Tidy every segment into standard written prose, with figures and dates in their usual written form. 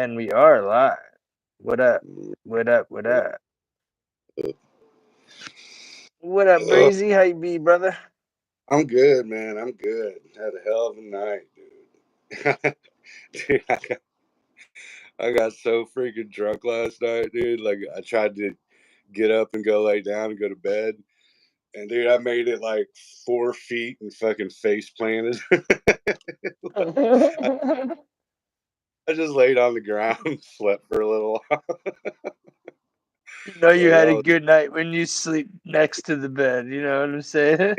And we are live. What up? What up? What up? What up, Uh, breezy? How you be, brother? I'm good, man. I'm good. Had a hell of a night, dude. Dude, I got so freaking drunk last night, dude. Like, I tried to get up and go lay down and go to bed. And, dude, I made it like 4 feet and fucking face planted. I, You I just laid on the ground and slept for a little while. know you Like, had that a good night when you sleep next to the bed. You know what I'm saying?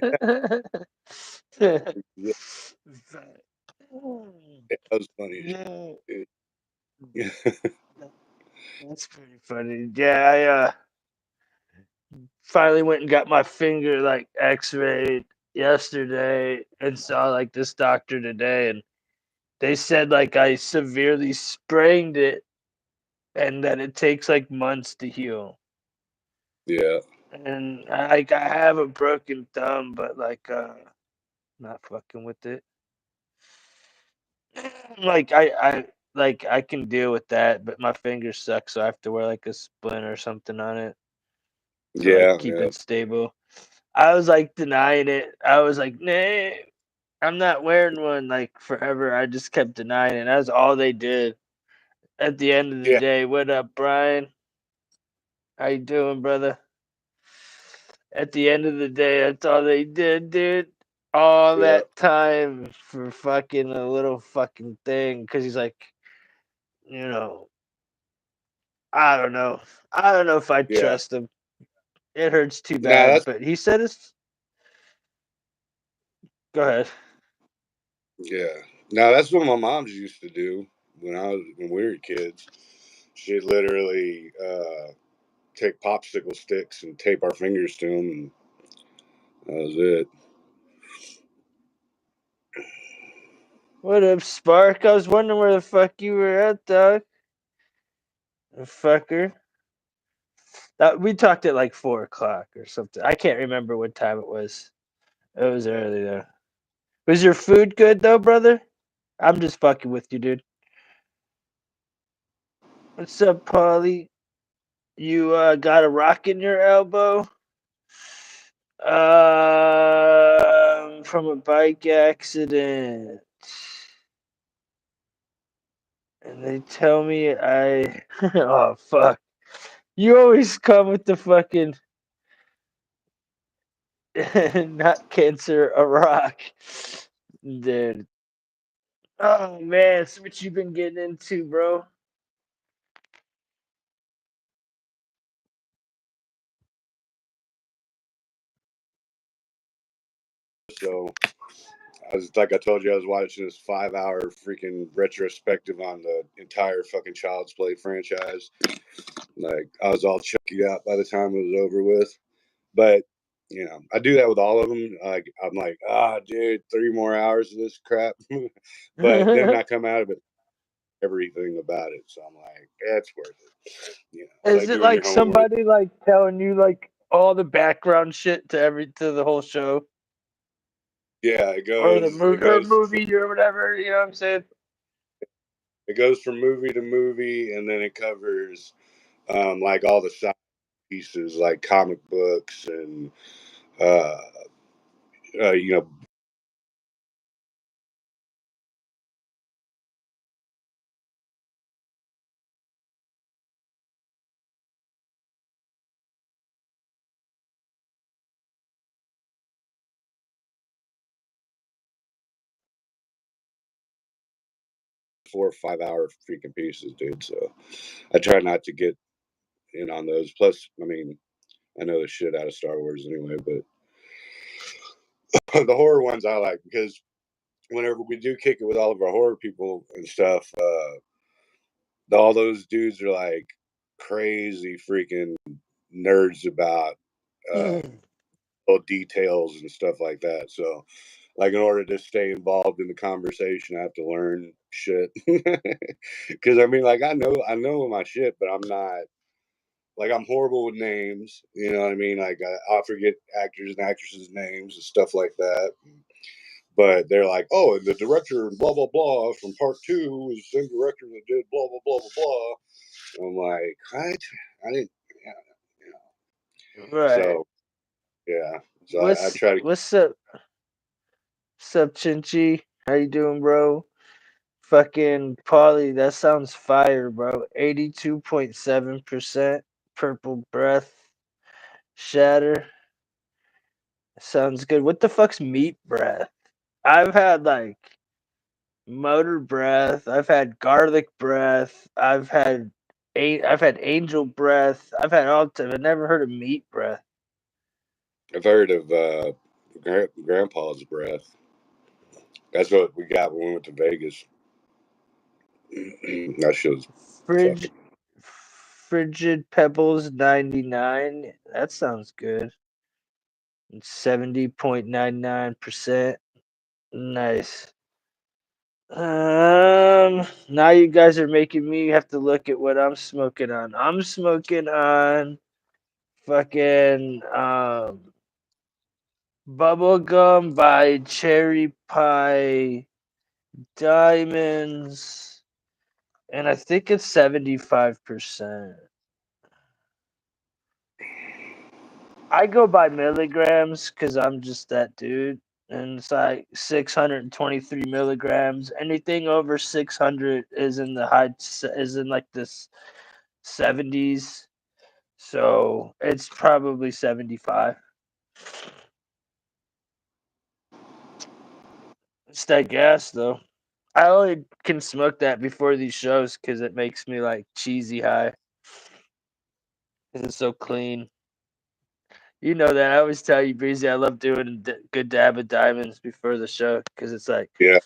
yeah, that was funny as Yeah, shit, dude. that's pretty funny. Yeah, I finally went and got my finger like X-rayed yesterday, and saw like this doctor today, and they said like I severely sprained it and that it takes like months to heal. Yeah, And I have a broken thumb, but not fucking with it. Like I can deal with that, but my fingers suck, so I have to wear like a splint or something on it to like yeah, keep yeah, it stable. I was like denying it. I was like, nah, I'm not wearing one like forever. I just kept denying it. That's all they did. At the end of the yeah, day, what up, Brian? How you doing, brother? At the end of the day, that's all they did, dude. All yeah, that time for fucking a little fucking thing. Cause he's like, you know, I don't know. I don't know if I yeah. trust him. It hurts too Nah, bad, that's but he said it's. Go ahead. yeah. Now that's what my mom's used to do when we were kids. She'd literally take popsicle sticks and tape our fingers to them, and that was it. What up, Spark? I was wondering where the fuck you were at, dog. Fucker. We talked at like 4 o'clock or something. I can't remember what time it was. It was early though. Was your food good though, brother? I'm just fucking with you, dude. What's up, Paulie? You got a rock in your elbow? From a bike accident. And they tell me I oh fuck. You always come with the fucking not cancer, a rock. Dude. Oh man, so what you been getting into, bro? So I was like I told you, I was watching this 5 hour freaking retrospective on the entire fucking Child's Play franchise. Like I was all chunky out by the time it was over with. But I do that with all of them. Like I'm like, dude, 3 more hours of this crap. But then I come out of it everything about it. So I'm like, it's worth it. It's Is like it doing your like homework. somebody like telling you like all the background shit to the whole show Yeah, or it or goes movie or whatever? You know what I'm saying? it goes from movie to movie, and then it covers like all the side pieces, like comic books and uh, uh you know 4 or 5 hour freaking pieces, dude. So I try not to get in on those. Plus, I mean, I know the shit out of Star Wars anyway, but the horror ones I like because whenever we do kick it with all of our horror people and stuff, all those dudes are like crazy freaking nerds about uh, little details and stuff like that. So, like, in order to stay involved in the conversation, I have to learn shit. Because I mean, like, I know my shit, but I'm not like I'm horrible with names. You know what I mean? Like, I'll forget actors and actresses' names and stuff like that. But they're like, oh, and the director and blah blah blah from part two was the same director that did blah blah blah blah blah. I'm like, what? I didn't. Yeah, yeah. Right. So yeah. So I What's try to. what's up? What's up, Chinchi? How you doing, bro? Fucking Polly, that sounds fire, bro. 82.7% purple breath shatter. Sounds good. What the fuck's meat breath? I've had like motor breath. I've had garlic breath. I've had angel breath. I've had all type. I've never heard of meat breath. I've heard of Grandpa's breath. That's what we got when we went to Vegas. That show's fucking. Fridge Frigid Pebbles 99. That sounds good. 70.99%. Nice. Now you guys are making me have to look at what I'm smoking on. I'm smoking on fucking Bubblegum by Cherry Pie Diamonds, and I think it's 75%. I go by milligrams because I'm just that dude, and it's like 623 milligrams. Anything over 600 is in the is in like this 70s, so it's probably 75. It's that gas though. I only can smoke that before these shows because it makes me like cheesy high. Because it's so clean. You know that. I always tell you, Breezy, I love doing a good dab of diamonds before the show because it's like. Yeah.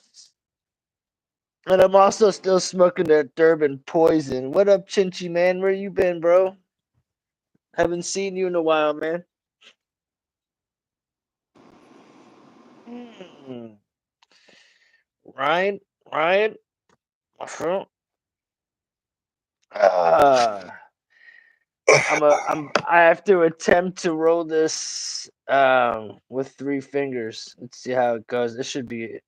And I'm also still smoking that Durban Poison. What up, Chinchy man? Where you been, bro? Haven't seen you in a while, man. Mm. Ryan, Ryan, my friend. Ah. I have to attempt to roll this with 3 fingers. Let's see how it goes. This should be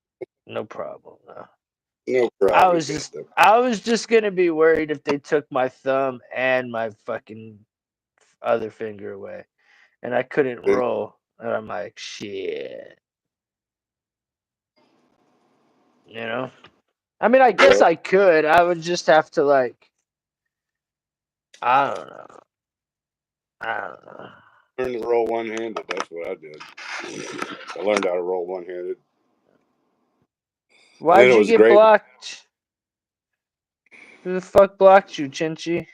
no problem. No. No problem. You got them. I was just gonna be worried if they took my thumb and my fucking other finger away, and I couldn't Then, roll. And I'm like, shit, you know. I mean, I guess well, I could. I would just have to like, I don't know. I don't know. learn to roll one handed. That's what I did. I learned how to roll one handed. And then Why'd it you was get great. blocked? Who the fuck blocked you, Chinchy?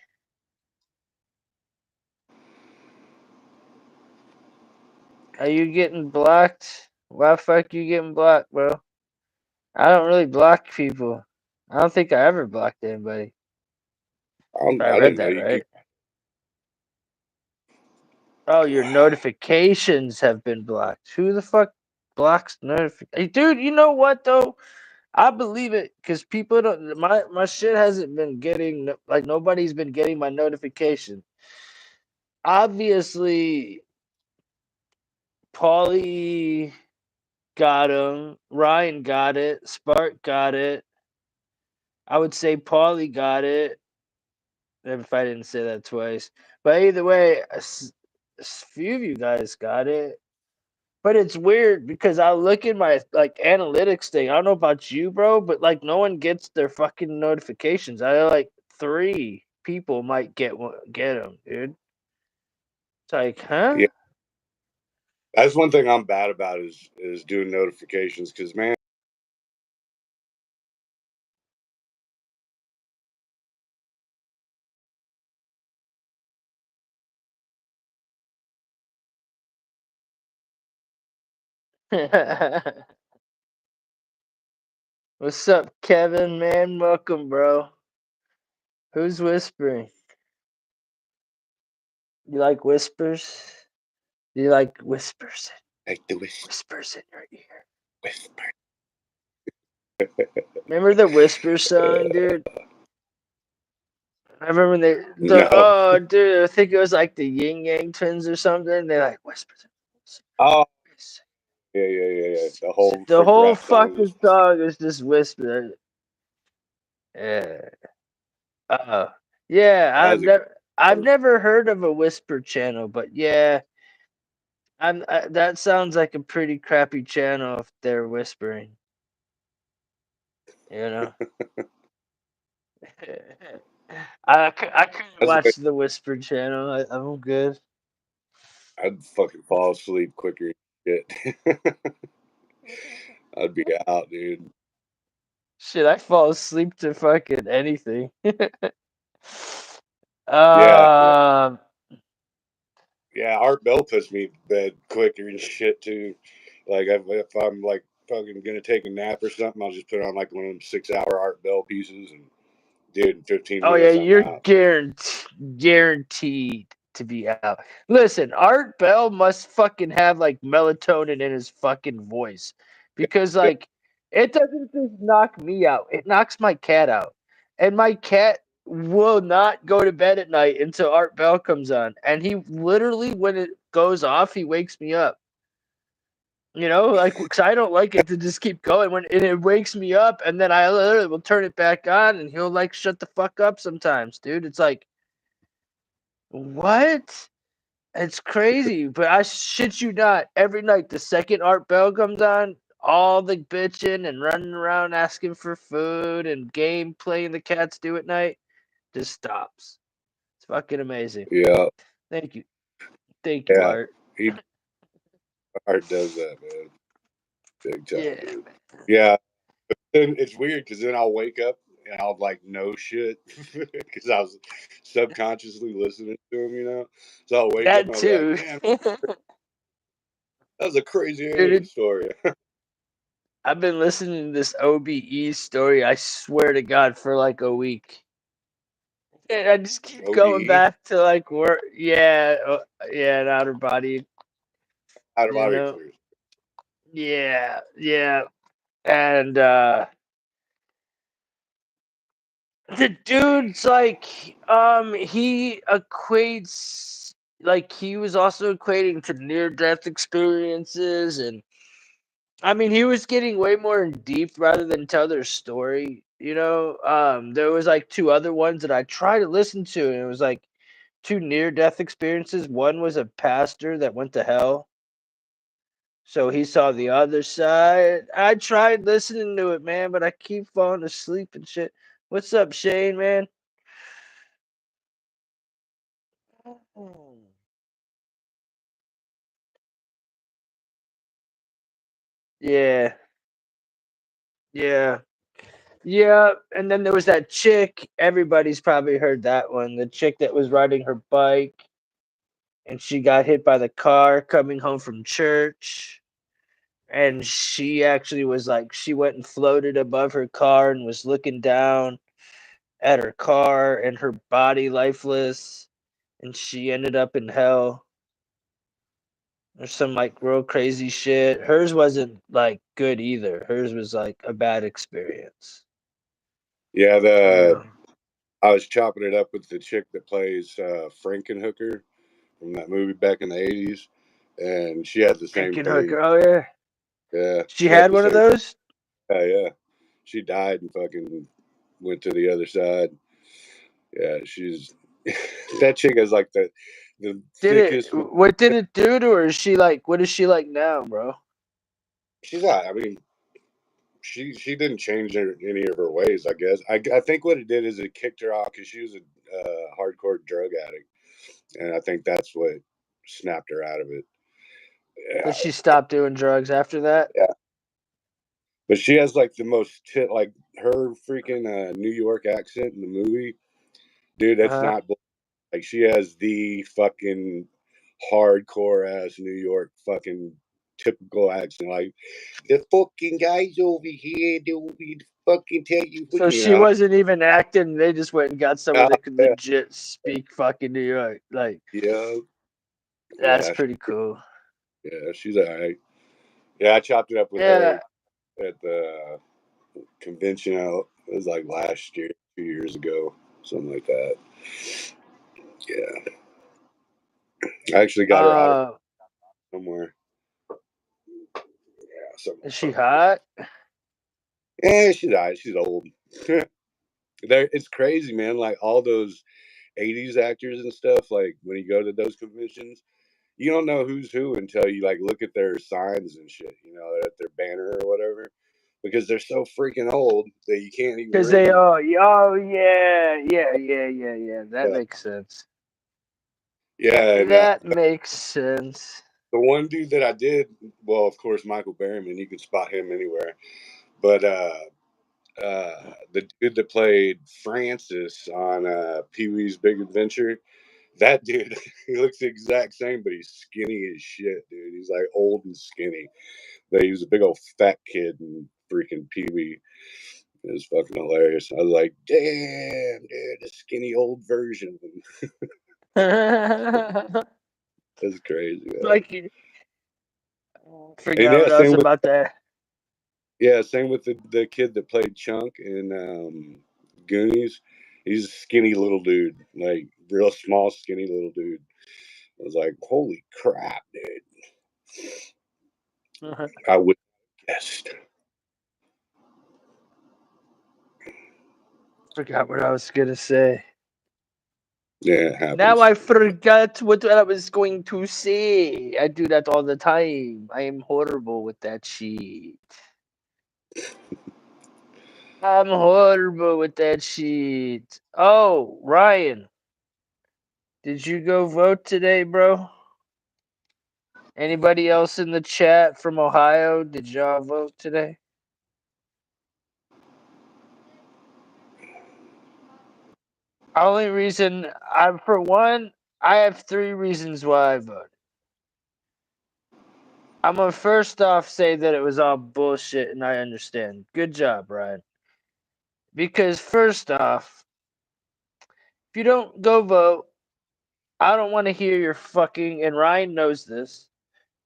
Are you getting blocked? Why the fuck you getting blocked, bro? I don't really block people. I don't think I ever blocked anybody. I I read didn't know that you could. right. Oh, your notifications have been blocked. Who the fuck blocks notifications? Hey, dude, you know what though? I believe it because people don't. My shit hasn't been getting like nobody's been getting my notification. Obviously, Paulie got him. Ryan got it. Spark got it. I would say Paulie got it. If I didn't say that twice, but either way, a few of you guys got it. But it's weird because I look at my like analytics thing. I don't know about you, bro, but like no one gets their fucking notifications. I like 3 people might get them, dude. It's like, huh? Yeah, that's one thing I'm bad about is doing notifications because man, What's up, Kevin? Man, welcome, bro. Who's whispering? You like whispers? Do you like whispers? like the Whispers in your ear. whisper. Remember the whisper song, dude? I remember when No. oh dude, I think it was like the Yin Yang twins or something. They like whispers. Oh Yeah. The whole The freaking whole rap song fucking is song is just whisper. Yeah. Uh, yeah. has a I've never heard of a whisper channel, but yeah, that sounds like a pretty crappy channel if they're whispering. You know. I couldn't that's the way watch the whisper channel. I'm good. I'd fucking fall asleep quicker than shit. I'd be out, dude. Shit, I fall asleep to fucking anything. Yeah, um. yeah. Art Bell puts me to bed quicker and shit too. Like if I'm like fucking gonna take a nap or something, I'll just put on like one of them 6 hour Art Bell pieces and dude, in 15 Oh yeah, minutes I'm you're out. guaranteed to be out. Listen, Art Bell must fucking have like melatonin in his fucking voice because like it doesn't just knock me out; it knocks my cat out, and my cat will not go to bed at night until Art Bell comes on, and he literally when it goes off, he wakes me up. You know, like, cause I don't like it to just keep going when and it wakes me up, and then I literally will turn it back on, and he'll like shut the fuck up sometimes, dude. It's like, what? It's crazy, but I shit you not. Every night, the second Art Bell comes on, all the bitching and running around asking for food and game playing the cats do at night just stops. It's fucking amazing. Yeah, Thank you, thank you, yeah. Art. He Art does that, man. Big time, Yeah, dude. Yeah. And it's weird because then I'll wake up and I'll like know shit because I was subconsciously listening to him, you know. So I'll wake up that and I'll be like, too, "Man, that was a crazy alien dude. story." I've been listening to this OBE story, I swear to God, for like a week. And I just keep going OBE, back to like work. Yeah, yeah, an outer body, out of you body know? experience. Yeah, yeah. And the dude's like, he equates, like, he was also equating to near death experiences and I mean, he was getting way more in deep rather than tell their story. You know, there was like two other ones that I tried to listen to, and it was like two near death experiences. One was a pastor that went to hell, so he saw the other side. I tried listening to it, man, but I keep falling asleep and shit. What's up, Shane, man? Yeah, yeah, yeah. And then there was that chick. Everybody's probably heard that one. The chick that was riding her bike and she got hit by the car coming home from church. And she actually was like, she went and floated above her car and was looking down at her car and her body lifeless. And she ended up in hell. There's some like real crazy shit. Hers wasn't like good either. Hers was like a bad experience. Yeah, You the know, I was chopping it up with the chick that plays Frankenhooker from that movie back in the '80s, and she had the same thing. Frankenhooker. Oh yeah, Yeah, she she had had the one of same. those. Yeah. She died and fucking went to the other side. Yeah, she's that chick is like the Did it? thickest. What did it do to her? Is she like? What is she like now, bro? She's not. I mean, she didn't change any of her ways. I guess. I think what it did is it kicked her off because she was a hardcore drug addict, and I think that's what snapped her out of it. Did Yeah, she stop doing drugs after that? yeah. But she has like the most like her freaking New York accent in the movie, dude. Uh That's huh. not like she has the fucking hardcore ass New York fucking typical accent. Like the fucking guys over here, they will fucking tell you, So you she know. wasn't even acting. They just went and got someone Oh, that could yeah, legit speak fucking New York. Like yeah, that's yeah, pretty cool. yeah. She's all right. Yeah, I chopped it up with her Yeah. at the convention. It was like last year, 2 years ago, something like that. Yeah, I actually got her out Uh. somewhere. some Is she motherfucker. hot? She died. She's old. It's crazy, man. Like all those '80s actors and stuff. Like when you go to those conventions, you don't know who's who until you like look at their signs and shit. You know, at their banner or whatever, because they're so freaking old that you can't even Because they really. yeah. That Yeah, makes sense. yeah. And That makes sense. the one dude that I did, well, of course, Michael Berryman. You can spot him anywhere. But the dude that played Francis on Pee Wee's Big Adventure, that dude, he looks the exact same, but he's skinny as shit, dude. He's like old and skinny. But he was a big old fat kid in freaking Pee Wee. It was fucking hilarious. I was like, damn, dude, the skinny old version. That's crazy, man. Like you And forgot yeah, what I was same with about to. the kid that played Chunk in Goonies. He's a skinny little dude, like real small, skinny little dude. I was like, holy crap, dude! I would have guessed. Forgot what I was gonna say. Yeah, it Now happens. I forgot what I was going to say. I do that all the time. I am horrible with that shit. I'm horrible with that shit. Oh, Ryan, did you go vote today, bro? Anybody else in the chat from Ohio? Did y'all vote today? Only reason for one, I have three reasons why I voted. I'm gonna first off say that it was all bullshit, and I understand. Good job, Ryan. Because first off, if you don't go vote, I don't want to hear your fucking. And Ryan knows this.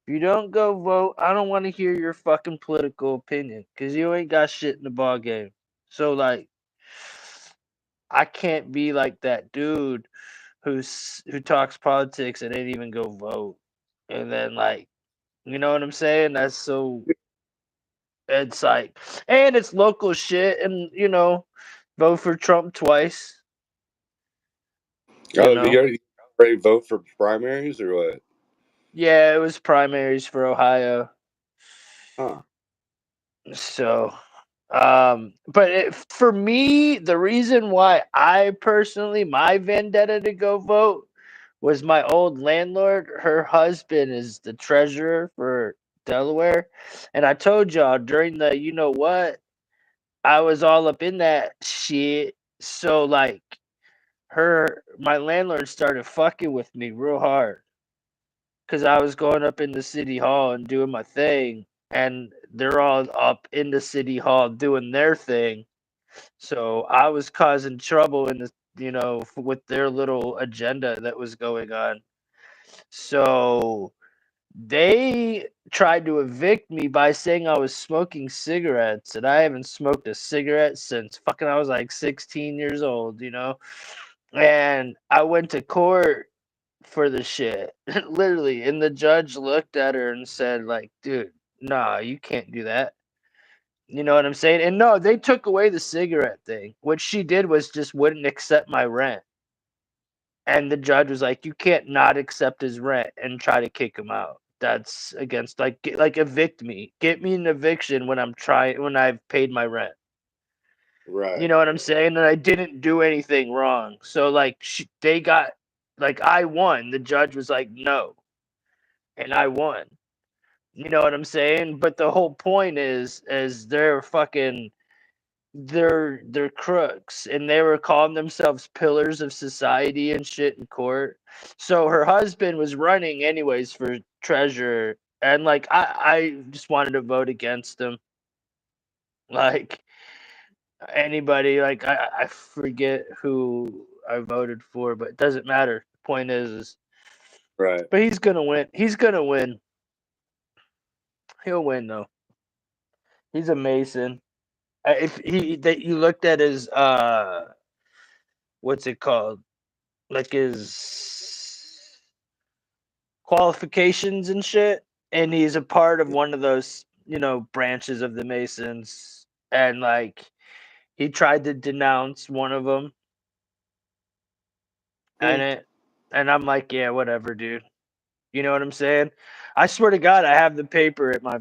If you don't go vote, I don't want to hear your fucking political opinion, because you ain't got shit in the ball game. So like, I can't be like that dude who talks politics and ain't even go vote. And then like, you know what I'm saying? That's so it's like, and it's local shit, and vote for Trump twice. You Oh, you know, already vote for primaries or what? yeah, it was primaries for Ohio. Huh? So, but for me, the reason why I personally my vendetta to go vote was my old landlord. Her husband is the treasurer for Delaware, and I told y'all during the you know what I was all up in that shit. So like my landlord started fucking with me real hard because I was going up in the city hall and doing my thing, and they're all up in the city hall doing their thing. So I was causing trouble in the with their little agenda that was going on. So they tried to evict me by saying I was smoking cigarettes, and I haven't smoked a cigarette since fucking I was like 16 years old. And I went to court for the shit, literally. And the judge looked at her and said, like, dude, nah, you can't do that. You know what I'm saying? And no, they took away the cigarette thing. What she did was just wouldn't accept my rent. And the judge was like, you can't not accept his rent and try to kick him out. That's against like evict me. Get me an eviction when I've paid my rent. You Right. know what I'm saying? And I didn't do anything wrong. So like they got like I won. The judge was like, no, and I won. You know what I'm saying? But the whole point is they're crooks, and they were calling themselves pillars of society and shit in court. So her husband was running anyways for treasurer, and like I just wanted to vote against him. Like anybody, like I forget who I voted for, but it doesn't matter. The point is Right. but he's gonna win. He's gonna win. He'll win though. He's a Mason. If he that you looked at his what's it called? Like his qualifications and shit, and he's a part of one of those. branches of the Masons, and like he tried to denounce one of them, and I'm like, yeah, whatever, dude. You know what I'm saying? I swear to God, I have the paper at my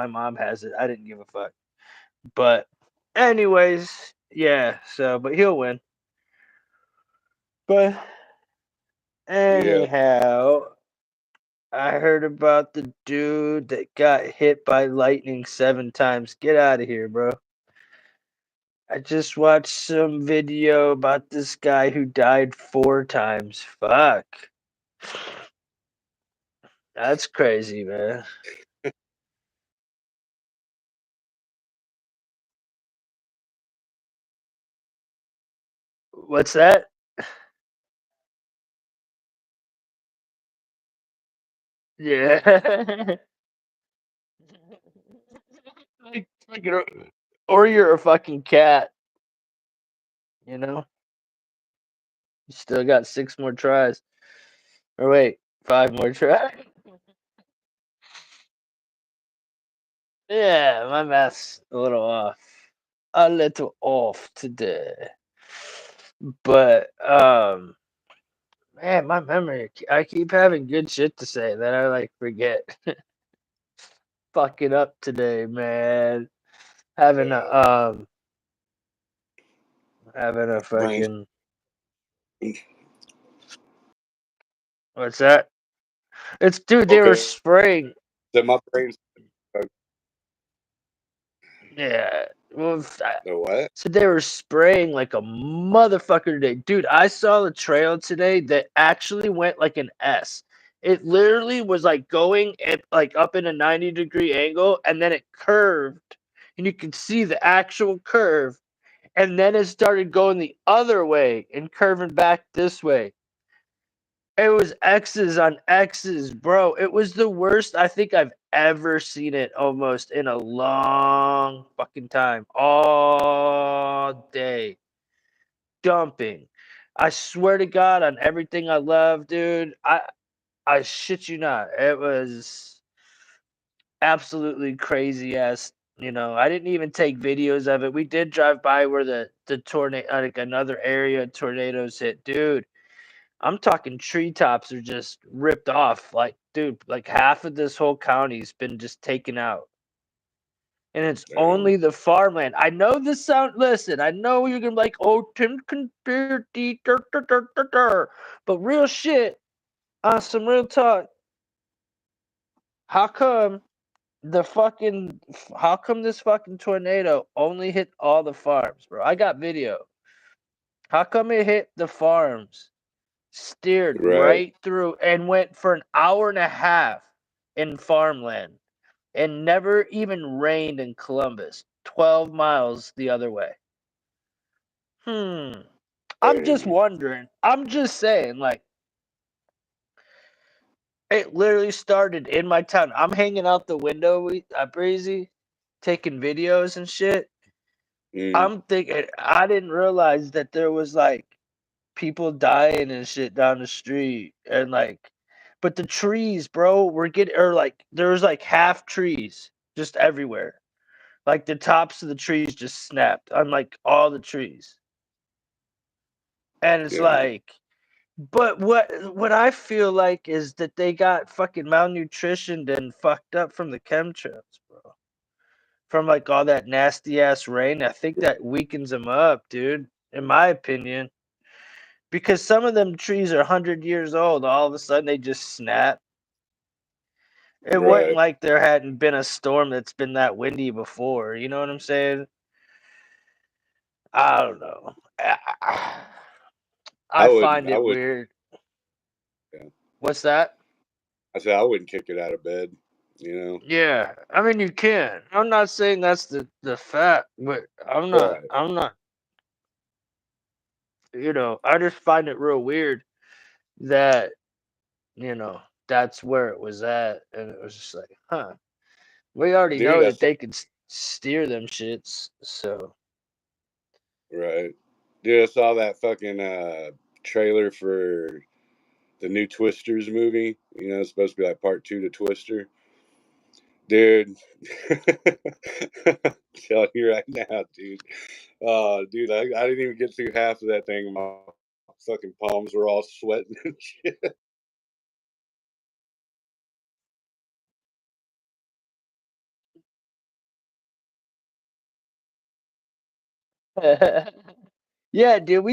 mom has it. I didn't give a fuck. But anyways, yeah. So, but he'll win. But Yeah. anyhow, I heard about the dude that got hit by lightning 7 times. Get out of here, bro. I just watched some video about this guy who died 4 times. Fuck. That's crazy, man. What's that? Yeah. Or you're a fucking cat, you know? You still got 6 more tries. Or wait, 5 more tries. Yeah, my math's a little off. A little off today. But man, my memory, I keep having good shit to say that I like forget. Fucking up today, man. Having a Yeah. having a Brains. fucking what's that? It's dude, they were Okay. spraying. So my brain's Yeah. Well, the what? so they were spraying like a motherfucker today. Dude, I saw the trail today that actually went like an S. It literally was like going at, like up in a 90-degree angle, and then it curved. And you could see the actual curve. And then it started going the other way and curving back this way. It was X's on X's, bro. It was the worst I think I've ever seen it almost in a long fucking time. All day. Dumping. I swear to God on everything I love, dude. I shit you not. It was absolutely crazy ass. I didn't even take videos of it. We did drive by where the tornado, like another area of tornadoes hit, dude. I'm talking treetops are just ripped off. Like, dude, like half of this whole county's been just taken out. And it's Damn. only the farmland. I know this sound. Listen, I know you're gonna be like, "Oh, Tim conspiracy," but real shit. Some real talk. How come the fucking? How come this fucking tornado only hit all the farms, bro? I got video. How come it hit the farms? Steered Right. right through and went for an hour and a half in farmland and never even rained in Columbus, 12 miles the other way. Hmm. I'm just Crazy. wondering. I'm just saying, like, it literally started in my town. I'm hanging out the window at Breezy, taking videos and shit. Mm. I'm thinking, I didn't realize that there was like people dying and shit down the street and like but the trees, bro, were getting or like there was like half trees just everywhere. Like the tops of the trees just snapped on like all the trees. And it's Yeah. like but what I feel like is that they got fucking malnutritioned and fucked up from the chemtrails, bro. From like all that nasty ass rain. I think that weakens them up, dude, in my opinion. Because some of them trees are 100 years old. All of a sudden, they just snap. It wasn't Right. like there hadn't been a storm that's been that windy before. You know what I'm saying? I don't know. I I wouldn't. find I it would. weird. Yeah. What's that? I said I wouldn't kick it out of bed. You know. Yeah, I mean you can. I'm not saying that's the fact, but I'm not. Right. I'm not. I just find it real weird that that's where it was at, and it was just like, huh. We already Dude, know I that saw. they could steer them shits, so Right. Dude, I saw that fucking trailer for the new Twisters movie. You know, it's supposed to be like part two to Twister. dude. Telling you right now, dude. Dude, I didn't even get through half of that thing. My fucking palms were all sweating and shit. Yeah, dude,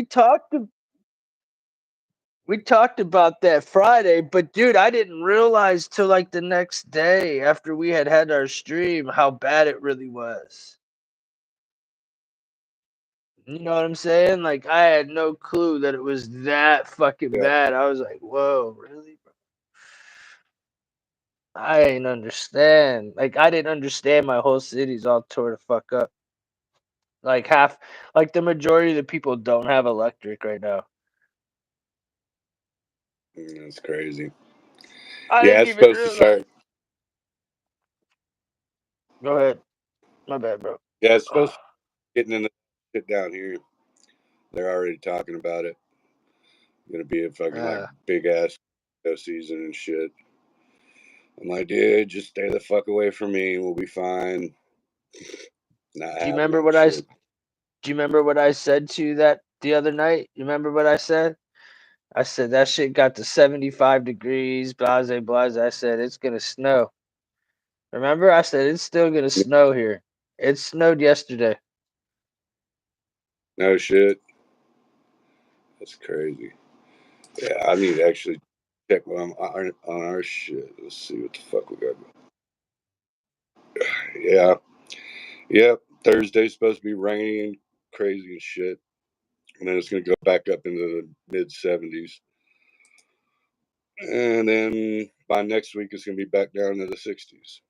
we talked about that Friday, but dude, I didn't realize till like the next day after we had our stream how bad it really was. You know what I'm saying? Like I had no clue that it was that fucking Yeah, bad. I was like, "Whoa, really, bro?" I ain't understand. Like I didn't understand my whole city's all tore the fuck up. Like like the majority of the people don't have electric right now. that's crazy. I Yeah, didn't it's even supposed to realize. start. Go ahead. My bad, bro. Yeah, it's supposed to be getting in the shit down here. They're already talking about it. Gonna be a fucking like Uh, big ass season and shit. I'm like, dude, just stay the fuck away from me. We'll be fine. Not do you remember happening. what Shit. do you remember what I said to you that the other night? You remember what I said? I said that shit got to 75 degrees, blase, blase. I said it's gonna snow. Remember? I said it's still gonna snow here. It snowed yesterday. No shit. That's crazy. Yeah, I need to actually check on our shit. Let's see what the fuck we got. Yeah, yep. Thursday's supposed to be rainy and crazy and shit, and then it's gonna go back up into the mid 70s, and then by next week it's gonna be back down to the 60s.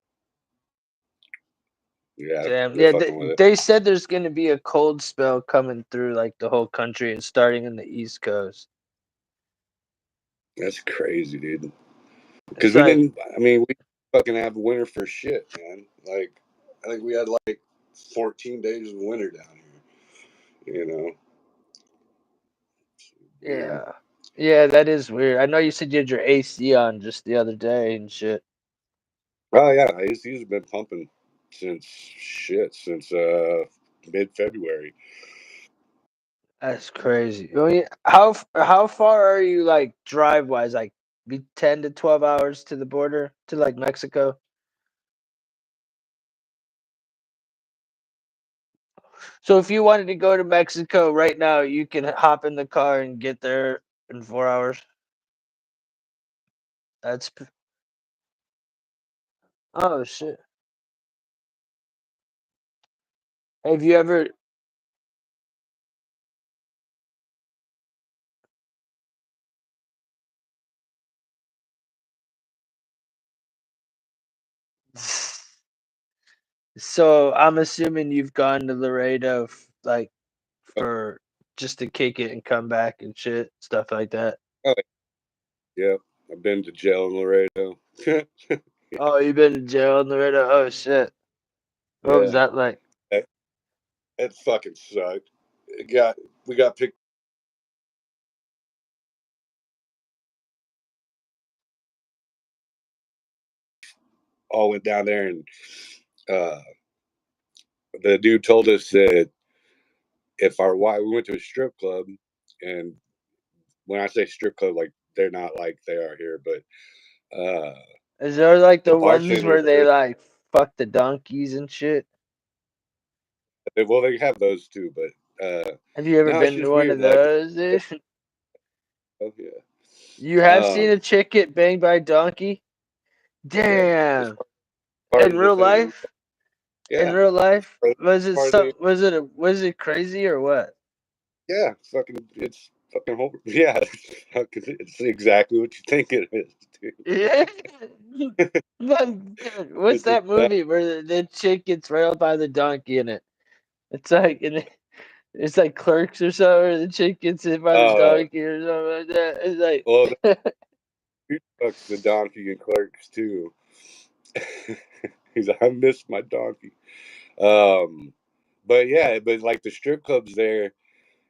Yeah, Damn. they're Yeah, fucking with it. they said there's gonna be a cold spell coming through like the whole country and starting in the East Coast. That's crazy, dude. Because It's we like, didn't. I mean, we fucking have winter for shit, man. Like, I think we had like 14 days of winter down here. You know, weird. yeah. Yeah, that is weird. I know you said you had your AC on just the other day and shit. Oh yeah, AC's been pumping since mid-February. That's crazy. I mean, how far are you like drive wise? Like be 10 to 12 hours to the border to like Mexico. So if you wanted to go to Mexico right now, you can hop in the car and get there in 4 hours. That's oh shit. Have you ever so I'm assuming you've gone to Laredo like Oh, for just to kick it and come back and shit, stuff like that. oh, yeah, I've been to jail in Laredo. Oh, you've been to jail in Laredo? Oh shit. What was Yeah, that like? it, it fucking sucked. We got picked. All went down there, and uh, the dude told us that if our wife, we went to a strip club, and when I say strip club, like they're not like they are here, but Is there like the the ones bartender where they there, like fuck the donkeys and shit? well, they have those too, but Have you ever no, it's been to just one weird. of Like, those, dude? oh yeah, You have seen a um, chick get banged by a donkey? yeah, as Damn. far In as the real thing, life? In yeah, real life? as Was it far as they, so was it crazy or what? yeah, it's fucking yeah, it's exactly what you think it is, dude. Yeah. But, dude, what's It's that exact. movie where the chick gets railed by the donkey in it? It's like it's like Clerks or something, where the chick gets hit by the Uh, donkey or something like that. It's well, like he fucks the donkey and clerks too. He's like, I miss my donkey. Um, but yeah, but like the strip clubs there,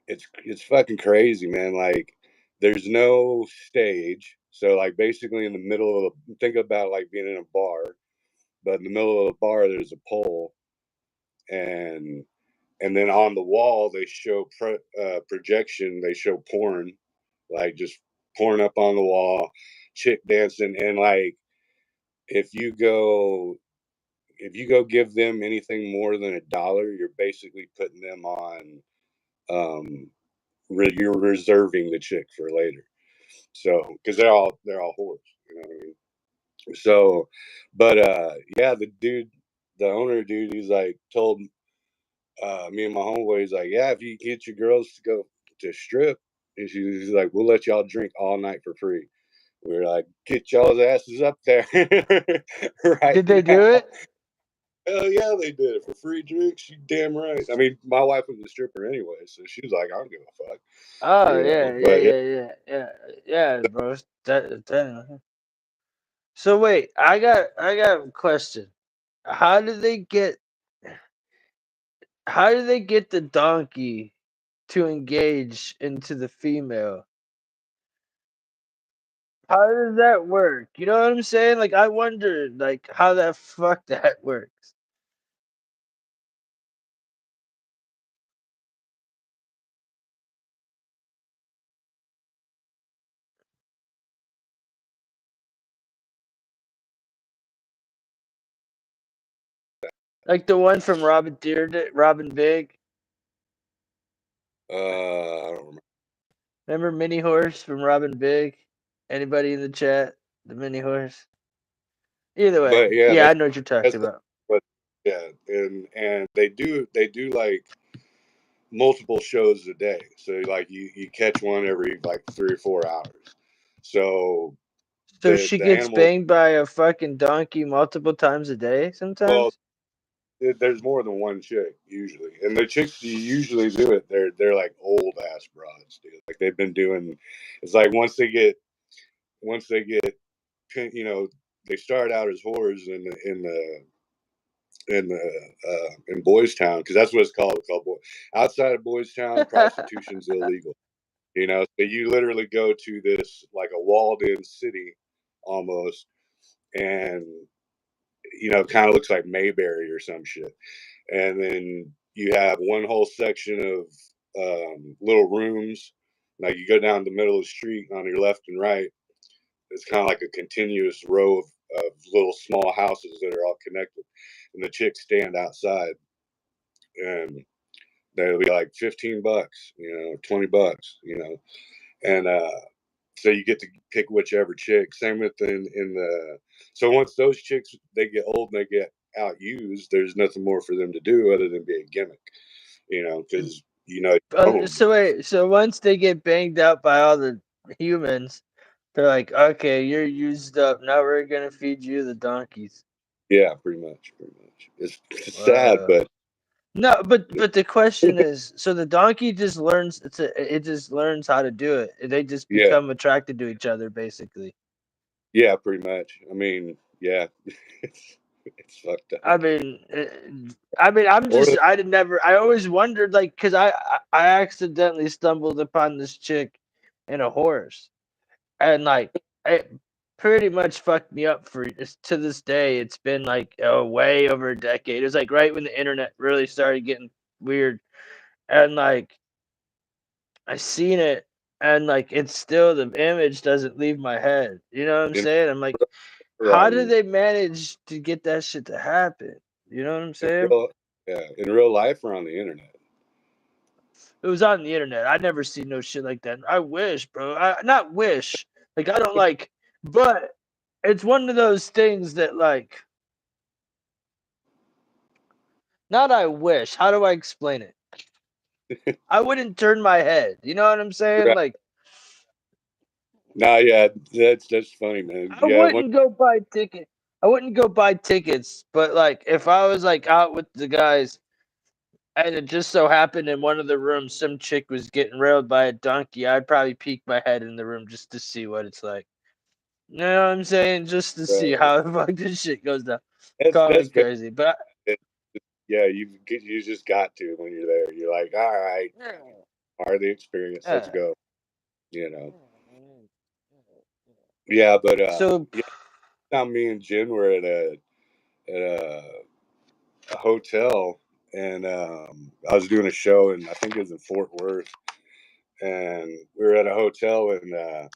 it's fucking crazy, man. Like there's no stage, so like basically in the middle of think about like being in a bar, but in the middle of the bar there's a pole, and then on the wall they show projection. They show porn, like just porn up on the wall, chick dancing, and like if you go give them anything more than $1, you're basically putting them on. You're reserving the chick for later. So because they're all whores, you know what I mean? So, but yeah, the owner dude, he's like told me and my homeboy, he's like, yeah, if you get your girls to go to strip, and he's like, we'll let y'all drink all night for free. We're like, get y'all's asses up there right Did they now. do it? Hell yeah, they did it for free drinks. You damn right. I mean, my wife was a stripper anyway, so she was like, I don't give a fuck, Oh you know. yeah, yeah, But yeah, yeah, yeah, yeah, yeah, bro. That. So wait, I got a question. How do they get how do they get the donkey to engage into the female? How does that work? You know what I'm saying? Like I wonder like how that fuck that works. Like the one from Robin Big. I don't remember. Remember Mini Horse from Robin Big? Anybody in the chat? The Mini Horse? Either But way. yeah, Yeah, I know what you're talking that's about. but yeah, and they do like multiple shows a day. So like you catch one every like 3 or 4 hours. So So she the gets animals, banged by a fucking donkey multiple times a day well, sometimes? there's more than one chick usually, and the chicks you usually do it, they're like old ass broads, dude. Like they've been doing. It's like once they get, you know, they start out as whores in Boys Town, because that's what it's called. It's called outside of Boys Town, prostitution's illegal. You know, so you literally go to this like a walled-in city almost, and kind of looks like Mayberry or some shit. And then you have one whole section of little rooms. Like you go down the middle of the street on your left and right. It's kind of like a continuous row of little small houses that are all connected, and the chicks stand outside, and they'll be like $15, $20, and so you get to pick whichever chick. Same with in the so once those chicks they get old and they get out used, there's nothing more for them to do other than be a gimmick, because you own them. So wait, so once they get banged out by all the humans, they're like, okay, you're used up. Now we're gonna feed you the donkeys. Yeah, pretty much, pretty much. It's sad, Wow. but No, but the question is, so the donkey just learns it just learns how to do it. They just yeah, become attracted to each other, basically. yeah, pretty much. I mean, yeah, it's fucked up. I mean, I mean, Or I did never, I always wondered, like, because I accidentally stumbled upon this chick in a horse, and like, it pretty much fucked me up for to this day. It's been like way over a decade. It was like right when the internet really started getting weird, and like, I seen it, and like, it's still the image doesn't leave my head. You know what I'm in, saying? I'm like, how did on they manage to get that shit to happen? You know what I'm in saying? real yeah in real life or on the internet. It was on the internet. I never seen no shit like that. I wish, bro. I not wish. Like I don't like, but it's one of those things that like not I wish. How do I explain it? I wouldn't turn my head. You know what I'm saying? Right. Like Nah, yeah, that's funny, man. I Yeah, one wouldn't go buy ticket. I wouldn't go buy tickets, but like if I was like out with the guys and it just so happened in one of the rooms some chick was getting railed by a donkey, I'd probably peek my head in the room just to see what it's like. You know what I'm saying? Just to see right. how the fuck this shit goes down. Call me That's fair. crazy, but Yeah, you just got to when you're there. You're like, all right, part of the experience. Let's yeah. go. You know. Yeah, but So yeah. Now me and Jen were at a hotel, and I was doing a show, and I think it was in Fort Worth, and we were at a hotel, and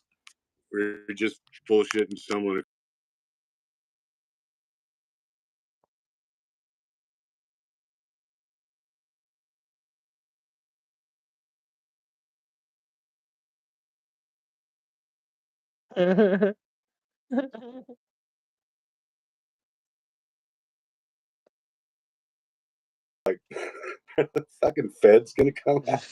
we were just bullshitting someone. Like, the fucking Fed's gonna come out.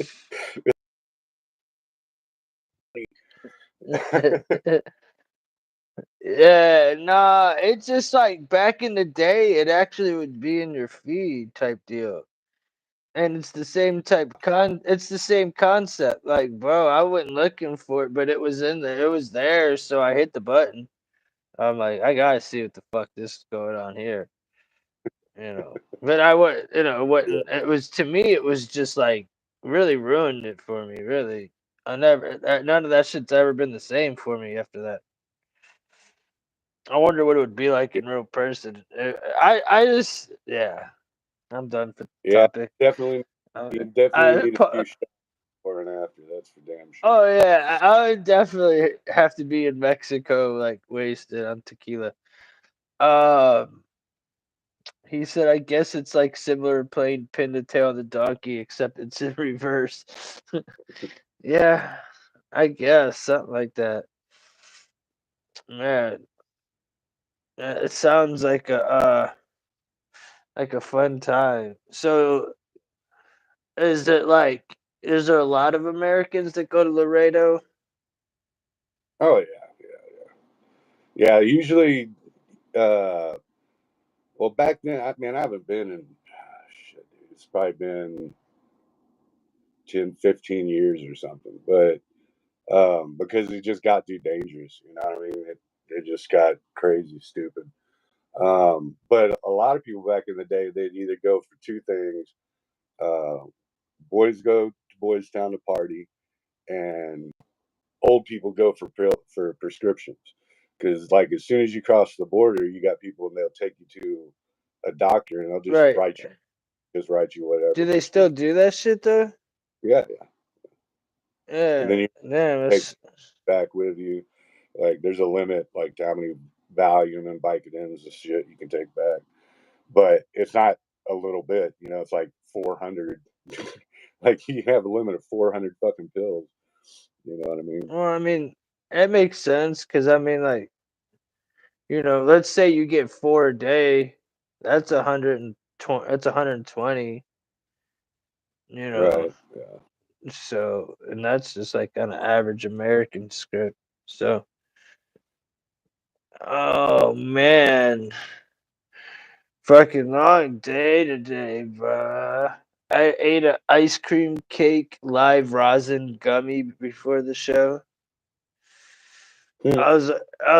Yeah, nah, it's just like back in the day, it actually would be in your feed type deal. And it's the same it's the same concept. Like, bro, I wasn't looking for it, but it was in there. It was there, so I hit the button. I'm like, I gotta see what the fuck this is going on here. But I would, it wasn't. It was to me. It was just like really ruined it for me. Really, I never. None of that shit's ever been the same for me after that. I wonder what it would be like in real person. I just, yeah. I'm done for the Yeah, topic. definitely. Uh, You definitely I, need a po- few shots before and after. That's for damn oh sure. yeah, I would definitely have to be in Mexico, like wasted on tequila. Um, he said, I guess it's like similar to playing pin the tail on the donkey, except it's in reverse. Yeah, I guess something like that. Man, it sounds like a fun time. So, is there a lot of Americans that go to Laredo? Oh yeah, yeah, yeah. Usually, uh, well, back then, I mean, I haven't been in. Shit, dude, it's probably been 10, 15 years or something. But because it just got too dangerous, you know what I mean? It just got crazy stupid. But a lot of people back in the day, they'd either go for two things. Uh, boys go to Boys Town to party, and old people go for prescriptions. Because like as soon as you cross the border, you got people and they'll take you to a doctor and they'll Right. just write you Do whatever they still prescription. do that shit though? Yeah, yeah. And Yeah. then you Damn, take that's back with you. Like there's a limit, like to how many Valium and Vicodins and shit you can take back. But it's not a little bit, you know. It's like 400. Like you have a limit of 400 fucking pills. You know what I mean? well, I mean, it makes sense because I mean, like, let's say you get 4 a day, that's 120. That's 120. You know, Right. Yeah. so and that's just like on an average American script. So, oh man, fucking long day today, bruh. I ate a ice cream cake live rosin gummy before the show. Hmm. I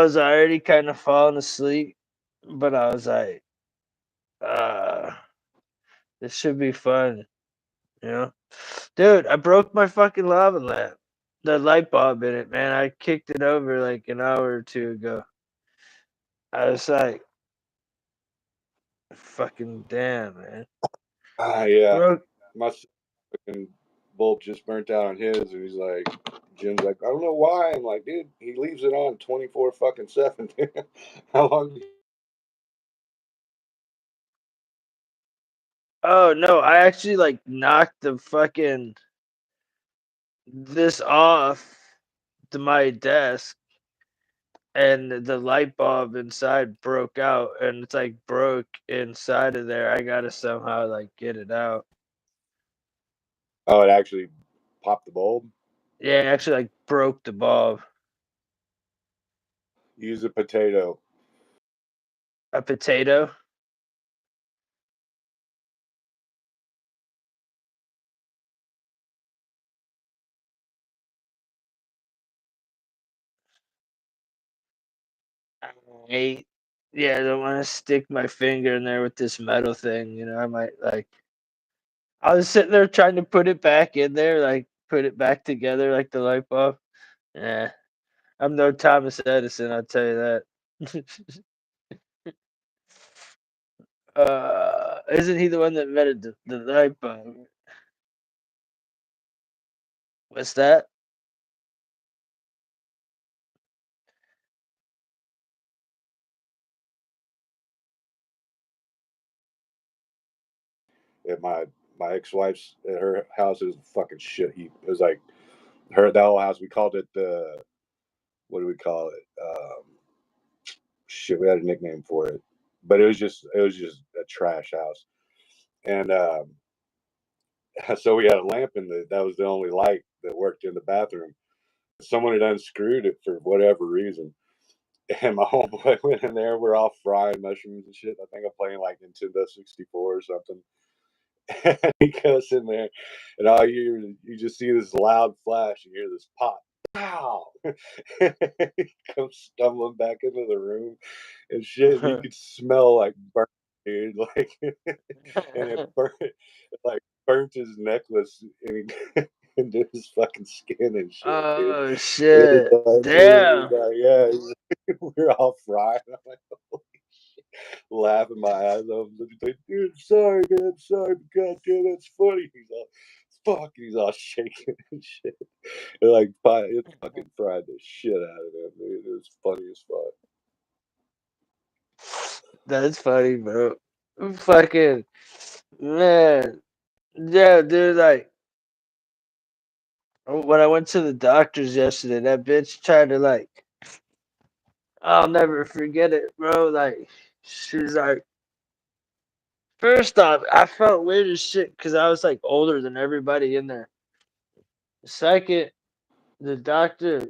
was already kind of falling asleep, but I was like, uh, this should be fun, you know? Dude, I broke my fucking lava lamp. The light bulb in it, man. I kicked it over like an hour or two ago. I was like, fucking damn, man. Ah, yeah. Broke. My fucking bulb just burnt out on his, and he's like, Jim's like, I don't know why. I'm like, dude, he leaves it on 24 fucking 7. How long? Oh no, I actually like knocked the fucking this off to my desk and the light bulb inside broke out and it's like broke inside of there. I gotta somehow like get it out. Oh, it actually popped the bulb. Yeah, actually like broke the bulb. Use a potato. A potato. I yeah, I don't want to stick my finger in there with this metal thing. I might like. I was sitting there trying to put it back in there, like put it back together, like the light bulb. Yeah, I'm no Thomas Edison, I'll tell you that. Isn't he the one that invented the light bulb? What's that? At my ex wife's at her house, it was a fucking shit heap. It was like her that whole house. We called it the what do we call it? Shit, we had a nickname for it, but it was just a trash house. And so we had a lamp in the that was the only light that worked in the bathroom. Someone had unscrewed it for whatever reason. And my homeboy went in there. We're all frying mushrooms and shit. I think I'm playing like Nintendo 64 or something. And he goes in there, and all you just see this loud flash. You hear this pop, pow! He comes stumbling back into the room and shit. And you could smell like burnt, dude. Like, and it burnt, like burnt his necklace into his fucking skin and shit, dude. Oh It was shit! like, Damn. yeah, we're all fried. I'm like, laughing my ass off. He's like, dude, sorry, man, sorry, but goddamn, that's funny. He's all, fuck, he's all shaking and shit. And like, it fucking fried the shit out of him, dude. It was funny as fuck. That's funny, bro. Fucking man. Yeah, dude. Like when I went to the doctor's yesterday, that bitch tried to like. I'll never forget it, bro. Like she's like, first off, I felt weird as shit because I was like older than everybody in there. Second, the doctor,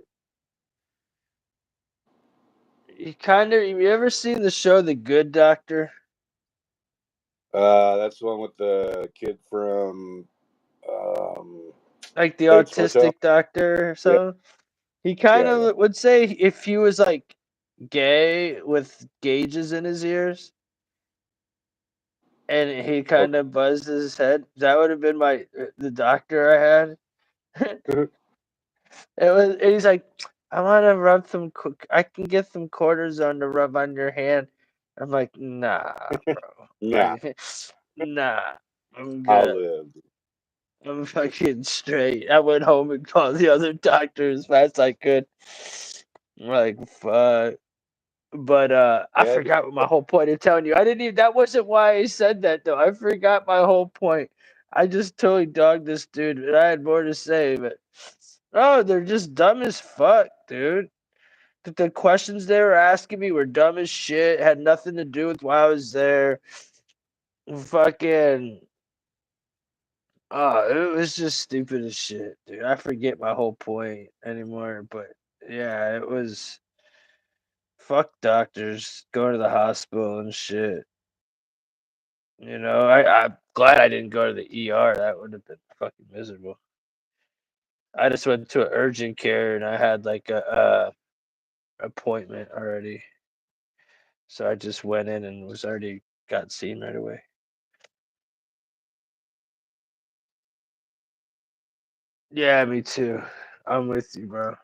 he kind of. You ever seen the show The Good Doctor? That's the one with the kid from um, Like the Bates Motel. autistic doctor or Yeah, so. He kind yeah, yeah. of would say if he was like gay with gauges in his ears and he kind of buzzed his head, that would have been my the doctor I had. Okay. It was. And he's like, I want to rub some. I can get some cortisone to rub on your hand. I'm like, nah, bro. Nah, Like, nah. I'm I'll good. live. I'm fucking straight. I went home and called the other doctor as fast as I could. I'm like, fuck. But I Yeah, forgot what my whole point of telling you. I didn't even. That wasn't why I said that though. I forgot my whole point. I just totally dogged this dude, but I had more to say. But oh, they're just dumb as fuck, dude. The questions they were asking me were dumb as shit. Had nothing to do with why I was there. Fucking. Oh, it was just stupid as shit, dude. I forget my whole point anymore. But yeah, it was. Fuck doctors. Go to the hospital and shit. I'm glad I didn't go to the ER. That would have been fucking miserable. I just went to an urgent care and I had like a appointment already, so I just went in and was already got seen right away. Yeah, me too. I'm with you, bro.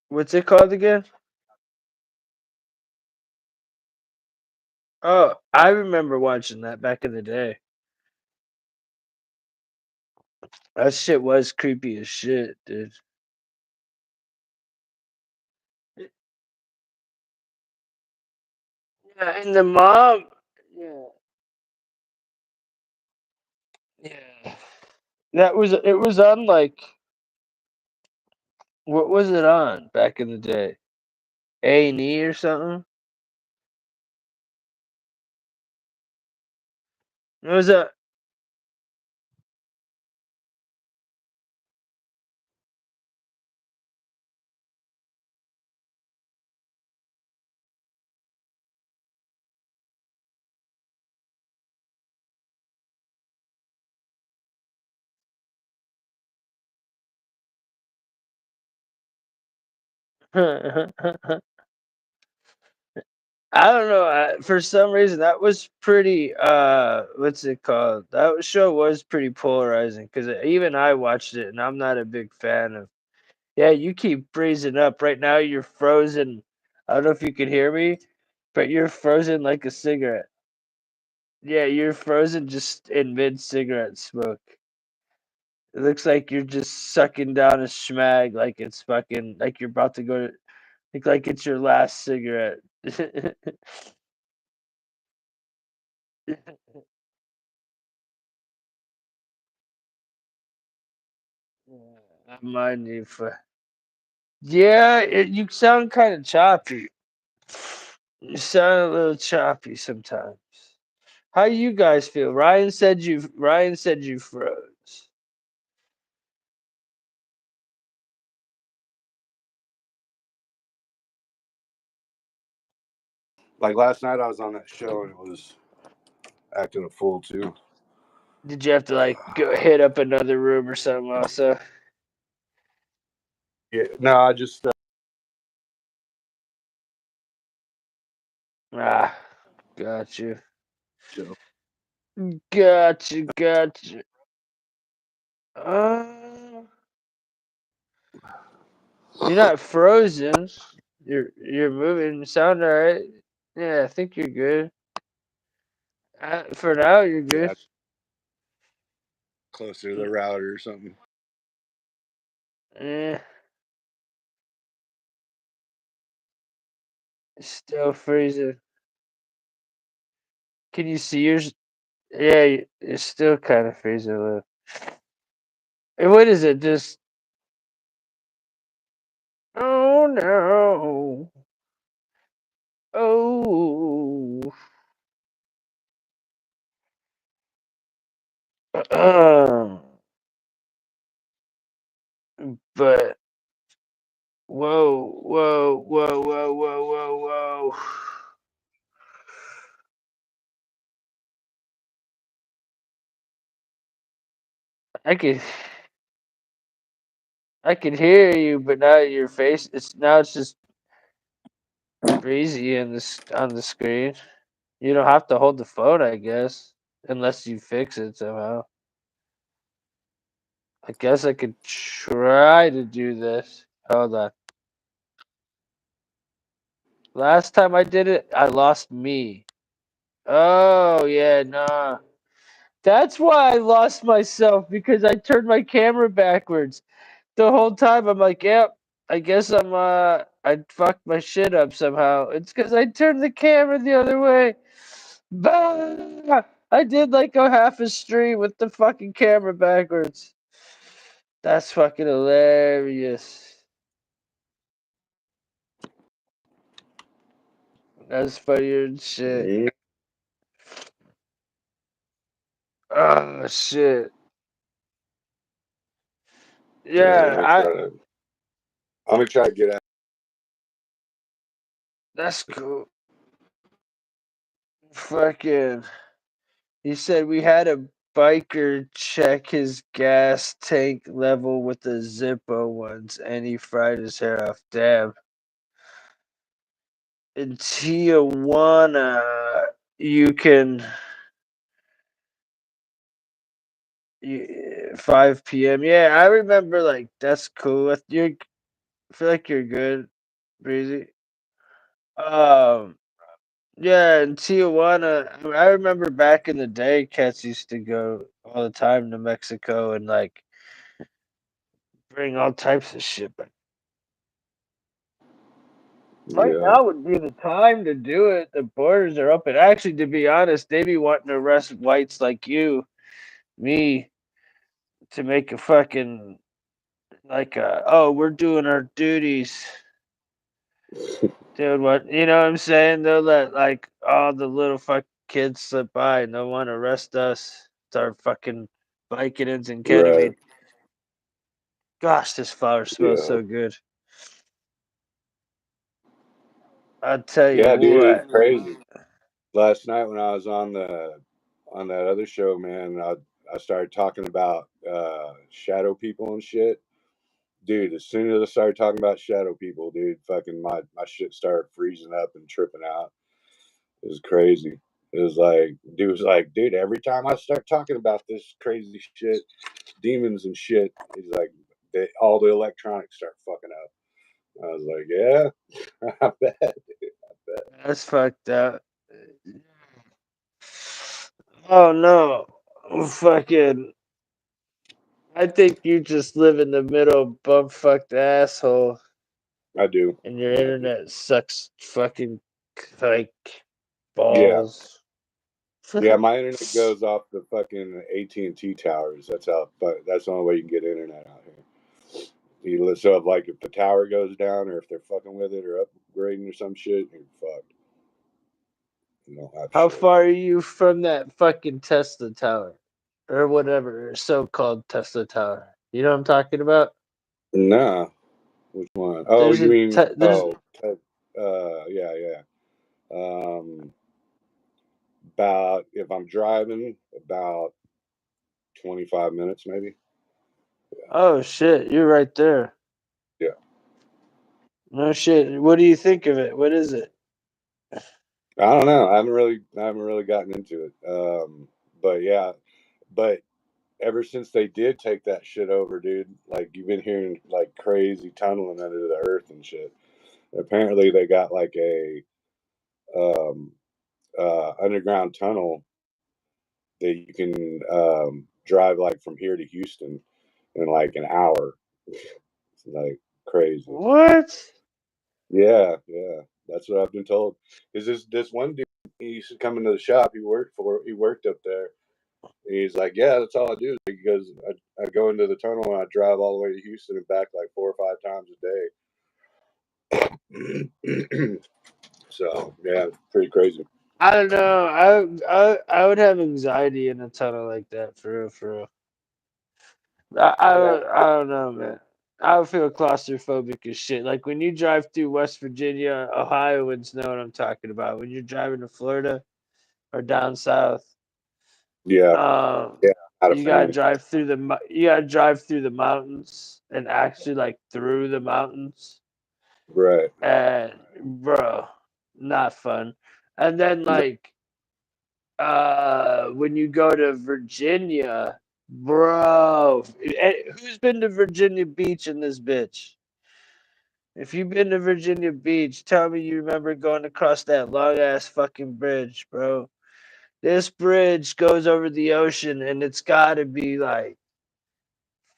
What's it called again? Oh, I remember watching that back in the day. That shit was creepy as shit, dude. Yeah, and the mom. Yeah, yeah. That was it. Was on like what was it on back in the day? A&E or something? It was a I don't know. For some reason, that was pretty. What's it called? That show was pretty polarizing because even I watched it, and I'm not a big fan of. Yeah, you keep freezing up. Right now, you're frozen. I don't know if you can hear me, but you're frozen like a cigarette. Yeah, you're frozen just in mid cigarette smoke. It looks like you're just sucking down a schmag, like it's fucking like you're about to go to, like it's your last cigarette. Mind you, yeah, you sound kind of choppy. You sound a little choppy sometimes. How you guys feel? Ryan said you froze. Like last night, I was on that show and it was acting a fool too. Did you have to like go hit up another room or something also? Yeah, no, I just Ah, got you. show. Got you, got you. Uh, you're not frozen. You're moving. You sound alright. Yeah, I think you're good. For now, you're good. Yeah, closer to the router or something. Eh, still freezing. Can you see yours? Yeah, it's still kind of freezing a little. And what is it? Just oh no, oh. But whoa, whoa, whoa, whoa, whoa, whoa, whoa. I could, I could hear you, but now your face. It's just breezy in this on the screen. You don't have to hold the phone, I guess, unless you fix it somehow. I guess I could try to do this. Hold on. Last time I did it, I lost me. Oh yeah, nah. That's why I lost myself because I turned my camera backwards. The whole time I'm like, yep, I guess I fucked my shit up somehow. It's because I turned the camera the other way. Bah! I did like a half a stream with the fucking camera backwards. That's fucking hilarious. That's funnier than shit. Yeah, Oh shit. yeah. Yeah, I I'm gonna try to get out. that's cool. Fucking he said we had a biker check his gas tank level with the Zippo once and he fried his hair off. Damn. In Tijuana, you can 5 p.m. Yeah, I remember like that's cool. You feel like you're good, Breezy. Um, yeah, in Tijuana, I remember back in the day, cats used to go all the time to Mexico and like bring all types of shit back. Right Yeah, now would be the time to do it. The borders are open. Actually, to be honest, they be wanting to arrest whites like you, me, to make a fucking like oh, we're doing our duties. Dude, what you know what I'm saying? They'll let like all the little fuck kids slip by and they'll want to arrest us. It's our fucking Vicodins and right. ketamine. Gosh, this flower smells Yeah, so good. I'll tell you yeah, dude, what. it's crazy. Last night when I was on that other show, man, I started talking about shadow people and shit, dude, as soon as I started talking about shadow people, dude, fucking my shit started freezing up and tripping out. It was crazy. It was like, dude was like, dude, every time I start talking about this crazy shit, demons and shit, he's like, all the electronics start fucking up. I was like, yeah, I bet. I bet. That's fucked up. Oh no. Fucking I think you just live in the middle, bumfucked asshole, I do. and your I do. internet sucks fucking like Yeah. balls. Yeah, my internet goes off the fucking AT&T towers. That's how. But that's the only way you can get internet out here. So if, like if the tower goes down, or if they're fucking with it, or upgrading or some shit, you're fucked. You don't have How shit. far are you from that fucking Tesla tower? Or whatever, so called Tesla tower. You know what I'm talking about? Nah. Which one? Oh, There's you a mean there's yeah, yeah. Um, about if I'm driving, about 25 minutes, maybe. oh shit, you're right there. Yeah. No shit. What do you think of it? What is it? I don't know. I haven't really gotten into it. But yeah, but ever since they did take that shit over, dude, like you've been hearing like crazy tunneling under the earth and shit. Apparently, they got like a um, underground tunnel that you can drive like from here to Houston in like an hour. It's like crazy. What? Yeah, yeah, that's what I've been told. Is this one dude? He used to come into the shop. He worked up there. And he's like, yeah, that's all I do. He goes, I go into the tunnel and I drive all the way to Houston and back like 4 or 5 times a day. So yeah, pretty crazy. I don't know. I would have anxiety in a tunnel like that for real, for real. Yeah, I don't know, man. I would feel claustrophobic as shit. Like when you drive through West Virginia, Ohioans know what I'm talking about. When you're driving to Florida or down south, yeah, um, yeah. Not a you gotta fan. drive through you gotta drive through the mountains and actually like through the mountains. Right. And bro, not fun. And then No, like when you go to Virginia, bro, who's been to Virginia Beach in this bitch? If you've been to Virginia Beach, tell me you remember going across that long ass fucking bridge, bro. This bridge goes over the ocean and it's gotta be like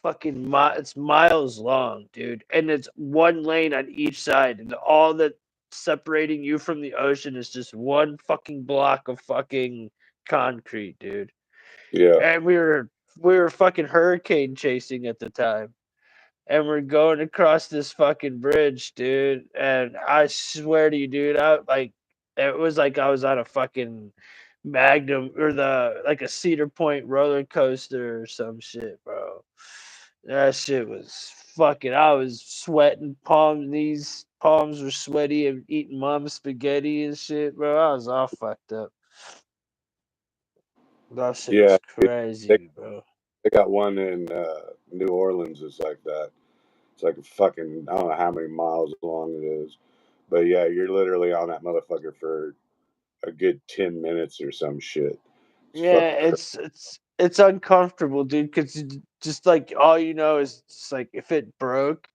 it's miles long, dude. And it's one lane on each side, and all that separating you from the ocean is just one fucking block of fucking concrete, dude. yeah, And we were fucking hurricane chasing at the time. And we're going across this fucking bridge, dude. And I swear to you, dude, I like it was like I was on a fucking Magnum or the like a Cedar Point roller coaster or some shit, bro. That shit was fucking. I was sweating, these palms were sweaty and eating mom's spaghetti and shit, bro. I was all fucked up. That shit yeah. was They crazy, bro. they got one in New Orleans. It's like that. It's like a fucking I don't know how many miles long it is, but yeah, you're literally on that motherfucker for a good 10 minutes or some shit. It's Yeah, fucking crazy. it's uncomfortable, dude. Because just like all you know is just like if it broke,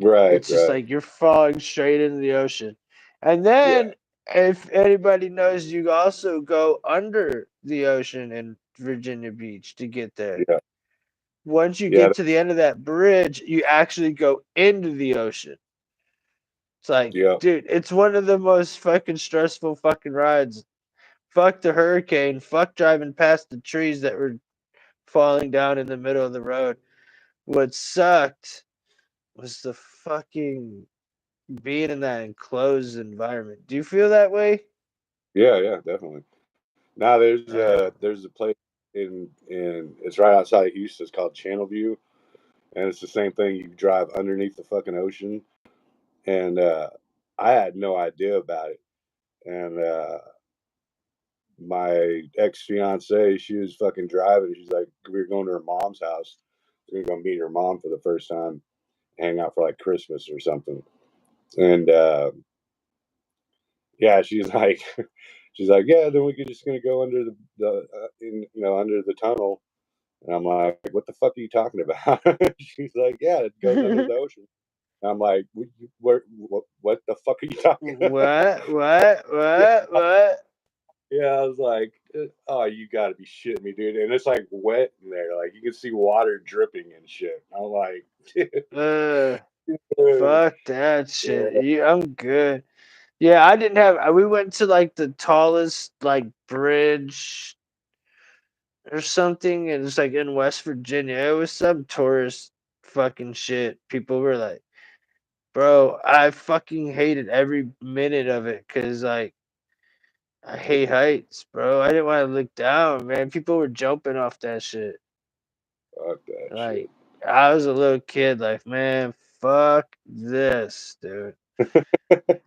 Right, it's just right. like you're falling straight into the ocean. And Yeah, then if anybody knows, you also go under the ocean in Virginia Beach to get there. yeah, Once you yeah, get to the end of that bridge, you actually go into the ocean. It's like, yeah, dude, it's one of the most fucking stressful fucking rides. Fuck the hurricane. Fuck driving past the trees that were falling down in the middle of the road. What sucked was the fucking being in that enclosed environment. Do you feel that way? yeah, yeah, definitely. Now Uh, there's a place in it's right outside of Houston. It's called Channel View, and it's the same thing. You drive underneath the fucking ocean, and I had no idea about it. And my ex fiance, she was fucking driving. She's like, we were going to her mom's house. We were going to meet her mom for the first time, hang out for like Christmas or something. And yeah, she's like, she's like, yeah, then we could just gonna go under under the tunnel. And I'm like, what the fuck are you talking about? She's like, yeah, it goes under the ocean. And I'm like, what the fuck are you talking about? What? What? Yeah, What? What? yeah, I was like, oh, you gotta be shitting me, dude. And it's like wet in there. Like you can see water dripping and shit. I'm like, Uh, dude, fuck that shit. yeah, I'm good. Yeah, I didn't have. We went to like the tallest like bridge or something, and it's like in West Virginia. It was some tourist fucking shit. People were like, "Bro, I fucking hated every minute of it because like I hate heights, bro. I didn't want to look down, man. People were jumping off that shit. fuck that Like shit. I was a little kid, like man, fuck this, dude.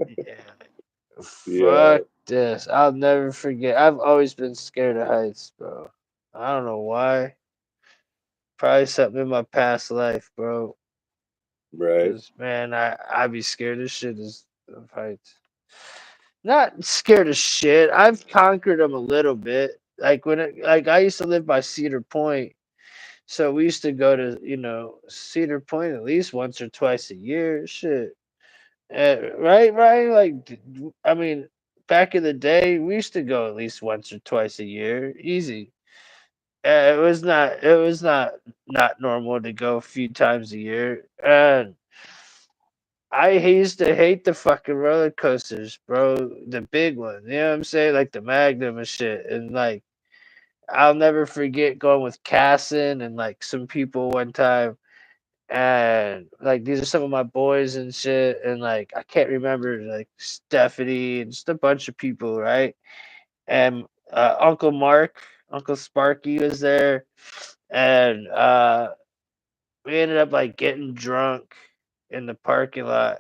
Yeah, Yeah, fuck this. I'll never forget. I've always been scared of heights, bro. I don't know why. Probably something in my past life, bro. right. Cause man, I be scared of shit of heights. Not scared of shit. I've conquered them a little bit. Like like I used to live by Cedar Point, so we used to go to Cedar Point at least once or twice a year. Shit, right, right. Like I mean, back in the day, we used to go at least once or twice a year, easy. It was not normal to go a few times a year, and I used to hate the fucking roller coasters, bro. The big ones, you know what I'm saying? Like the Magnum and shit. And like, I'll never forget going with Casson and like some people one time. And like, these are some of my boys and shit. And like, I can't remember like Stephanie and just a bunch of people, right? And Uncle Mark, Uncle Sparky was there. And we ended up like getting drunk in the parking lot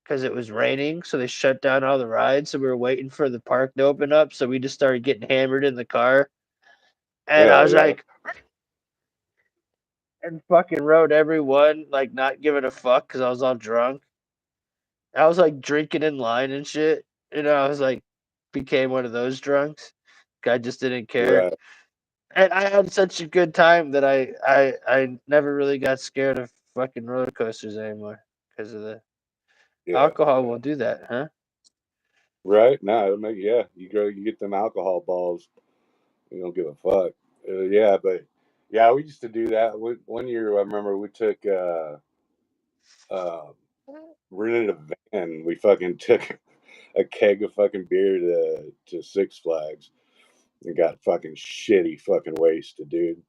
because it was raining, so they shut down all the rides. So we were waiting for the park to open up. So we just started getting hammered in the car, and I Hell was yeah, like, and fucking rode every one, like not giving a fuck because I was all drunk. I was like drinking in line and shit. I was like, became one of those drunks. I just didn't care, right. and I had such a good time that I never really got scared of fucking roller coasters anymore because of the Yeah, alcohol. Will do that, huh? right. No, it'll make yeah. You go, you get them alcohol balls. You don't give a fuck. Yeah, but yeah, we used to do that. One year, I remember we took uh, rented a van. We fucking took a keg of fucking beer to Six Flags and got fucking shitty fucking wasted, dude.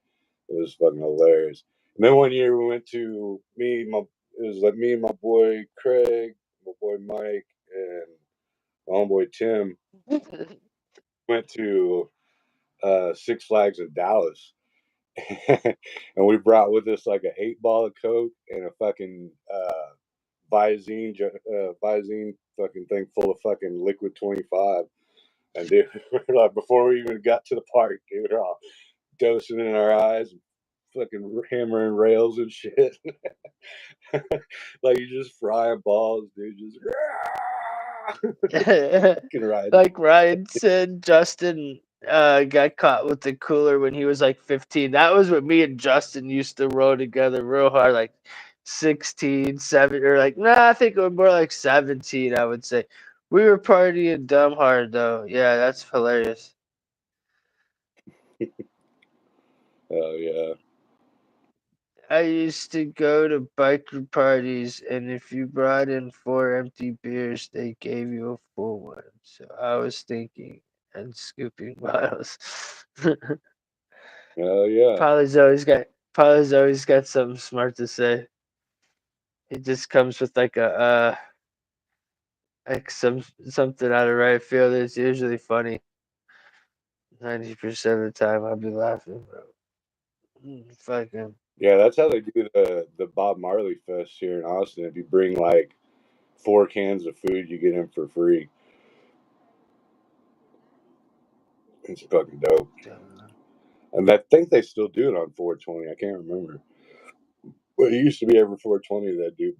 It was fucking hilarious. And then one year we went to it was like me and my boy Craig, my boy Mike, and my homeboy Tim went to Six Flags in Dallas. And we brought with us like an 8 ball of Coke and a fucking Visine fucking thing full of fucking liquid 25. And dude, like before we even got to the park, dude, we're all dosing in our eyes, fucking hammering rails and shit. Like you just frying balls, dude. Just fucking riding. Like Ryan said, Justin got caught with the cooler when he was like 15. That was what me and Justin used to roll together real hard, like 16, 7, or like, nah, I think it was more like 17, I would say. We were partying dumb hard though. Yeah, that's hilarious. Oh yeah, I used to go to biker parties, and if you brought in 4 empty beers, they gave you a full one. So I was thinking and scooping bottles. oh yeah, Polly's always got something smart to say. It just comes with like a like something out of right field. It's usually funny. 90% of the time, I'll be laughing, bro. Fucking. yeah. That's how they do the Bob Marley Fest here in Austin. If you bring like 4 cans of food, you get them for free. It's fucking dope. And I think they still do it on 420. I can't remember. Well, it used to be every 420 that do.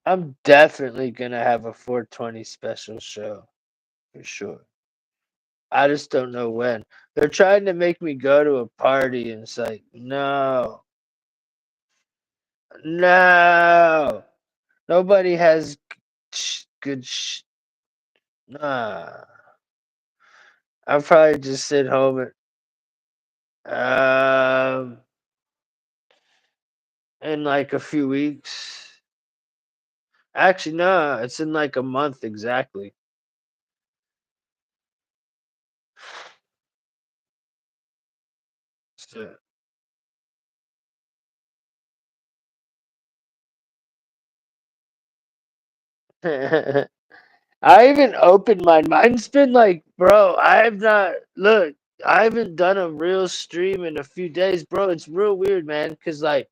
I'm definitely gonna have a 420 special show for sure. I just don't know when. They're trying to make me go to a party, and it's like, no, no, nobody has good. Nah, I'll probably just sit home and in like a few weeks. Actually, no, it's in like a month exactly. So, I even opened mine. Mine's been like, bro, I've not look. I haven't done a real stream in a few days, bro. It's real weird, man. Cause like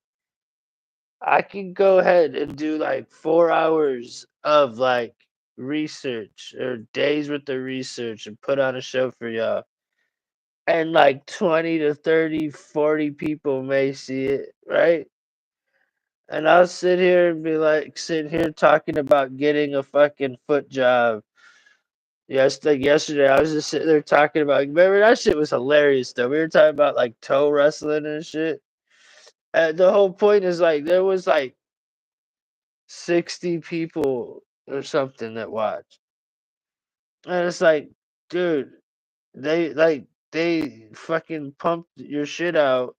I can go ahead and do like 4 hours of like research or days worth of research and put on a show for y'all. And like 20 to 30, 40 people may see it, right? And I'll sit here and be like, sitting here talking about getting a fucking foot job. Yes, like yesterday, I was just sitting there talking about. Remember that shit was hilarious though. We were talking about like toe wrestling and shit. And the whole point is like there was like 60 people or something that watched, and it's like, dude, they fucking pumped your shit out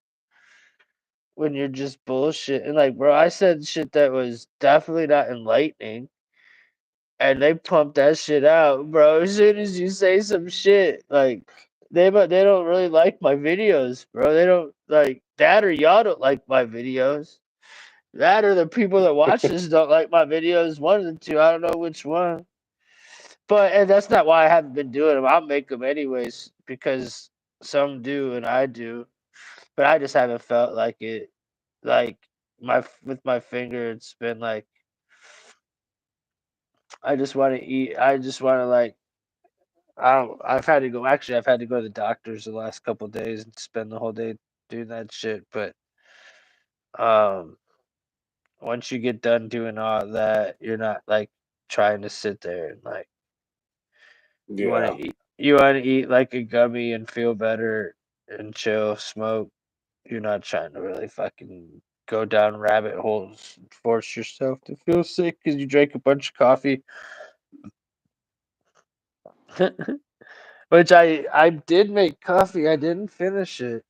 when you're just bullshit. And like, bro, I said shit that was definitely not enlightening, and they pumped that shit out, bro. As soon as you say some shit, like they don't really like my videos, bro. They don't like that, or y'all don't like my videos. That or the people that watch this don't like my videos. One of the two. I don't know which one. But and that's not why I haven't been doing them. I'll make them anyways because some do and I do. But I just haven't felt like it. Like my with my finger, it's been like I just want to eat. I just want to like I don't. I've had to go. Actually, I've had to go to the doctors the last couple of days and spend the whole day doing that shit. But um, once you get done doing all that, you're not like trying to sit there and like you want Yeah. to eat. You want to eat like a gummy and feel better and chill, smoke. You're not trying to really fucking go down rabbit holes and force yourself to feel sick because you drank a bunch of coffee. Which I did make coffee. I didn't finish it.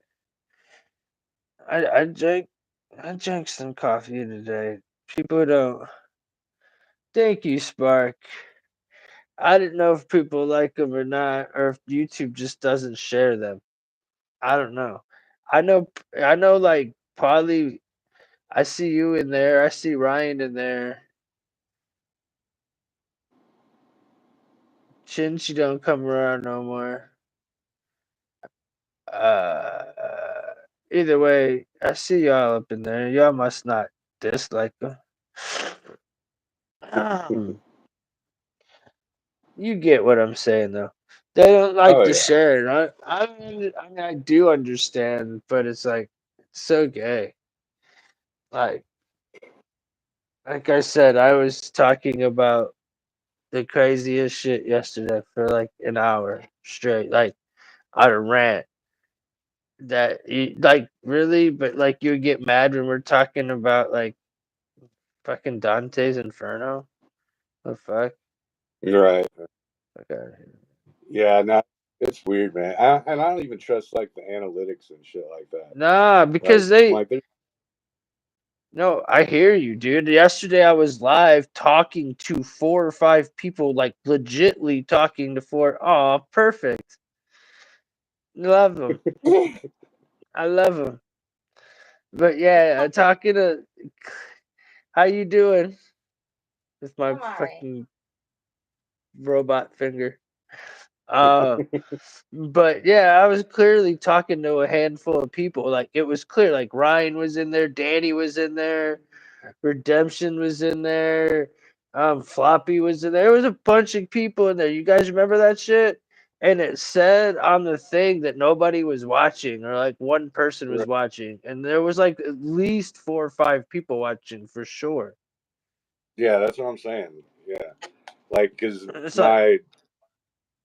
I drank I drank some coffee today. People don't. Thank you, Spark. I didn't know if people like them or not, or if YouTube just doesn't share them. I don't know. I know. Like probably, I see you in there. I see Ryan in there. She don't come around no more. Uh, Either way, I see y'all up in there. Y'all must not dislike them. You get what I'm saying, though. They don't like Oh to yeah. share it. I mean, I do understand, but it's like it's so gay. Like, like I said, I was talking about the craziest shit yesterday for like an hour straight, like on a rant. That you, like really, but like you get mad when we're talking about like fucking Dante's Inferno. The fuck? Right. Fuck outta here. Yeah. No, it's weird, man. And I don't even trust like the analytics and shit like that. Nah, Like, because they. like they're No, I hear you, dude. Yesterday I was live talking to 4 or 5 people, like legitly talking to four. Oh, perfect. Love them. I love them. But yeah, talking to. How you doing? With my fucking robot finger. Uh, but yeah, I was clearly talking to a handful of people. Like it was clear. Like Ryan was in there, Danny was in there, Redemption was in there. Floppy was in there. There was a bunch of people in there. You guys remember that shit? and it said on the thing that nobody was watching, or like one person was Right. watching, and there was like at least 4 or 5 people watching for sure. Yeah, that's what I'm saying. Yeah, like because It's like,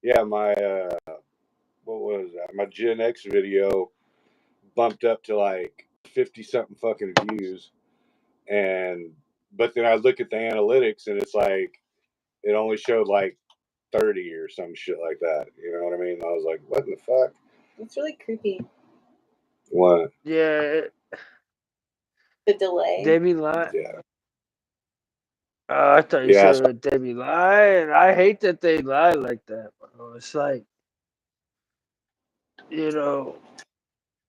my my what was that? My Gen X video bumped up to like 50 something fucking views, and but then I look at the analytics and it's like it only showed like 30 or some shit like that. You know what I mean? I was like, what in the fuck? It's really creepy. What? yeah, The delay. they be lying. Yeah, I thought you yeah. said So, they be lying. I hate that they lie like that, bro. It's like, you know,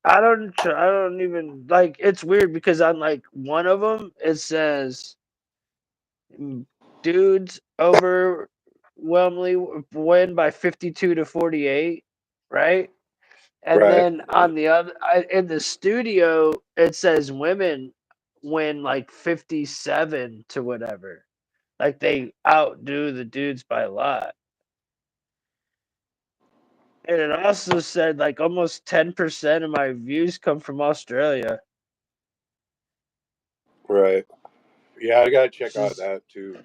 I don't even like. It's weird because on like one of them it says dudes overwhelmingly win by 52-48, right? And right, then on the other, in the studio, it says women win like 57 to whatever. Like they outdo the dudes by a lot. And it also said like almost 10% of my views come from Australia, right. Yeah, I gotta check which out is, that too.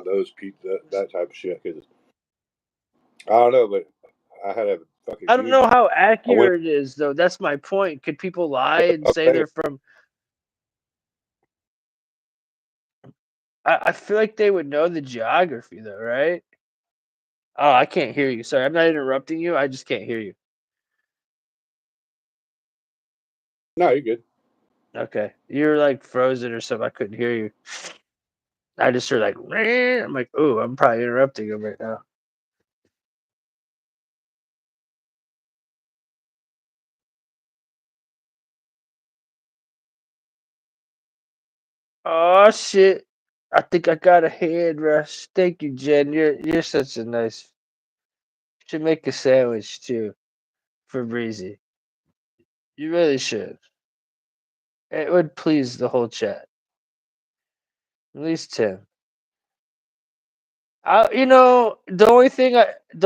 Those people, that type of shit. Cause I don't know, but I had a fucking I don't huge. know how I went. accurate it is though. That's my point. Could people lie and say Okay. they're from? I feel like they would know the geography though, right? Oh, I can't hear you. Sorry, I'm not interrupting you. I just can't hear you. No, you're good. Okay, you're like frozen or something. I couldn't hear you. I just heard like, "Meh." I'm like, oh, I'm probably interrupting him right now. Oh shit! I think I got a head rush. Thank you, Jen. You're such a nice. Should make a sandwich too for Breezy. You really should. It would please the whole chat. At least Tim. The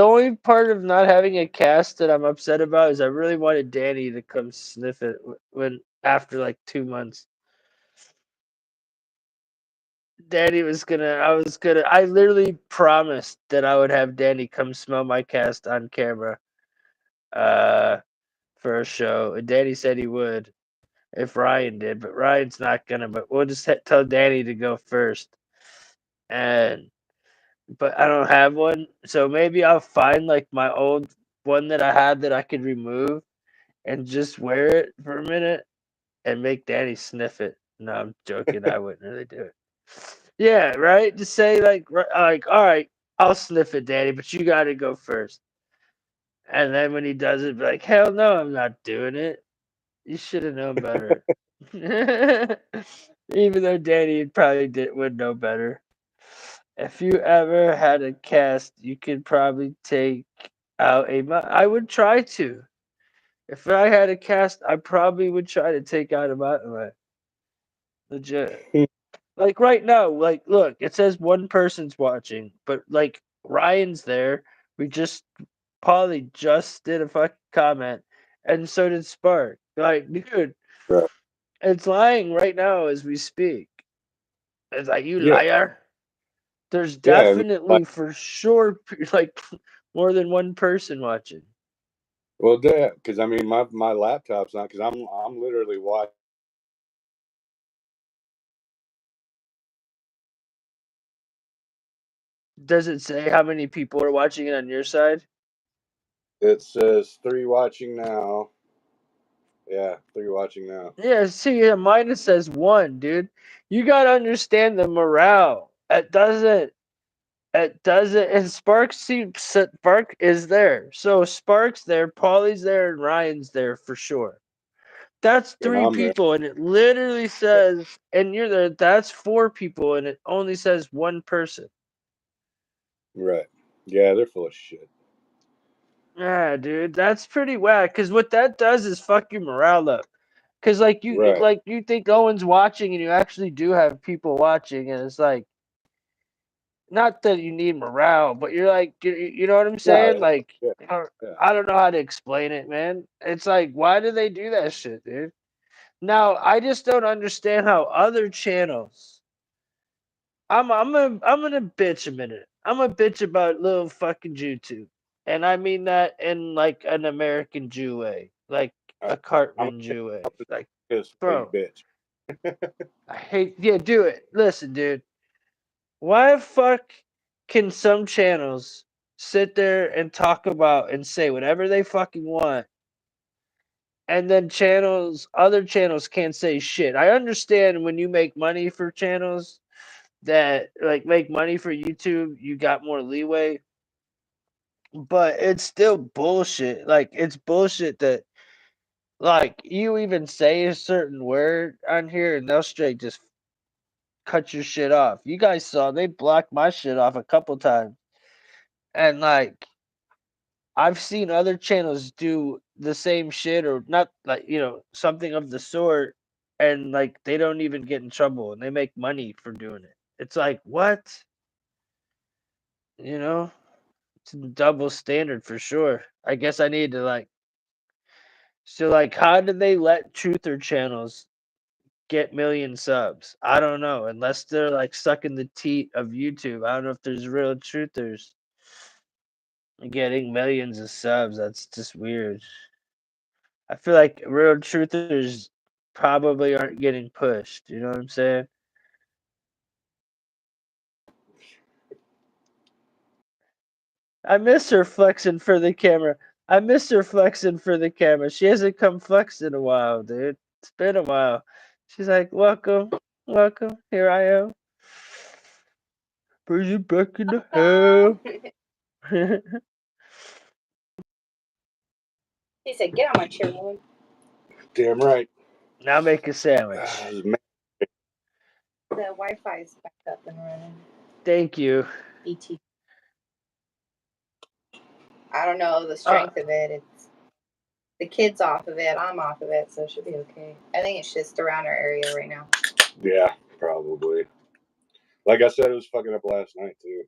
only part of not having a cast that I'm upset about is I really wanted Danny to come sniff it when after like 2 months. I literally promised that I would have Danny come smell my cast on camera, uh, for a show, and Danny said he would if Ryan did, but Ryan's not gonna. But we'll just tell Danny to go first, and but I don't have one, so maybe I'll find like my old one that I had that I could remove and just wear it for a minute and make Danny sniff it. No, I'm joking. I wouldn't really do it. Yeah, right. Just say like, all right, I'll sniff it, Danny, but you got to go first. And then when he does it, be like, hell no, I'm not doing it. You should have known better. Even though Danny probably would know better. If you ever had a cast, you could probably take out I would try to. If I had a cast, I probably would try to take out a mountain lion. Legit. Like right now, like look, it says one person's watching, but like Ryan's there. We just Polly just did a fucking comment, and so did Spark. Like, dude, Right. it's lying right now as we speak. It's like you Yeah, liar. There's yeah. I mean, like, definitely for sure like more than one person watching. well, yeah, because I mean, my laptop's not because I'm literally watching. Does it say how many people are watching it on your side? It says 3 watching now. Yeah, 3 watching now. Yeah, see, yeah, mine it says one, dude. You gotta understand the morale. It doesn't, and Spark is there. So Spark's there, Polly's there, and Ryan's there for sure. That's And three I'm there. people, and it literally says, and you're there. That's 4 people, and it only says one person. Right. Yeah, they're full of shit. Yeah, dude, that's pretty whack. Cause what that does is fuck your morale up. Cause Right. like you think no one's watching, and you actually do have people watching, and it's like not that you need morale, but you're like, you know what I'm No, saying? Like, yeah, or- yeah. I don't know how to explain it, man. It's like, why do they do that shit, dude? Now, I just don't understand how other channels. I'm gonna bitch a minute. I'm gonna bitch about little fucking YouTube, and I mean that in like an American Jew way, like I, a I'm Cartman Jew way. Like, pissed while you bro, bitch. I hate. Yeah, do it. Listen, dude. Why the fuck can some channels sit there and talk about and say whatever they fucking want, and then other channels can't say shit? I understand when you make money for channels that like make money for YouTube, you got more leeway, but it's still bullshit. Like it's bullshit that like you even say a certain word on here and they'll straight just cut your shit off. You guys saw they blocked my shit off a couple times. And like I've seen other channels do the same shit or not like, something of the sort and like they don't even get in trouble and they make money for doing it. It's like, what? You know? It's a double standard for sure. I guess I need to like so like how did they let truther channels get million subs? I don't know. Unless they're like sucking the teat of YouTube. I don't know if there's real truthers getting millions of subs. That's just weird. I feel like real truthers probably aren't getting pushed. You know what I'm saying? I miss her flexing for the camera. I miss her flexing for the camera. She hasn't come flex in a while, dude. It's been a while. She's like, welcome, welcome. Here I am. Bring you back in the hell. He said, "Get on my chair, woman." Damn right. Now make a sandwich. The Wi-Fi is back up and running. Thank you. BT. I don't know the Uh, strength of it. It's the kid's off of it. I'm off of it, so it should be okay. I think it's just around our area right now. Yeah, probably. Like I said, it was fucking up last night too.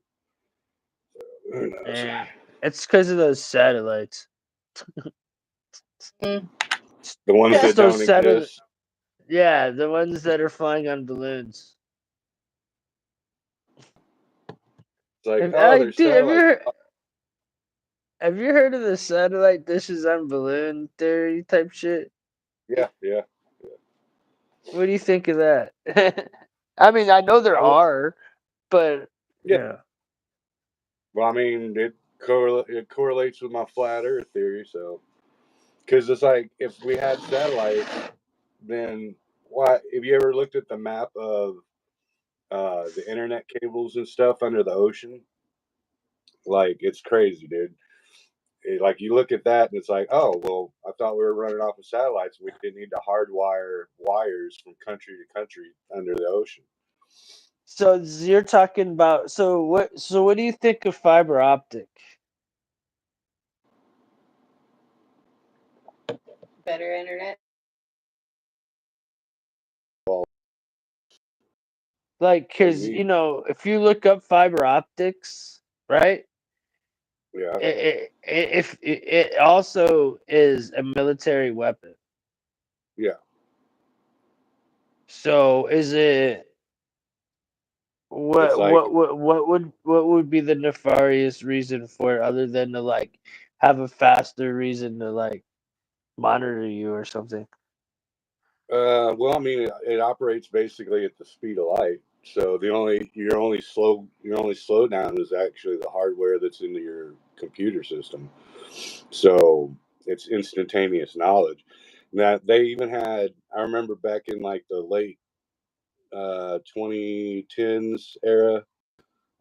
So, who knows? yeah. It's because of those satellites. Mm. The ones It's that those don't satellites. exist. Yeah, the ones that are flying on balloons. It's like, Have, oh, I, there's dude, satellites. have you heard of the satellite dishes on balloon theory type shit? Yeah, yeah. What do you think of that? I mean, I know there I, are, but yeah. yeah. Well, I mean, it correlates with my flat Earth theory. So, because it's like if we had satellites, then why? Have you ever looked at the map of the internet cables and stuff under the ocean? Like, it's crazy, dude. Like you look at that and it's like, oh well, I thought we were running off of satellites. We didn't need to hardwire wires from country to country under the ocean. So you're talking about so what? So what do you think of fiber optic? Better internet. Well, Like, what do you cause mean? if you look up fiber optics, right? Yeah. It also is a military weapon. Yeah. So is it It's like, what would be the nefarious reason for it other than to like have a faster reason to like monitor you or something? well, I mean, it operates basically at the speed of light. So your only slowdown is actually the hardware that's in your computer system. So it's instantaneous knowledge. Now they even had, I remember back in like the late 2010s era,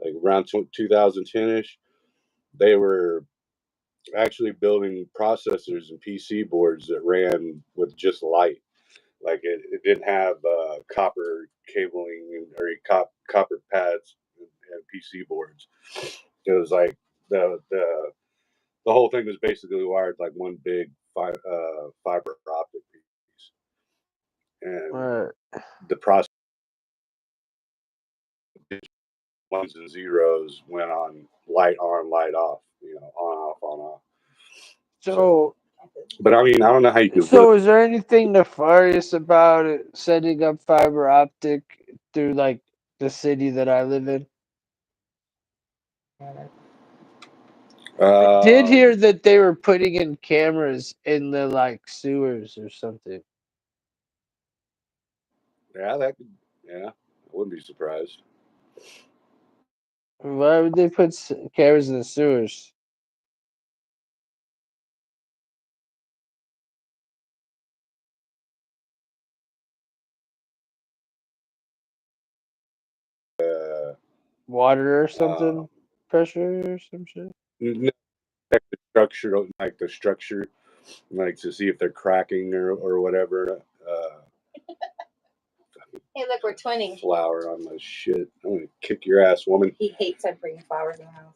like around 2010ish, they were actually building processors and PC boards that ran with just light. Like it didn't have copper cabling or copper pads and PC boards. It was like the whole thing was basically wired like one big fiber optic piece, and Uh, the process ones and zeros went on, light off, on off. So, So, but I mean, I don't know how you could really. so is there anything nefarious about it, setting up fiber optic through like the city that I live in? I did hear Um, that they were putting in cameras in the like sewers or something. yeah, that could. Yeah, I wouldn't be surprised. Why would they put cameras in the sewers? Uh, Water or um, something? Pressure or some shit? n- check the structure, like to see if they're cracking or whatever. Hey, look, we're twinning. Flour on my shit. I'm gonna kick your ass, woman. He hates I bring flowers in the house.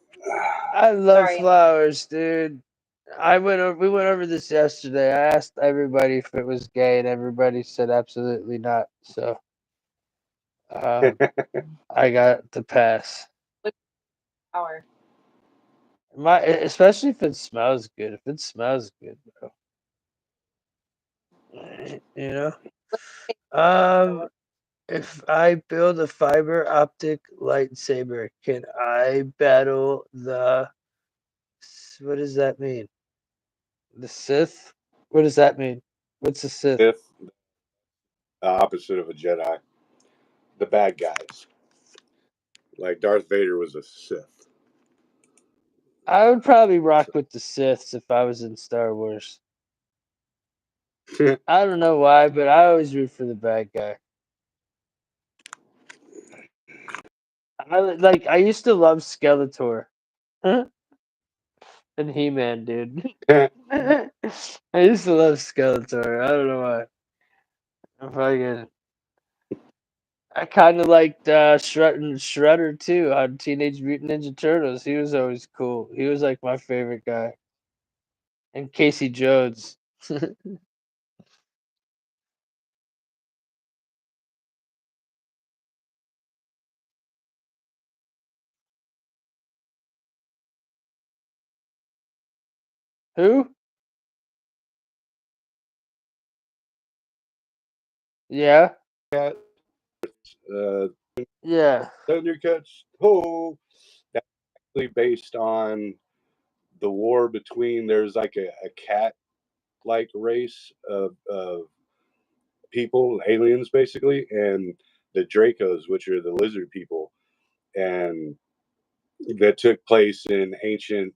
I love Sorry. flowers, dude. We went over this yesterday. I asked everybody if it was gay, and everybody said absolutely not. So, um, I got the pass. Look, flower. Especially if it smells good. If it smells good, bro. You know. Um, if I build a fiber optic lightsaber, can I battle the? What does that mean? The Sith? What does that mean? What's a Sith? Fifth, opposite of a Jedi, the bad guys. Like Darth Vader was a Sith. I would probably rock with the Siths if I was in Star Wars. I don't know why, but I always root for the bad guy. I used to love Skeletor and He-Man, dude. I used to love Skeletor. I don't know why. I fucking I kind of liked Shredder too on Teenage Mutant Ninja Turtles. He was always cool. He was like my favorite guy. And Casey Jones. Who? Yeah. Cat, uh, Yeah. Thundercats. Ho! That's actually based on the war between. There's like a cat-like race of people, aliens basically, and the Dracos, which are the lizard people, and that took place in ancient,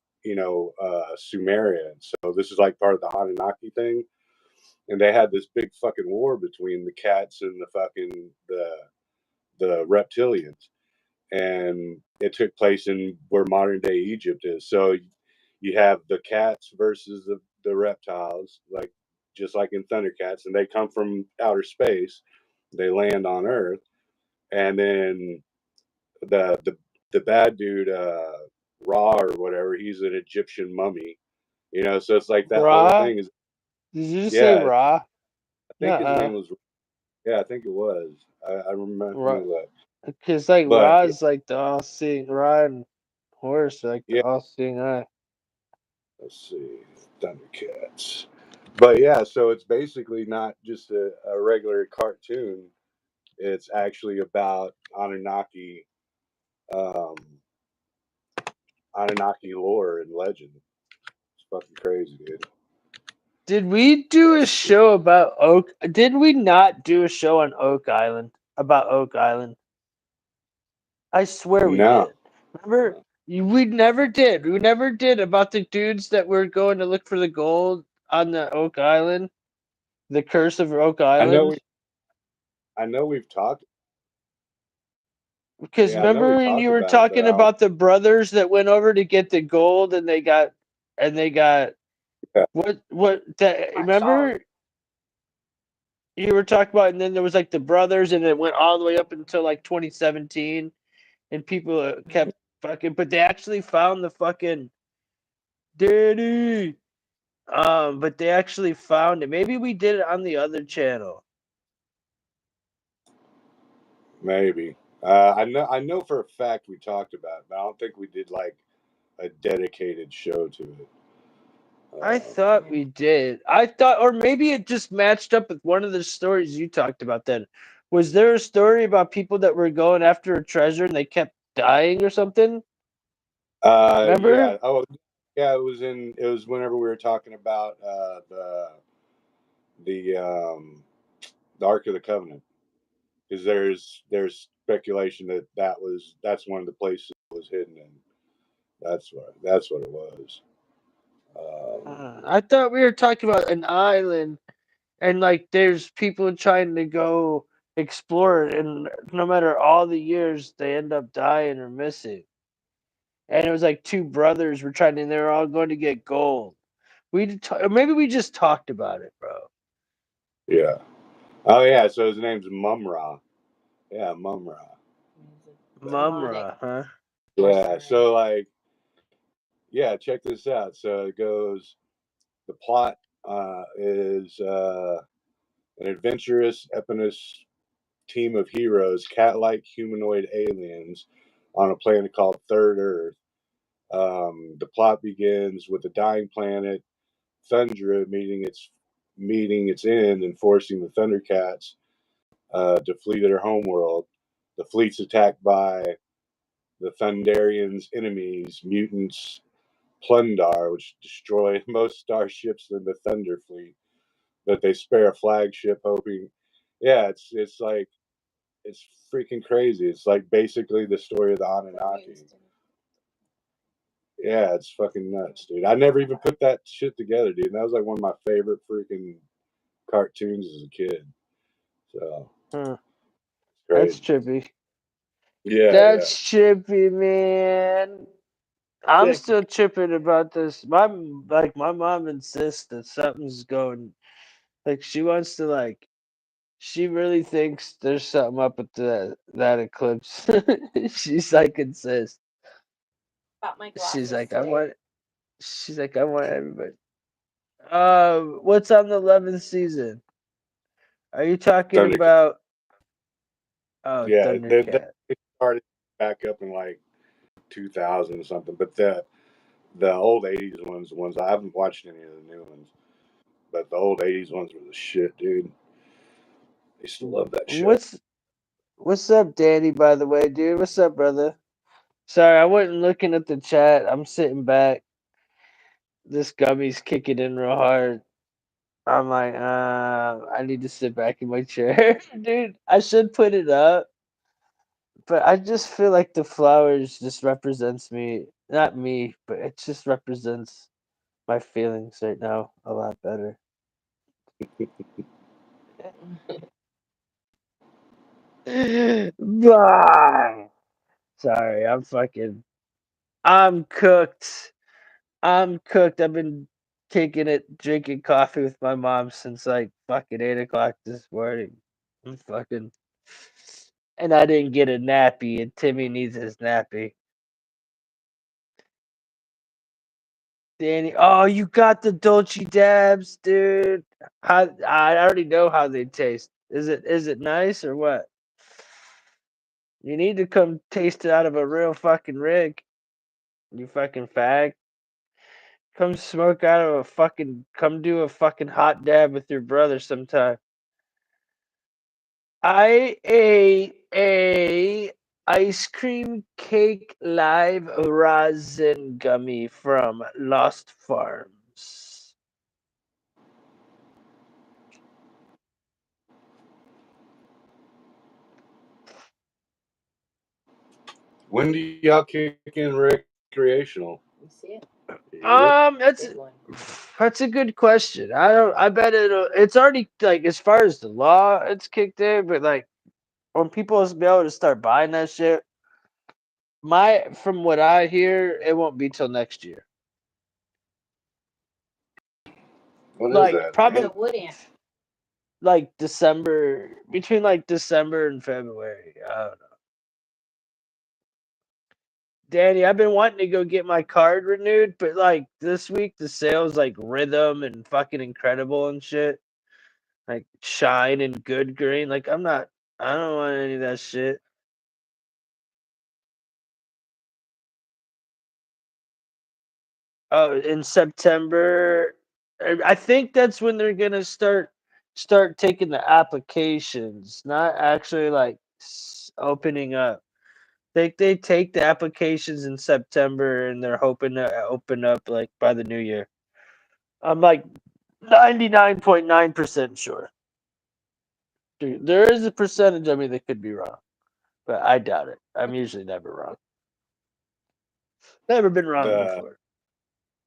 Sumeria. So this is like part of the Anunnaki thing, and they had this big fucking war between the cats and the reptilians, and it took place in where modern day Egypt is. So you have the cats versus the reptiles, like just like in Thundercats, and they come from outer space. They land on Earth, and then the the bad dude, Ra or whatever, he's an Egyptian mummy. So it's like that whole Ra? thing is. Did you just say Yeah, Ra? I think his Nuh-uh. name was. Yeah, I think it was. I remember. Let me Ra. look. Because like But Ra is like the all-seeing Ra and horse are like the yeah, all-seeing eye. let's see, Thundercats. But yeah, so it's basically not just a regular cartoon. It's actually about um, Anunnaki lore and legend. It's fucking crazy, dude. Did we do a Let's see. show about Oak? Did we not do a show on Oak Island? About Oak Island? I swear we No, did. Remember? We never did. We never did about the dudes that were going to look for the gold on the Oak Island. The Curse of Oak I know. Island. I know we've talked. Because Yeah, I know remember we've when you talked were about it, but talking I don't. about the brothers that went over to get the gold and they got Yeah, what that Hot sauce. remember you were talking about, and then there was like the brothers and it went all the way up until like 2017 and people kept fucking, but they actually found the fucking daddy. But they actually found it. Maybe we did it on the other channel. maybe. I know for a fact we talked about it, but I don't think we did like a dedicated show to it. I Um, thought we did. I thought, or maybe it just matched up with one of the stories you talked about then. Was there a story about people that were going after a treasure and they kept dying or something? yeah. Remember? Oh, yeah. It was whenever we were talking about the the Ark of the Covenant, because there's speculation that that's one of the places it was hidden in. That's what it was. Um, I thought we were talking about an island and like there's people trying to go explore it and no matter all the years they end up dying or missing. And it was like two brothers were trying to, and they were all going to get gold. Or maybe we just talked about it, bro. yeah. Oh yeah. So his name's Mumra. Yeah, Mumra. Mumra, huh? Yeah. So like, yeah. Check this out. So it goes. The plot is an adventurous Epinus team of heroes, cat-like humanoid aliens, on a planet called Third Earth. The plot begins with a dying planet, Thundra meeting its end and forcing the Thundercats to flee to their homeworld. The fleet's attacked by the Thunderians' enemies, mutants Plundar, which destroy most starships in the Thunder Fleet. But they spare a flagship, hoping. Yeah, it's like it's freaking crazy. It's like basically the story of the Anunnaki. Yeah, it's fucking nuts, dude. I never even put that shit together, dude. And that was like one of my favorite freaking cartoons as a kid. So Huh. it's That's crazy. trippy. Yeah, That's yeah. trippy, man. I'm Yeah, still tripping about this. My mom insists that something's going. Like she wants to like. She really thinks there's something up with that eclipse. She's like insists. She's like I want. She's like I want everybody. What's on the 11th season? Are you talking Thundercat. about? Oh, Yeah, Thundercat. they started back up in like 2000 or something, but the old '80s ones, the ones I haven't watched any of the new ones, but the old '80s ones were the shit, dude. I used to love that show. What's up, Danny? By the way, dude, what's up, brother? Sorry, I wasn't looking at the chat. I'm sitting back. This gummy's kicking in real hard. I'm like, I need to sit back in my chair, dude. I should put it up, but I just feel like the flowers just represents me, not me, but it just represents my feelings right now a lot better. Bye. Sorry, I'm cooked. I'm cooked. I've been kicking it, drinking coffee with my mom since like fucking 8 o'clock this morning. I'm fucking, and I didn't get a nappy, and Timmy needs his nappy. Danny, oh, you got the Dolce Dabs, dude. I already know how they taste. Is it nice or what? You need to come taste it out of a real fucking rig. You fucking fag. Come smoke out of a fucking. Come do a fucking hot dab with your brother sometime. I ate a ice cream cake live rosin gummy from Lost Farms. When do y'all kick in recreational? That's that's a good question. I don't. I bet it's already like as far as the law, it's kicked in, but like when people be able to start buying that shit, from what I hear, it won't be till next year. What is Like that, man? probably like December, between like December and February. I don't know. Danny, I've been wanting to go get my card renewed, but like this week the sales like Rhythm and fucking Incredible and shit, like Shine and Good Green. Like I don't want any of that shit. Oh, in September. I think that's when they're gonna start taking the applications, not actually like opening up. They take the applications in September and they're hoping to open up like by the new year. I'm like 99.9% sure. Dude, there is a percentage of me that could be wrong, but I doubt it. I'm usually never wrong. Never been wrong The before.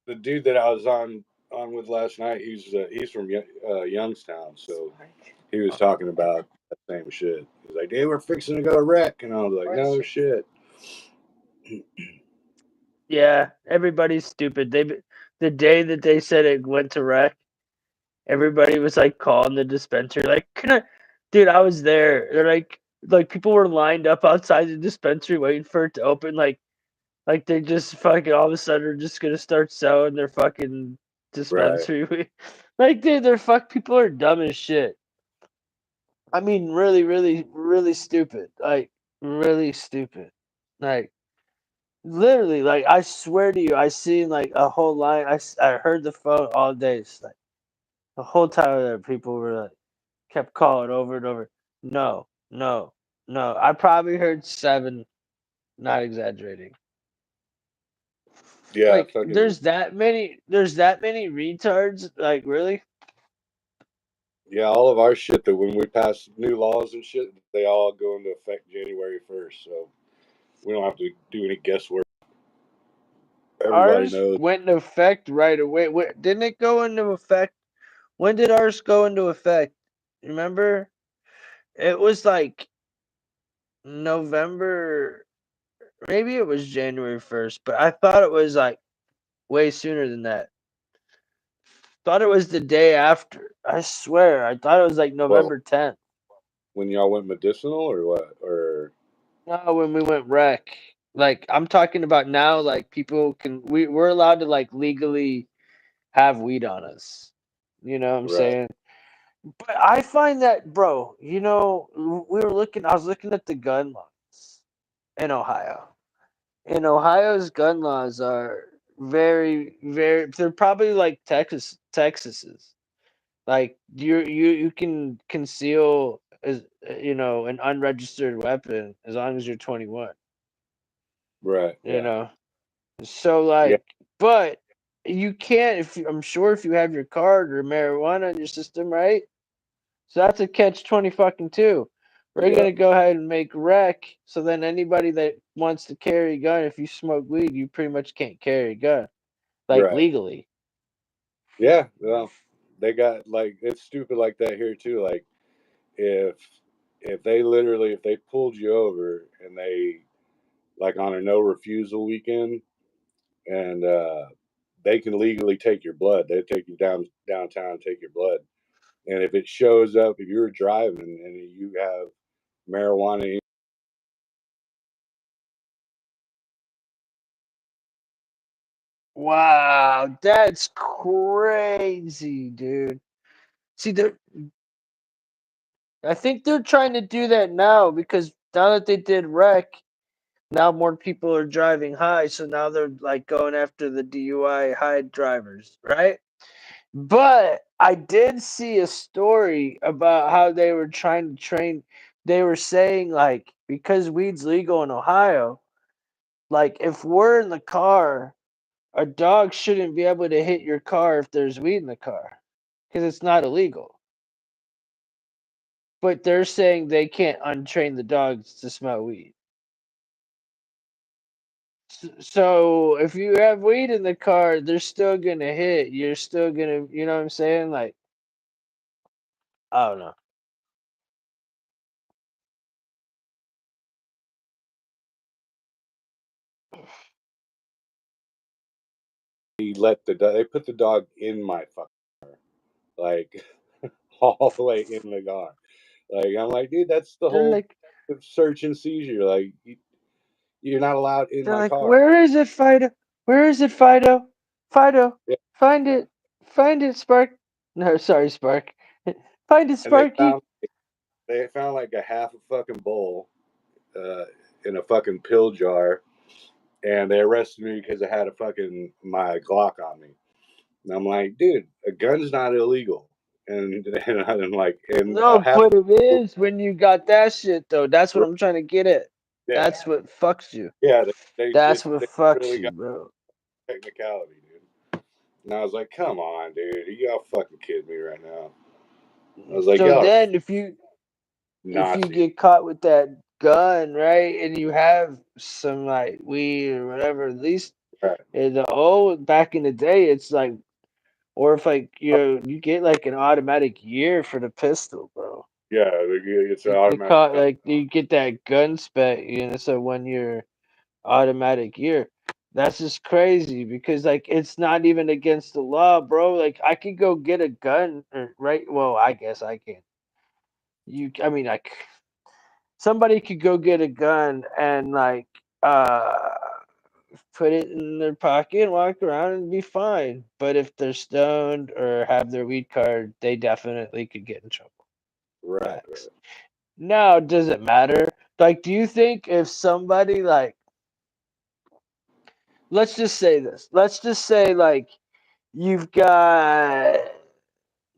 the dude that I was on with last night, he's from Youngstown, so he was talking about that same shit. He's like, "They were fixing to go wreck," and I was like, "No shit." Yeah, everybody's stupid. The day that they said it went to wreck, everybody was like calling the dispensary, like, "Can I?" Dude, I was there. They're like people were lined up outside the dispensary waiting for it to open. Like they just fucking all of a sudden are just gonna start selling their fucking Right. dispensary. Like, dude, they're people are dumb as shit. I mean, really, really, really stupid. Like, really stupid. Like, literally, like, I swear to you, I seen like a whole line. I heard the phone all day. It's like the whole time there, people were like kept calling over and over. No, no, no. I probably heard seven. Not exaggerating. Yeah, Like, fucking there's that many. There's that many retards. Like, really? yeah. All of our shit that when we pass new laws and shit, they all go into effect January 1st. So we don't have to do any guesswork. Everybody Ours knows. went into effect right away. Didn't it go into effect? When did ours go into effect? Remember? It was like November. Maybe it was January 1st, but I thought it was like way sooner than that. Thought it was the day after. I swear, I thought it was like Well, November 10th. when y'all went medicinal or what? Or No, when we went rec. Like, I'm talking about now. Like, people can we're allowed to like legally have weed on us. You know what I'm right? saying? But I find that, bro, I was looking at the gun laws in Ohio. And Ohio's gun laws are very, very, they're probably like Texas's. Like, you can conceal an unregistered weapon as long as you're 21, Right. you Yeah. know. So Yeah. like, but you can't I'm sure if you have your card or marijuana in your system, right? So that's a catch 20 fucking two. We're Yeah. gonna go ahead and make rec so then anybody that wants to carry a gun, if you smoke weed, you pretty much can't carry a gun. Like, Right. legally. Yeah. Well, they got like it's stupid like that here too. Like if if they pulled you over and they like on a no refusal weekend and they can legally take your blood. They take you downtown, take your blood, and if it shows up, if you're driving and you have marijuana, Wow, that's crazy, dude. See, I think they're trying to do that now because now that they did rec, now more people are driving high, so now they're like going after the DUI high drivers, right? But I did see a story about how they were trying to train. They were saying, like, because weed's legal in Ohio, like, if we're in the car, a dog shouldn't be able to hit your car if there's weed in the car because it's not illegal. But they're saying they can't untrain the dogs to smell weed. So if you have weed in the car, they're still gonna hit. You're still gonna, you know what I'm saying? Like, I don't know. they put the dog in my fucking like all the way in the car. Like I'm like, dude, that's the They're whole like, search and seizure. Like you're not allowed in they're my like, car. where is it, Fido? Where is it, Fido? Fido, Yeah. find it, find it, Spark. No, sorry, Spark. Find it, And Sparky. they found like a half a fucking bowl uh, in a fucking pill jar, and they arrested me because I had a fucking my Glock on me. And I'm like, dude, a gun's not illegal. And I'm like, and No, half, but it is when you got that shit though. That's what I'm trying to get at. yeah, That's what fucks you. yeah, That's what they fucks really you, got bro. technicality, dude. And I was like, come on, dude, you all fucking kidding me right now. I was like, So y'all are then if you Nazis, get caught with that gun, right, and you have some like weed or whatever, at least right? in the old back in the day, it's like, or if like you get like an automatic year for the pistol, bro. Yeah, it's an They automatic. call like you get that gun spec, it's a 1 year automatic year. That's just crazy because like it's not even against the law, bro. Like I could go get a gun, right? Well, I guess I can. I mean, like somebody could go get a gun and like put it in their pocket and walk around and be fine. But if they're stoned or have their weed card, they definitely could get in trouble. Right, Facts. right, Now, does it matter? Like, do you think if somebody like, let's just say this. Let's just say like you've got, I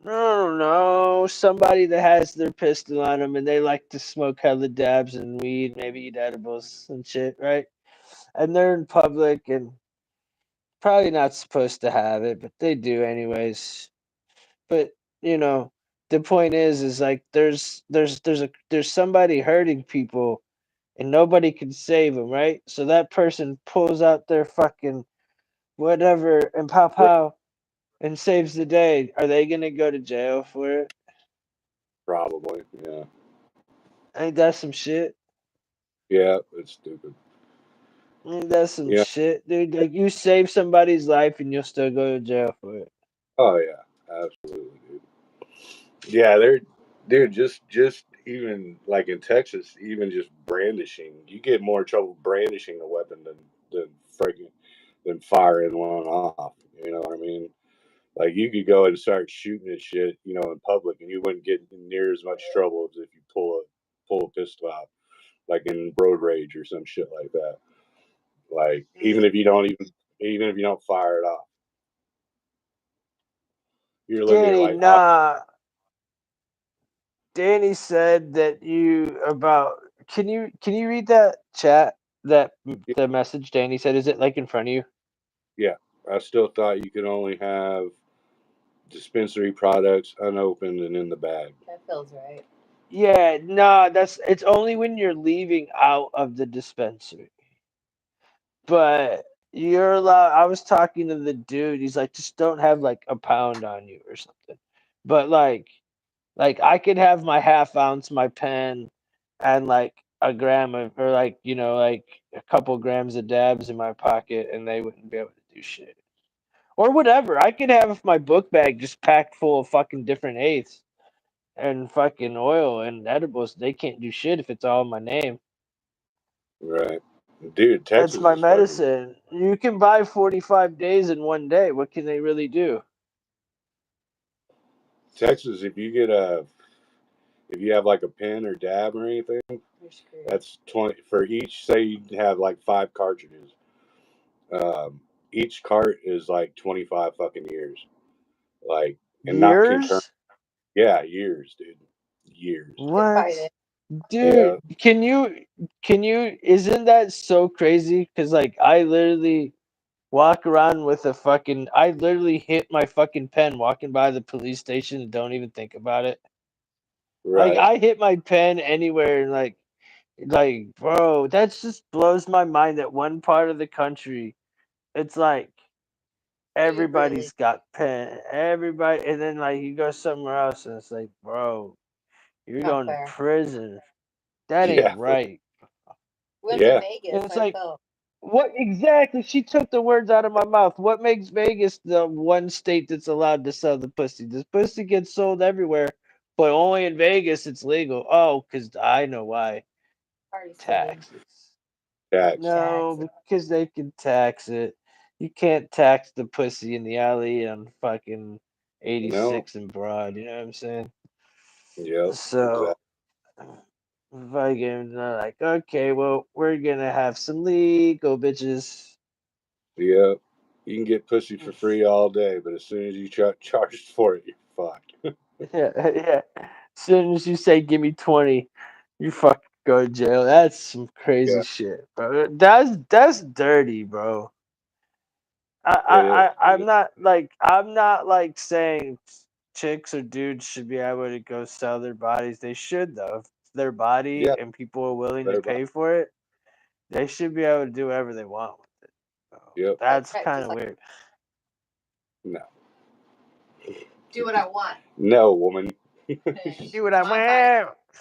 don't know, somebody that has their pistol on them and they like to smoke hella dabs and weed, maybe eat edibles and shit, right? And they're in public and probably not supposed to have it, but they do anyways. But you know, the point is like there's somebody hurting people and nobody can save them, right? So that person pulls out their fucking whatever and pow right. pow and saves the day. Are they gonna go to jail for it? Probably, yeah, Ain't that some shit? yeah. It's stupid. Ain't that some Yeah. shit, dude? Like you save somebody's life and you'll still go to jail for it. Oh yeah, absolutely, dude. Yeah, they're dude. Just even like in Texas, even just brandishing, you get more trouble brandishing a weapon than freaking than firing one off. You know what I mean? Like you could go and start shooting at shit, in public, and you wouldn't get near as much trouble as if you pull a pistol out, like in road rage or some shit like that. Like even if you don't fire it off, you're looking at Danny, like, nah. Danny said that you about. Can you read that chat that yeah, the message Danny said? Is it like in front of you? yeah. I still thought you could only have dispensary products unopened and in the bag. That feels right. Yeah, nah. It's only when you're leaving out of the dispensary. But you're allowed. I was talking to the dude. He's like, just don't have like a pound on you or something. But like I could have my half ounce, my pen, and like a gram of, or like like a couple grams of dabs in my pocket, and they wouldn't be able to do shit. Or whatever. I could have my book bag just packed full of fucking different eighths and fucking oil and edibles. They can't do shit if it's all in my name. Right. Dude, That's Texas my is fucking medicine. You can buy 45 days in one day. What can they really do? Texas. If you have like a pen or dab or anything, You're screwed. that's 20 for each. Say you have like 5 cartridges. Each cart is like 25 fucking years. Like, and not concurrent. Years? Yeah, years, dude. Years. You could fight What? it. Yeah. Dude, isn't that so crazy? Because, like, I literally walk around with I literally hit my fucking pen walking by the police station and don't even think about it. Like, Right. I hit my pen anywhere and, like, bro, that just blows my mind that one part of the country, it's like You really everybody's got pen, everybody, and then, like, you go somewhere else and it's like, bro, you're not going to fair. prison. That ain't Yeah. right. Went to Yeah. Vegas. And it's I like, felt what exactly? She took the words out of my mouth. What makes Vegas the one state that's allowed to sell the pussy? This pussy gets sold everywhere, but only in Vegas it's legal. Oh, because I know why. Party City. Taxes. Taxes. Tax. No, because they can tax it. You can't tax the pussy in the alley on fucking No. 86 and Broad. You know what I'm saying? Yep. So, Exactly. Fucking like, okay, well, we're gonna have some legal bitches. Yep. You can get pussy for free all day, but as soon as you charge for it, you're fucked. Yeah, yeah. As soon as you say give me 20, you fucking go to jail. That's some crazy Yeah, shit, bro. That's dirty, bro. it is. It is. I'm not like saying chicks or dudes should be able to go sell their bodies. They should though. If it's their body Yeah, and people are willing to everybody. pay for it, they should be able to do whatever they want with it. So Yep. that's Right, kind just of like weird. No. do what I want. No, woman. Do what I My body.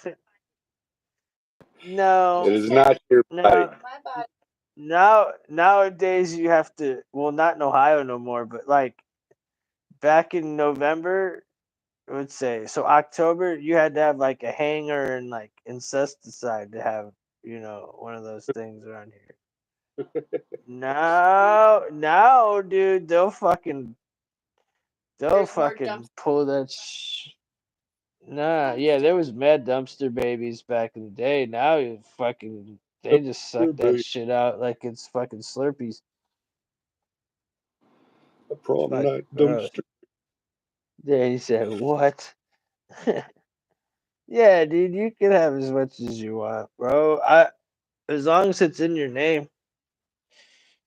want. No, It She is said, not your body. no. my body. Nowadays you have to. Well, not in Ohio no more, but like back in November, I would say so October, you had to have like a hanger and like incesticide to have one of those things around here. No, dude, they'll There's more fucking dumps. pull that. Nah, yeah, there was mad dumpster babies back in the day. Now you fucking they just suck that Baby, shit out like it's fucking Slurpees. a It's prom fucking night gross. dumpster. Yeah, he said what? Yeah, dude, you can have as much as you want, bro. As long as it's in your name,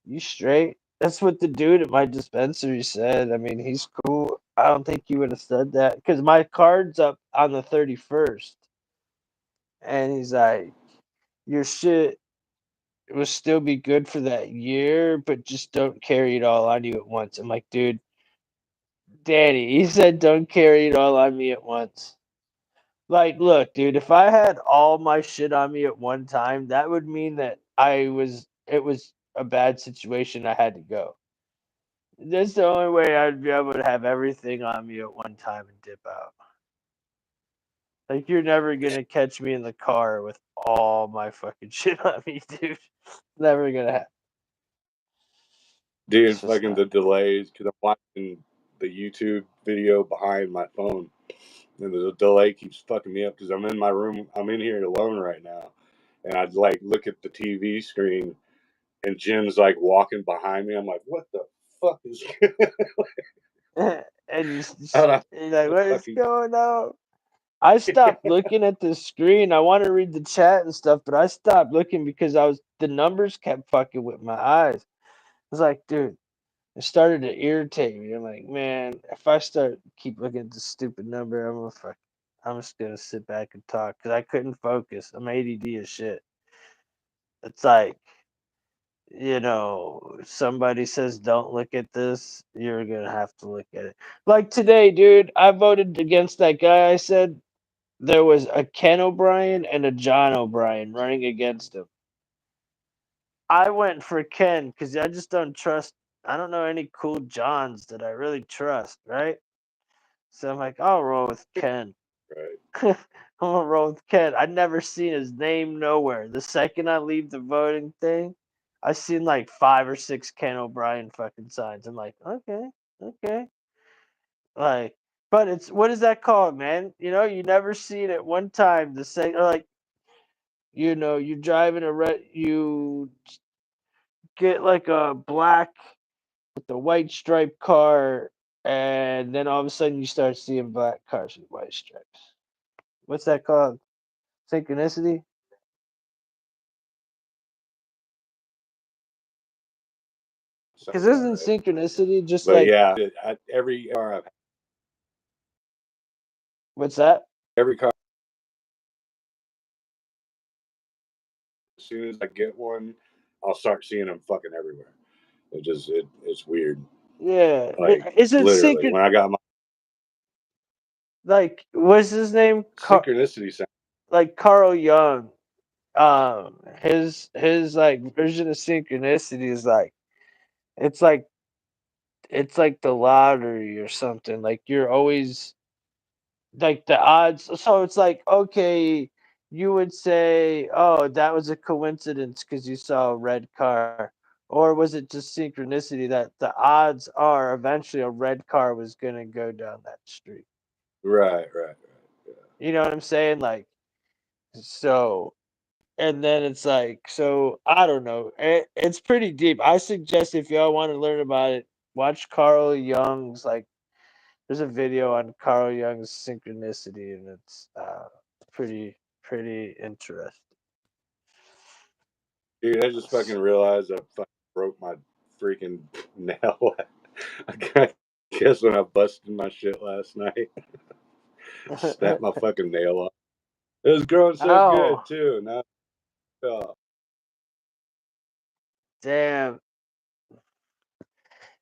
you straight. That's what the dude at my dispensary said. I mean, he's cool. I don't think he would have said that because my card's up on the 31st, and he's like, your shit will still be good for that year, but just don't carry it all on you at once. I'm like, dude, Danny, he said don't carry it all on me at once. Like, look, dude, if I had all my shit on me at one time, that would mean that it was a bad situation. I had to go. That's the only way I'd be able to have everything on me at one time and dip out. Like, you're never gonna catch me in the car with all my fucking shit on me, dude. Never gonna happen. Dude, It's just fucking not. the delays because I'm watching the YouTube video behind my phone, and the delay keeps fucking me up because I'm in my room. I'm in here alone right now, and I'd like look at the TV screen, and Jim's like walking behind me. I'm like, what the fuck is? And And I you're like, what is fucking going on? I stopped looking at the screen. I want to read the chat and stuff, but I stopped looking because the numbers kept fucking with my eyes. I was like, dude, it started to irritate me. I'm like, man, if I start keep looking at the stupid number, I'm just gonna sit back and talk because I couldn't focus. I'm ADD as shit. It's like, somebody says don't look at this, you're gonna have to look at it. Like today, dude, I voted against that guy. I said there was a Ken O'Brien and a John O'Brien running against him. I went for Ken because I just don't trust. I don't know any cool Johns that I really trust, right? So I'm like, I'll roll with Ken. right. I'm gonna roll with Ken. I'd never seen his name nowhere. The second I leave the voting thing, I seen like 5 or 6 Ken O'Brien fucking signs. I'm like, okay, okay. Like, but it's what is that called, man? You never see it at one time. The same, or like, you driving you get like a black with a white striped car, and then all of a sudden you start seeing black cars with white stripes. What's that called? Synchronicity? Because Sounds about isn't right. synchronicity just But like yeah, every car I've what's that? every car as soon as I get one, I'll start seeing them fucking everywhere. It's weird. Yeah, Like is it literally, when I got my like what's his name? synchronicity sound, Like Carl Jung. His like version of synchronicity is like it's like it's like the lottery or something. Like you're always like the odds. So it's like okay, you would say, oh, that was a coincidence because you saw a red car. Or was it just synchronicity that the odds are eventually a red car was gonna go down that street? right, right, right. You know what I'm saying? Like So, and then it's like, so I don't know. It's pretty deep. I suggest if y'all want to learn about it, watch Carl Jung's like. There's a video on Carl Jung's synchronicity, and it's pretty interesting. Dude, I just fucking realized I fucking broke my freaking nail. I guess when I busted my shit last night, snapped my fucking nail off. It was growing so good Oh, too. Now, oh, damn.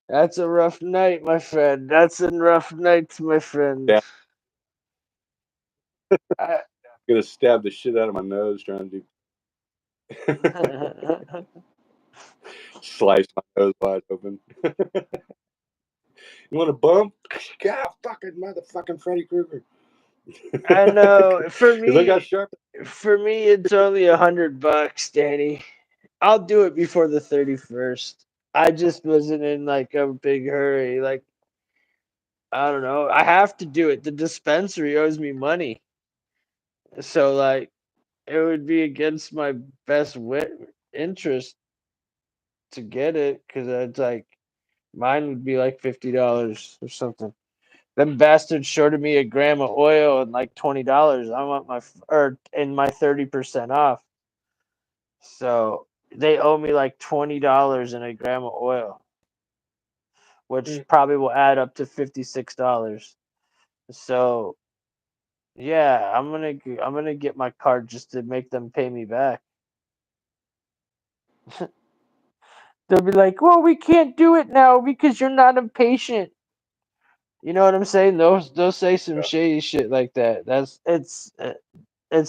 That's a rough night, my friend. That's a rough night, my friend. yeah, I, gonna stab the shit out of my nose trying to slice my nose wide open. You want a bump? God, fucking motherfucking Freddy Krueger. I know. Because I got sharp. For me, it's only $100, Danny. I'll do it before the 31st. I just wasn't in like a big hurry. Like, I don't know. I have to do it. The dispensary owes me money. So like it would be against my best interest to get it because it's like mine would be like $50 or something. Them bastards shorted me a gram of oil and like $20. I want my or in my 30% off. So they owe me like $20 in a gram of oil, which probably will add up to $56. So yeah, I'm gonna get my card just to make them pay me back. They'll be like, "Well, we can't do it now because you're not a patient." You know what I'm saying? They'll say some shady shit like that. It's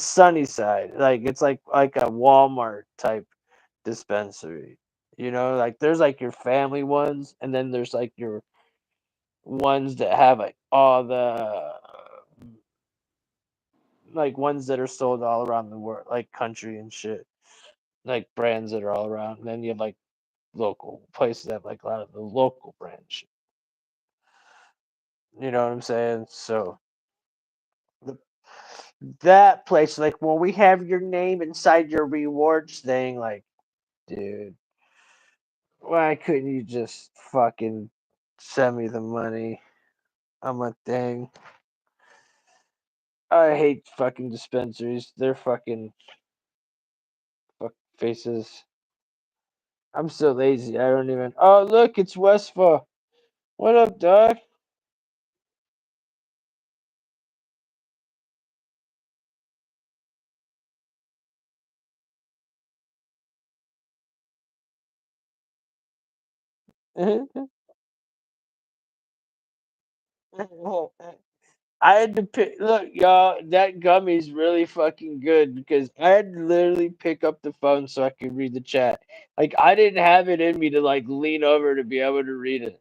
Sunnyside. Like it's like a Walmart type dispensary. You know, like there's like your family ones, and then there's like your ones that have like all the like ones that are sold all around the world, like country and shit, like brands that are all around. And then you have like local places that have like a lot of the local brand shit. You know what I'm saying? So the, that place, like, well, we have your name inside your rewards thing. Like, dude, why couldn't you just fucking send me the money? I'm a thing. I hate fucking dispensaries. They're fucking fuck faces. I'm so lazy. I don't even. Oh, look, it's Westfall. What up, dog? I had to pick. Look, y'all, that gummy's really fucking good because I had to literally pick up the phone so I could read the chat. Like, I didn't have it in me to like lean over to be able to read it.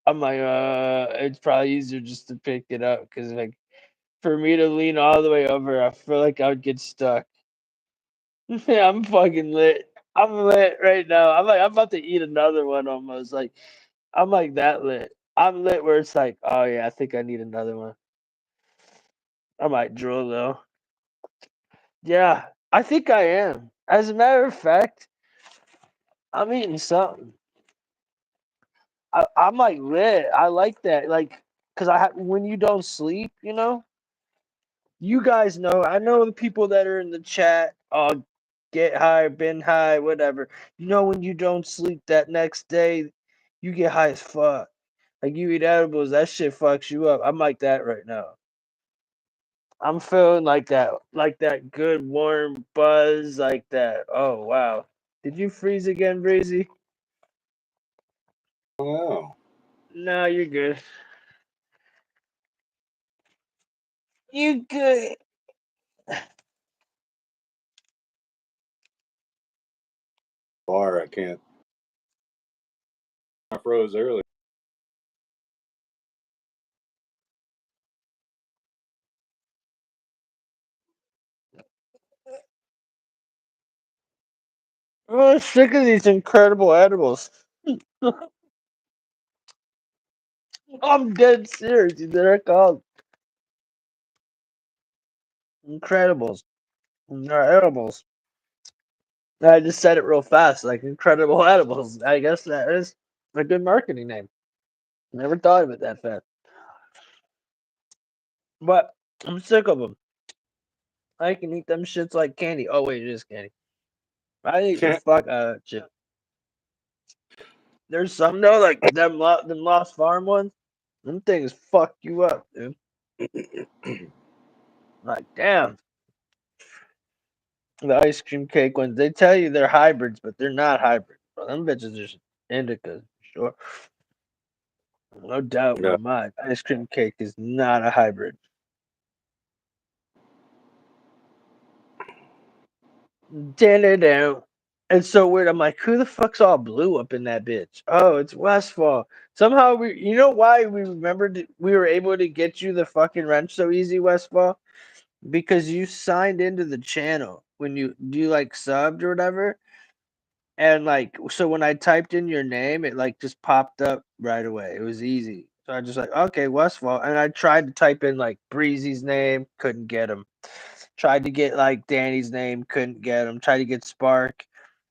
I'm like, it's probably easier just to pick it up because like for me to lean all the way over, I feel like I would get stuck. Yeah, I'm fucking lit. I'm lit right now. I'm about to eat another one almost. Like, I'm like that lit. I'm lit where it's like, oh yeah, I think I need another one. I might drool though. Yeah, I think I am. As a matter of fact, I'm eating something. I'm like lit. I like that. Like, cause when you don't sleep, you guys know. I know the people that are in the chat. Get high, been high, whatever. You know when you don't sleep that next day, you get high as fuck. Like you eat edibles, that shit fucks you up. I'm like that right now. I'm feeling like that good warm buzz, like that. Oh wow. Did you freeze again, Breezy? Oh, No, you're good. You good. bar, I can't. I froze early. I'm sick of these incredible edibles. I'm dead serious. They're called Incredibles. They're edibles. I just said it real fast, like incredible edibles. I guess that is a good marketing name. Never thought of it that fast. But I'm sick of them. I can eat them shits like candy. Oh wait, it is candy. I eat the fuck out of that shit. There's some though, like them Lost Farm ones. Them things fuck you up, dude. Like damn, the ice cream cake ones. They tell you they're hybrids, but they're not hybrids. Bro. Them bitches are indicas, sure. No doubt in my Yeah. mind. Ice cream cake is not a hybrid. Da-da-da. It's so weird. I'm like, who the fuck's all blue up in that bitch? Oh, it's Westfall. Somehow you know why we remembered we were able to get you the fucking wrench so easy, Westfall? Because you signed into the channel when you like subbed or whatever. And like, so when I typed in your name, it like just popped up right away. It was easy. So I just like, okay, Westfall. And I tried to type in like Breezy's name, couldn't get him. Tried to get like Danny's name, couldn't get him. Tried to get Spark.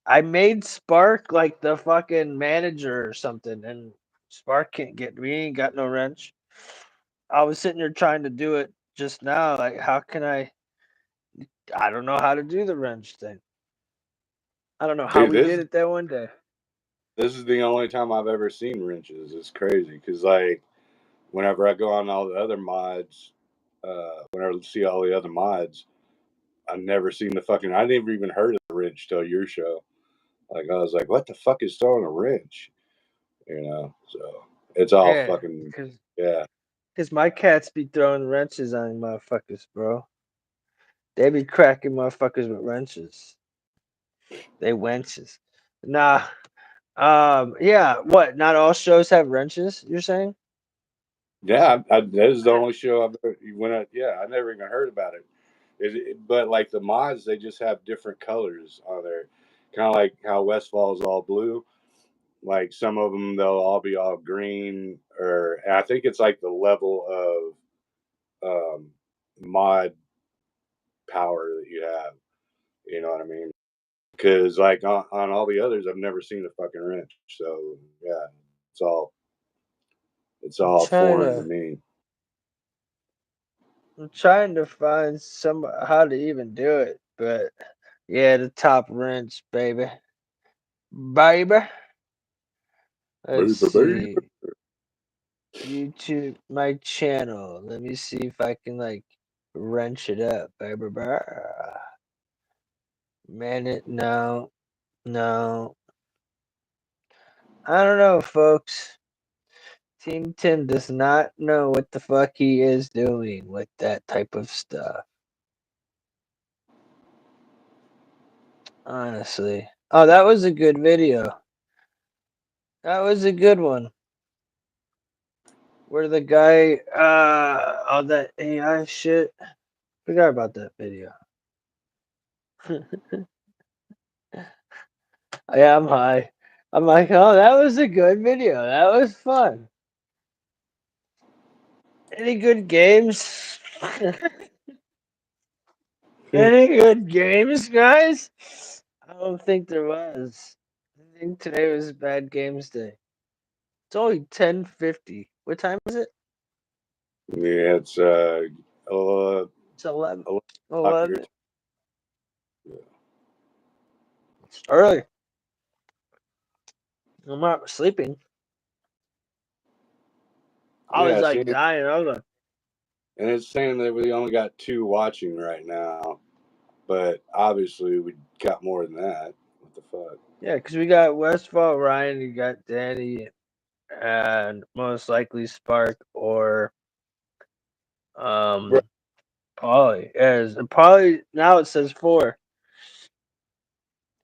I made Spark like the fucking manager or something, and Spark can't get. We ain't got no wrench. I was sitting there trying to do it just now. Like, how can I? I don't know how to do the wrench thing. I don't know how Dude, we did it that one day. this is the only time I've ever seen wrenches. It's crazy because like whenever I go on all the other mods, whenever I see all the other mods, I've never seen the fucking. I never even heard of the wrench till your show. Like I was like, what the fuck is throwing a wrench? So it's all Yeah, fucking because yeah. my cats be throwing wrenches on motherfuckers, bro. They be cracking motherfuckers with wrenches. They wenches. Nah. Yeah. What? Not all shows have wrenches. You're saying? Yeah, that is the only show I've ever, when I, yeah, I never even heard about it. But like the mods, they just have different colors on there, kind of like how Westfall is all blue. Like some of them, they'll all be all green, or and I think it's like the level of mod power that you have. You know what I mean? Because like on all the others, I've never seen a fucking wrench. So yeah, it's all it's I'm all trying foreign to to. me. I'm trying to find some how to even do it, but yeah, the top wrench, baby, baby. Let's Baby, baby. see. YouTube, my channel. Let me see if I can like wrench it up, baby. Man, it no, no. I don't know, folks. Team Tim does not know what the fuck he is doing with that type of stuff. Honestly. Oh, that was a good video. That was a good one. Where the guy, all that AI shit. Forgot about that video. Yeah, I'm high. I'm like, oh, that was a good video. That was fun. Any good games? Any good games, guys? I don't think there was. I think today was bad games day. It's only 10:50. What time is it? Yeah, it's uh, It's 11. 11 o'clock your 11. time. It's early. I'm not sleeping. I was Yeah, like see, dying. I was like, and it's saying that we only got two watching right now, but obviously we got more than that. What the fuck? yeah, because we got Westfall, Ryan, you got Danny, and most likely Spark or Bro, Polly. As Polly now it says 4.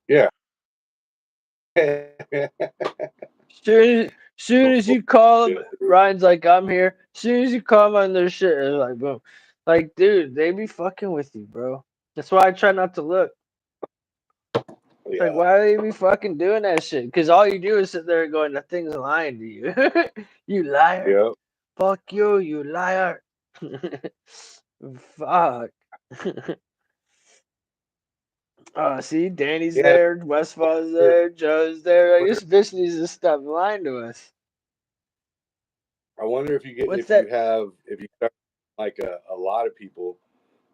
yeah. Soon as you call him, Ryan's like, I'm here. Soon as you call him on their shit, it's like boom. Like, dude, they be fucking with you, bro. That's why I try not to look. It's like, Yeah. why are they be fucking doing that shit? Because all you do is sit there going, that thing's lying to you. You liar. Yep. Fuck you, you liar. Fuck. See, Danny's Yeah, there, Westfall's there, Joe's there. Like, this bitch needs to stop lying to us. I wonder if What's that? if you start like a lot of people,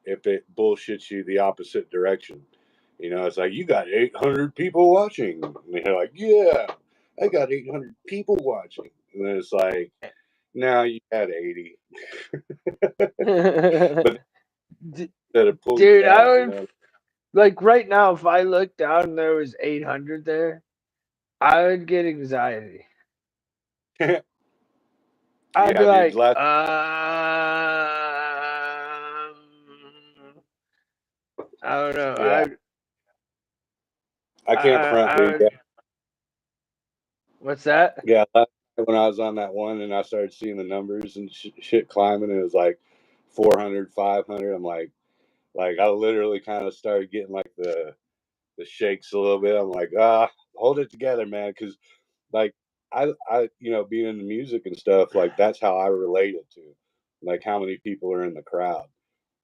if it bullshits you the opposite direction. You know, it's like you got 800 people watching, and they're like, "Yeah, I got 800 people watching," and then it's like, "No, you had 80," but D- instead of pull you Dude, I down, you would know. like right now if I looked down and there was 800 there, I would get anxiety. I'd be Yeah, dude. like, Last, I don't know. yeah, I can't front, I dude. would. What's that? Yeah, last night when I was on that one and I started seeing the numbers and shit climbing, and it was like 400, 500. I'm like I literally kind of started getting like the shakes a little bit. I'm like, hold it together, man, because like you know, being into music and stuff, like that's how I relate it to, like how many people are in the crowd.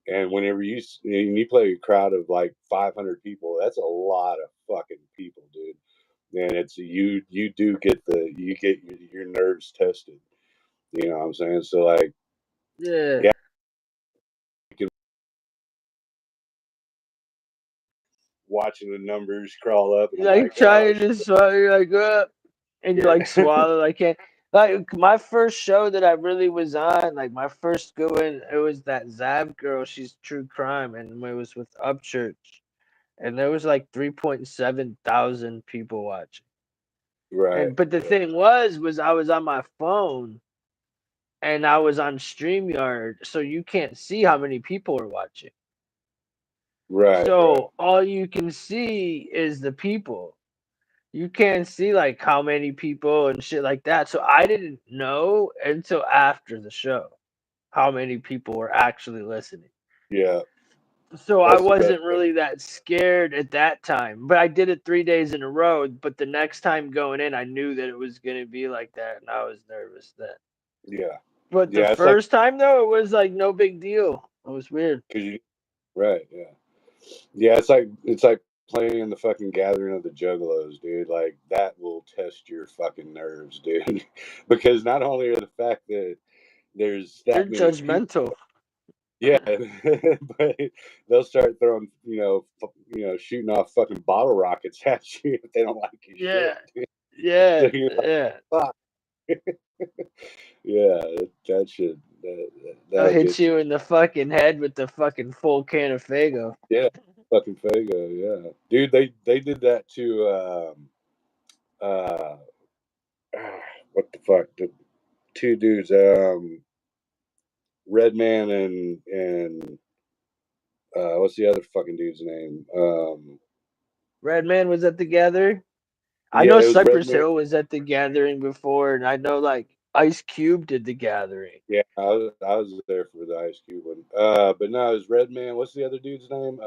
And whenever you play a crowd of like 500 people, that's a lot of fucking people, dude. And it's you do get you get your nerves tested. You know what I'm saying? So like, Yeah. yeah, you can watching the numbers crawl up, and You I'm like like, oh trying to swallow, you're like, and you like shit. swallow like can't. Like my first show that I really was on, like my first go in, it was that Zab girl. She's true crime, and it was with Upchurch, and there was like 3.7 thousand people watching. Right, And but the thing was I was on my phone and I was on StreamYard, so you can't see how many people are watching. right, So all you can see is the people. You can't see like how many people and shit like that. So I didn't know until after the show how many people were actually listening. yeah. So I That's the best wasn't way. really that scared at that time. But I did it 3 days in a row. But the next time going in, I knew that it was gonna be like that, and I was nervous then. Yeah, But the yeah. It's like first time though, it was like no big deal. It was weird. because you right, yeah, yeah. It's like playing in the fucking gathering of the Juggalos, dude. Like that will test your fucking nerves, dude. Because not only are the fact that there's They're that many people. judgmental. Yeah, but they'll start throwing, shooting off fucking bottle rockets at you if they don't like your shit. Yeah, So yeah, you're like, yeah. fuck. Yeah, that shit, They'll that'll hit get you. you in the fucking head with the fucking full can of Fago. Yeah, fucking Fago. Yeah, dude, they did that to uh, what the fuck? The two dudes, Redman and what's the other fucking dude's name? Redman was at the gathering. I Yeah, know it was Cypress Redman. Hill was at the gathering before, and I know like Ice Cube did the gathering. Yeah, I was there for the Ice Cube one. But no, it was Redman. What's the other dude's name?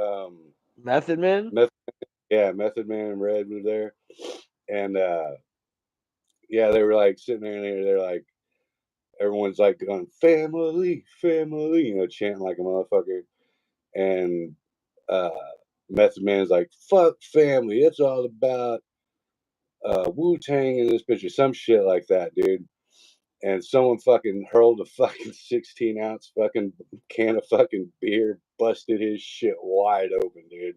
Method Man. Method, yeah, Method Man and Red were there, and yeah, they were like sitting there and they're like everyone's like going family, family, chanting like a motherfucker, and uh, Method Man's like fuck family. It's all about Wu Tang in this picture, some shit like that, dude. And someone fucking hurled a fucking 16-ounce fucking can of fucking beer, busted his shit wide open, dude.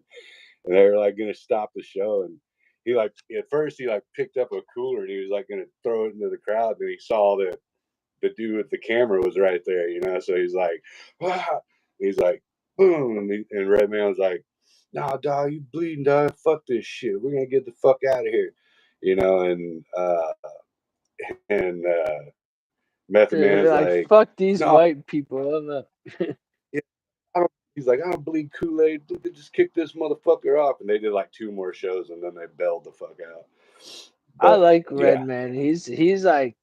And they were like gonna stop the show, and he like at first he like picked up a cooler and he was like gonna throw it into the crowd, and he saw that the dude with the camera was right there, so he's like, ah! He's like, boom, and Redman was like, nah, dog, you bleeding, dog, fuck this shit, we're gonna get the fuck out of here, and Method Man's Like like, fuck these no, white people. I'm not. yeah, I don't. He's like, I don't bleed Kool Aid. Just kick this motherfucker off. And they did like two more shows, and then they bailed the fuck out. I But like yeah, Redman. He's like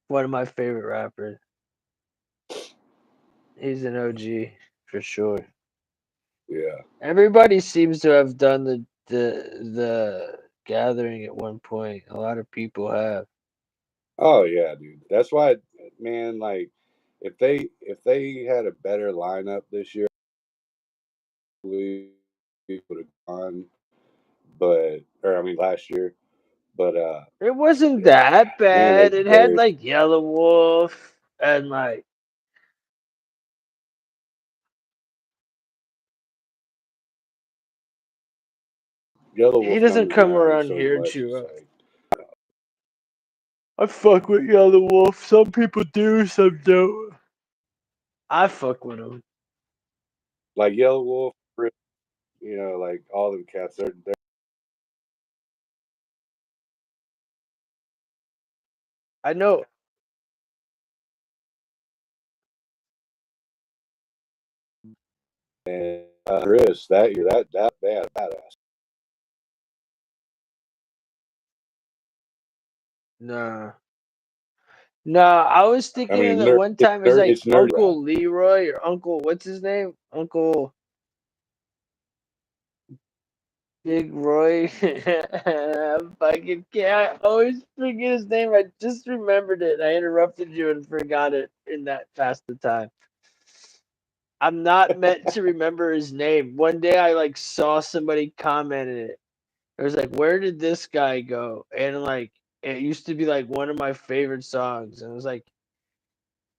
one of my favorite rappers. He's an OG for sure. yeah. Everybody seems to have done the gathering at one point. A lot of people have. Oh yeah, dude. That's why, man. Like, if they had a better lineup this year, we would have gone. but or I mean last year, but It wasn't yeah, that man, they bad. It had buried like Yellow Wolf and like Yellow he Wolf don't doesn't get come around around so here much. too. It's like I fuck with Yellow Wolf. Some people do, some don't. I fuck with him. Yellow Wolf, like all them cats. They're I know. and Chris that year that bad badass. Nah. Nah, I was I thinking of mean, the one time it's like it's nerd rap. Uncle Leroy or Uncle what's his name? Uncle Big Roy. I fucking can't. I always forget his name. I just remembered it. I interrupted you and forgot it in that fast of time. I'm not meant to remember his name. One day I like saw somebody commented it. It was like, where did this guy go? And like it used to be like one of my favorite songs. And it was like,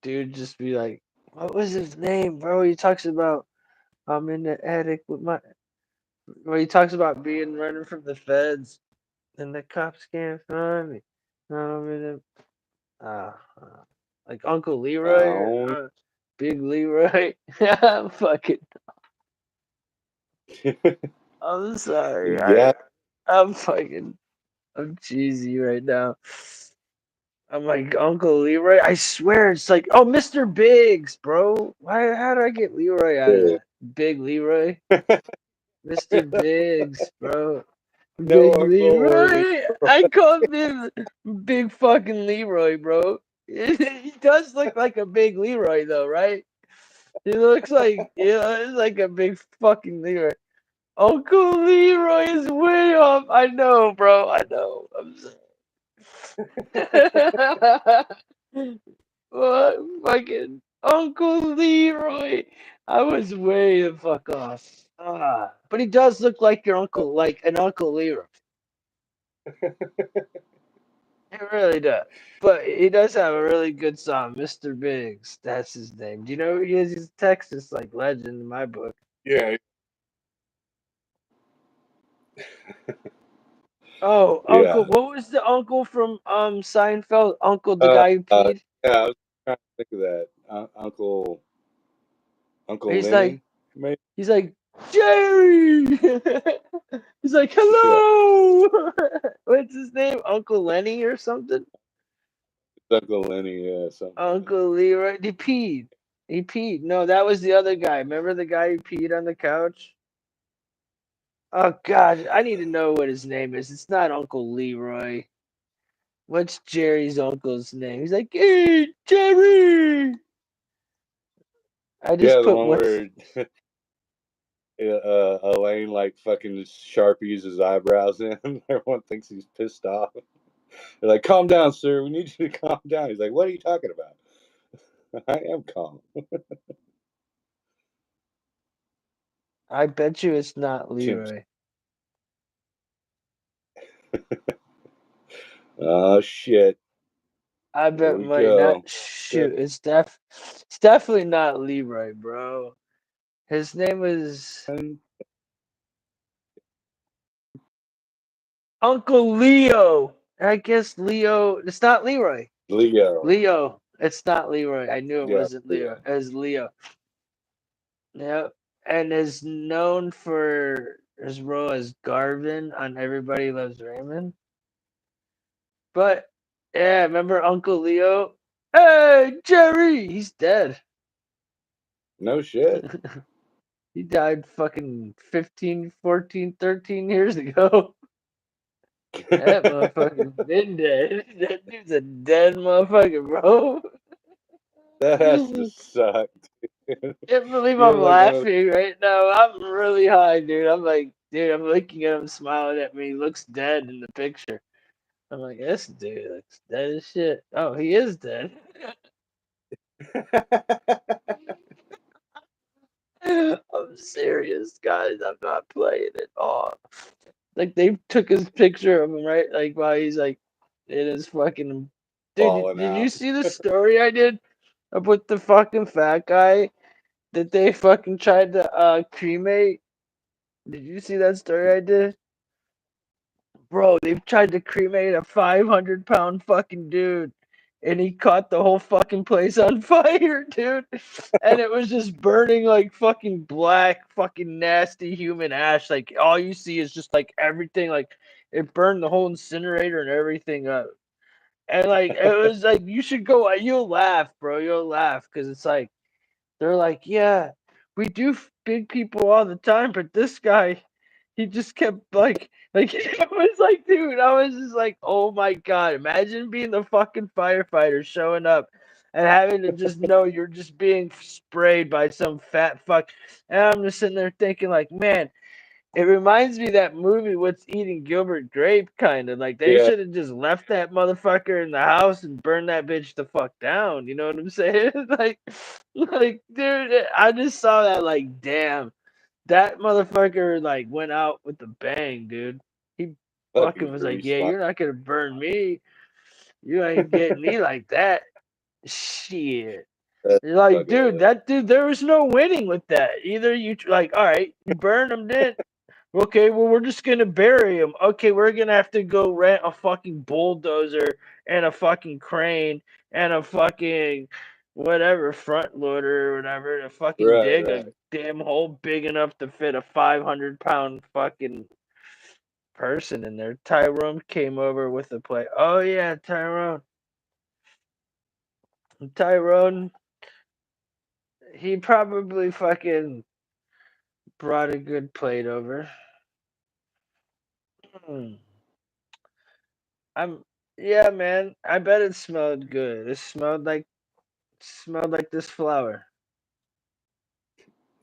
dude, just be like, what was his name, bro? He talks about I'm in the attic with my. Well, he talks about being running from the feds and the cops can't find me. I'm in the, like Uncle Leroy or Oh, Big Leroy. I'm fucking. I'm sorry. yeah, I'm fucking. I'm cheesy right now. I'm like Uncle Leroy. I swear it's like Mr. Biggs, bro. Why? How do I get Leroy out of yeah. that? Big Leroy, Mr. Biggs, bro. No Big Uncle Lee. Leroy. I called him Big fucking Leroy, bro. He does look like a big Leroy though, right? He looks like it's like a big fucking Leroy. Uncle Leroy is way off. I know, bro. I know. I'm sorry. What fucking Uncle Leroy? I was way the fuck off. But he does look like your uncle, like an Uncle Leroy. He really does. But he does have a really good song, Mr. Biggs. That's his name. Do you know who he is? He's a Texas like legend in my book. Yeah, Oh, Uncle. yeah. What was the uncle from Seinfeld? Uncle, the guy who peed. Yeah, I was trying to think of that. Uncle He's like, Lenny, maybe. he's like Jerry. He's like, Yeah, hello. What's his name? Uncle Lenny or something? it's Uncle Lenny. Yeah, something like that. Uncle Leroy. He peed. He peed. No, that was the other guy. Remember the guy who peed on the couch? Oh God, I need to know what his name is. It's not Uncle Leroy. What's Jerry's uncle's name? He's like, hey, Jerry. I just Yeah, the put one what's where Elaine like fucking sharpies his eyebrows in. Everyone thinks he's pissed off. They're like, "Calm down, sir. We need you to calm down." He's like, "What are you talking about? I am calm." I bet you it's not Tim. Leroy. Oh shit! I Here bet we money not go. shoot. It's definitely not Leroy, bro. His name was Uncle Leo. I guess Leo. It's not Leroy. Leo. Leo. It's not Leroy. I knew it Yeah, wasn't Leo. Leo. It was Leo. Yep. And is known for his role as Garvin on Everybody Loves Raymond. But yeah, remember Uncle Leo? Hey, Jerry! He's dead. No shit. He died fucking 15, 14, 13 years ago. That motherfucker's been dead. That dude's a dead motherfucker, bro. That has to suck. Can't believe You have I'm like one of laughing right now. I'm really high, dude. I'm like, dude, I'm looking at him smiling at me. He looks dead in the picture. I'm like, this dude looks dead as shit. Oh, he is dead. I'm serious, guys. I'm not playing at all. Like they took his picture of him, right? Like while he's like in his fucking. Dude, Falling did you out. see the story I did with the fucking fat guy that they fucking tried to cremate? Did you see that story I did? Bro, they've tried to cremate a 500-pound fucking dude, and he caught the whole fucking place on fire, dude. And it was just burning like fucking black, fucking nasty human ash. Like all you see is just like everything, like it burned the whole incinerator and everything up. And like it was like you should go. You'll laugh, bro. You'll laugh because it's like they're like, yeah, we do big people all the time, but this guy, he just kept like it was like, dude, I was just like, oh my god, imagine being the fucking firefighter showing up and having to just know you're just being sprayed by some fat fuck, and I'm just sitting there thinking like, man, it reminds me of that movie What's Eating Gilbert Grape kind of like they Yeah, should have just left that motherfucker in the house and burned that bitch the fuck down. You know what I'm saying? like dude, I just saw that like damn, that motherfucker like went out with a bang, dude. He but he fucking was was very like, yeah, smart. you're not gonna burn me. You ain't getting me like that. Shit. That's You're like, fucking dude, hilarious. that dude, there was no winning with that. Either you like, all right, you burn him, then okay, well, we're just gonna bury him. Okay, we're gonna have to go rent a fucking bulldozer and a fucking crane and a fucking whatever front loader or whatever to fucking Right, dig right. a damn hole big enough to fit a 500-pound fucking person in there. Tyrone came over with a plate. Oh yeah, Tyrone. Tyrone, he probably fucking brought a good plate over. Hmm. I'm yeah, man. I bet it smelled good. It smelled like this flower.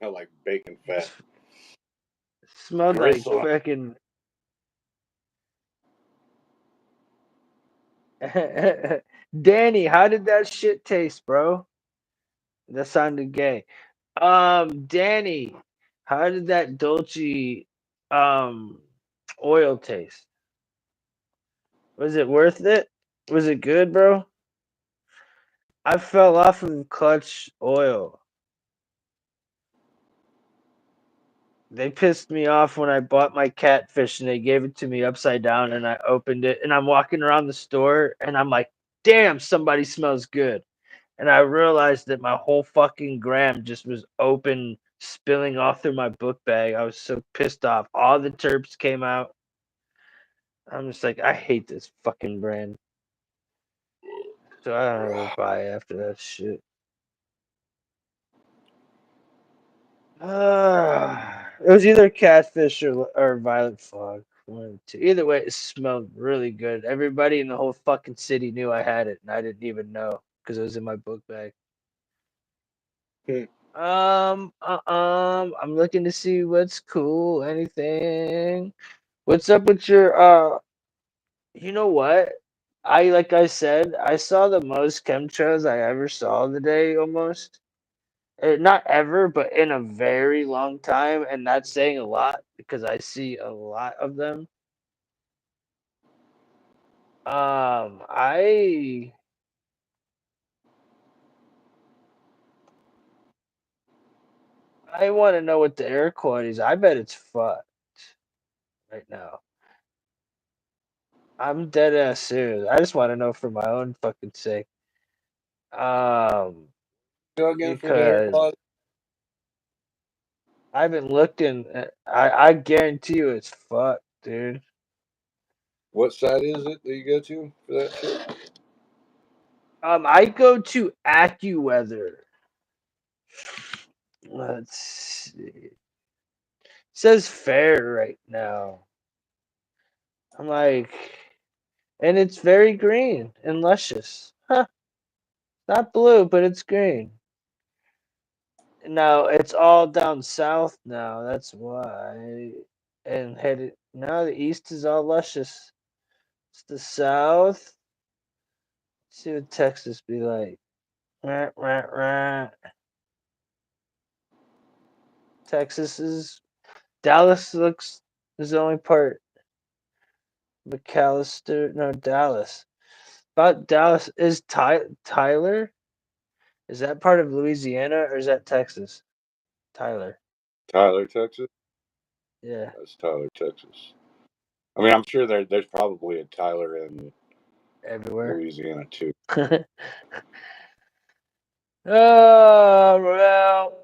I like bacon fat. S- Smelled like Gristle. fucking Danny, how did that shit taste, bro? That sounded gay. Danny, how did that Dolce um oil taste? Was it worth it? Was it good, bro? I fell off of Clutch oil. They pissed me off when I bought my catfish and they gave it to me upside down and I opened it and I'm walking around the store and I'm like, damn, somebody smells good. And I realized that my whole fucking gram just was open, spilling all through my book bag. I was so pissed off. All the terps came out. I'm just like, I hate this fucking brand. So I don't ever buy after that shit. It was either catfish or violet fog. One of the two. Either way, it smelled really good. Everybody in the whole fucking city knew I had it, and I didn't even know because it was in my book bag. Hmm. I'm looking to see what's cool. Anything? What's up with your You know what? Like I said, I saw the most chemtrails I ever saw today, almost. Not ever, but in a very long time, and that's saying a lot because I see a lot of them. I want to know what the air quality is. I bet it's fucked right now. I'm dead ass serious. I just want to know for my own fucking sake. Um, Go again for the hair because closet. I've been looking. I guarantee you it's fucked, dude. What side is it that you go to for that shit? I go to AccuWeather. Let's see. Says fair right now. I'm like, and it's very green and luscious. Huh? Not blue, but it's green. No, it's all down south now. That's why. And headed now the east is all luscious. It's the south. Let's see what Texas be like. Rah, rah, rah. Texas is Dallas looks is the only part. McAllister, no, Dallas. About Dallas is Tyler? Is that part of Louisiana or is that Texas? Tyler. Tyler, Texas. Yeah, That's Tyler, Texas. I mean, I'm sure there's probably a Tyler in everywhere. Louisiana too. Oh, well,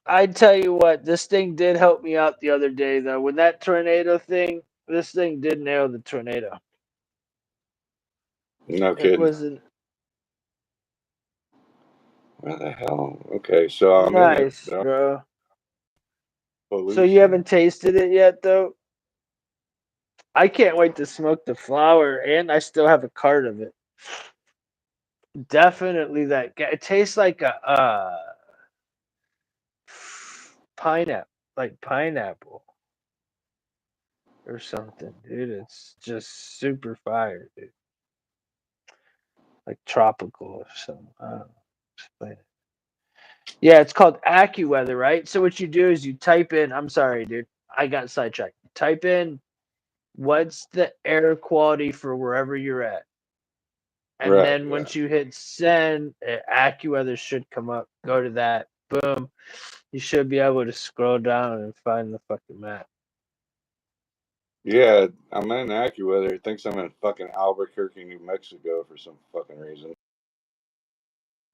I tell you what, this thing did help me out the other day, though. When that tornado thing, this thing did nail the tornado. No It kidding. wasn't Where the hell? Okay, so I'm in it. nice, bro. So you Pollution. haven't tasted it yet, though? I can't wait to smoke the flower, and I still have a cart of it. Definitely it tastes like a pineapple, like pineapple or something, dude. It's just super fire, dude. Like tropical or something. I don't know. Explain it. Yeah, it's called AccuWeather, right? So what you do is you type in. I'm sorry, dude. I got sidetracked. Type in what's the air quality for wherever you're at, and Right. then Yeah. once you hit send, AccuWeather should come up. Go to that. Boom. You should be able to scroll down and find the fucking map. Yeah. I'm in AccuWeather. It thinks I'm in fucking Albuquerque, New Mexico for some fucking reason.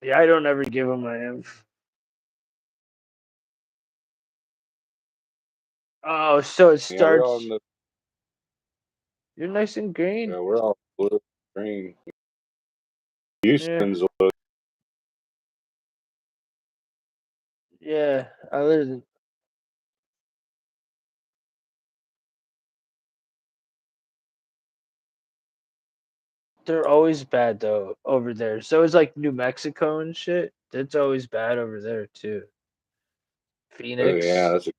Yeah, I don't ever give them my info. Oh, so it Yeah, we're all in starts. the. You're nice and green. Yeah, we're all blue, green. Yeah, Houston's. yeah. I live. They're always bad though over there. So it's like New Mexico and shit. It's always bad over there too. Oh yeah, Phoenix, that's a.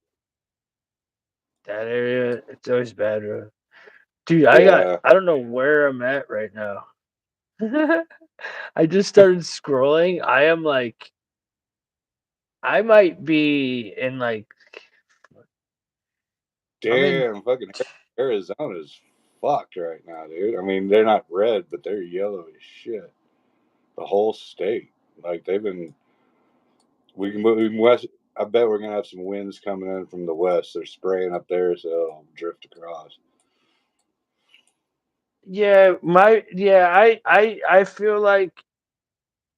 that area, it's always bad, bro. Dude, Yeah. I don't know where I'm at right now. I just started scrolling. I might be in like, I'm in, Damn, fucking Arizona's fucked right now, dude. I mean, they're not red, but they're yellow as shit. The whole state, like they've been. We can move west. I bet we're gonna have some winds coming in from the west. They're spraying up there, so it'll drift across. I feel like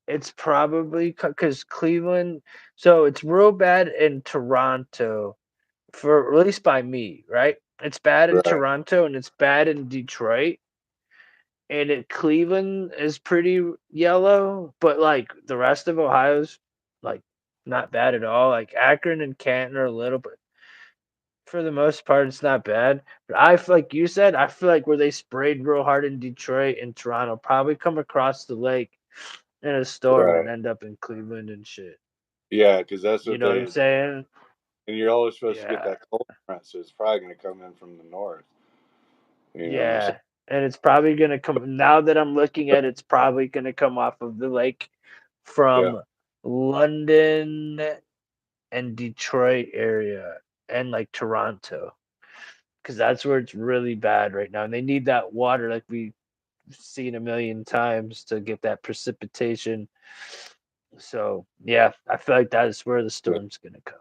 it's probably because Cleveland, so it's real bad in Toronto, for at least by me, right? It's bad in Right. Toronto and it's bad in Detroit, and Cleveland is pretty yellow, but like the rest of Ohio's like not bad at all. Like Akron and Canton are a little, but for the most part, it's not bad. But I feel like you said, I feel like where they sprayed real hard in Detroit and Toronto probably come across the lake in a storm and Right. end up in Cleveland and shit. Yeah, because that's You what know what I'm they. saying? And you're always supposed to get Yeah. that cold front, so it's probably gonna come in from the north. You know. So Yeah. And it's probably gonna come now that I'm looking at it, it's probably gonna come off of the lake yeah. from London and Detroit area and like Toronto. Because that's where it's really bad right now. And they need that water like we've seen a million times to get that precipitation. So yeah, I feel like that is where the But storm's gonna come.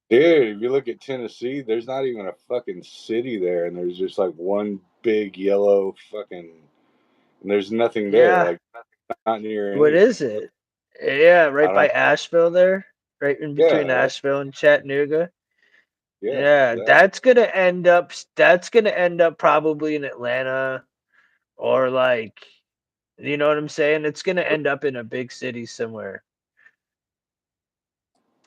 dude, if you look at Tennessee, there's not even a fucking city there, and there's just like one big yellow fucking. And there's nothing there, Yeah. like not near What anything. is it? Yeah, I right by don't. Asheville there, right in between Yeah, that's Asheville and Chattanooga. yeah, Yeah, exactly. that's gonna end up probably in Atlanta or like you know what I'm saying? It's gonna end up in a big city somewhere.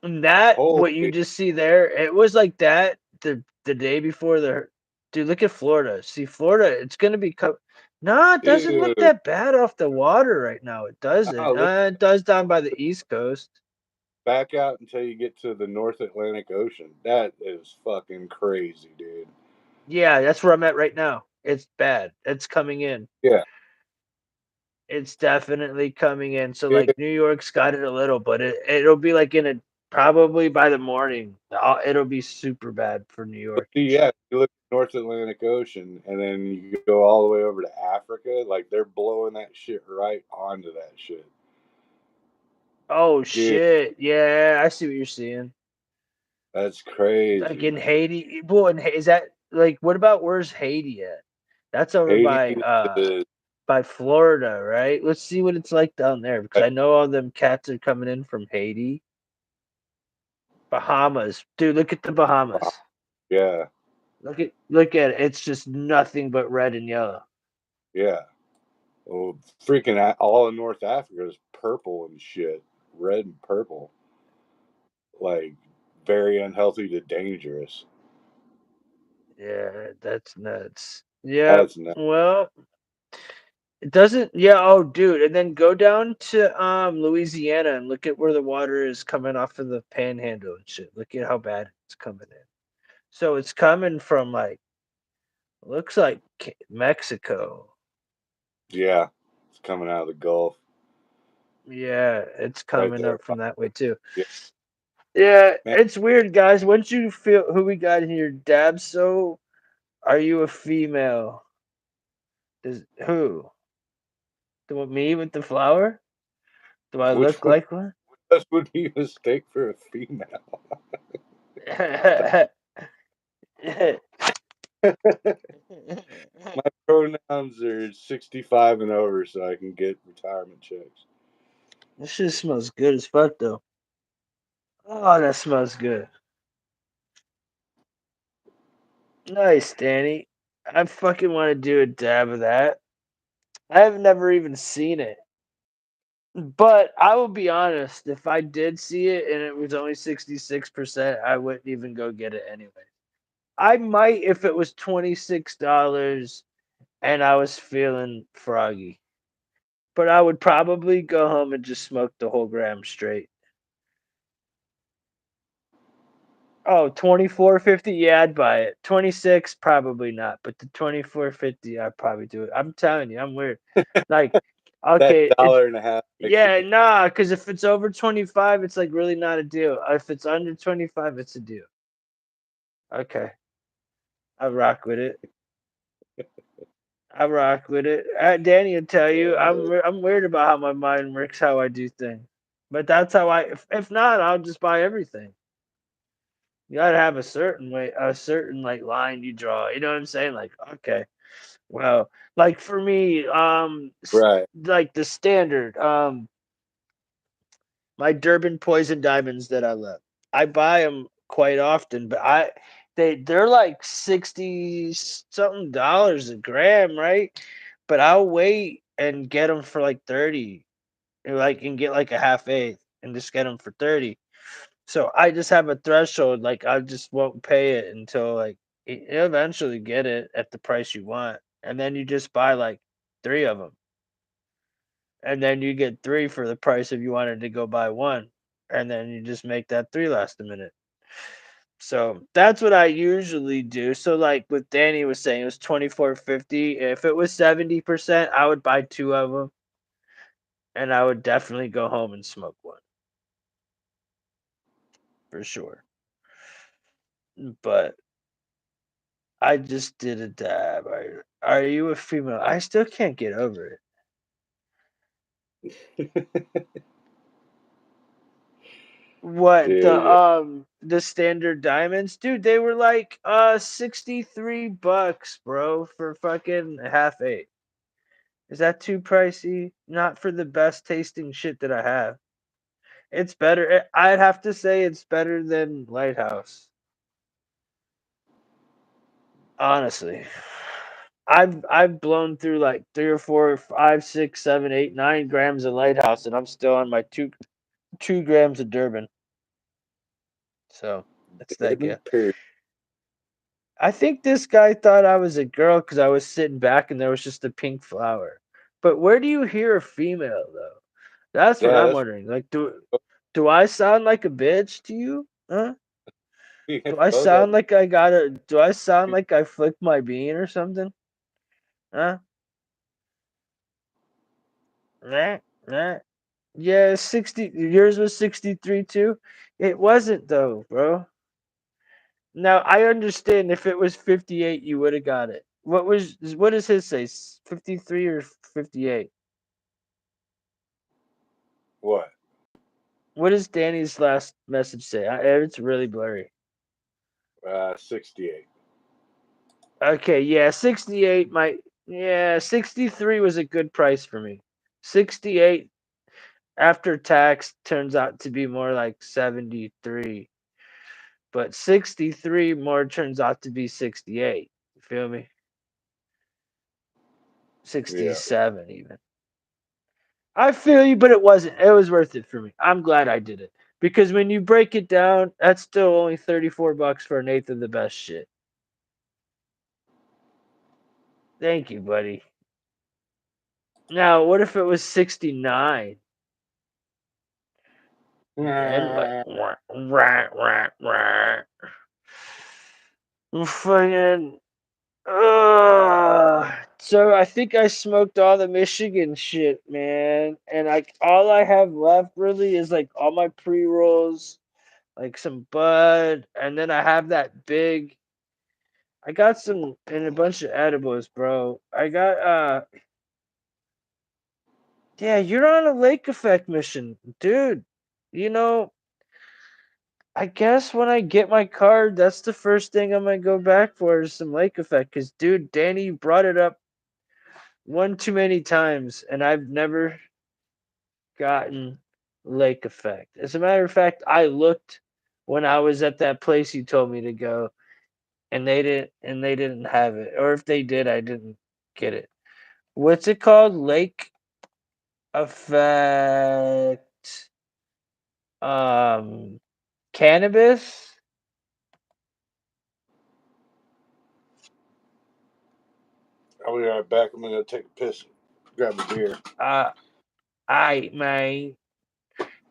And that what you Holy just see there, it was like that the day before the dude, look at Florida. See Florida, it's gonna be no, it doesn't look dude! that bad off the water right now. It Oh, doesn't. look, It does down by the East Coast. back out until you get to the North Atlantic Ocean. That is fucking crazy, dude. Yeah, that's where I'm at right now. It's bad. It's coming in. Yeah, It's definitely coming in. So dude, like New York's got it a little, but it'll be like in a Probably by the morning. It'll be super bad for New But York see, and yeah, shit. you look at North Atlantic Ocean, and then you go all the way over to Africa. Like they're blowing that shit right onto that shit, Oh dude. shit! Yeah, I see what you're seeing. That's Like crazy. in Haiti. Well, is that like what about where's Haiti at? That's over Haiti is, by Florida, right? Let's see what it's like down there because I know all them cats are coming in from Haiti. Bahamas. Dude, look at the Bahamas. yeah, Look at it. It's just nothing but red and yellow. yeah. Well, freaking all of North Africa is purple and shit, red and purple, like very unhealthy to dangerous. Yeah, that's nuts. Yeah. That's not. Well, it doesn't. Yeah. Oh, dude. And then go down to Louisiana and look at where the water is coming off of the Panhandle and shit. Look at how bad it's coming in. So it's coming from like looks like Mexico. Yeah, it's coming out of the Gulf Yeah, it's right coming there. up from that way too. Yeah, Yeah, man. it's weird, guys. Once you feel who we got here, Dab. So, are you a female? Does who? Me with the flower? Do I Which look one like one? of us would be a mistake for a female? My pronouns are 65 and over, so I can get retirement checks. This shit smells good as fuck, though. Oh, that smells good. Nice, Danny. I fucking want to do a dab of that. I have never even seen it. But I will be honest, if I did see it and it was only 66%, I wouldn't even go get it anyway. I might if it was $26 and I was feeling froggy. But I would probably go home and just smoke the whole gram straight. Oh, 24.50. Yeah, I'd buy it. 26, probably not. But the 24.50, I'd probably do it. I'm telling you, I'm weird. Like, That okay, it's dollar and a half makes a yeah, difference. nah, because if it's over 25, it's like really not a deal. If it's under 25, it's a deal. Okay, I rock with it. I rock with it. Danny will tell you, I'm weird about how my mind works, how I do things. But that's how I. If not, I'll just buy everything. You gotta have a certain way, a certain like line you draw. You know what I'm saying? Like, okay, well, like for me, Right. like the standard, my Durban Poison Diamonds that I love. I buy them quite often, but they're like 60 something dollars a gram, right? But I'll wait and get them for like 30, and get like a half eighth and just get them for 30. So I just have a threshold, like I just won't pay it until like you eventually get it at the price you want, and then you just buy like three of them, and then you get three for the price if you wanted to go buy one, and then you just make that three last a minute. So that's what I usually do. So like what Danny was saying, it was 24.50. If it was 70%, I would buy two of them, and I would definitely go home and smoke one for sure. But I just did a dab. Are you a female? I still can't get over it. What Dude, the standard diamonds, dude? They were like $63, bro, for fucking half eight. Is that too pricey? Not for the best tasting shit that I have. It's better. I'd have to say it's better than Lighthouse. Honestly, I've blown through like 3 or 4, 5, 6, 7, 8, 9 grams of Lighthouse, and I'm still on my 2 grams of Durban. So it's that Durban good. period. I think this guy thought I was a girl because I was sitting back and there was just a pink flower. But where do you hear a female though? That's what Yeah, I'm that's wondering. Like, do I sound like a bitch to you? Huh? Do I both of sound like I gotta? Do I sound like I flicked my bean or something? Huh? Nah, nah. Yeah, 60. Yours was 63 too. It wasn't though, bro. Now I understand if it was 58, you would have got it. What does his say? 53 or 58? What? What does Danny's last message say? It's really blurry. 68. Okay, yeah, 68 might. Yeah, 63 was a good price for me. 68 after tax turns out to be more like 73, but 63 more turns out to be 68. You feel me? Yeah. 67 even. I feel you, but it wasn't. It was worth it for me. I'm glad I did it because when you break it down, that's still only $34 for an eighth of the best shit. Thank you, buddy. Now, what if it was 69? Then what? Fucking. So I think I smoked all the Michigan shit, man, and all I have left really is like all my pre rolls, like some bud, and then I have that big. I got some and a bunch of edibles, bro. I got yeah, you're on a lake effect mission, dude. You know, I guess when I get my card, that's the first thing I'm gonna go back for is some lake effect. Cause dude, Danny brought it up one too many times, and I've never gotten lake effect. As a matter of fact, I looked when I was at that place you told me to go, and they didn't have it. Or if they did, I didn't get it. What's it called? Lake effect um cannabis? I'll be right back. I'm gonna take a piss. Grab a beer. Uh I man.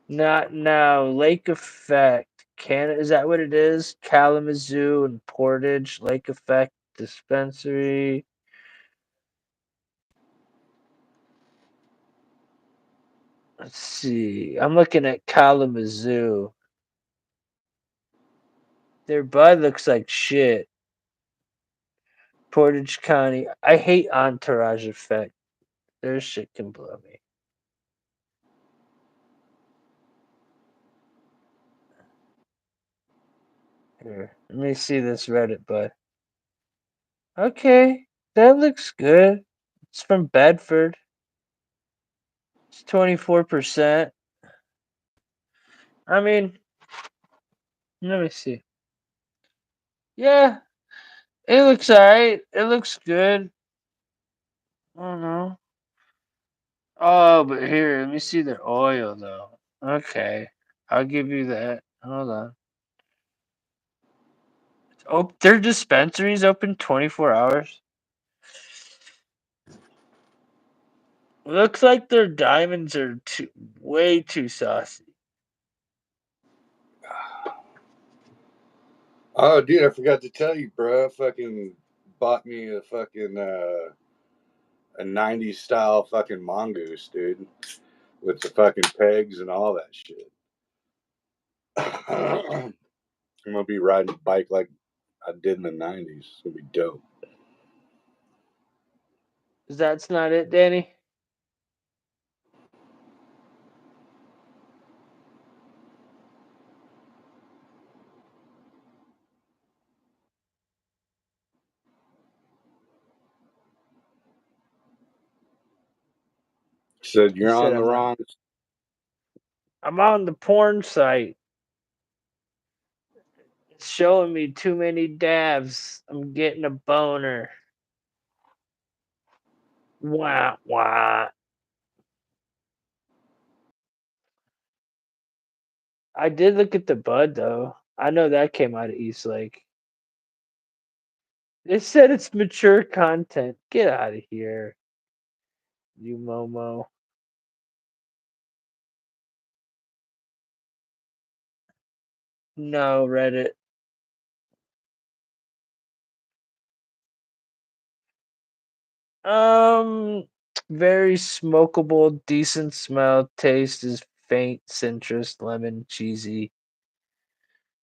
Not now. Lake Effect. Is that what it is? Kalamazoo and Portage. Lake Effect Dispensary. Let's see. I'm looking at Kalamazoo. Their bud looks like shit. Portage County. I hate Entourage Effect. Their shit can blow me. Here, let me see this Reddit bud. Okay, that looks good. It's from Bedford. It's 24%. I mean, let me see. Yeah, it looks alright. It looks good. I don't know. Oh, but here, let me see their oil though. Okay, I'll give you that. Hold on. Oh, their dispensaries open 24 hours. Looks like their diamonds are way too saucy. Oh, dude, I forgot to tell you, bro. I fucking bought me a fucking a '90s style fucking mongoose, dude, with the fucking pegs and all that shit. I'm gonna be riding a bike like I did in the '90s. It's gonna be dope. That's not it, Danny. Said He you're said on the wrong. I'm on the porn site. It's showing me too many dabs. I'm getting a boner. Wah wah. I did look at the bud though. I know that came out of Eastlake. They said it's mature content. Get out of here, you Momo. No, Reddit. Um, very smokable, decent smell. Taste is faint, citrus, lemon, cheesy.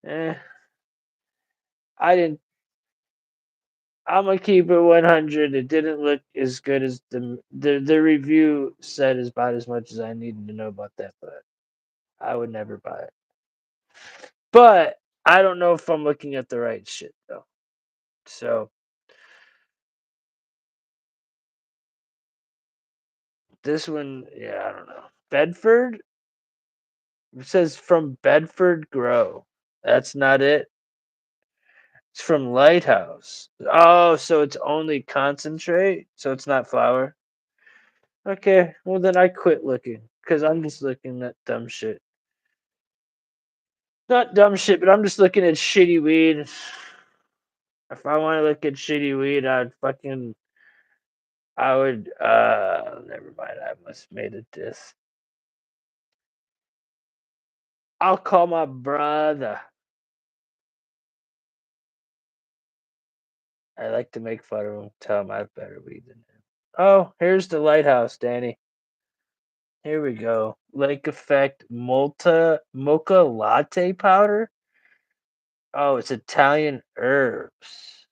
Eh, I didn't. I'm gonna keep it 100. It didn't look as good as the review said is about as much as I needed to know about that, but I would never buy it. But I don't know if I'm looking at the right shit though. So this one, yeah, I don't know. Bedford. It says from Bedford Grow. That's not it. It's from Lighthouse. Oh, so it's only concentrate, so it's not flour. Okay, well then I quit looking because I'm just looking at dumb shit. Not dumb shit, but I'm just looking at shitty weed. If I want to look at shitty weed, I would never mind. I must have made a diss. I'll call my brother. I like to make fun of him, tell him I have better weed than him. Oh, here's the lighthouse, Danny. Here we go. Lake Effect Mocha Latte Powder. Oh, it's Italian herbs.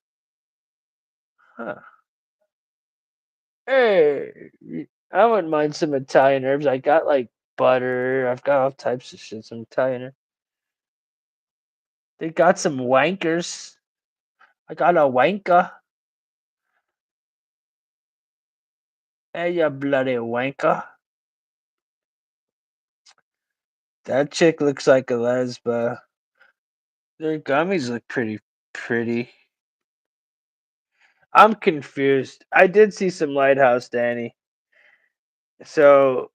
Huh. Hey, I wouldn't mind some Italian herbs. I got like butter. I've got all types of shit. Some Italian. They got some wankers. I got a wanker. Hey, you bloody wanker. That chick looks like a lesba. Their gummies look pretty. I'm confused. I did see some Lighthouse, Danny. So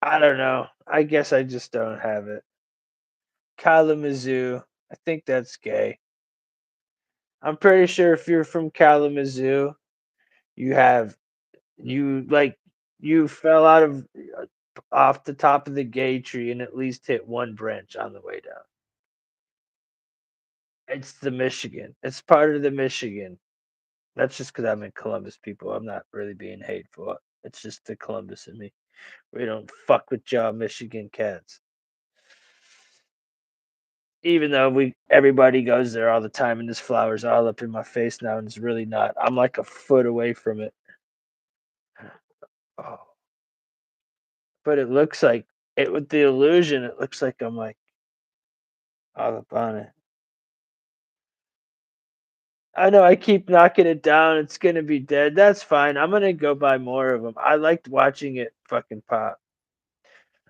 I don't know. I guess I just don't have it. Kalamazoo. I think that's gay. I'm pretty sure if you're from Kalamazoo, you have you like you fell out of off the top of the gay tree and at least hit one branch on the way down. It's the Michigan. It's part of the Michigan. That's just because I'm in Columbus, people. I'm not really being hateful. It's just the Columbus in me. We don't fuck with y'all Michigan cats. Even though we everybody goes there all the time and this flower's all up in my face now and it's really not. I'm like a foot away from it. Oh. But it looks like it with the illusion, it looks like I'm like all up on it. I know I keep knocking it down. It's gonna be dead. That's fine. I'm gonna go buy more of them. I liked watching it fucking pop.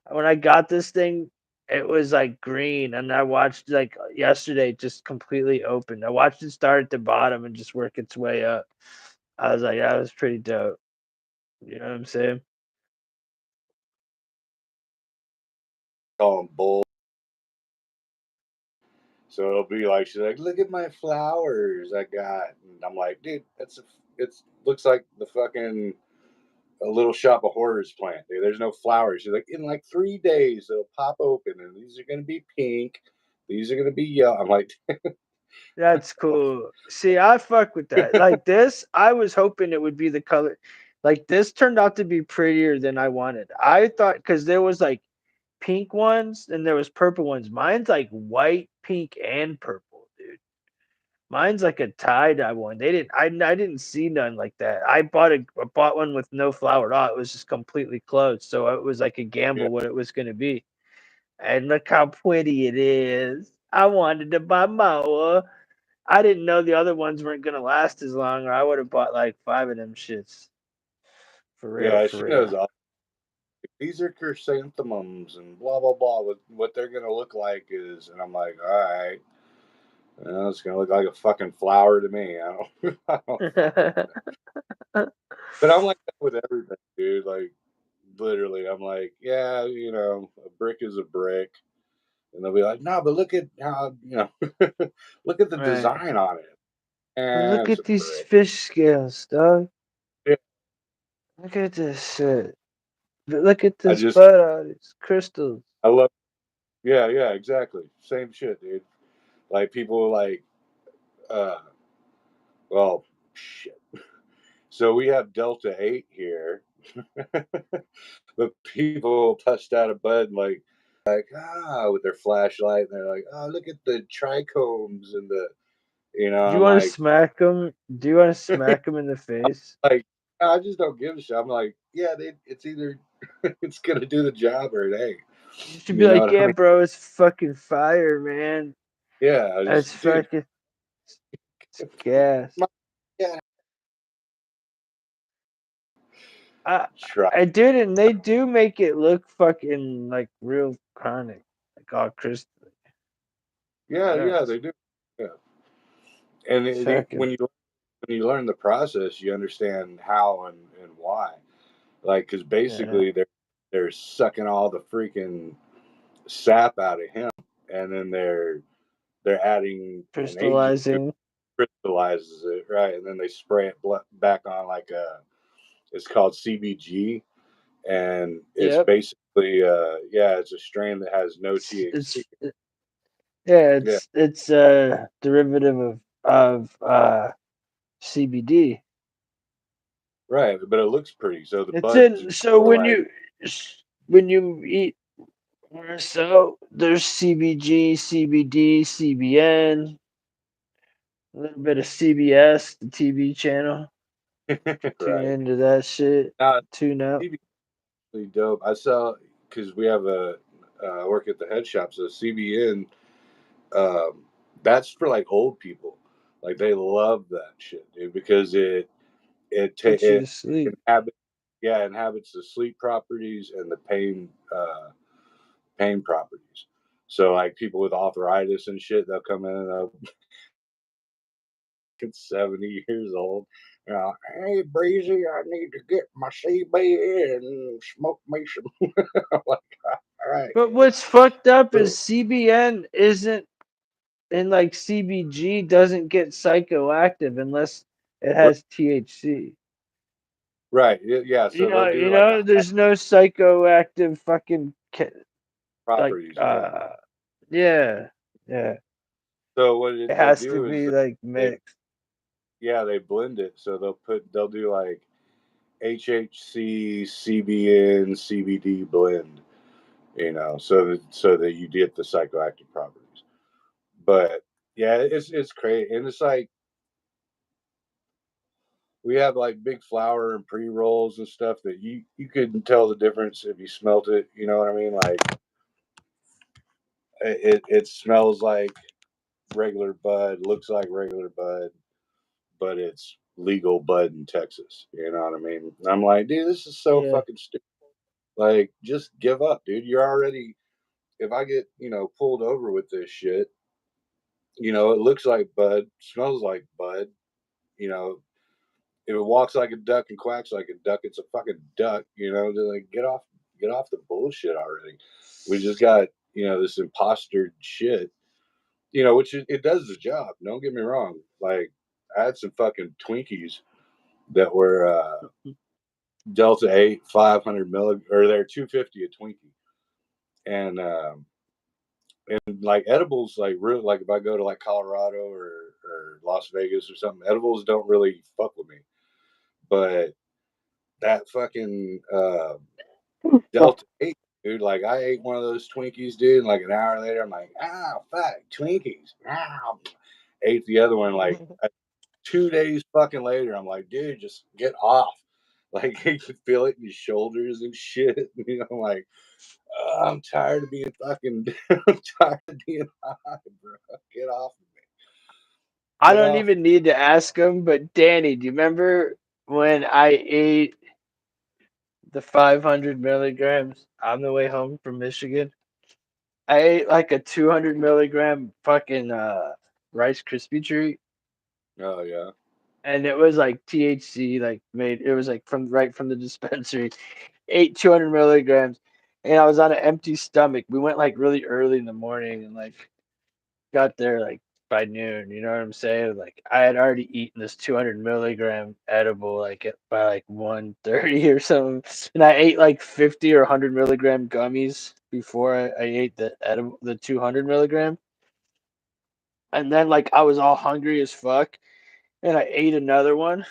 When I got this thing, it was like green, and I watched like yesterday just completely open. I watched it start at the bottom and just work its way up. I was like, that was pretty dope. You know what I'm saying? Call them bull. So it'll be like she's like, look at my flowers I got, and I'm like, dude, it's looks like the fucking a little shop of horrors plant. Dude. There's no flowers. She's like, in like 3 days it'll pop open, and these are gonna be pink. These are gonna be yellow. I'm like, That's cool. See, I fuck with that. Like this, I was hoping it would be the color. Like this turned out to be prettier than I wanted. I thought because there was like pink ones and there was purple ones. Mine's like white, pink, and purple, dude. Mine's like a tie-dye one. They didn't. I didn't see none like that. I bought one with no flower at all. It was just completely closed. So it was like a yeah, gamble what it was gonna be. And look how pretty it is. I wanted to buy more. I didn't know the other ones weren't gonna last as long, or I would have bought like 5 of them shits. For real, yeah. for She knows real. all. These are chrysanthemums and blah blah blah. What they're gonna look like is, and I'm like, all right, well, it's gonna look like a fucking flower to me. I don't, I don't fucking. But I'm like that with everything, dude. Like literally, I'm like, yeah, a brick is a brick, and they'll be like, no, but look at how look at the Right. design on it, But and look it's at a these brick. fish scales, dog. Yeah, Look at this shit. Look at I this just butt on these crystals. I love. Yeah, yeah, exactly. Same shit, dude. Like people like, well, shit. So we have Delta 8 here, But people touched out a bud like with their flashlight, and they're like, oh, look at the trichomes and the Do you I'm want to like smack them? Do you want to smack them in the face? like I just don't give a shit. I'm like, yeah, it's either it's gonna do the job or it ain't. You should be You know like, what I yeah, mean? bro, it's fucking fire, man. Yeah, I It's just dude, fucking it's gas. my, yeah, I try. I did, and they do make it look fucking like real chronic, like all crystal. Yeah, yeah, Yes, they do. Yeah, and fucking when you learn the process, you understand how and why. Like, because yeah, basically they're sucking all the freaking sap out of him, and then they're adding an agent who crystallizing. crystallizes it, right? And then they spray it back on like a it's called CBG, and it's Yep, basically yeah, it's a strain that has no THC. it's yeah, Yeah, it's derivative of CBD. right. But it looks pretty, so the It's buds in so are like when you eat so there's CBG, CBD, CBN, a little bit of CBS, the TV channel. Tune right. into that shit. Now, Tune out. CBD is really dope. I saw because we have a I work at the head shop, so CBN um, that's for like old people. Like they love that shit, dude, because Puts you to it sleep. inhabits inhabits the sleep properties and the pain properties. So like people with arthritis and shit, they'll come in and they'll get 70 years old. You know, hey Breezy, I need to get my CB and smoke me some. I'm like, all right, But kid. what's fucked up is So, CBN isn't and like CBG doesn't get psychoactive unless it has THC. right, yeah. So they'll do like a high There's no psychoactive fucking like properties. Yeah. yeah, yeah. So what It they has to do is be like they mixed. yeah they blend it. So they'll do like HHC, CBN, CBD blend. You know, so that you get the psychoactive properties. But yeah, it's crazy, and it's like we have like big flower and pre rolls and stuff that you couldn't tell the difference if you smelt it. You know what I mean? Like it smells like regular bud, looks like regular bud, but it's legal bud in Texas. You know what I mean? And I'm like, dude, this is so Yeah. fucking stupid. Like, just give up, dude. You're already. If I get pulled over with this shit, it looks like bud, smells like bud. You know, if it walks like a duck and quacks like a duck, it's a fucking duck. They're like get off the bullshit already. We just got this imposter shit. Which it does the job. Don't get me wrong. Like I had some fucking Twinkies that were Delta 8, 500 milli, or they're 250 a Twinkie, and like edibles, like real, like if I go to like Colorado or Las Vegas or something, edibles don't really fuck with me. But that fucking Delta 8, dude, like I ate one of those Twinkies, dude, and like an hour later, I'm like, oh, fuck, Twinkies. Ow. Ate the other one, like 2 days fucking later, I'm like, dude, just get off. Like you can feel it in your shoulders and shit. I'm like, I'm tired of being fucking, I'm tired of being high, bro. Get off of me. I Get don't off. even need to ask him, but Danny, do you remember when I ate the 500 milligrams on the way home from Michigan? I ate like a 200 milligram fucking Rice Krispie treat, Oh, yeah. and it was like THC, like made it was like from right from the dispensary. Ate 200 milligrams, and I was on an empty stomach. We went like really early in the morning, and like got there like by noon. You know what I'm saying? Like I had already eaten this 200 milligram edible by like 1:30 or something, and I ate like 50 or 100 milligram gummies before I ate the 200 milligram, and then like I was all hungry as fuck, and I ate another one,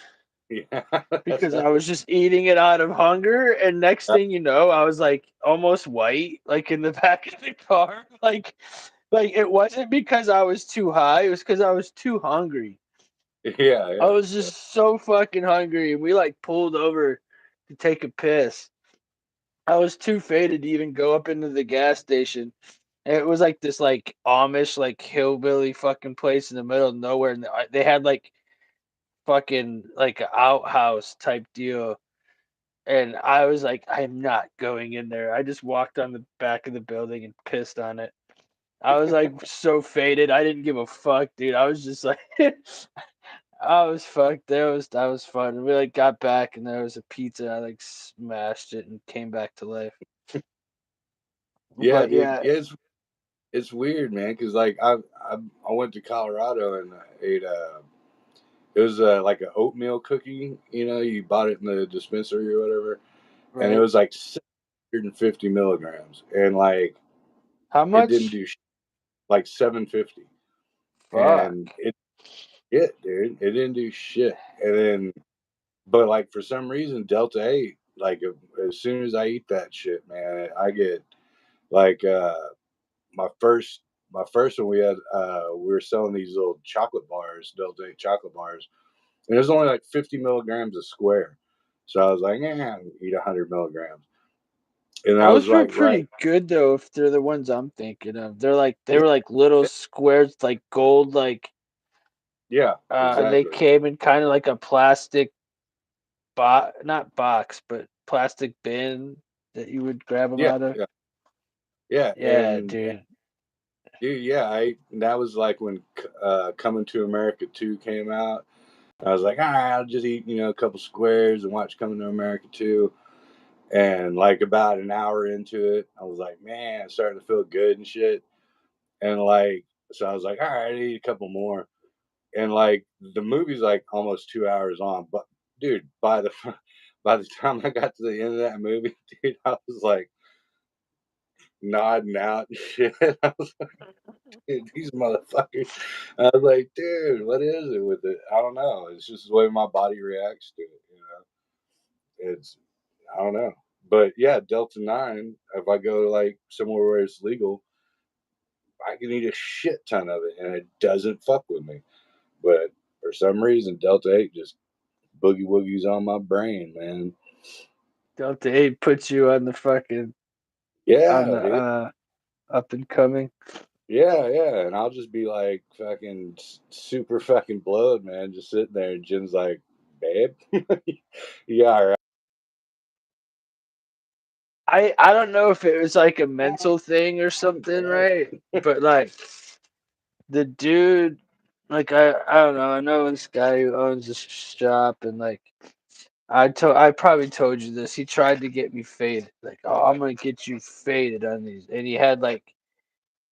Yeah, because I was just eating it out of hunger. And next uh, thing you know, I was like almost white, like in the back of the car. Like it wasn't because I was too high, it was because I was too hungry. yeah, I yeah, was yeah. just so fucking hungry, and we like pulled over to take a piss. I was too faded to even go up into the gas station. And it was like this like Amish like hillbilly fucking place in the middle of nowhere, and they had like fucking like an outhouse type deal. And I was like, I'm not going in there. I just walked on the back of the building and pissed on it. I was like so faded. I didn't give a fuck, dude. I was just like, I was fucked. That was fun. And we like got back and there was a pizza. I like smashed it and came back to life. Yeah, But dude. yeah, Yeah, it's weird, man. Because like I went to Colorado and I ate it was like an oatmeal cookie. You know, you bought it in the dispensary or whatever, and it right. was like 750 milligrams, and like How it didn't much? do like 750, Fuck. and it, dude, it didn't do shit. And then, but like for some reason, Delta 8, like as soon as I eat that shit, man, I get like my first my first one we were selling these little chocolate bars, Delta 8 chocolate bars, and it was only like 50 milligrams a square. So I was like, eat 100 milligrams, and I was Those were like, right, pretty good though, if they're the ones I'm thinking of. They yeah, were like little squares, like gold, like yeah, they exactly, came in kind of like a plastic not box, but plastic bin that you would grab them yeah, out of. yeah, yeah, Yeah, dude. dude, yeah, I that was like when Coming to America 2 came out. I was like, all right, I'll just eat, a couple squares and watch Coming to America 2. And like about an hour into it, I was like, man, it's starting to feel good and shit. And like, so I was like, all right, I eat a couple more. And like, the movie's like almost 2 hours on, but dude, by the time I got to the end of that movie, dude, I was like nodding out and shit. I was like, dude, these motherfuckers. I was like, dude, what is it with it? I don't know. It's just the way my body reacts to it. It's I don't know. But yeah, Delta 9, if I go to like somewhere where it's legal, I can eat a shit ton of it and it doesn't fuck with me. But for some reason, Delta 8 just boogie woogies on my brain, man. Delta 8 puts you on the fucking on Yeah, the dude. up and coming. Yeah, yeah. And I'll just be like fucking super fucking blowed, man. Just sitting there. And Jen's like, babe, yeah, all I don't know if it was like a mental thing or something, right? right. But like the dude, like I don't know. I know this guy who owns a shop, and like I probably told you this. He tried to get me faded. Like, oh, I'm gonna get you faded on these, and he had like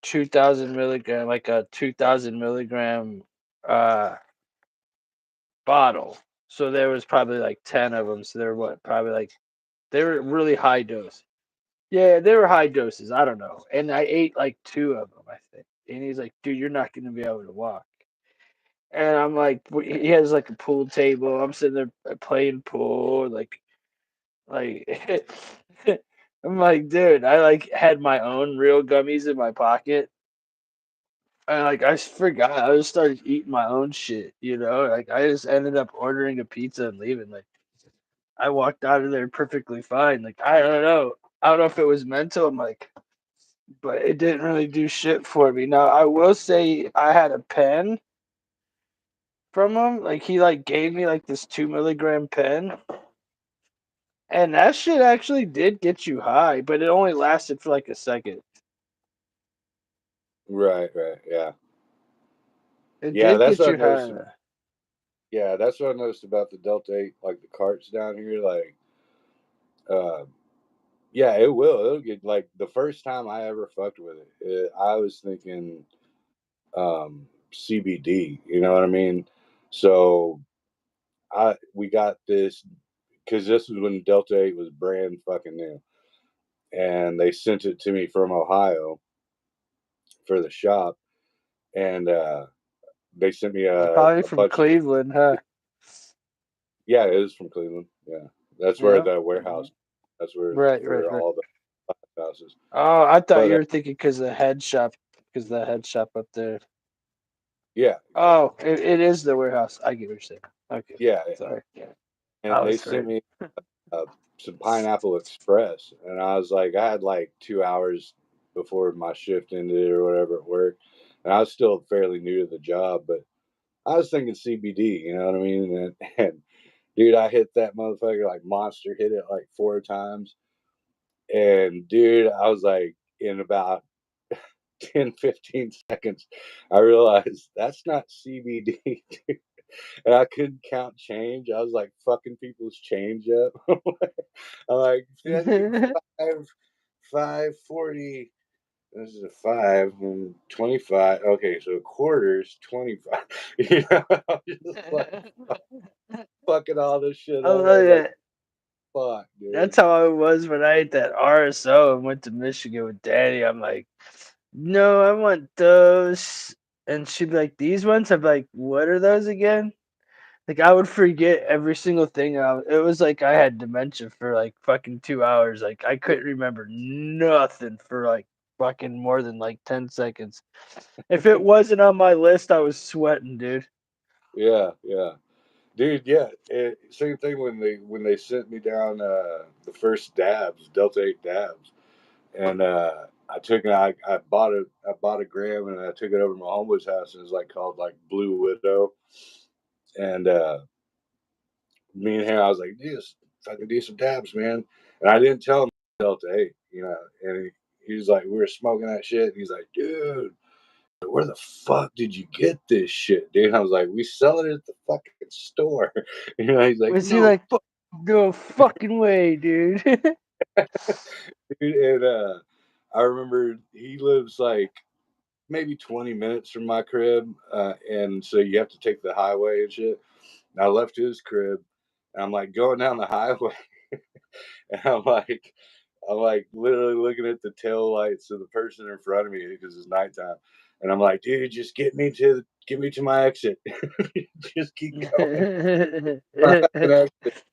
2,000 milligram, like a 2,000 milligram uh bottle. So there was probably like 10 of them. So they were what? Probably like they were really high dose. Yeah, they were high doses. I don't know. And I ate like two of them, I think. And he's like, dude, you're not going to be able to walk. And I'm like, he has like a pool table. I'm sitting there playing pool, like, I'm like, dude, I like had my own real gummies in my pocket. And like, I forgot. I just started eating my own shit, you know? Like, I just ended up ordering a pizza and leaving. Like, I walked out of there perfectly fine. Like, I don't know. I don't know if it was mental. I'm like, but it didn't really do shit for me. Now I will say I had a pen from him. Like he like gave me like this 2 milligram pen, and that shit actually did get you high, but it only lasted for like a second. Right, right. Yeah. It Yeah, did that's get what I you noticed. high. Yeah, that's what I noticed about the Delta 8, like the carts down here. Like, uh, yeah, it will. It'll get like the first time I ever fucked with I was thinking CBD. You know what I mean? So we got this because this is when Delta 8 was brand fucking new, and they sent it to me from Ohio for the shop, and they sent me It's probably a from bunch of. Cleveland, huh? Yeah, it is from Cleveland. Yeah, that's where Yeah. the warehouse. That's Right, right, where right. all the houses. Oh, I thought But you were thinking because the head shop, because the head shop up there. yeah, exactly. Oh, it is the warehouse. I get what you're saying. Okay, Yeah, sorry. Yeah, and I they was sent hurt. me some Pineapple Express, and I was like, I had like 2 hours before my shift ended or whatever at work, and I was still fairly new to the job, but I was thinking CBD. You know what I mean? And dude, I hit that motherfucker like monster. Hit it like 4 times, and dude, I was like in about 10, 15 seconds, I realized that's not CBD, dude. And I couldn't count change. I was like fucking people's change up. I'm like, that be 540. This is a 5 and 25. Okay, so quarters 25. You know, I'm just like fucking all this shit I up. love I was like, that. fuck, dude. That's how I was when I ate that RSO and went to Michigan with Daddy. I'm like, no, I want those. And she'd be like, these ones? I'm like, what are those again? Like I would forget every single thing. It was like I had dementia for like fucking 2 hours. Like I couldn't remember nothing for like fucking more than like 10 seconds. If it wasn't on my list, I was sweating, dude. Yeah, yeah. Dude, yeah, same thing when they sent me down the first dabs, Delta 8 dabs, and I took it. I bought a gram and I took it over to my homeboy's house and it's like called like Blue Widow, and me and him, I was like, just fucking do some dabs, man, and I didn't tell him Delta 8, you know, and he was like, we were smoking that shit, and he's like, dude, where the fuck did you get this shit, dude? And I was like, we sell it at the fucking store. You know, he's like, Was he no like, no fucking way, dude? dude. And I remember he lives like maybe 20 minutes from my crib, and so you have to take the highway and shit. And I left his crib, and I'm like going down the highway, and I'm like literally looking at the tail lights of the person in front of me because it's nighttime, and I'm like, dude, just get me to my exit, just keep going. My fucking exit.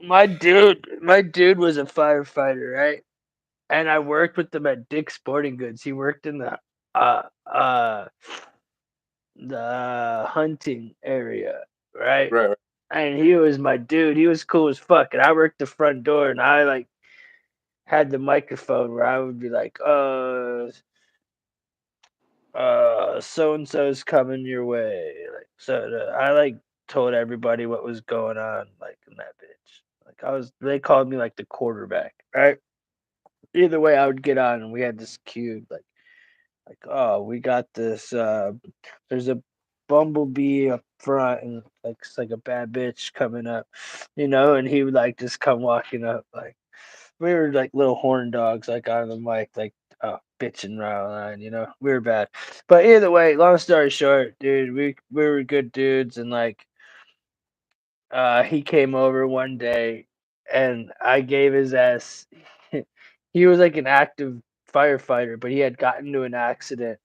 my dude was a firefighter, right? And I worked with him at Dick's Sporting Goods. He worked in uh uh the hunting area, right? Right, right. And he was my dude. He was cool as fuck. And I worked the front door, and I like had the microphone where I would be like, so and so's coming your way. Like, I like told everybody what was going on, like in that bitch. Like they called me like the quarterback, right? Either way, I would get on, and we had this cue, like, oh, we got this. There's a bumblebee up front, and like it's like a bad bitch coming up, and he would like just come walking up, like we were like little horn dogs, like on the mic, like bitching around, we were bad. But either way, long story short, dude, we were good dudes, and like he came over one day, and I gave his ass. He was like an active firefighter, but he had gotten into an accident,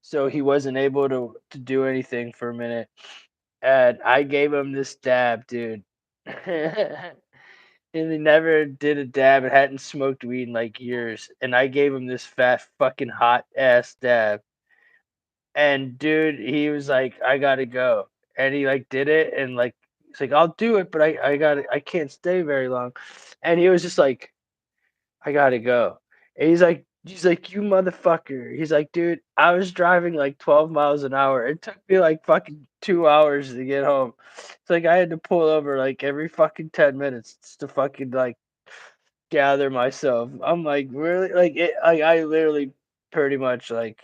so he wasn't able to do anything for a minute. And I gave him this dab, dude. And he never did a dab and hadn't smoked weed in like years. And I gave him this fat fucking hot ass dab. And dude, he was like, I gotta go. And he like did it and like he's like, I'll do it, but I can't stay very long. And he was just like, I gotta go. And he's like, you motherfucker. He's like, dude, I was driving like 12 miles an hour. It took me like fucking 2 hours to get home. It's like I had to pull over like every fucking 10 minutes just to fucking like gather myself. I'm like, really? Like it, like I literally pretty much like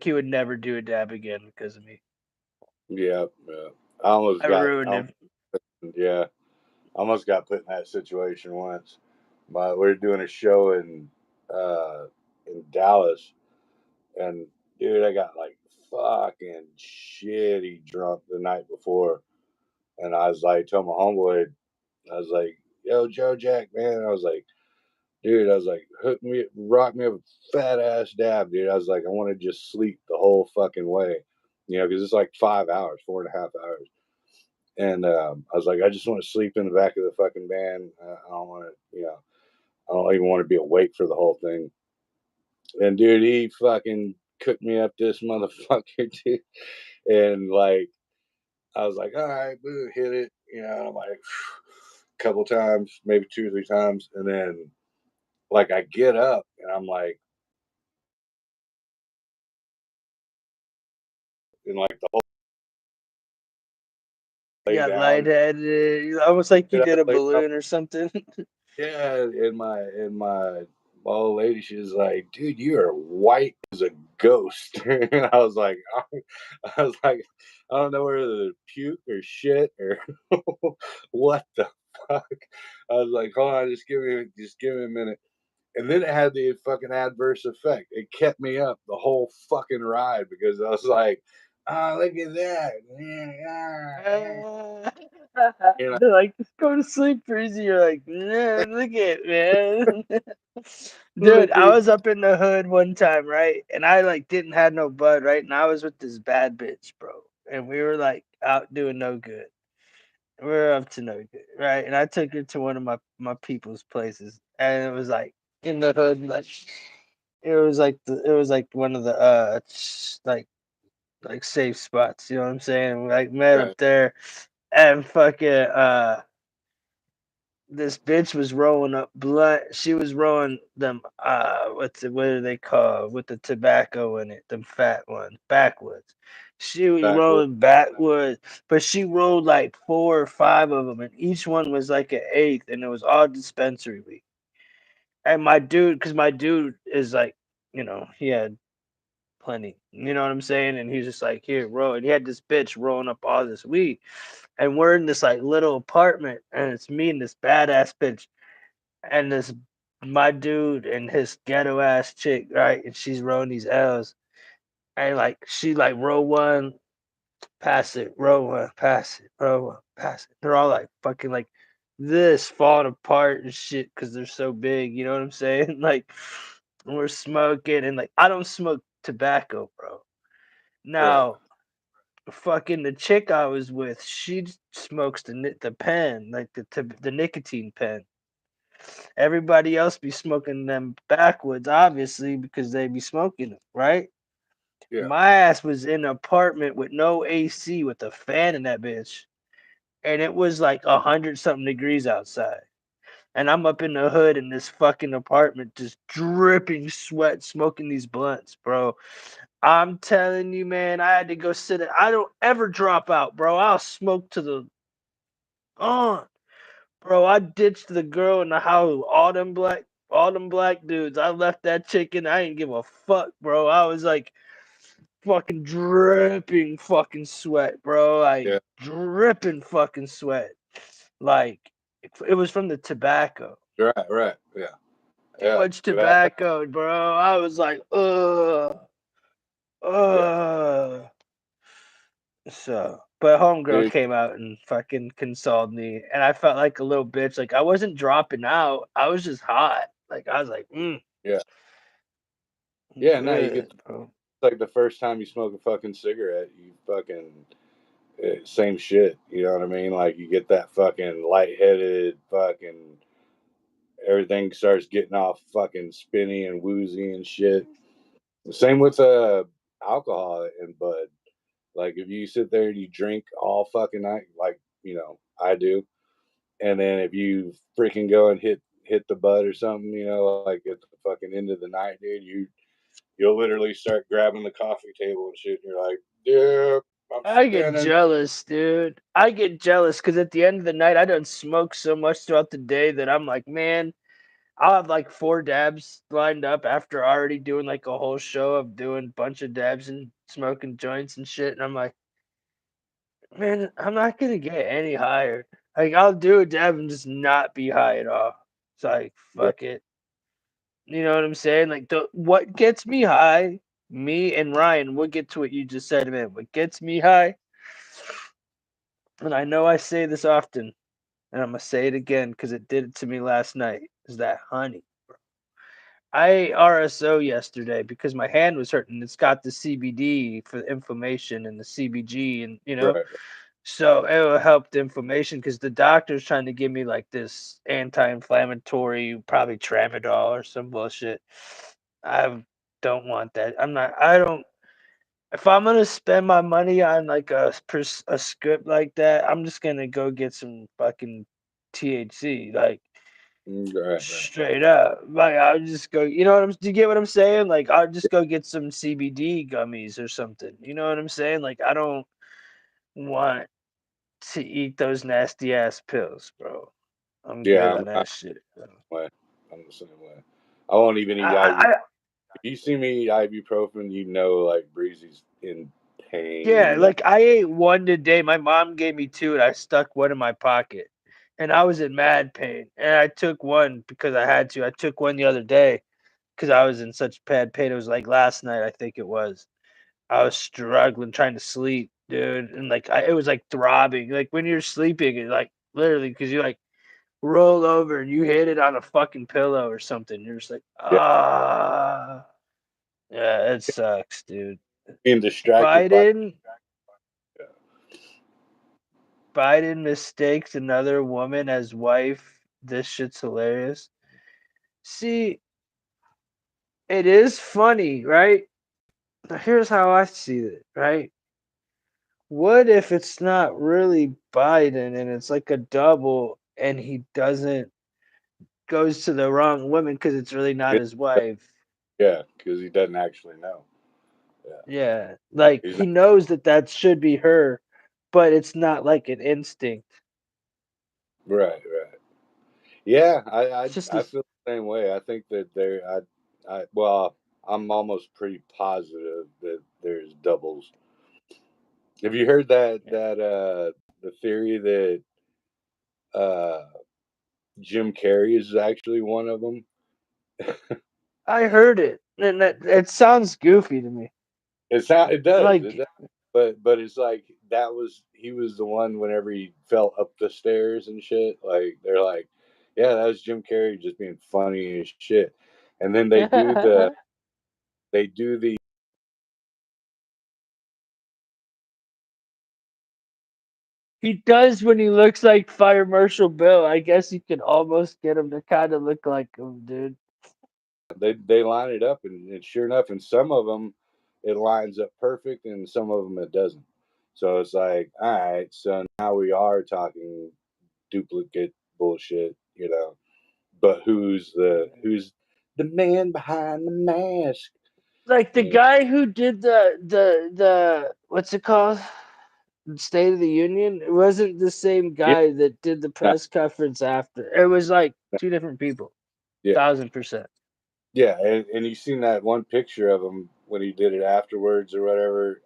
he would never do a dab again because of me. Yeah, yeah. I almost I got, ruined him. yeah, I almost got put in that situation once. We were doing a show in Dallas, and dude, I got like fucking shitty drunk the night before, and I was like, told my homeboy, I was like, yo, Joe Jack, man, I was like, dude, I was like, rock me up a fat ass dab, dude. I was like, I want to just sleep the whole fucking way, because it's like 5 hours, 4.5 hours. And I was like, I just want to sleep in the back of the fucking van. I don't want to, I don't even want to be awake for the whole thing. And dude, he fucking cooked me up this motherfucker, dude. And like, I was like, all right, boo, hit it. And I'm like, a couple times, maybe 2 or 3 times. And then like I get up and I'm like, and like the whole You lay got down, lightheaded, almost like you get did up, a lay down. balloon or something. Yeah, and my old lady, she was like, dude, you are white as a ghost. And I was like, I don't know whether to puke or shit or what the fuck. I was like, hold on, just give me a minute. And then it had the fucking adverse effect. It kept me up the whole fucking ride because I was like, oh, look at that. You know, They're like, just go to sleep, breezy. You're like, nah, look at man. Dude, look I at was up in the hood one time, right? And I like didn't have no bud, right? And I was with this bad bitch, bro. And we were like out doing no good. We were up to no good, right? And I took her to one of my people's places, and it was like in the hood, like it was like one of the like safe spots. You know what I'm saying? We like met up right. there, and fucking this bitch was rolling up blunt. She was rolling them what do they call with the tobacco in it? Them fat ones, backwoods. She was Backwood. rolling backwoods, but she rolled like 4 or 5 of them, and each one was like an eighth, and it was all dispensary weed. And because my dude is like, he had plenty. You know what I'm saying? And he's just like, here, roll. And he had this bitch rolling up all this weed. And we're in this like little apartment, and it's me and this badass bitch, and this my dude and his ghetto ass chick, right? And she's rolling these L's. And like she like roll one, pass it, roll one, pass it, roll one, pass it. They're all like fucking like this falling apart and shit because they're so big, you know what I'm saying? Like we're smoking and like I don't smoke tobacco, bro. Right. Now fucking the chick I was with, she smokes the pen, like the nicotine pen. Everybody else be smoking them backwards, obviously, because they be smoking them, right? Yeah. My ass was in an apartment with no AC with a fan in that bitch, and it was like 100 something degrees outside. And I'm up in the hood in this fucking apartment, just dripping sweat, smoking these blunts, bro. I'm telling you, man, I had to go sit. I don't ever drop out, bro. I'll smoke to the on. Bro, I ditched the girl in the house. All them black dudes. I left that chicken. I didn't give a fuck, bro. I was like fucking dripping fucking sweat, bro. Like Yeah. dripping fucking sweat. Like it was from the tobacco. Right. Right. Yeah. Too Yeah. much tobacco, bro. I was like, Yeah. ugh. So, but homegirl Dude. came out and fucking consoled me, and I felt like a little bitch. Like I wasn't dropping out. I was just hot. Like I was like, Yeah. I'm Yeah. Now you get good, bro. like the first time you smoke a fucking cigarette, you fucking same shit. You know what I mean? Like you get that fucking lightheaded, fucking everything starts getting all fucking spinny and woozy and shit. Same with alcohol and bud. Like if you sit there and you drink all fucking night, like I do, and then if you freaking go and hit the bud or something, like at the fucking end of the night, dude, you'll literally start grabbing the coffee table and shit, and you're like, yeah, I'm I get spinning. jealous, dude. I get jealous because at the end of the night, I don't smoke so much throughout the day that I'm like, man, I'll have like 4 dabs lined up after already doing like a whole show of doing a bunch of dabs and smoking joints and shit. And I'm like, man, I'm not gonna get any higher. Like I'll do a dab and just not be high at all. It's like Right. fuck it. You know what I'm saying? Like what gets me high, me and Ryan, we'll get to what you just said, man. What gets me high, and I know I say this often, and I'm gonna say it again because it did it to me last night, is that honey. I ate RSO yesterday because my hand was hurting. It's got the CBD for the inflammation and the CBG, and Right. So it will help the inflammation because the doctor's trying to give me like this anti-inflammatory, probably tramadol or some bullshit. I don't want that. I'm not. I don't. If I'm gonna spend my money on like a script like that, I'm just gonna go get some fucking THC, like Right, right. straight up. Like I'll just go. You know what I'm? Do you get what I'm saying? Like I'll just go get some CBD gummies or something. You know what I'm saying? Like I don't want to eat those nasty ass pills, bro. I'm good Yeah, on I'm that shit, bro. the same way. I'm the same way. I won't even eat IV. I If you see me eat ibuprofen, you know, like Breezy's in yeah, pain. Like, like I ate one today. My mom gave me two, and I stuck one in my pocket, and I was in mad pain. And I took one because I had to. I took one the other day because I was in such bad pain. It was like last night, I think it was. I was struggling trying to sleep, dude, and like it was like throbbing. Like when you're sleeping, it like literally because you like roll over and you hit it on a fucking pillow or something. You're just like, yeah, ah, yeah, it sucks, dude. being distracted by. Biden, Biden mistakes another woman as wife. This shit's hilarious. See, it is funny, right? Now, here's how I see it, right? What if it's not really Biden and it's like a double and he doesn't goes to the wrong woman because it's really not It, his wife? yeah, because he doesn't actually know. Yeah, Yeah, like he's he not. knows that that should be her, but it's not like an instinct. Right, right. Yeah, It's just I this. feel the same way. I think that well, I'm almost pretty positive that there's doubles. Have you heard the theory that uh Jim Carrey is actually one of them? I heard it, and it sounds goofy to me. It does. It Like, does. But it's like that was he was the one whenever he fell up the stairs and shit. Like they're like, yeah, that was Jim Carrey just being funny as shit. And then they do the he does when he looks like Fire Marshal Bill. I guess you can almost get him to kind of look like him, dude. they line it up and sure enough, and some of them it lines up perfect, and some of them it doesn't. So it's like, all right, so now we are talking duplicate bullshit, you know. But who's the man behind the mask? Like the You know? guy who did the what's it called? State of the Union. It wasn't the same Yeah, guy that did the no, press conference after. It was like two different people. yeah, 1000%. yeah. And you seen that one picture of him when he did it afterwards or whatever,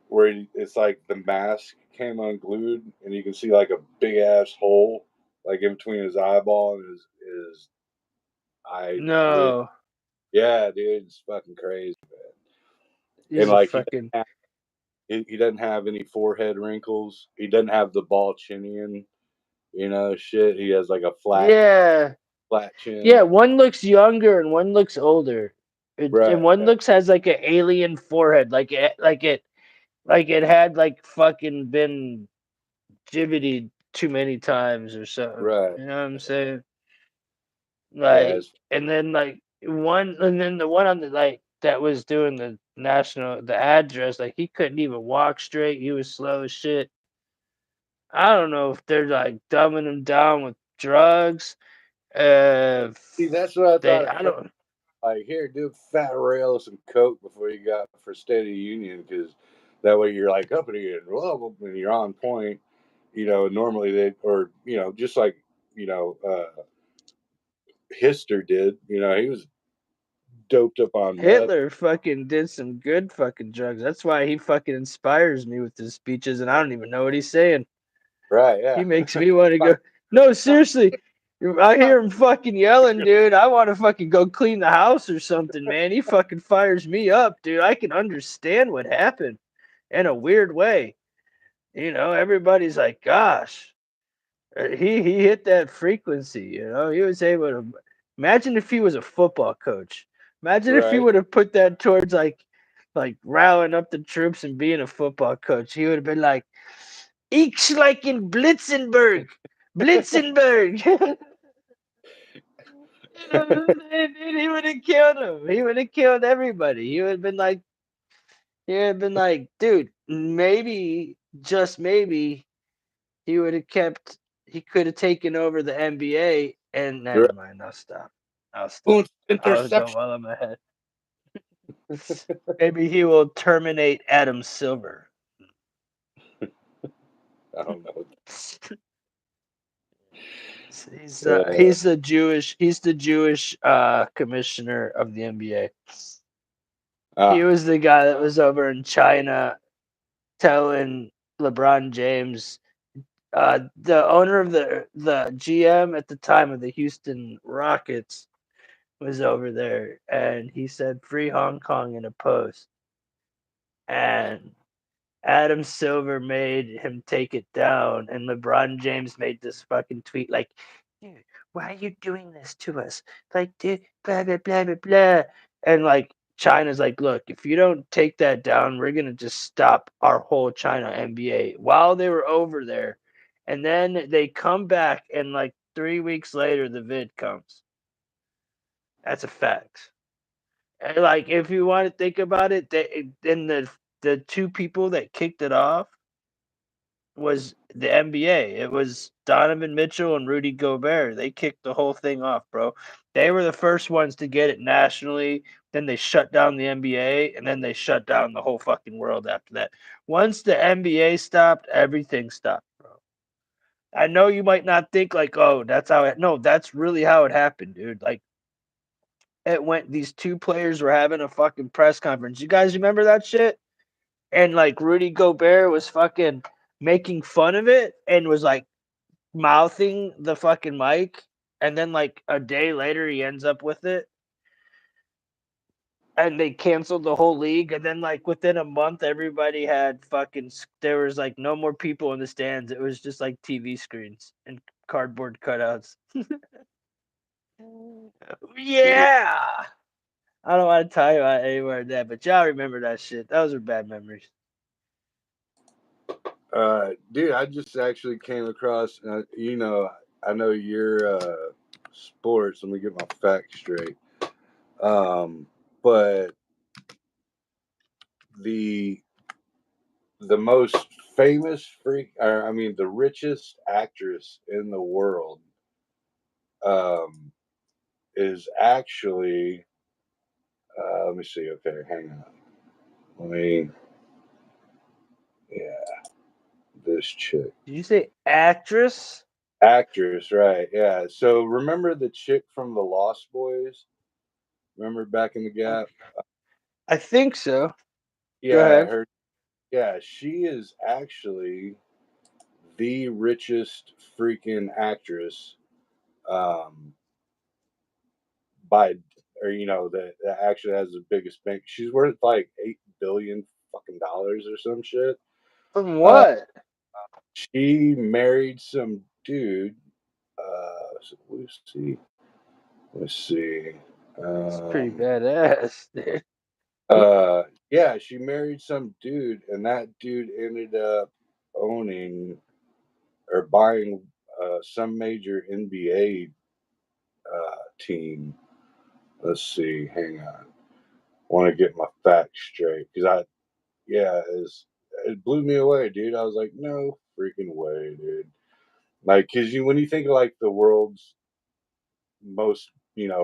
where it's like the mask came unglued, and you can see like a big ass hole like in between his eyeball and his eyelid. No, Yeah, dude, it's fucking crazy, man. And he's a like fucking he doesn't have any forehead wrinkles. He doesn't have the ball chinian, you know, shit. He has like a yeah. flat Yeah, chin. one looks younger and one looks older. And Right, one right, looks has like an alien forehead, like it had like fucking been jibbited too many times or something. right. You know what I'm saying? Yeah, Like, and then like one, and then the one on the like that was doing the address, like he couldn't even walk straight. He was slow as shit. I don't know if they're like dumbing him down with drugs. see, If that's what I thought they, at I first. don't. Like, here, do a fat rail of some coke before you got for State of the Union, because that way you're like uppity and well, and you're on point. You know, normally they or you know just like you know Hister did. You know, he was doped up on meth. Hitler fucking did some good fucking drugs. That's why he fucking inspires me with his speeches, and I don't even know what he's saying. Right? He Yeah. makes me want to go. No, seriously. I hear him fucking yelling, dude. I want to fucking go clean the house or something, man. He fucking fires me up, dude. I can understand what happened in a weird way. You know, everybody's like, gosh, he hit that frequency. You know, he was able to. Imagine if he was a football coach. Imagine if he Right. would have put that towards like like rallying up the troops and being a football coach. He would have been like, "Ich like in Blitzenberg, Blitzenberg." And he would have killed him. He would have killed everybody. He would have been like, dude, maybe, just maybe, he would have kept. He could have taken over the NBA. And never Right. mind. I'll stop. I'll stop. Boom, I was going interception. well in my head. Maybe he will terminate Adam Silver. I don't know. Uh, He's the Jewish commissioner of the NBA. He ah, was the guy that was over in China telling LeBron James, the owner of the GM at the time of the Houston Rockets was over there, and he said free Hong Kong in a post, and Adam Silver made him take it down, and LeBron James made this fucking tweet like, "Dude, why are you doing this to us? Like, dude, blah blah blah blah blah." And like China's like, "Look, if you don't take that down, we're gonna just stop our whole China NBA." While they were over there, and then they come back, and like 3 weeks later, the vid comes. That's a fact. And like, if you want to think about it, then the two people that kicked it off was the NBA. It was Donovan Mitchell and Rudy Gobert. They kicked the whole thing off, bro. They were the first ones to get it nationally. Then they shut down the NBA, and then they shut down the whole fucking world after that. Once the NBA stopped, everything stopped, bro. I know you might not think like, oh, that's how it. No, that's really how it happened, dude. Like it went. These two players were having a fucking press conference. You guys remember that shit? And like Rudy Gobert was fucking making fun of it and was like mouthing the fucking mic, and then like a day later he ends up with it, and they canceled the whole league, and then like within a month everybody had fucking, there was like no more people in the stands. It was just like TV screens and cardboard cutouts. yeah. Yeah, I don't want to tell you about anywhere that, but y'all remember that shit. Those are bad memories. Dude, I just actually came across. I know your sports. Let me get my facts straight. Um, but the the most famous the richest actress in the world, um, is actually. Let me see. Okay, hang on. Let me. Yeah, this chick. Did you say actress? Actress, right? Yeah. So remember the chick from the Lost Boys? Remember back in the Gap? I think so. Go Yeah, ahead. her. Yeah, she is actually the richest freaking actress, um, by, or that actually has the biggest bank. She's worth like 8 billion fucking dollars or some shit. From Uh, what? she married some dude. So let's see. Let's see. It's pretty Um, badass, dude. uh, yeah, she married some dude, and that dude ended up owning or buying some major NBA team. Let's see. Hang on. Want to get my facts straight because it blew me away, dude. I was like, no freaking way, dude. Like, because when you think of like the world's most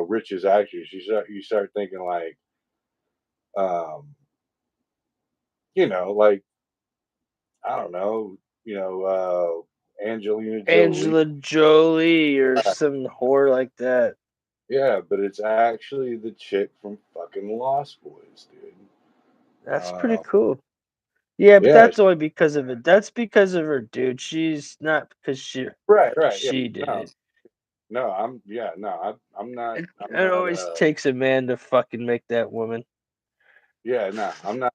richest actors, you start thinking like, um, like I don't know, Angelina Jolie. Angela Jolie or some whore like that. Yeah, but it's actually the chick from fucking Lost Boys, dude. That's pretty Uh, cool. Yeah, but yeah, that's only because of it. That's because of her, dude. She's not because right, yeah. she did No, it. no, no, I'm not, I'm It not. always takes a man to fucking make that woman. Yeah, no, I'm not.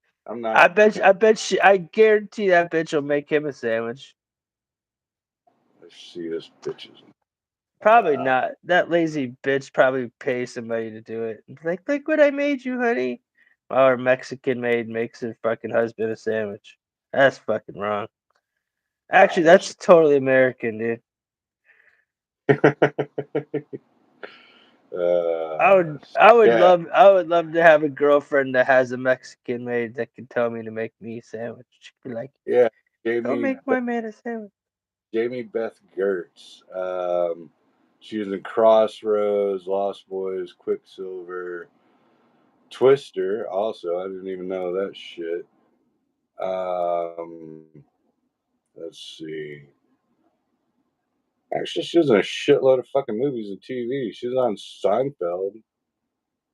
I guarantee that bitch will make him a sandwich. Let's see this bitches. Probably Uh, not. That lazy bitch probably pays somebody to do it. Like, look what I made you, honey. while her Mexican maid makes her fucking husband a sandwich. That's fucking wrong. Actually, that's totally American, dude. Yeah, I would love to have a girlfriend that has a Mexican maid that can tell me to make me a sandwich. She'd be like, yeah. "Go Jamie make my man a sandwich." Jamie Beth Gertz. She was in Crossroads, Lost Boys, Quicksilver, Twister. Also, I didn't even know that shit. Um, let's see. Actually, she was in a shitload of fucking movies and TV. She was on Seinfeld.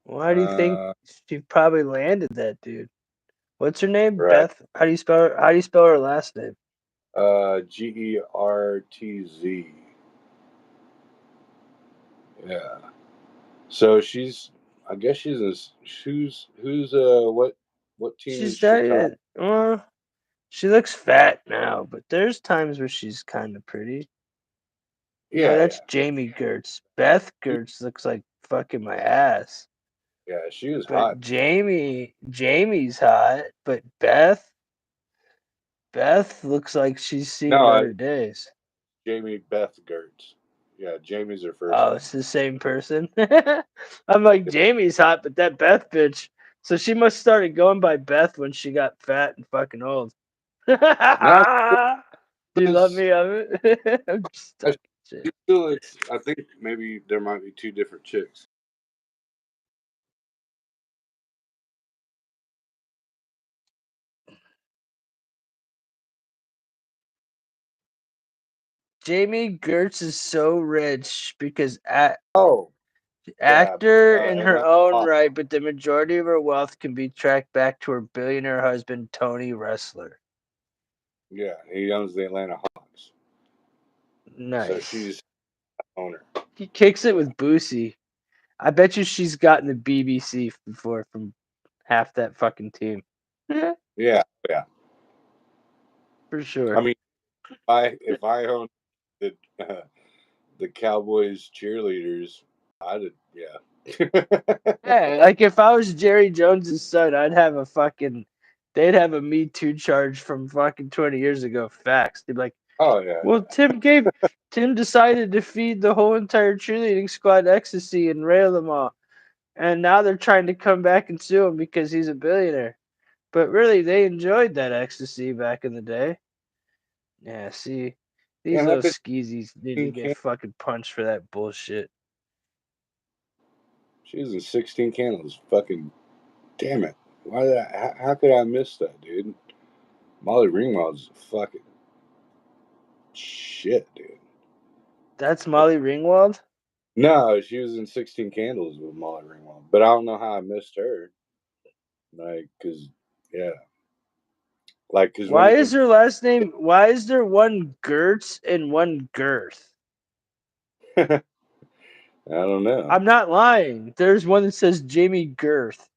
Why do you think Uh, she probably landed that dude? What's her name? right. Beth. How do you spell her last name? Gertz. Yeah. So she's. I guess she's in. Who's what team is She's not Chicago? even. Well, she looks fat now, but there's times where she's kind of pretty. Yeah, Yeah, that's yeah. Jamie Gertz. Beth She, Gertz looks like fucking my ass. yeah, she was hot. But Jamie's hot. But Beth looks like she's seen No, better days. Jamie Beth Gertz. Yeah, Jamie's her first Oh, name. it's the same person. I'm like, Jamie's hot, but that Beth bitch. So she must started going by Beth when she got fat and fucking old. Do No, you love it's, me of it? I'm just talking shit. I think maybe there might be two different chicks. Jamie Gertz is so rich because Oh, yeah, actor in her Atlanta own Hawks. right, but the majority of her wealth can be tracked back to her billionaire husband, Tony Wrestler. Yeah, he owns the Atlanta Hawks. So Nice. she's owner. He kicks it with Boosie. I bet you she's gotten the BBC before from half that fucking team. Yeah, yeah. For I sure. mean, if I owned the the Cowboys cheerleaders, I'd yeah. Yeah, like if I was Jerry Jones's son, they'd have a Me Too charge from fucking 20 years ago. Facts. They'd be like, Oh yeah, well, Tim decided to feed the whole entire cheerleading squad ecstasy and rail them all. And now they're trying to come back and sue him because he's a billionaire. But really, they enjoyed that ecstasy back in the day. Yeah, see, yeah. these That little bitch skeezies need to 16 get can- fucking punched for that bullshit. she was in 16 candles. Fucking damn it! Why did how could I miss that, dude? Molly Ringwald's fucking shit, dude. That's Molly Ringwald? No, she was in 16 Candles with Molly Ringwald, but I don't know how I missed her. Like, cause yeah, like, cause Why when is her last name? Why is there one Gertz and one Girth? I don't know. I'm not lying. There's one that says Jamie Girth,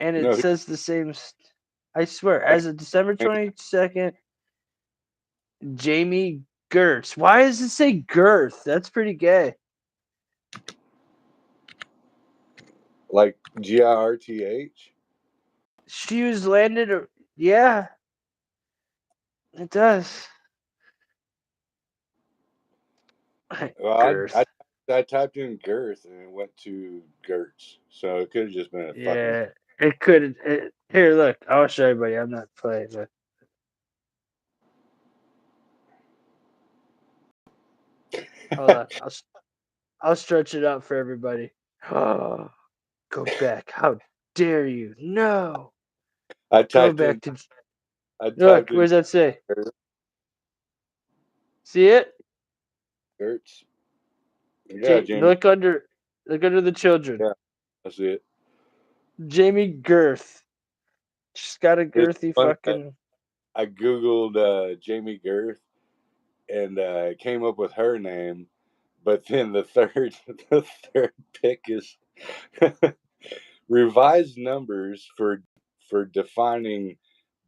and it No, says the same. I swear, as of December 22nd, Jamie Gertz. Why does it say Girth? That's pretty gay. like Girth. She was landed. Yeah, it does. Well, Girth. I typed in girth and it went to Gertz, so it could have just been a fucking. Yeah, it could. Here, look. I'll show everybody. I'm not playing. But hold on. I'll stretch it out for everybody. Oh, go back. How dare you? No. I Go typed in. back to. I Look, typed what in does that say? Gertz. See it? Gertz. Yeah, Jamie. Look under the children. Yeah, that's it. Jamie Girth. She's got a It's girthy funny. fucking. I googled Jamie Girth and came up with her name, but then the third pick is revised numbers for defining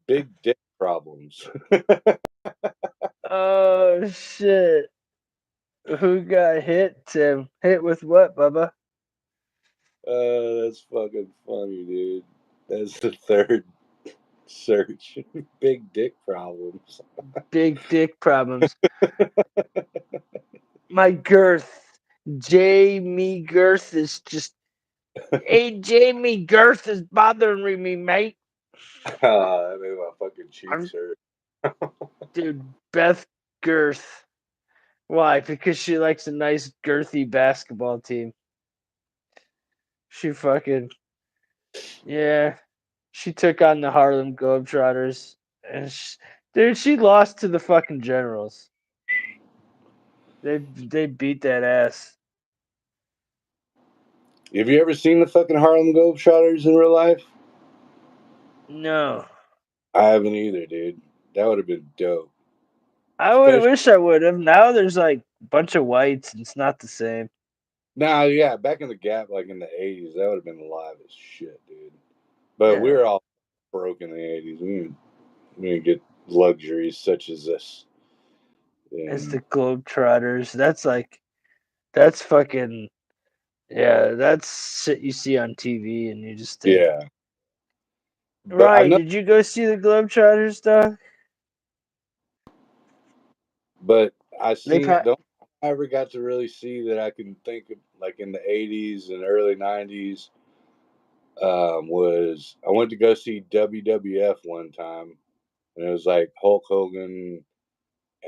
big dick problems. Oh shit! Who got hit, Tim? Hit with what, Bubba? That's fucking funny, dude. That's the third search. Big dick problems. Big dick problems. My girth. Jamie Girth is just. Hey, Jamie Girth is bothering me, mate. That made my fucking cheeks I'm, hurt. dude, Beth Girth. Why? Because she likes a nice girthy basketball team. She fucking yeah. She took on the Harlem Globetrotters, and dude, she lost to the fucking Generals. They beat that ass. Have you ever seen the fucking Harlem Globetrotters in real life? No, I haven't either, dude. That would have been dope. I would Especially wish I would have. Now there's like a bunch of whites, and it's not the same. now, yeah, back in the gap, like in the '80s, that would have been live as shit, dude. But we Yeah, were all broke in the '80s. We didn't get luxuries such as this. You it's know? the Globetrotters. That's fucking yeah. That's shit you see on TV, and you just think, Yeah, but I Ryan, know. did you go see the Globetrotters, dog? But I They seen pro- the only time I ever got to really see that I can think of, like in the '80s and early '90s, was I went to go see WWF one time, and it was like Hulk Hogan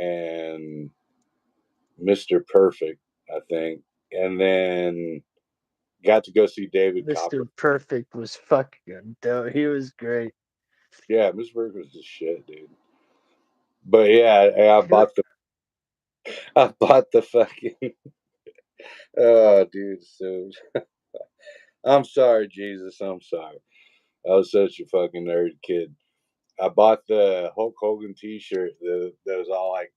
and Mr. Perfect, I think, and then got to go see David Mr. Copper. Perfect was fucking dope. He was great. Yeah, Mr. Perfect was the shit, dude. But yeah, I bought the fucking oh, dude. So I'm sorry, Jesus. I'm sorry. I was such a fucking nerd kid. I bought the Hulk Hogan T-shirt that was all like,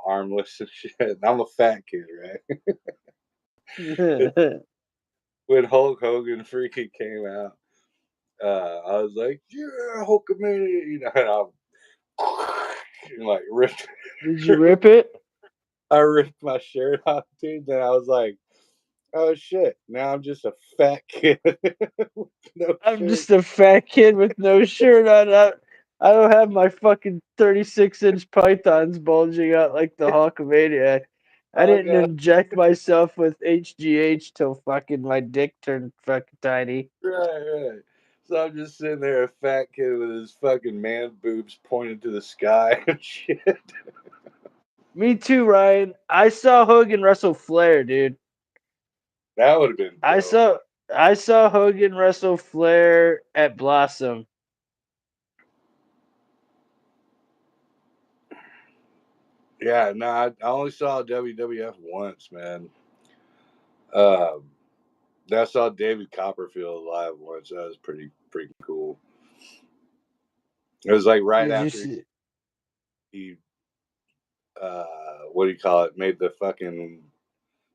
armless and shit. And I'm a fat kid, right? When Hulk Hogan freaking came out, I was like, "Yeah, Hulkamania," and like ripped. Did you rip it? I ripped my shirt off, dude. And I was like, "Oh shit!" Now I'm just a fat kid with no I'm shirt. just a fat kid with no shirt on. I don't have my fucking 36-inch pythons bulging out like the Hulkamaniac. I I didn't got inject myself with HGH till fucking my dick turned fucking tiny. right. So I'm just sitting there, a fat kid with his fucking man boobs pointed to the sky and shit. Me too, Ryan. I saw Hogan wrestle Flair, dude. That would have been I dope. saw I saw Hogan wrestle Flair at Blossom. Yeah, no, I only saw WWF once, man. Um, I saw David Copperfield live once. That was pretty freaking cool. It was like right Did you after see? he what do you call it? Made the fucking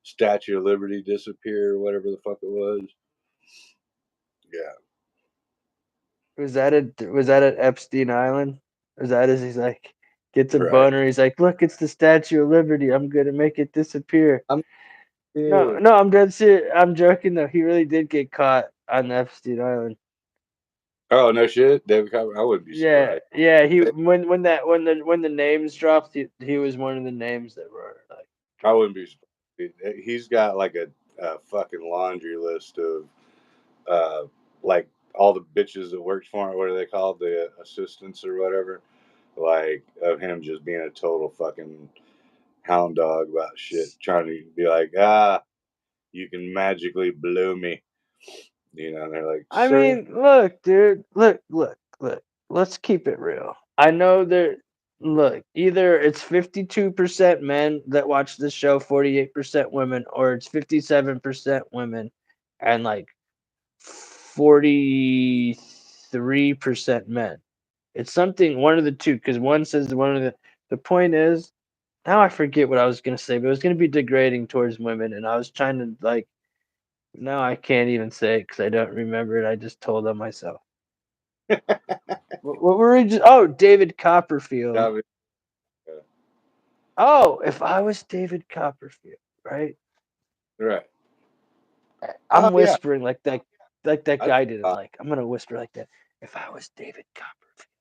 Statue of Liberty disappear, or whatever the fuck it was. Yeah, Was that at Epstein Island? Was that as he's like gets a right. boner? He's like, look, it's the Statue of Liberty. I'm gonna make it disappear. I'm No, serious. no, I'm dead serious. I'm joking though. He really did get caught on Epstein Island. Oh no shit, David Copper. I wouldn't be Yeah, surprised. yeah. He They- when the names dropped, he was one of the names that were like I dropped. wouldn't be surprised. He's got like a fucking laundry list of uh, like all the bitches that worked for him. What are they called? The assistants or whatever. Like of him just being a total fucking hound dog about shit, trying to be like, you can magically blow me. And they're like, I sir. mean, look, dude, look. Let's keep it real. I know there. Look, either it's 52% men that watch this show, 48% women, or it's 57% women, and like 43% men. It's something one of the two, because one says one of the. The point is, now I forget what I was gonna say, but it was gonna be degrading towards women, and I was trying to like. Now I can't even say it because I don't remember it. I just told on myself. What were we just? Oh, David Copperfield. I mean, Oh, if I was David Copperfield, right? right. Oh I'm yeah, whispering like that I guy didn't uh, like. I'm gonna whisper like that. If I was David Copperfield,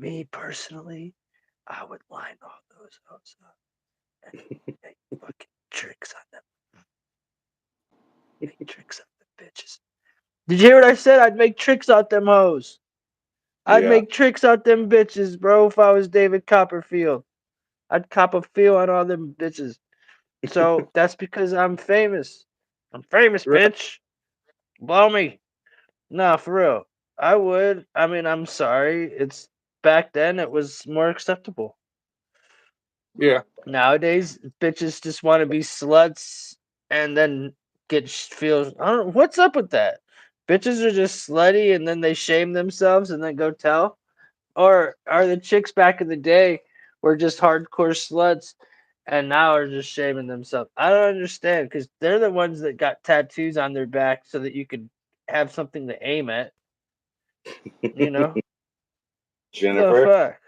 me personally, I would line all those hoes up and make fucking tricks on them. Make tricks on the bitches. Did you hear what I said? I'd make tricks out them hoes. I'd yeah, make tricks out them bitches, bro, if I was David Copperfield. I'd cop a feel on all them bitches. So that's because I'm famous. I'm famous, right, bitch. Blow me. Nah, for real. I would. I mean, I'm sorry. It's back then it was more acceptable. yeah, Nowadays, bitches just want to be sluts and then get feels. I don't. What's up with that? Bitches are just slutty and then they shame themselves and then go tell. Or are the chicks back in the day were just hardcore sluts and now are just shaming themselves? I don't understand because they're the ones that got tattoos on their back so that you could have something to aim at. You know the Jennifer. fuck.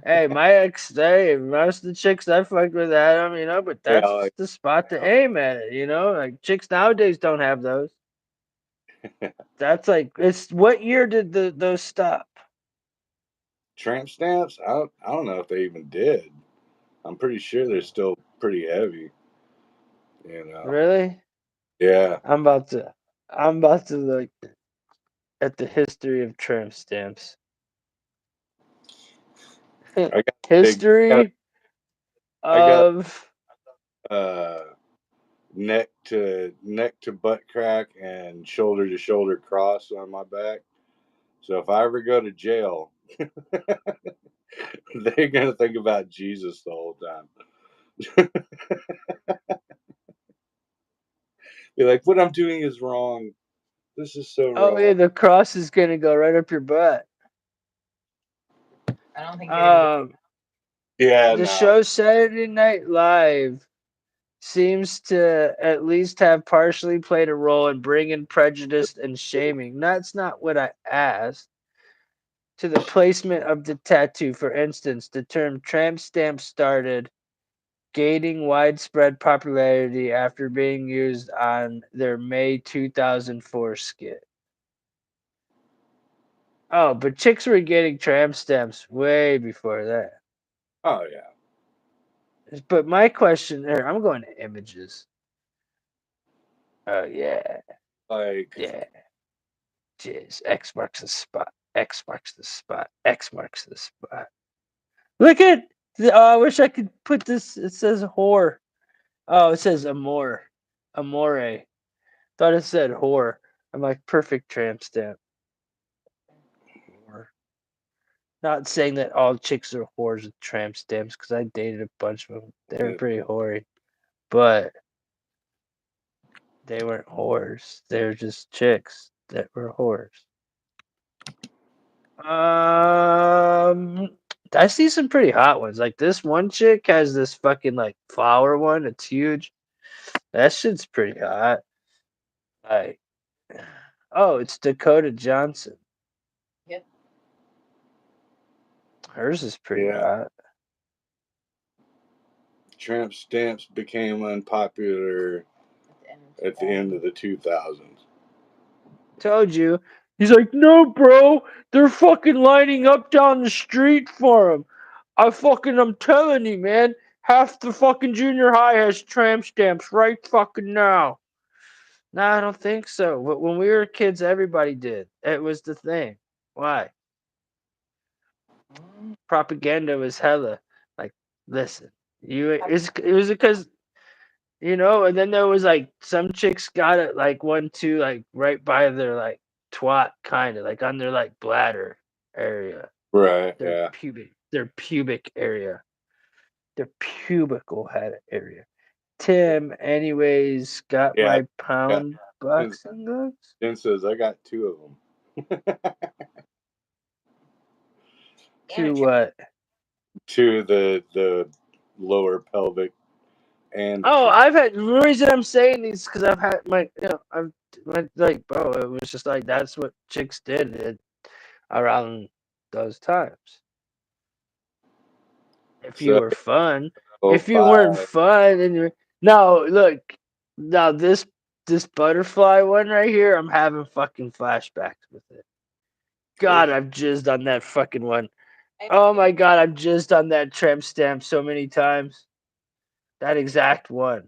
Hey, my ex, hey, most of the chicks I fucked with had them, but Yeah, that's like, the spot to aim at it. Like chicks nowadays don't have those. That's like, it's what year did those stop? tramp stamps. I don't know if they even did. I'm pretty sure they're still pretty heavy. You know. Really? Yeah, I'm about to, I'm about to look at the history of tramp stamps. I got big. History I got of, uh neck to butt crack and shoulder to shoulder cross on my back. So if I ever go to jail, they're gonna think about Jesus the whole time. Be like, what I'm doing is wrong. This is so oh yeah, wrong. the cross is gonna go right up your butt. I don't think you're gonna get. Um, Yeah, the no. show Saturday Night Live seems to at least have partially played a role in bringing prejudice and shaming. That's not what I asked. To the placement of the tattoo, for instance, the term tramp stamp started gaining widespread popularity after being used on their May 2004 skit. Oh, but chicks were getting tramp stamps way before that. Oh yeah. But my question here, I'm going to images. Oh, yeah. Like Yeah. Jizz. X marks the spot. X marks the spot. X marks the spot. Look at. Oh, I wish I could put this. It says whore. Oh, it says amore. Amore. Thought it said whore. I'm like, perfect tramp stamp. Whore. Not saying that all chicks are whores with tramp stamps because I dated a bunch of them. They were pretty hoary. But they weren't whores. They were just chicks that were whores. Um, I see some pretty hot ones. Like this one chick has this fucking like flower one. It's huge. That shit's pretty hot. Like, oh, it's Dakota Johnson. Yep. Hers is pretty yeah, hot. tramp stamps became unpopular at the end of the 2000s. Told you. He's like, no, bro. They're fucking lining up down the street for him. I'm telling you, man. Half the fucking junior high has tramp stamps right fucking now. Nah, I don't think so. But when we were kids, everybody did. It was the thing. Why? Propaganda was hella. Like, listen, it was because and then there was like some chicks got it like one too, like right by their like twat, kind of like on their like bladder area, Right. their Yeah. pubic area, their pubical head area. Tim, anyways, got Yeah. my Got pound boxing gloves. Jen says I got two of them. And a To tramp. what? To the lower pelvic and the Oh, tramp. I've had the reason I'm saying these because I've had I've like, bro, it was just like that's what chicks did around those times. If you So were fun, oh if you weren't five. fun, and you're no, look, now this. this butterfly one right here, I'm having fucking flashbacks with it. God, I've jizzed on that fucking one. Oh my god, I've jizzed on that tramp stamp so many times. That exact one.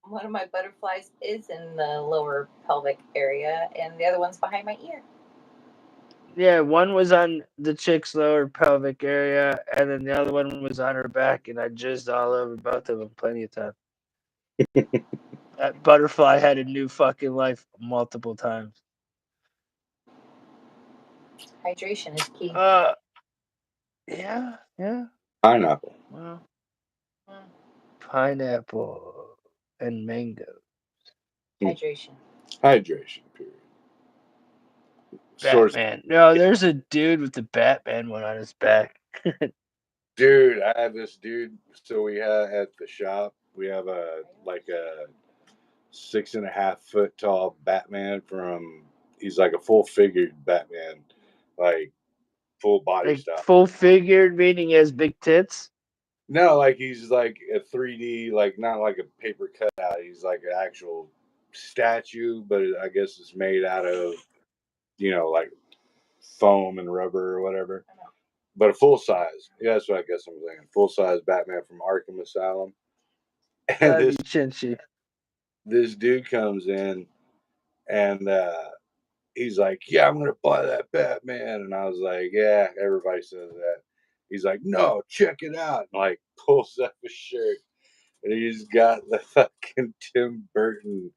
One of my butterflies is in the lower pelvic area, and the other one's behind my ear. Yeah, one was on the chick's lower pelvic area, and then the other one was on her back, and I jizzed all over both of them plenty of times. That butterfly had a new fucking life multiple times. Hydration is key. Yeah, yeah. Pineapple. Well, pineapple and mango. Hydration. Hydration, period. Source. Batman. No, there's a dude with the Batman one on his back. Dude, I have this dude. So we have at the shop, we have a 6.5 foot tall Batman from. He's like a full figured Batman, like full body Like style. full figured, meaning he has big tits. No, like he's like a 3D, like not like a paper cutout. He's like an actual statue, but I guess it's made out of, like foam and rubber or whatever. But a full size. Yeah, that's what I guess I'm saying. Full size Batman from Arkham Asylum. And That'd this be chinchy. this dude comes in and he's like, "Yeah, I'm gonna buy that Batman." And I was like, "Yeah, everybody says that." He's like, "No, check it out." And like pulls up his shirt and he's got the fucking Tim Burton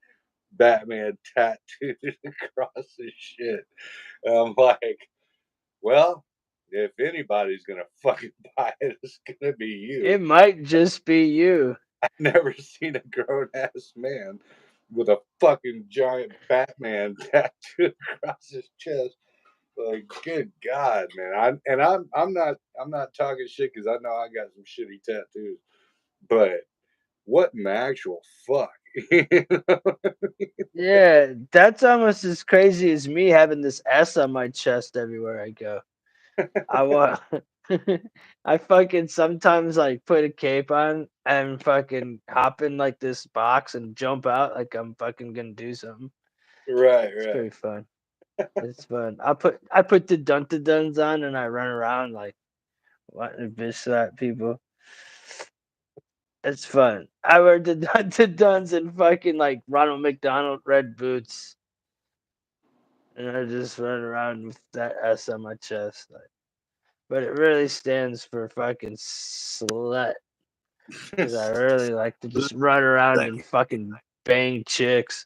Batman tattooed across his shit. And I'm like, well, if anybody's gonna fucking buy it, it's gonna be you. It might just be you. I've never seen a grown ass man with a fucking giant Batman tattooed across his chest. Like, good God, man! I'm not talking shit because I know I got some shitty tattoos, but what in the actual fuck? Yeah, that's almost as crazy as me having this S on my chest everywhere I go. I want. I fucking sometimes like put a cape on and fucking hop in like this box and jump out like I'm fucking gonna do something. Right, It's right. pretty fun. It's fun. I put the dun-to-duns on and I run around like wanting to bitch slap people. It's fun. I wear the dun-to-duns and fucking like Ronald McDonald red boots, and I just run around with that S on my chest. Like, but it really stands for fucking slut. Because I really like to just run around and fucking bang chicks.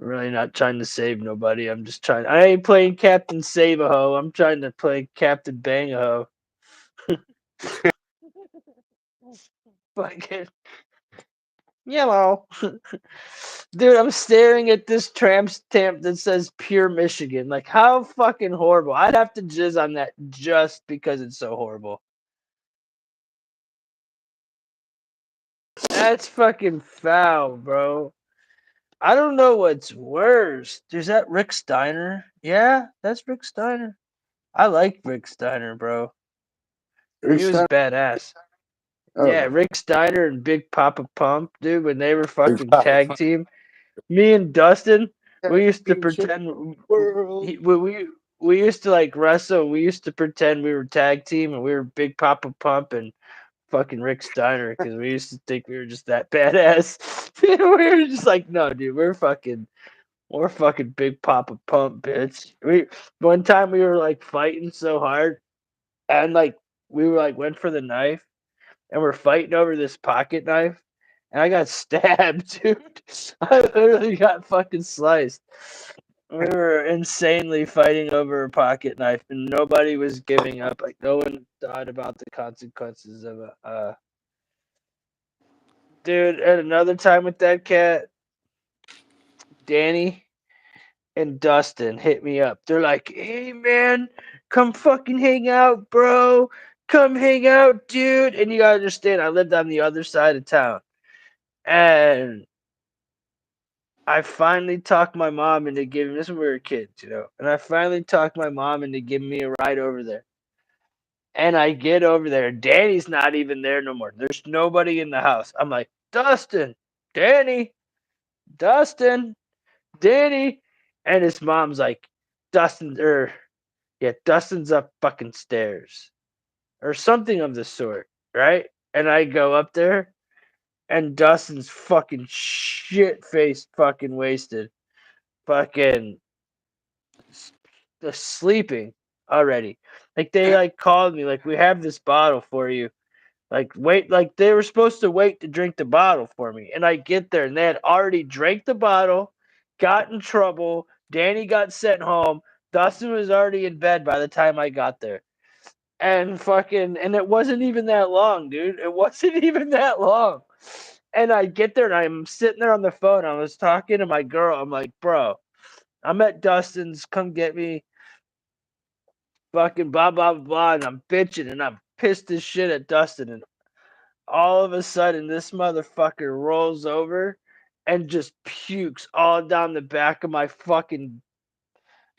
I'm really not trying to save nobody. I'm just trying. I ain't playing Captain Save a Ho. I'm trying to play Captain Bang a Ho. Fucking yellow. Dude, I'm staring at this tramp stamp that says Pure Michigan. Like, how fucking horrible. I'd have to jizz on that just because it's so horrible. That's fucking foul, bro. I don't know what's worse. Is that Rick Steiner? Yeah, that's Rick Steiner. I like Rick Steiner, bro. He was badass. Yeah, Oh, Rick Steiner and Big Papa Pump, dude, when they were Big fucking Papa tag team. Me and Dustin, we used to Championship pretend world. we used to like wrestle. We used to pretend we were tag team and we were Big Papa Pump and fucking Rick Steiner because we used to think we were just that badass. We were just like, no, dude, we're fucking Big Papa Pump, bitch. We one time we were like fighting so hard and like we were like went for the knife and we're fighting over this pocket knife and I got stabbed, dude. I literally got fucking sliced. We were insanely fighting over a pocket knife and nobody was giving up. Like no one thought about the consequences of a dude. At another time with that cat, Danny and Dustin hit me up. They're like, "Hey man, come fucking hang out, bro. Come hang out, dude." And you gotta understand, I lived on the other side of town, and I finally talked my mom into giving this when we were kids, and I finally talked my mom into giving me a ride over there. And I get over there, Danny's not even there no more. There's nobody in the house. I'm like, Dustin, Danny. Dustin, Danny, and his mom's like, Dustin's up fucking stairs or something of the sort, right? And I go up there, and Dustin's fucking shit faced, fucking wasted, fucking sleeping already. Like they like called me, like we have this bottle for you. Like wait, like they were supposed to wait to drink the bottle for me, and I get there and they had already drank the bottle, got in trouble. Danny got sent home. Dustin was already in bed by the time I got there. And it wasn't even that long, dude. It wasn't even that long. And I get there and I'm sitting there on the phone. I was talking to my girl. I'm like, bro, I'm at Dustin's. Come get me. Fucking blah blah blah. And I'm bitching and I'm pissed as shit at Dustin. And all of a sudden, this motherfucker rolls over and just pukes all down the back of my fucking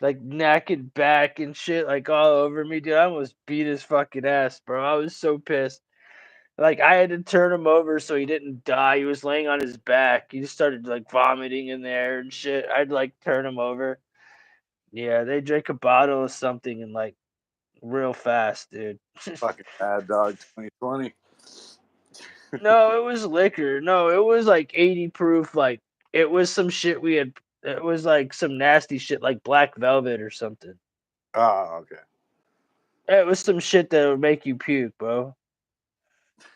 like neck and back and shit, like all over me, dude. I almost beat his fucking ass, bro. I was so pissed. Like I had to turn him over so he didn't die. He was laying on his back. He just started like vomiting in there and shit. I'd like turn him over. Yeah, they drank a bottle of something and like real fast, dude. Fucking bad dog 2020. No, it was liquor. No, it was like 80 proof. Like it was some shit we had. It was like some nasty shit, like black velvet or something. Oh, okay. It was some shit that would make you puke, bro.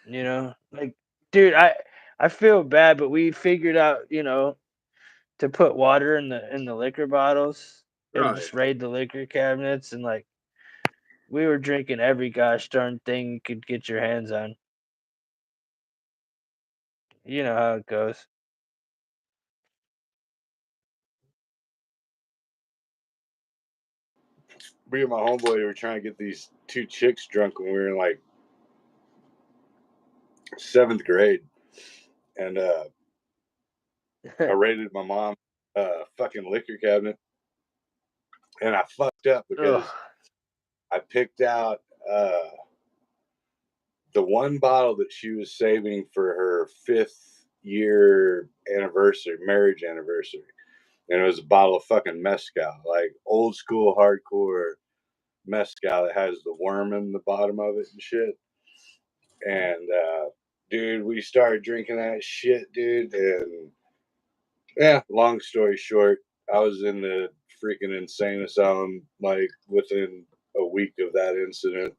You know, like, dude, I feel bad, but we figured out, to put water in the liquor bottles and Oh, just yeah. raid the liquor cabinets, and like we were drinking every gosh darn thing you could get your hands on. You know how it goes. Me and my homeboy were trying to get these two chicks drunk when we were in like 7th grade. And I raided my mom's fucking liquor cabinet. And I fucked up Ugh. because I picked out the one bottle that she was saving for her 5th-year anniversary, marriage anniversary. And it was a bottle of fucking mezcal, like old school hardcore mezcal that has the worm in the bottom of it and shit. And dude, we started drinking that shit, dude. And yeah, long story short, I was in the freaking insane asylum like within a week of that incident.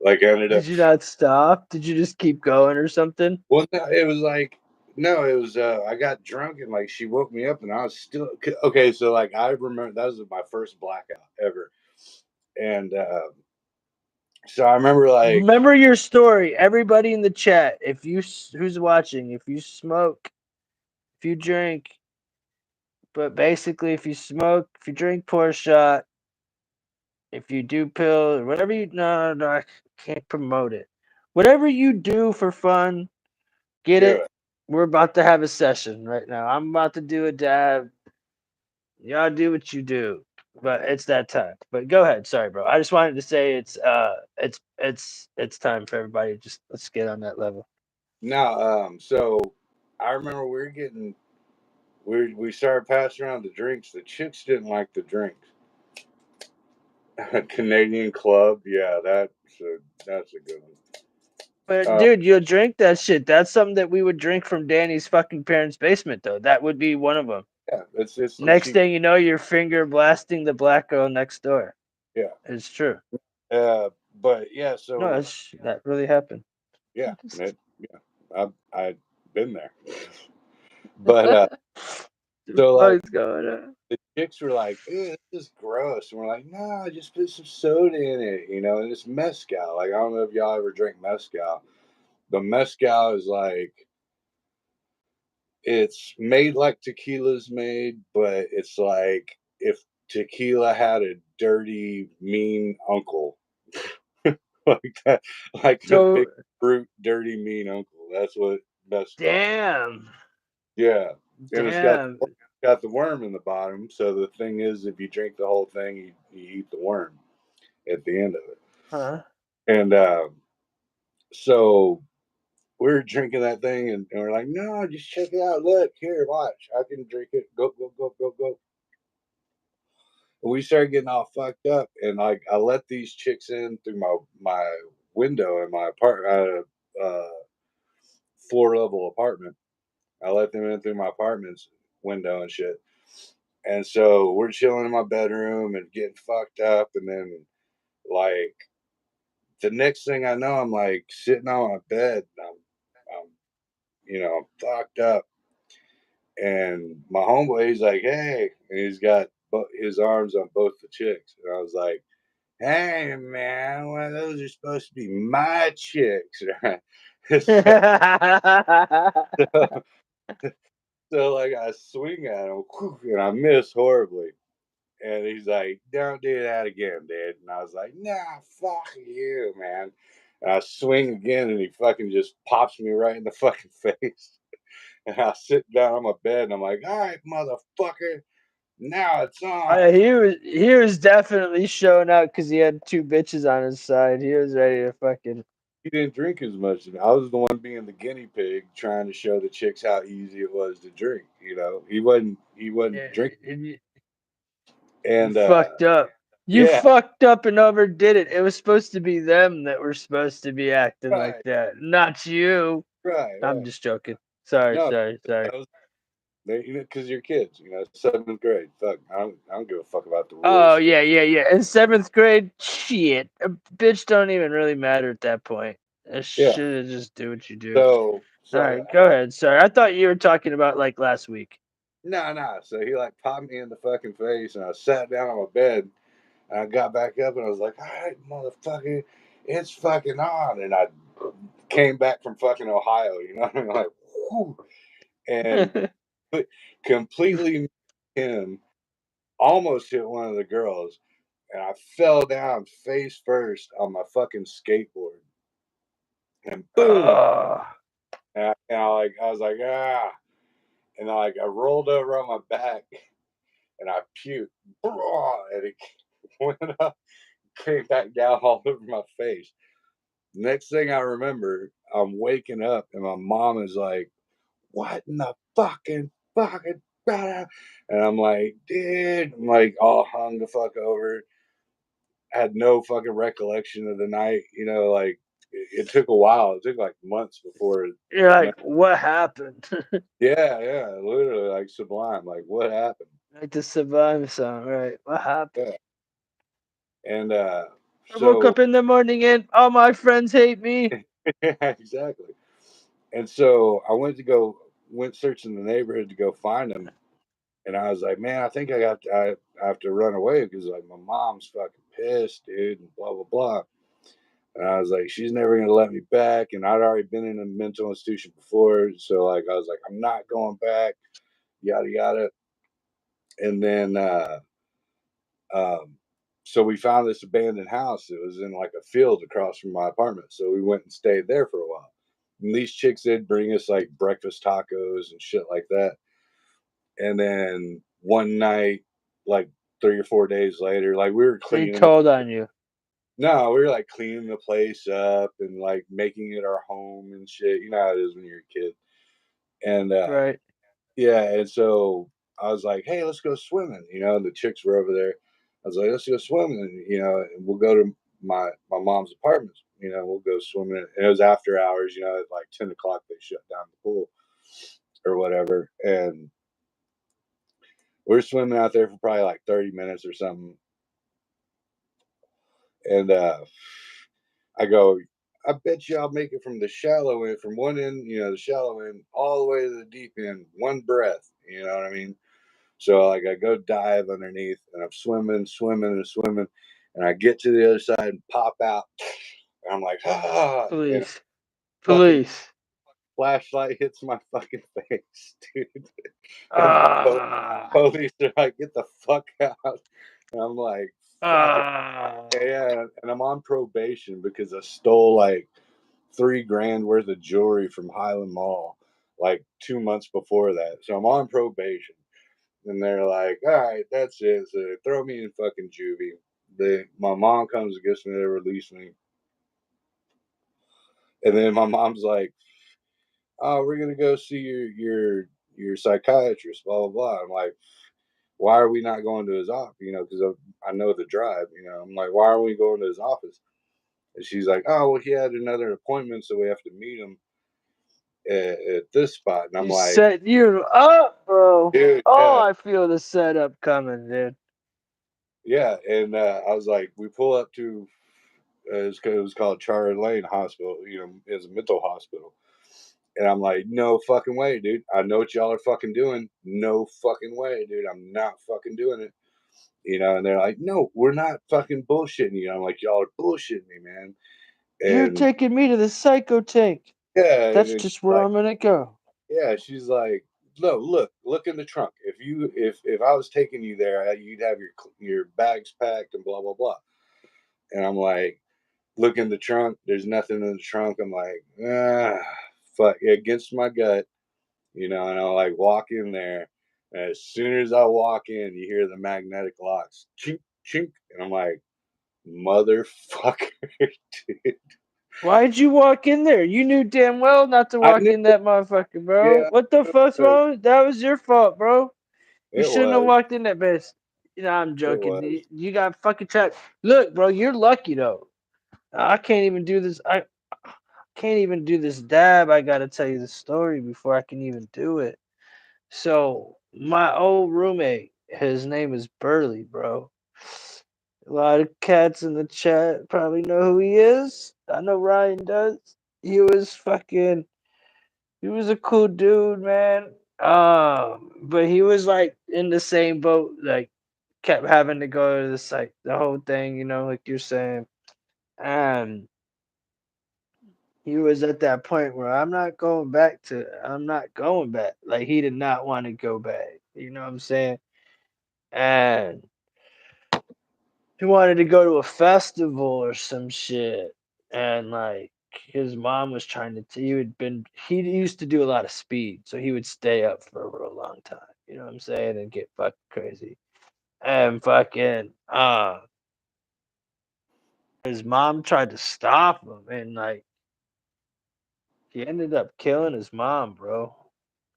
Like, I ended up. Did you not stop? Did you just keep going or something? Well, no, it was like no, it was. I got drunk and like she woke me up and I was still okay. So like I remember that was my first blackout ever, and so I remember like Remember your story, everybody in the chat. If you who's watching, if you smoke, if you drink, but basically, if you smoke, if you drink, pour a shot. If you do pill or whatever you no, I can't promote it. Whatever you do for fun, get do it. it. We're about to have a session right now. I'm about to do a dab. Y'all do what you do. But it's that time. But go ahead. Sorry, bro. I just wanted to say it's time for everybody. Just let's get on that level. Now, so I remember we started passing around the drinks. The chicks didn't like the drinks. Canadian Club, yeah, that's a good one. But dude, you'll drink that shit. That's something that we would drink from Danny's fucking parents' basement, though. That would be one of them. Yeah, it's the Next cheap. thing you know, you're finger blasting the black girl next door. Yeah, It's true. but yeah, No, so that really happened. yeah, yeah, I've been there, but The so like fuck's going on? the chicks were like, "Ew, this is gross," and we're like, "No, just put some soda in it, and it's mezcal. Like I don't know if y'all ever drink mezcal. The mezcal is like it's made like tequila's made, but it's like if tequila had a dirty, mean uncle, like that, like a So big, brute, dirty, mean uncle. That's what mezcal. damn, Yeah, and damn, got the worm in the bottom. So the thing is, if you drink the whole thing, you eat the worm at the end of it. huh? And so we were drinking that thing, and we're like, no, just check it out. Look, here, watch. I can drink it. Go, go, go, go, go. And we started getting all fucked up, and like I let these chicks in through my window in my floor level apartment. I let them in through my apartment's window and shit. And so we're chilling in my bedroom and getting fucked up, and then like the next thing I know, I'm like sitting on my bed. I'm I'm fucked up, and my homeboy, he's like, "Hey," and he's got his arms on both the chicks, and I was like, "Hey, man, well, those are supposed to be my chicks, right?" so, so, like, I swing at him, and I miss horribly. And he's like, "Don't do that again, dude." And I was like, "Nah, fuck you, man." And I swing again, and he fucking just pops me right in the fucking face. And I sit down on my bed, and I'm like, "All right, motherfucker, now it's on." he was definitely showing out because he had two bitches on his side. He was ready to fucking. He didn't drink as much. I was the one being the guinea pig, trying to show the chicks how easy it was to drink. He wasn't Yeah, drinking, you and fucked up. You yeah, fucked up and overdid it. It was supposed to be them that were supposed to be acting like right, that, not you. right, I'm right. just joking. Sorry, No, sorry, sorry. that was because you're kids. 7th grade. Fuck, I don't give a fuck about the Oh rules. yeah, yeah, yeah. In seventh grade, shit, a bitch don't even really matter at that point. I Yeah. should have just do what you do. So All right, go ahead. Sorry, I thought you were talking about like last week. no. So he like popped me in the fucking face, and I sat down on my bed, and I got back up, and I was like, "All right, motherfucker, it's fucking on." And I came back from fucking Ohio, I'm like, whew, and but completely missed him, almost hit one of the girls, and I fell down face first on my fucking skateboard, and boom, Oh, I was like, ah, and I rolled over on my back, and I puked, and it went up, came back down all over my face. Next thing I remember, I'm waking up, and my mom is like, "What in the fucking blah?" And I'm like, "Dude," I'm like all hung the fuck over. Had no fucking recollection of the night. Like it took a while. It took like months before. you're No, like, what happened? yeah, literally like Sublime. Like what happened? Like the Sublime song, right? What happened? Yeah, and I woke so up in the morning and all my friends hate me. yeah, exactly. And so I went searching the neighborhood to go find him. And I was like, man, I think I have to run away because like my mom's fucking pissed, dude, and blah blah blah. And I was like, she's never gonna let me back. And I'd already been in a mental institution before, so like I was like, I'm not going back, yada yada. And then um, so we found this abandoned house. It was in like a field across from my apartment. So we went and stayed there for a while. And these chicks did bring us like breakfast tacos and shit like that. And then one night, like 3 or 4 days later, like we were They cleaning told on you, no, we were like cleaning the place up and like making it our home and shit. You know how it is when you're a kid. And right? yeah, and so I was like, hey, let's go swimming. The chicks were over there. I was like, let's go swimming, and we'll go to my mom's apartment. We'll go swimming. And it was after hours. At like 10 o'clock they shut down the pool or whatever, and we're swimming out there for probably like 30 minutes or something. And I go, I bet you I'll make it from the shallow end, from one end, the shallow end, all the way to the deep end, one breath. You know what I mean? So like I go dive underneath, and I'm swimming, swimming, and swimming, and I get to the other side and pop out, and I'm like, ah, and Police, fucking police. flashlight hits my fucking face, dude. And the Ah, police are like, get the fuck out. And I'm like, fuck it. ah. Yeah, and I'm on probation because I stole like 3 grand worth of jewelry from Highland Mall like 2 months before that. So I'm on probation. And they're like, all right, that's it. So they throw me in fucking juvie. My mom comes and gets me, they release me. And then my mom's like, oh, we're gonna go see your psychiatrist, blah blah blah. I'm like, why are we not going to his office? You know, because I know the drive. You know, I'm like, why are we going to his office? And she's like, oh, well, he had another appointment, so we have to meet him at this spot. And I'm You like, set you up, bro. dude, Oh, yeah, I feel the setup coming, dude. yeah. And I was like, we pull up to it was called Charter Lane Hospital. You know, it's a mental hospital. And I'm like, no fucking way, dude. I know what y'all are fucking doing. No fucking way, dude. I'm not fucking doing it. You know, and they're like, no, we're not fucking bullshitting you. I'm like, y'all are bullshitting me, man. You're And taking me to the psycho tank. yeah, and That's then she's just where like, I'm gonna go. yeah, she's like, no, look in the trunk. If I was taking you there, you'd have your bags packed and blah blah blah. And I'm like, look in the trunk. There's nothing in the trunk. I'm like, fuck, against my gut, you know. And I like walk in there. And as soon as I walk in, you hear the magnetic locks, chink chink, and I'm like, motherfucker, dude. Why'd you walk in there? You knew damn well not to I walk knew, in that motherfucker, bro. yeah, What the fuck's wrong? That was your fault, bro. You it shouldn't have was, walked in that bitch. You know, I'm it joking. was, You got fucking trapped. Look, bro, you're lucky though. I can't even do this. I can't even do this dab. I gotta tell you the story before I can even do it. So my old roommate, his name is Burley, bro. A lot of cats in the chat probably know who he is. I know Ryan does. He was fucking. He was a cool dude, man. But he was like in the same boat, like kept having to go to the site, the whole thing, like you're saying. And he was at that point where I'm not going back. Like he did not want to go back. You know what I'm saying? And he wanted to go to a festival or some shit. And like his mom was trying to he used to do a lot of speed, so he would stay up for a real long time. You know what I'm saying? And get fucking crazy. And fucking his mom tried to stop him and like he ended up killing his mom, bro.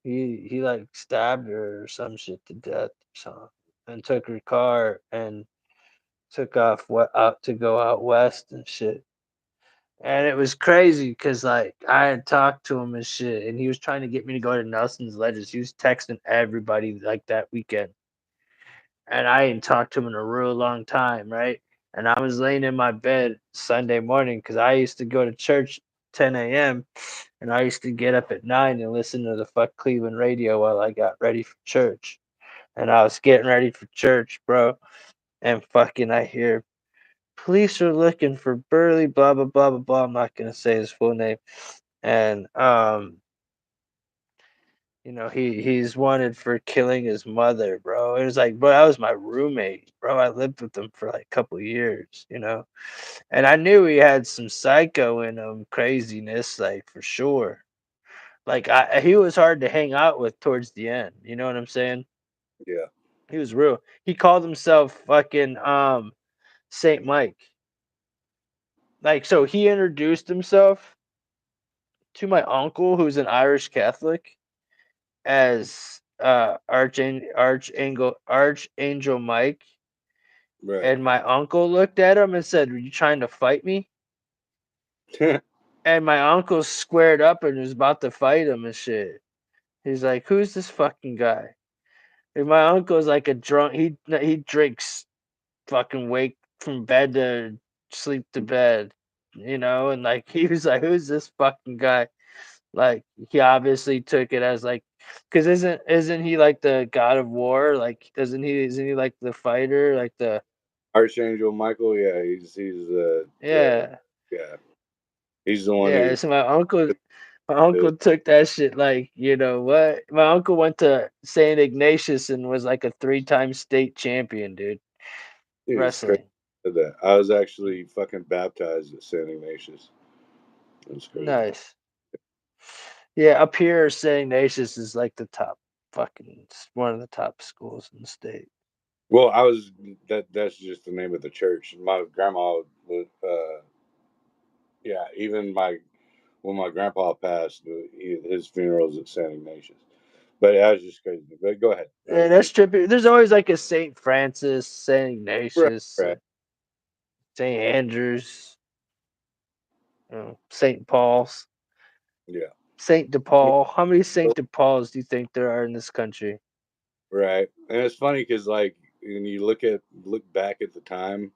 He like stabbed her or some shit to death or something, and took her car and took off out to go out west and shit. And it was crazy because like I had talked to him and shit, and he was trying to get me to go to Nelson's Ledges. He was texting everybody like that weekend, and I hadn't talked to him in a real long time, right? And I was laying in my bed Sunday morning because I used to go to church 10 a.m. and I used to get up at 9 and listen to the fuck Cleveland radio while I got ready for church. And I was getting ready for church, bro, and fucking I hear police are looking for Burley, blah blah blah blah blah. I'm not gonna say his full name. And he's wanted for killing his mother, bro. It was like, bro, that was my roommate, bro. I lived with him for like a couple years. And I knew he had some psycho in him, craziness, like for sure. Like he was hard to hang out with towards the end. You know what I'm saying? yeah. He was real. He called himself fucking Saint Mike. Like so he introduced himself to my uncle who's an Irish Catholic as Archangel Mike, Right. and my uncle looked at him and said, "Were you trying to fight me?" And my uncle squared up and was about to fight him and shit. He's like, "Who's this fucking guy?" And my uncle's like a drunk. He drinks fucking wake from bed to sleep to bed, and like he was like, "Who's this fucking guy?" Like he obviously took it as like, because isn't he like the god of war? Like doesn't he? Isn't he like the fighter? Like the Archangel Michael, yeah, he's yeah, yeah, he's the one yeah. who So my uncle it took that shit like, what? My uncle went to Saint Ignatius and was like a 3-time state champion, dude. was crazy. Wrestling. That I was actually fucking baptized at St. Ignatius. It was crazy. Nice. Yeah, up here, Saint Ignatius is like the top fucking one of the top schools in the state. Well, I was that's just the name of the church. My grandma would yeah, even when my grandpa passed, his funeral was at St. Ignatius. But that was just crazy. But go ahead. I Yeah, didn't mean. that's trippy. There's always like a Saint Francis, Saint Right, Ignatius, right. Saint Andrews, Saint Paul's, Yeah. Saint DePaul. How many Saint DePauls do you think there are in this country? Right. And it's funny because like when you look back at the time,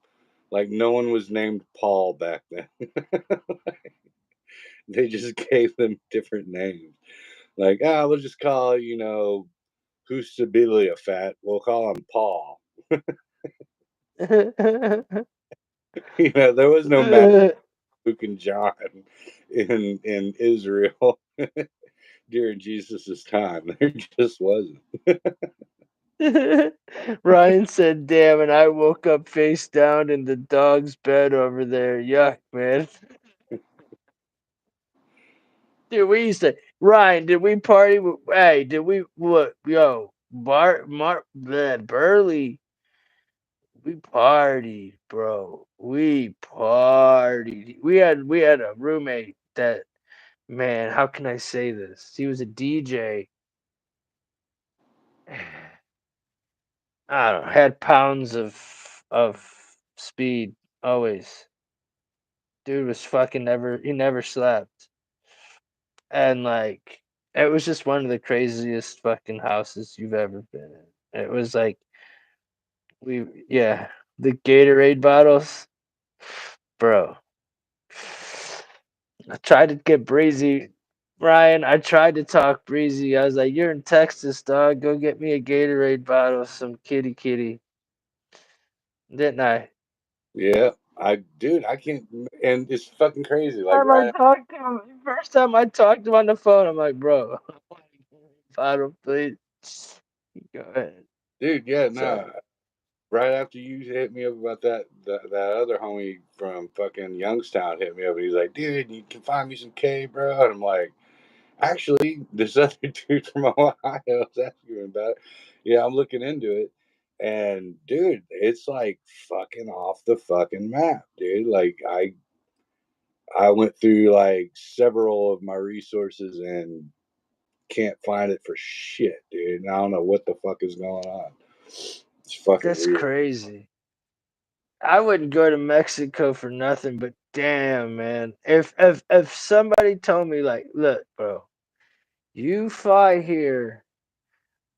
like no one was named Paul back then. They just gave them different names. Like, we'll just call, who's Sibilia fat? We'll call him Paul. There was no Matthew, Luke, and John in Israel during Jesus's time. There just wasn't. Ryan said, "Damn!" And I woke up face down in the dog's bed over there. Yuck, man. Dude, we used to Ryan. Did we party? Hey, did we what? Yo, Burley. We partied, bro. We partied. We had a roommate that, man. How can I say this? He was a DJ. I don't know. Had pounds of speed always. Dude was fucking never. He never slept, and like it was just one of the craziest fucking houses you've ever been in. It was like yeah, the Gatorade bottles, bro. I tried to get breezy. Ryan, I tried to talk breezy. I was like, "You're in Texas, dog. Go get me a Gatorade bottle, some kitty kitty." Didn't I? Yeah, dude, I can't, and it's fucking crazy. Like, Time I right, talked to him, first time I talked to him on the phone, I'm like, "Bro, bottle, please." Go ahead. dude, yeah, Sorry. nah. Right after you hit me up about that other homie from fucking Youngstown hit me up, and he's like, dude, you can find me some K, bro. And I'm like, actually, this other dude from Ohio was asking me about it. Yeah, I'm looking into it. And dude, it's like fucking off the fucking map, dude. Like I went through like several of my resources and can't find it for shit, dude. And I don't know what the fuck is going on. It's fucking That's weird. crazy. I wouldn't go to Mexico for nothing, but damn, man. If somebody told me like, look, bro, you fly here,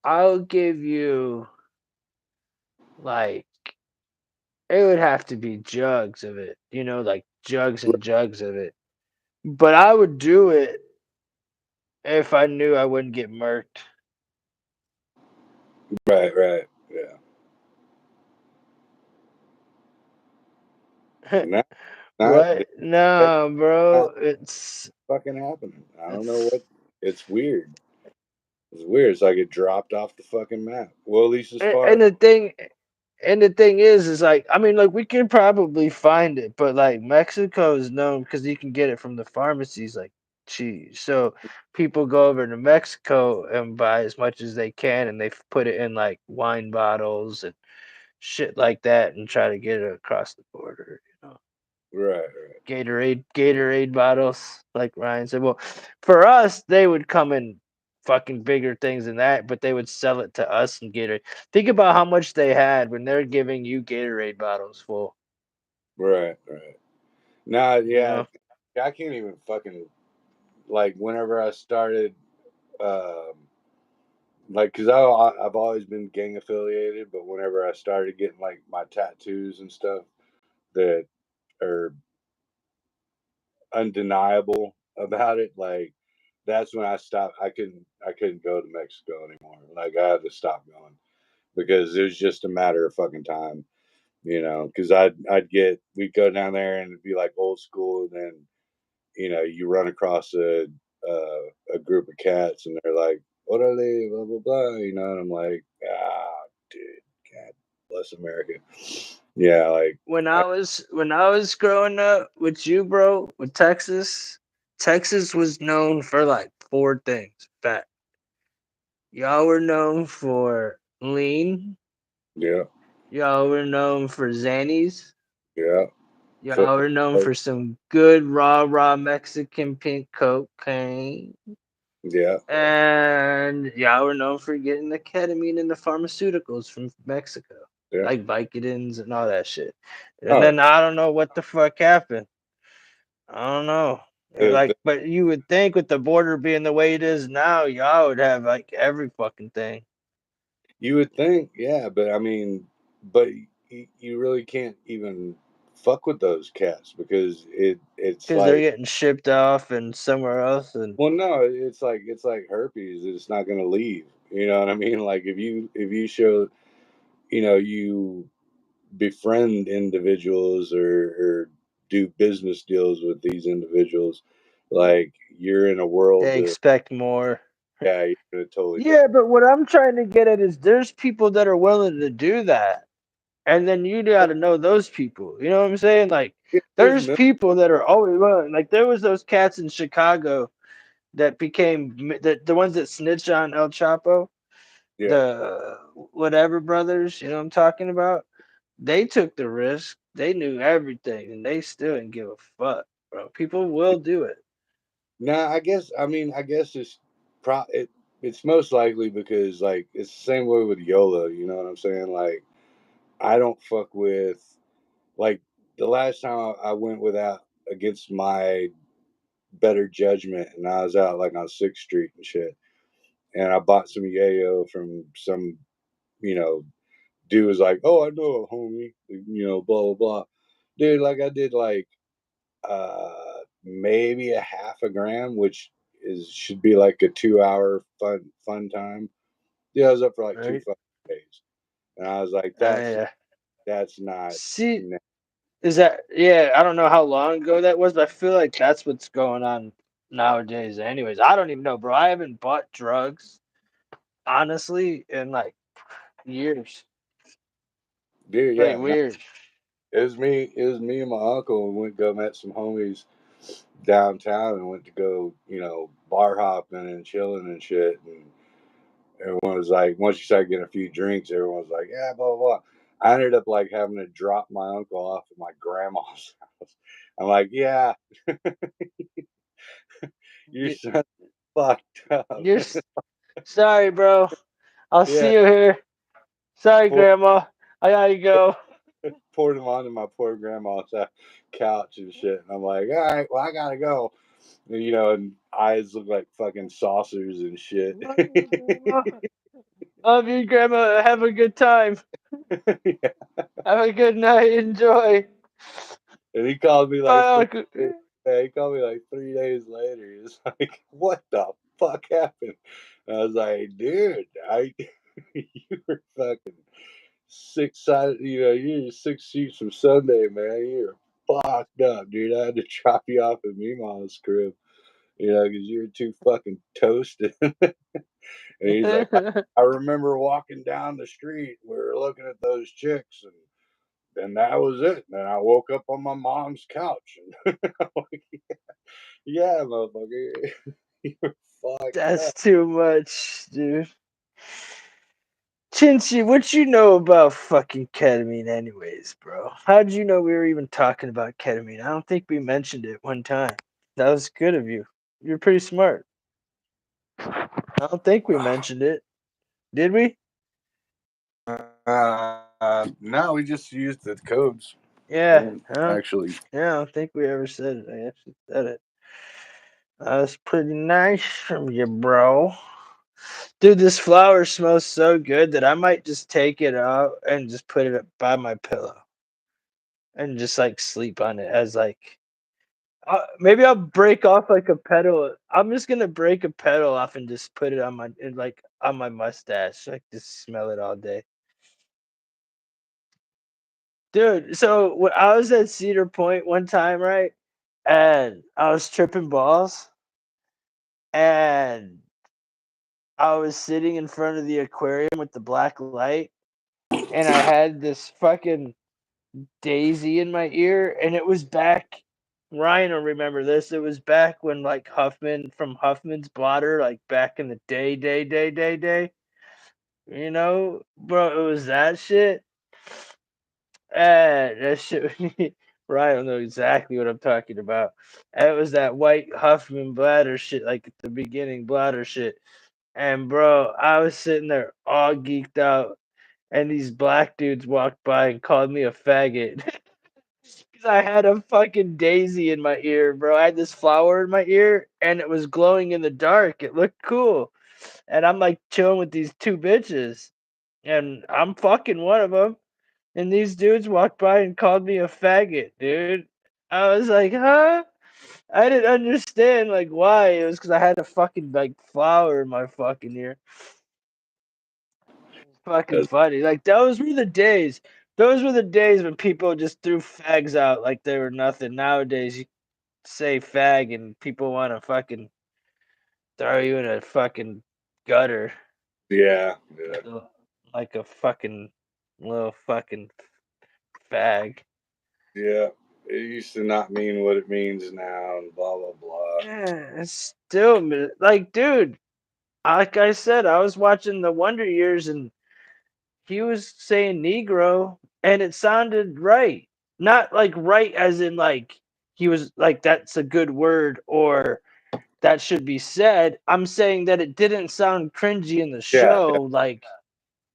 I'll give you like it would have to be jugs of it, like jugs and jugs of it. But I would do it if I knew I wouldn't get murked. Right, right. Yeah. Not, not, What? that's No, bro. not It's fucking happening. I don't know it's what. It's weird. It's weird. It's like it dropped off the fucking map. Well, at least as and, far. and the thing and the thing is like I mean like we could probably find it, but like Mexico is known because you can get it from the pharmacies like cheese. So people go over to Mexico and buy as much as they can, and they put it in like wine bottles and shit like that, and try to get it across the border. Right, right, Gatorade bottles, like Ryan said. Well, for us, they would come in fucking bigger things than that, but they would sell it to us in Gatorade. Think about how much they had when they're giving you Gatorade bottles full. right, right. Nah, You yeah, know, I can't even fucking like. Whenever I started, um, like, cause I've always been gang affiliated, but whenever I started getting like my tattoos and stuff that are undeniable about it, like that's when I stopped. I couldn't go to Mexico anymore. Like I had to stop going because it was just a matter of fucking time, because we'd go down there and it'd be like old school, and then you run across a group of cats and they're like, what are they, blah blah blah, and I'm like, dude, God bless America. Yeah, like when I was growing up with you, bro, with Texas, Texas was known for like four things. Fact, y'all were known for lean. yeah, Y'all were known for Xannies. yeah, Y'all are known for some good raw Mexican pink cocaine. Yeah, And y'all were known for getting the ketamine and the pharmaceuticals from Mexico, yeah. like Vicodins and all that shit. And Oh, then I don't know what the fuck happened. I don't know. the, Like, the, but you would think with the border being the way it is now, y'all would have like every fucking thing you would think, yeah, but I mean, but you really can't even fuck with those cats because it's because they're like, getting shipped off and somewhere else. And well, no, it's like herpes. It's not going to leave. You know what I mean? Like if you show, you befriend individuals or do business deals with these individuals, like you're in a world they of, expect more. yeah, you're gonna totally go. Yeah, but what I'm trying to get at is there's people that are willing to do that. And then you got to know those people. You know what I'm saying? Like, Yeah, there's there's people that are always willing. Like, there was those cats in Chicago that became the ones that snitched on El Chapo, yeah. the whatever brothers. You know what I'm talking about? They took the risk. They knew everything, and they still didn't give a fuck, bro. People will do it. Nah, I guess it's most likely because like it's the same way with YOLO. You know what I'm saying? Like I don't fuck with like the last time I went without against my better judgment, and I was out like on Sixth Street and shit, and I bought some yayo from some you know dude was like, oh, I know a homie, blah blah blah, dude. Like I did like maybe a half a gram, which is should be like a 2 hour fun time. Yeah, I was up for like two Right? fucking days, and I was like, that's Yeah. that's not. See, Nah. is that yeah? I don't know how long ago that was, but I feel like that's what's going on nowadays. Anyways, I don't even know, bro. I haven't bought drugs honestly in like years. Dude, Like yeah, no, weird. it was me and my uncle, and went go met some homies downtown and went to go, bar hopping and chilling and shit. And everyone was like, once you start getting a few drinks, everyone was like, yeah, blah, blah, blah. I ended up like having to drop my uncle off at my grandma's house. I'm like, yeah, your Y- son fucked up. You're sorry, bro. I'll Yeah, see you here. Sorry, poured, Grandma. I gotta go. poured him onto my poor grandma's couch and shit. And I'm like, all right, well, I gotta go. And eyes look like fucking saucers and shit. Love you, Grandma. Love you, Grandma. Have a good time. Yeah. Have a good night. Enjoy. And he called me like Bye, three. Uncle. Yeah, he called me like 3 days later. He was like, "What the fuck happened?" And I was like, "Dude, you were fucking six side. You're 6 sheets from Sunday, man. You're fucked up, dude. I had to drop you off at Meemaw's crib, because you're too fucking toasted." And he's like, I remember walking down the street. We were looking at those chicks, and then that was it. And then I woke up on my mom's couch, and I'm like, yeah, motherfucker, you're fucked That's up. too much, dude. Chinchy, what you know about fucking ketamine, anyways, bro? How'd you know we were even talking about ketamine? I don't think we mentioned it one time. That was good of you. You're pretty smart. I don't think we mentioned it. Did we? No, we just used the codes. We Yeah. didn't Huh? actually. Yeah, I don't think we ever said it. I actually said it. That's pretty nice from you, bro. Dude, this flower smells so good that I might just take it out and just put it by my pillow and just like sleep on it as like maybe I'll break off like a petal. I'm just gonna break a petal off and just put it on like on my mustache. Like just smell it all day. Dude, so when I was at Cedar Point one time, right? And I was tripping balls and I was sitting in front of the aquarium with the black light and I had this fucking daisy in my ear and it was back Ryan will remember this. It was back when like Huffman from Huffman's blotter, like back in the day. Bro, it was that shit. And that shit Right, I know exactly what I'm talking about. It was that white Huffman bladder shit, like at the beginning bladder shit. And bro, I was sitting there all geeked out, and these black dudes walked by and called me a faggot. Because I had a fucking daisy in my ear, bro. I had this flower in my ear, and it was glowing in the dark. It looked cool. And I'm like chilling with these two bitches, and I'm fucking one of them. And these dudes walked by and called me a faggot, dude. I was like, huh? I didn't understand like why. It was because I had a fucking like flower in my fucking ear. Fucking That's, funny. Like those were the days. Those were the days when people just threw fags out like they were nothing. Nowadays, you say fag and people want to fucking throw you in a fucking gutter yeah, yeah, like a fucking little fucking fag. yeah. It used to not mean what it means now, and blah blah blah. Yeah, it's still like, dude. Like I said, I was watching the Wonder Years and he was saying Negro and it sounded right. Not like right as in like he was like that's a good word or that should be said. I'm saying that it didn't sound cringy in the Yeah, yeah, show. Like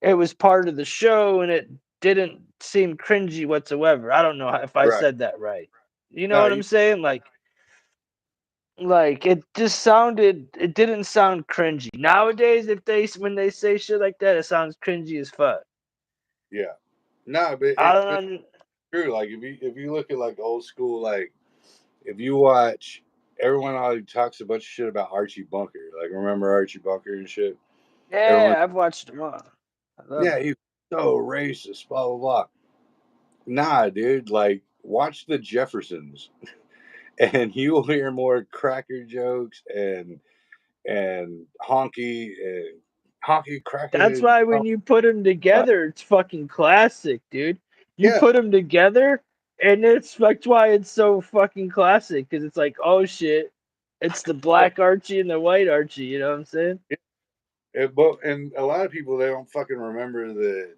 it was part of the show and it didn't seem cringy whatsoever. I don't know if I right. said that right. You know No, what you I'm saying? Like it just sounded it didn't sound cringy. Nowadays if they when they say shit like that, it sounds cringy as fuck. yeah. No, but I it's don't true. Like if you look at like old school, like if you watch, everyone always talks a bunch of shit about Archie Bunker. Like remember Archie Bunker and shit. Everyone, yeah, I've watched them all. I love yeah, them. he's so racist. Blah blah blah. Nah, dude. Like watch the Jeffersons, and you will hear more cracker jokes and honky That's cracker. why when you put them together, it's fucking classic, dude. You Yeah, put them together, and that's why it's so fucking classic because it's like, oh shit, it's the yeah. black Archie and the white Archie. You know what I'm saying? But and a lot of people they don't fucking remember that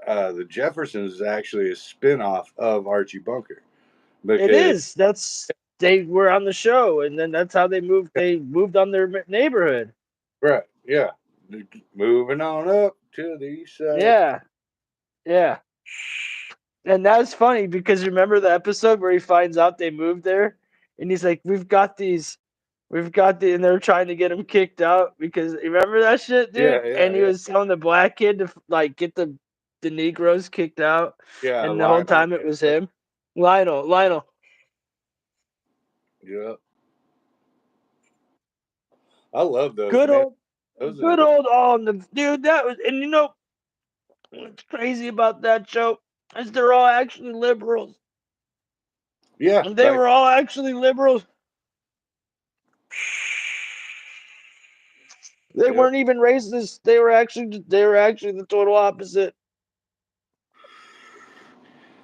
the Jeffersons is actually a spin-off of Archie Bunker It because is. That's they were on the show, and then that's how they moved. They moved on their neighborhood. right, yeah, moving on up to the east side. Yeah, yeah. And that's funny because remember the episode where he finds out they moved there, and he's like, we've got the," and they're trying to get him kicked out because remember that shit, Yeah, dude. And yeah, he yeah, was telling the black kid to like get the Negroes kicked out, yeah. and the whole Lionel. time it was him, Lionel. Yeah, I love those Good man. old, Those are good old on the dude. That was, and you know what's crazy about that show is they're all actually liberals. yeah, And they back were all actually liberals. They yep. weren't even racist. They were actually the total opposite.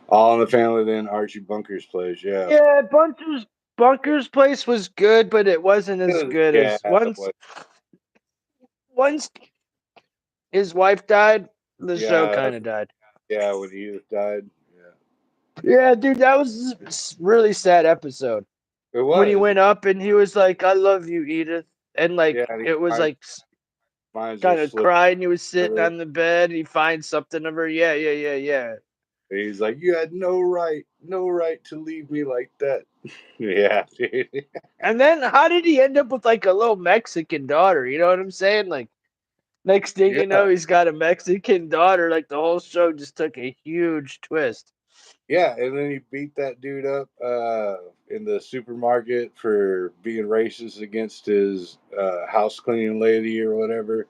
All in the family. Then Archie Bunker's place. Yeah, Yeah, Bunker's place was good, but it wasn't as good yeah. as once his wife died, the show Yeah, kind of died. yeah. When Edith died. Yeah, Yeah, dude, that was a really sad episode it when he was. went up and he was like, "I love you, Edith," and Yeah, like and he it was like finds her kind of slip. cried and he was sitting And on the bed. He finds something of her. Yeah, yeah, yeah, yeah. he's like, "You had no right to leave me like that." Yeah, dude. And then how did he end up with like a little Mexican daughter? You know what I'm saying? Like next thing you Yeah, know, he's got a Mexican daughter. Like the whole show just took a huge twist. yeah. And then he beat that dude up in the supermarket for being racist against his house cleaning lady or whatever.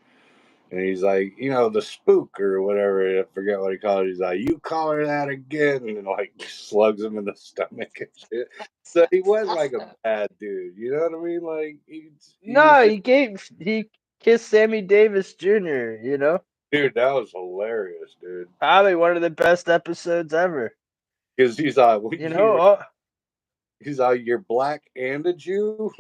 And he's like, the spook or whatever. I forget what he called it. He's like, "You call her that again," and like slugs him in the stomach and shit. So he was like a bad dude. You know what I mean? Like he was No, just, he kissed Sammy Davis Jr. You know, dude. That was hilarious, dude. probably one of the best episodes ever. Because he's like, well, You know, he's like, "You're black and a Jew."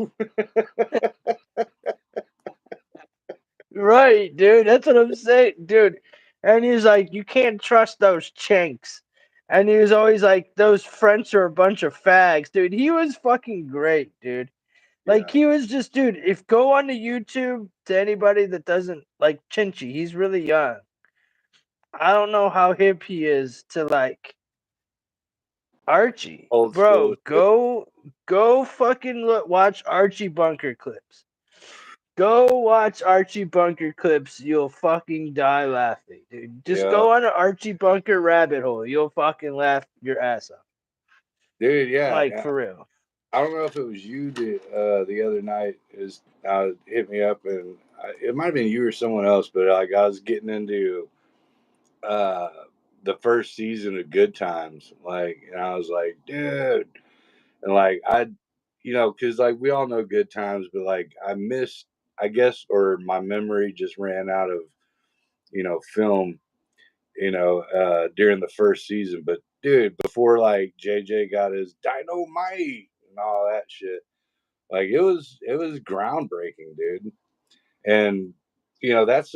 right, dude. That's what I'm saying, dude. And he's like, you can't trust those chinks. And he was always like, "Those French are a bunch of fags, dude." He was fucking great, dude. Like Yeah. he was just, dude. If go on to YouTube to anybody that doesn't like Chinchy, he's really young. I don't know how hip he is to like Archie, Old school. bro. Go fucking watch Archie Bunker clips. Go watch Archie Bunker clips. You'll fucking die laughing, dude. Just Yeah. go on an Archie Bunker rabbit hole. You'll fucking laugh your ass off. Dude, yeah. Like for real. I don't know if it was you the other night is hit me up and it might have been you or someone else, but like I was getting into uh, the first season of Good Times, like, and I was like, dude, and like because like we all know Good Times, but like I missed, I guess, or my memory just ran out of film, during the first season. But dude, before like JJ got his dynamite and all that shit. Like it was groundbreaking, dude. And that's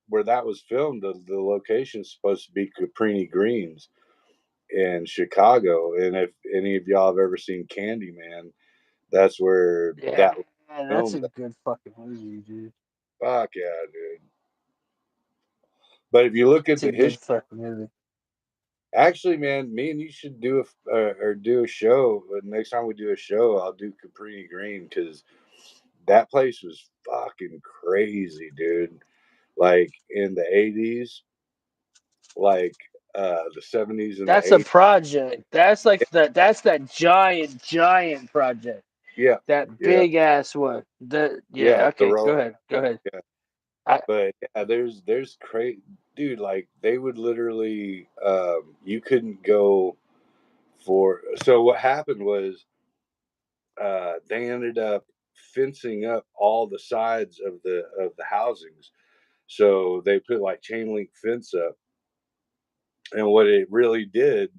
where that was filmed. The location's supposed to be Caprini Greens in Chicago. And if any of y'all have ever seen Candyman, that's where Yeah, that was that's a filmed. good fucking movie, dude. Fuck yeah, dude. But if you look at It's a the good history, fucking movie. actually, man, me and you should do a show. But next time we do a show, I'll do Caprini Green because that place was fucking crazy, dude. Like in the 80s, like the 70s and the That's a 80s. project. That's like that's that giant project. Yeah, That yeah, big ass one. The yeah, yeah, the okay, go roll. ahead. Go ahead. Yeah. I, But yeah, there's crazy dude, like they would literally you couldn't go for so what happened was they ended up fencing up all the sides of the housings. So they put like chain link fence up, and what it really did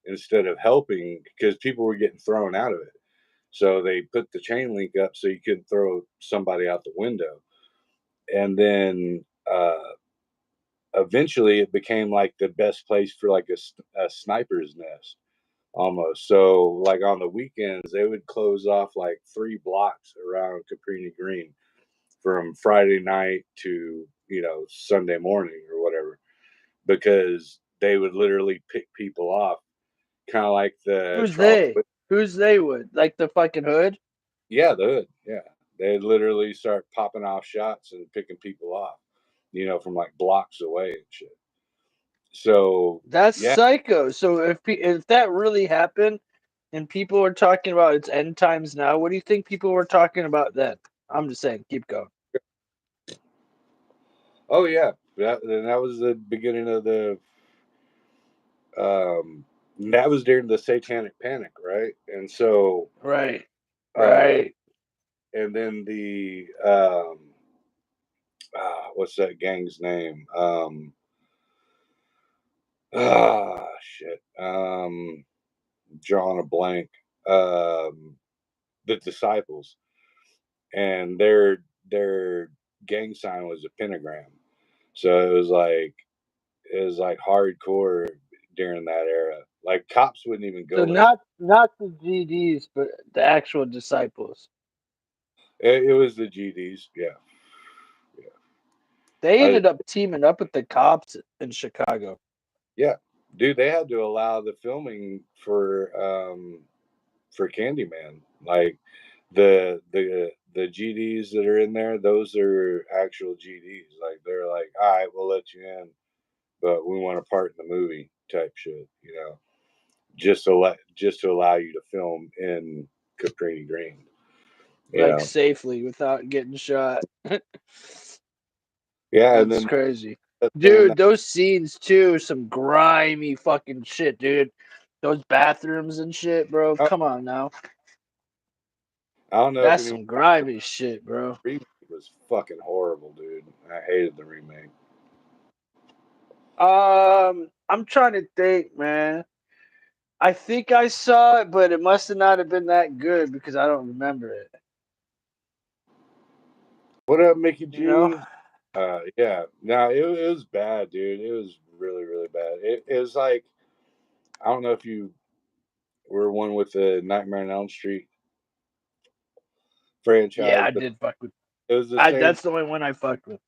instead of helping because people were getting thrown out of it. So they put the chain link up so you couldn't throw somebody out the window. And then eventually it became like the best place for like a sniper's nest almost. So like on the weekends, they would close off like 3 blocks around Caprini Green from Friday night to, Sunday morning or whatever, because they would literally pick people off, kind of like the who's Charles. they? Who's they would? Like the fucking hood? Yeah, they would. Yeah, they'd literally start popping off shots and picking people off, from like blocks away and shit. So That's yeah. psycho. So if that really happened and people were talking about it's end times now, what do you think people were talking about then? I'm just saying, keep going. Oh yeah. That was the beginning of the. Um, that was during the Satanic Panic, right? And so, Right. uh, Right. and then the what's that gang's name? Shit. Drawing a blank. Um, the Disciples, and their gang sign was a pentagram. So it was like hardcore during that era. Like cops wouldn't even So go in. not the GDs, but the actual disciples. It was the GDs. Yeah, yeah. They I, ended up teaming up with the cops in Chicago. yeah, dude. They had to allow the filming for Candyman. Like the GDs that are in there, those are actual GDs. Like they're like, all right, we'll let you in, but we want a part in the movie type shit. Just to allow you to film in Caprini Green. You Like know, safely without getting shot. yeah, and That's then crazy. saying Dude, that. those scenes too, some grimy fucking shit, dude. Those bathrooms and shit, bro. Oh, Come on now. I don't know if That's anyone. some grimy shit, bro. Remake was fucking horrible, dude. I hated the remake. I'm trying to think, man. I think I saw it, but it must have not have been that good because I don't remember it. What up, Mickey You know? G? Yeah, no, it was bad, dude. It was really, really bad. It was like I don't know if you were one with the Nightmare on Elm Street Yeah, franchise, I but did fuck with. it was the I same. That's the only one I fucked with.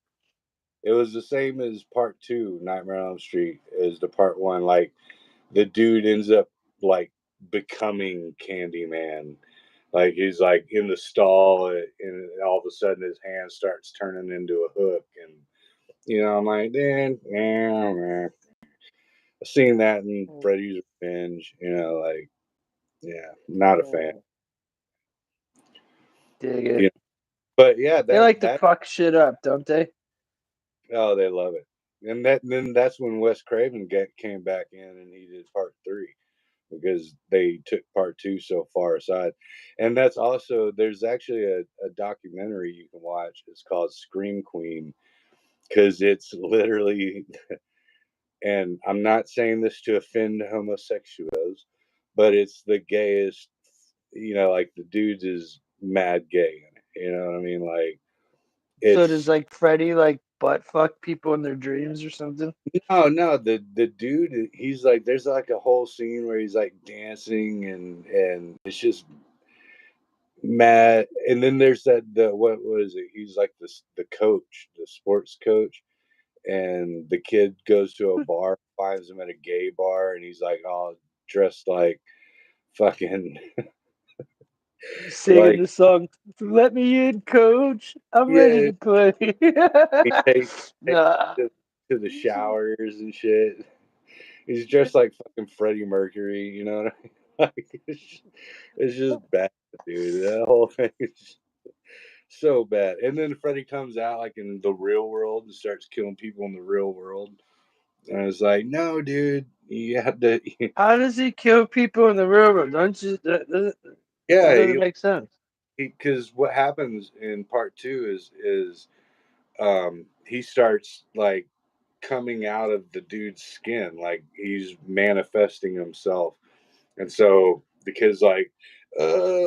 It was the same as part two, Nightmare on Elm Street, as the part one. Like the dude ends up like becoming Candyman. Like he's like in the stall, and all of a sudden his hand starts turning into a hook, and I'm like, man, man. I've seen that in Freddy's Revenge. Like, yeah, not a fan. Mm, dig You it. know, but yeah, They that like to that fuck shit up, don't they? oh, they love it, and then that's when Wes Craven came back in and he did part three because they took part two so far aside, and that's also there's actually a documentary you can watch. It's called Scream Queen because it's literally, and I'm not saying this to offend homosexuals, but it's the gayest. Like the dudes is mad gay. You know what I mean? Like So does it's like Freddy like butt fuck people in their dreams or something? no, the dude. He's like, there's like a whole scene where he's like dancing and it's just mad. And then there's the what was it? He's like the coach, the sports coach, and the kid goes to a bar, finds him at a gay bar, and he's like all dressed like fucking Singing like the song, "Let me in, coach. I'm ready yeah. to play." He takes Nah. to the showers and shit. He's dressed like fucking Freddie Mercury, you know what I mean? Like it's just bad, dude. That whole thing is so bad. And then Freddie comes out like in the real world and starts killing people in the real world. And I was like, no, dude, you have to. How does he kill people in the river? Don't you? That Yeah, doesn't make sense. because what happens in part two is he starts like coming out of the dude's skin, like he's manifesting himself. And so the kid's like,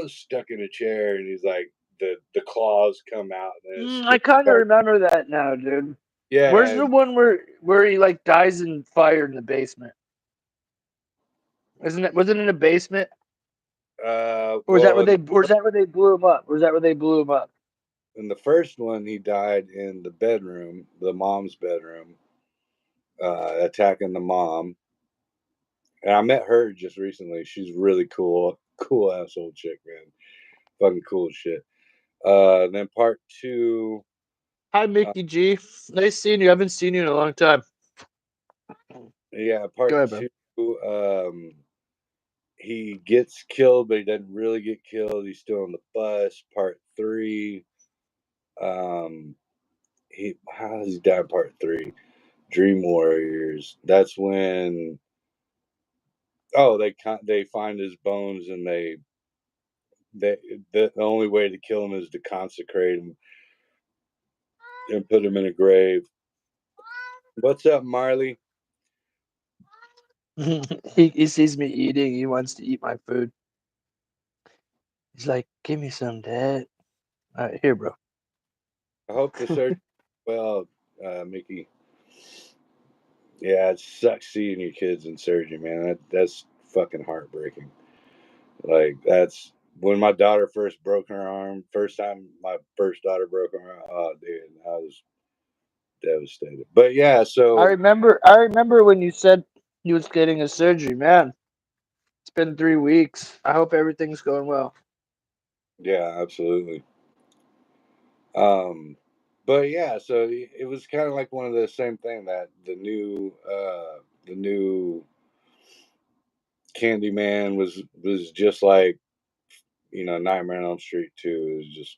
stuck in a chair, and he's like, the claws come out, and his I skin kind of starts. remember that now, dude. Where's Yeah, the one where he like dies in fire in the basement? Isn't it? Was it in a basement? Or is that where well, they? Or is that where they blew him up? Or is that where they blew him up? in the first one, he died in the bedroom, the mom's bedroom, attacking the mom. And I met her just recently. She's really cool asshole chick, man. Fucking cool as shit. Then part two, Hi, uh, Mickey G. Nice seeing you. I haven't seen you in a long time. yeah, Go part ahead, bro. two, he gets killed, but he doesn't really get killed. He's still on the bus. Part three, um, how does he die in part three? Dream Warriors. That's when they find his bones and they the only way to kill him is to consecrate him and put him in a grave. What's up, Marley? He sees me eating. He wants to eat my food. He's like, "Give me some, Dad." All right, here, bro. I hope the surgery well, Mickey. Yeah, it sucks seeing your kids in surgery, man. That's fucking heartbreaking. Like that's when my daughter first broke her arm. First time my first daughter broke her arm. Oh, dude, I was devastated. But yeah, I so remember. I remember when you said you was getting a surgery, man. It's been 3 weeks. I hope everything's going well. yeah, absolutely. Um, but yeah, so it was kind of like one of the same thing that the new Candyman was just like Nightmare on Elm Street 2. It was just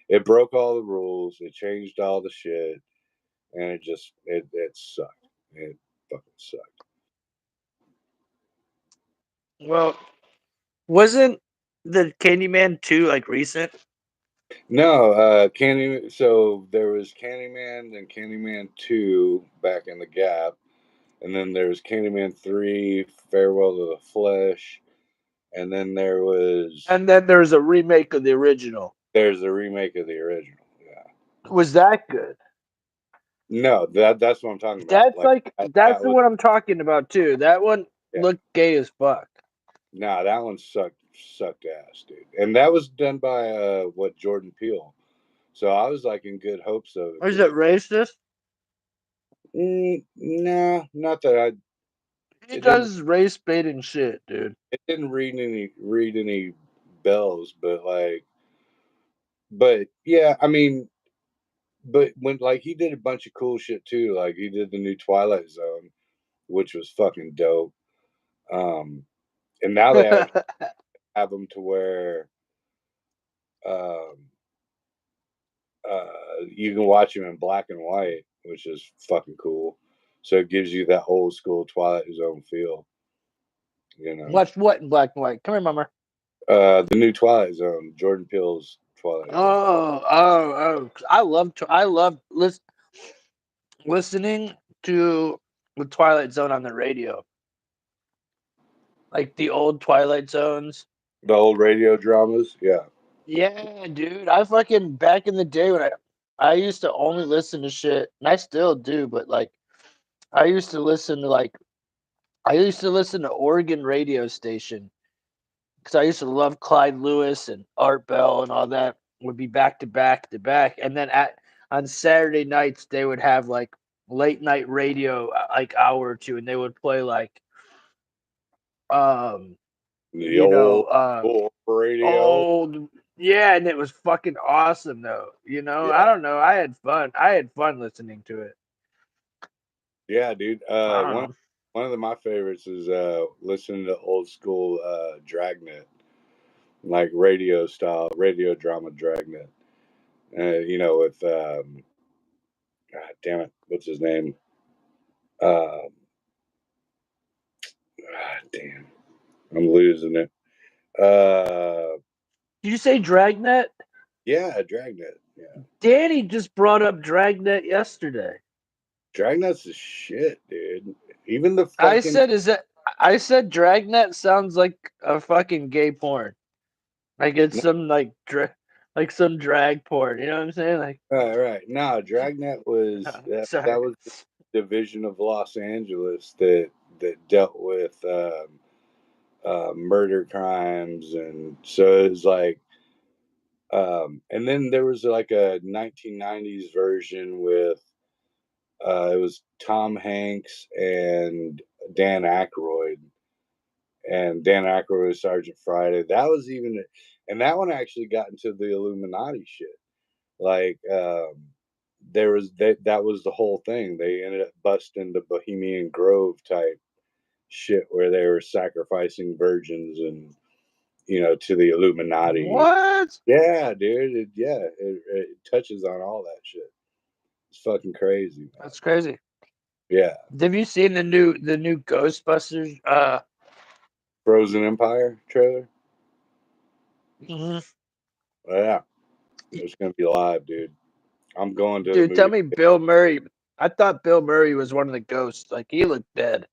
it broke all the rules. It changed all the shit, and it sucked. It fucking sucked. Well, wasn't the Candyman 2 like recent? No, Candy. So there was Candyman and Candyman 2 back in the gap, and then there was Candyman 3, Farewell to the Flesh, and then And then there's a remake of the original. there's a remake of the original. Yeah. Was that good? No, that's what I'm talking about. Like That's that the was one I'm talking about too. That one looked gay as fuck. Nah, that one sucked ass, dude. And that was done by Jordan Peele. So I was like in good hopes of it Is because it racist? nah, not that I. He It didn't. does race baiting shit, dude. It didn't read any bells, but yeah, I mean, but when like he did a bunch of cool shit too. Like he did the new Twilight Zone, which was fucking dope. Um, and now they actually have them to where um, you can watch them in black and white, which is fucking cool. So it gives you that old school Twilight Zone feel, you know. Watch what in black and white? Come here, mama. The new Twilight Zone, Jordan Peele's Twilight Zone. Oh! I love listening to the Twilight Zone on the radio, like the old Twilight Zones. The old radio dramas, yeah. Yeah, dude. I fucking back in the day when I used to only listen to shit, and I still do, but like I used to listen to Oregon radio station because I used to love Clyde Lewis and Art Bell and all that. Would be back to back to back, and then on Saturday nights they would have like late night radio, like hour or two, and they would play like um The you know old radio. old, yeah, and it was fucking awesome though. I Yeah. don't know. I had fun listening to it. Yeah, dude. I don't One know. one of my favorites is listening to old school Dragnet, like radio drama Dragnet. With God damn it, what's his name? Damn, I'm losing it. Did you say Dragnet? Yeah, Dragnet. Yeah, Danny just brought up Dragnet yesterday. Dragnet's the shit, dude. Even the I fucking said, is that I said Dragnet sounds like a fucking gay porn. Like it's some like some drag porn. You know what I'm saying? Like, right. No, Dragnet was that sorry. was the division of Los Angeles that dealt with murder crimes, and so it was like, and then there was like a 1990s version with it was Tom Hanks and Dan Aykroyd, and Dan Aykroyd was Sergeant Friday. That was even, and that one actually got into the Illuminati shit. Like, that was the whole thing. They ended up busting the Bohemian Grove type shit where they were sacrificing virgins and to the Illuminati. What? Yeah, dude. It touches on all that shit. It's fucking crazy, man. That's crazy. Yeah. Have you seen the new Ghostbusters? Frozen Empire trailer. Mhm. Yeah, it's gonna be live, dude. I'm going to the Dude, tell movie. me Bill Murray. I thought Bill Murray was one of the ghosts. Like he looked dead.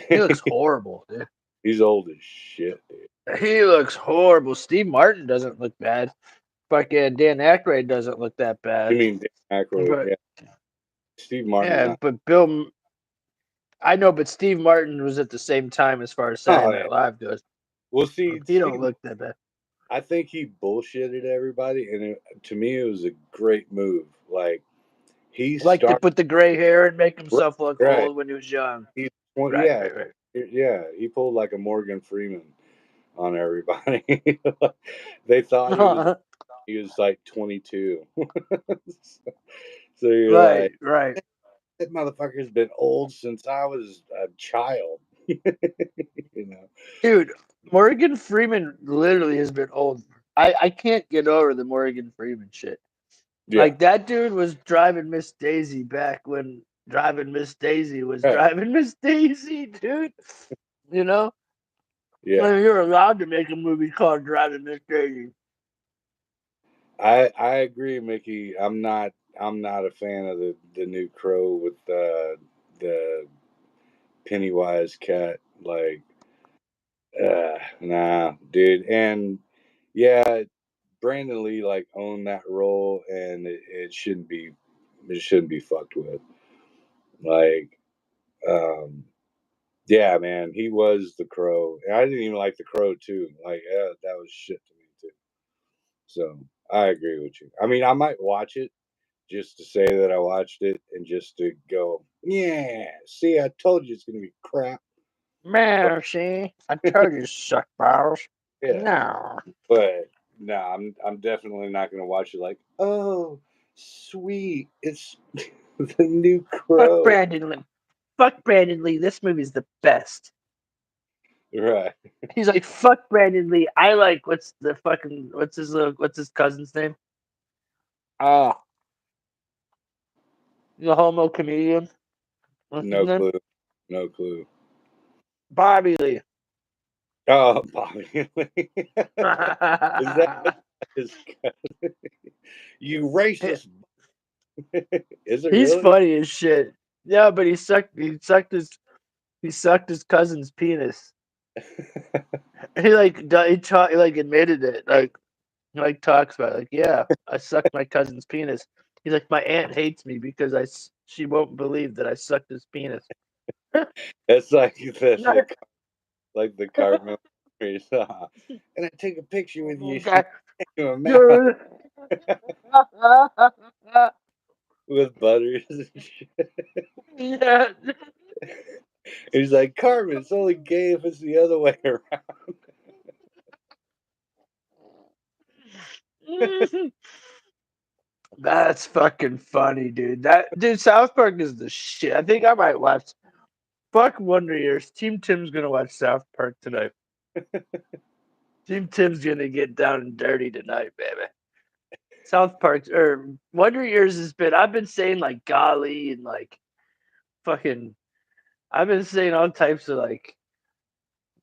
He looks horrible, dude. He's old as shit, dude. He looks horrible. Steve Martin doesn't look bad. Fucking Dan Aykroyd doesn't look that You bad. mean Dan Aykroyd? But Yeah, Steve Martin's yeah, not. but I know, but Steve Martin was at the same time as far as Oh, Saturday yeah. Night Live goes. Well, see, He don't Steve, look that bad. I think he bullshitted everybody, and to me, it was a great move. Like he Like to started put the gray hair and make right. himself look Right. old when he was young. He's Right, yeah, right, yeah. He pulled like a Morgan Freeman on everybody. They thought right. he was like 22. So you're Right, like, right. that motherfucker's been old since I was a child. you know. Dude, Morgan Freeman literally has been old. I can't get over the Morgan Freeman shit. Yeah. Like that dude was driving Miss Daisy back when driving Miss Daisy was Right. driving Miss Daisy, dude. You know? Yeah. Like, you're allowed to make a movie called Driving Miss Daisy. I agree, Mickey. I'm not a fan of the new Crow with the Pennywise cat. Like, nah, dude. And yeah, Brandon Lee like owned that role, and it shouldn't be fucked with. Like, um, Yeah, man, he was the Crow. And I didn't even like the Crow too. Like, yeah, that was shit to me too. So I agree with you. I mean, I might watch it just to say that I watched it and just to go, yeah, see, I told you it's gonna be crap. But Man, see, I told you suck balls. yeah, No. but no, I'm definitely not gonna watch it. Like, oh, sweet, it's the new Fuck Crow, Brandon Lee. Fuck Brandon Lee. This movie's the best. right? He's like, fuck Brandon Lee. I like what's his cousin's name? Ah, the homo comedian. What's his No name? clue, no clue. Bobby Lee. Oh, Bobby, is that his? You racist? Is it He's really? funny as shit. Yeah, but he sucked his cousin's penis. He like admitted it. Like talks about it. Like, yeah, I sucked my cousin's penis. He's like, my aunt hates me because she won't believe that I sucked his penis. That's like the Cartman. And I take a picture with you in my mouth with butters and shit. Yeah. He's like, Cartman, it's only gay if it's the other way around. That's fucking funny, dude. South Park is the shit. I think I might watch. Fuck Wonder Years. Team Tim's gonna watch South Park tonight. Team Tim's gonna get down and dirty tonight, baby. South Park or Wonder Years has been. I've been saying like golly and like fucking. I've been saying all types of like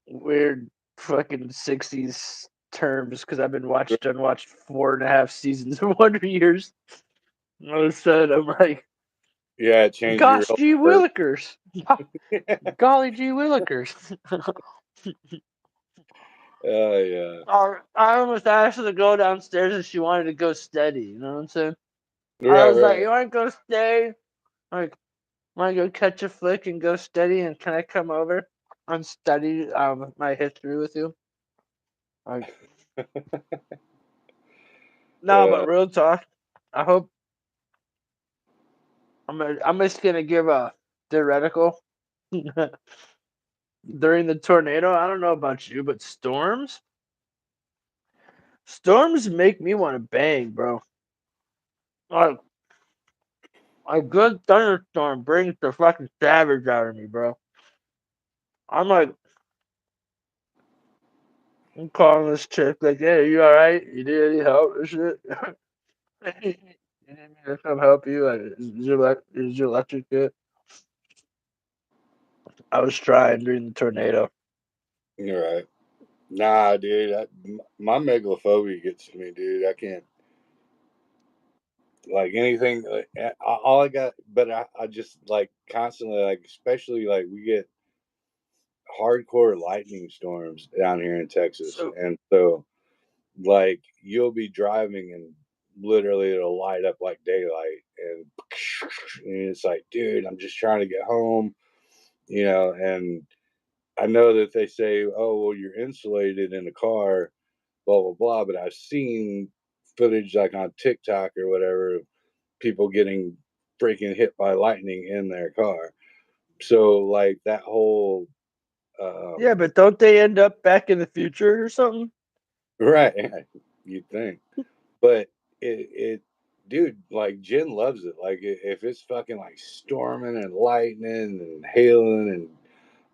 weird fucking '60s terms because I've been done watched 4.5 seasons of Wonder Years. All of a sudden, I'm like, Yeah, change your gosh, real gee word. willikers. Golly gee willikers. Oh yeah. I almost asked her to go downstairs if she wanted to go steady. You know what I'm saying? I Right, was like, right. you want to go stay? Like, want to go catch a flick and go steady? And can I come over and study my history with you? Like, no, but Uh, real talk. I hope I'm just gonna give a theoretical during the tornado. I don't know about you, but storms make me want to bang, bro. Like a good thunderstorm brings the fucking savage out of me, bro. I'm like, I'm calling this chick like, hey, you all right? You need any help or shit? You need me to come help you? Like, is your electric good? I was trying during the tornado. you're right. Nah, dude. My megalophobia gets to me, dude. I can't like anything. All I got, but I just like constantly like, especially like we get hardcore lightning storms down here in Texas, So and so like you'll be driving and literally it'll light up like daylight, and it's like, dude, I'm just trying to get home, and I know that they say, oh, well, you're insulated in the car, blah blah blah, but I've seen footage like on TikTok or whatever of people getting freaking hit by lightning in their car. So like that whole yeah, um but don't they end up back in the future or something? right, you'd think. But it dude, like Jen loves it. Like if it's fucking like storming and lightning and hailing and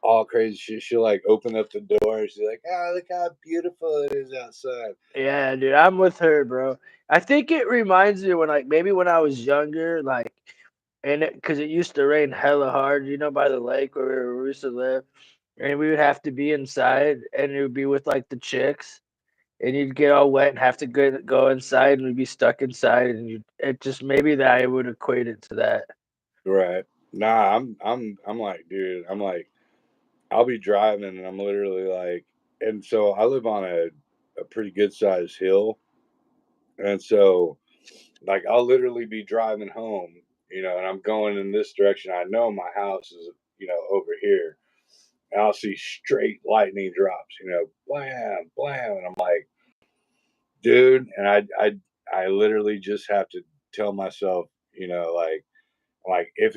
all crazy shit, she'll like open up the door. She's like, "Oh, look how beautiful it is outside." Yeah, dude, I'm with her, bro. I think it reminds me when, like, maybe when I was younger, like, and because it used to rain hella hard, by the lake where we used to live, and we would have to be inside, and it would be with like the chicks, and you'd get all wet and have to go inside, and we'd be stuck inside, and it just maybe that I would equate it to that. Right? Nah, I'm like, dude, I'm like, I'll be driving and I'm literally like, and so I live on a pretty good sized hill, and so like I'll literally be driving home, and I'm going in this direction. I know my house is, over here, and I'll see straight lightning drops, blam, blam, and I'm like, dude, and I literally just have to tell myself, like if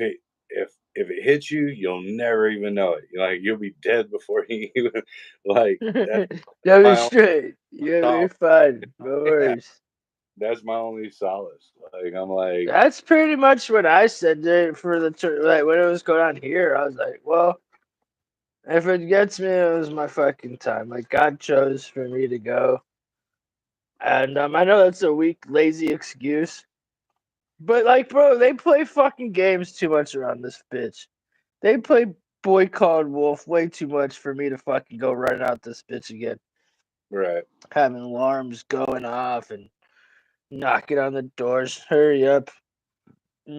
it hits you, you'll never even know it. Like you'll be dead before you even like that's You'll be my only straight. You'll be solace. fine. No Yeah, worries. that's my only solace. Like I'm like, That's pretty much what I said dude, for the like when it was going on here. I was like, well, if it gets me, it was my fucking time. Like God chose for me to go, and I know that's a weak, lazy excuse, but like, bro, they play fucking games too much around this bitch. They play Boy Called Wolf way too much for me to fucking go running out this bitch again. right, Having alarms going off and knocking on the doors. Hurry up,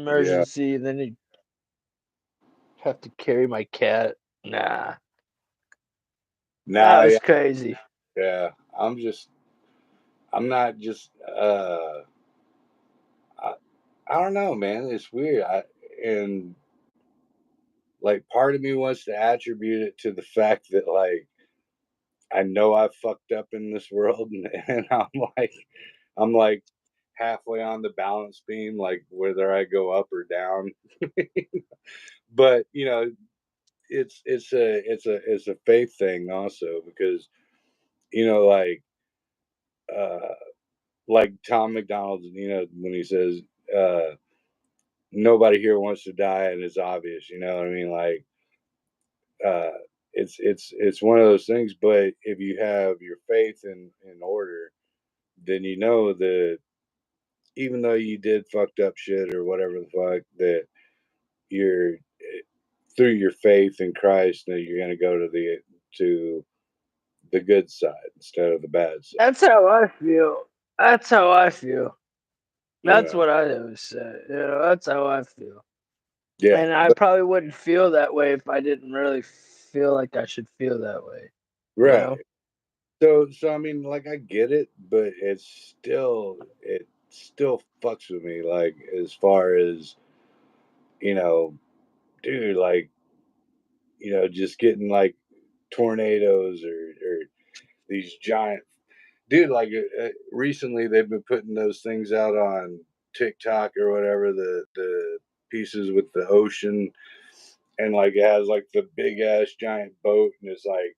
yeah, emergency. And then you have to carry my cat. Nah, that nah, was yeah, crazy. yeah. I'm not just, I, I don't know, man. It's weird. And like part of me wants to attribute it to the fact that like I know I fucked up in this world, and I'm like halfway on the balance beam, like whether I go up or down. But it's a faith thing also because you know like uh like Tom McDonald's, when he says uh nobody here wants to die and it's obvious, you know what I mean? Like uh it's one of those things, but if you have your faith in order, then you know that even though you did fucked up shit or whatever the fuck, that you're through your faith in Christ that you're gonna go to the good side instead of the bad side. That's how I feel. That's how I feel. You That's know, what I always say. That's how I feel. yeah, And I but probably wouldn't feel that way if I didn't really feel like I should feel that way. You right. know? So I mean, like I get it, but it still fucks with me. Like as far as you know, dude, like just getting like tornadoes or these giant dude. Like recently, they've been putting those things out on TikTok or whatever. The pieces with the ocean and like it has like the big ass giant boat and it's like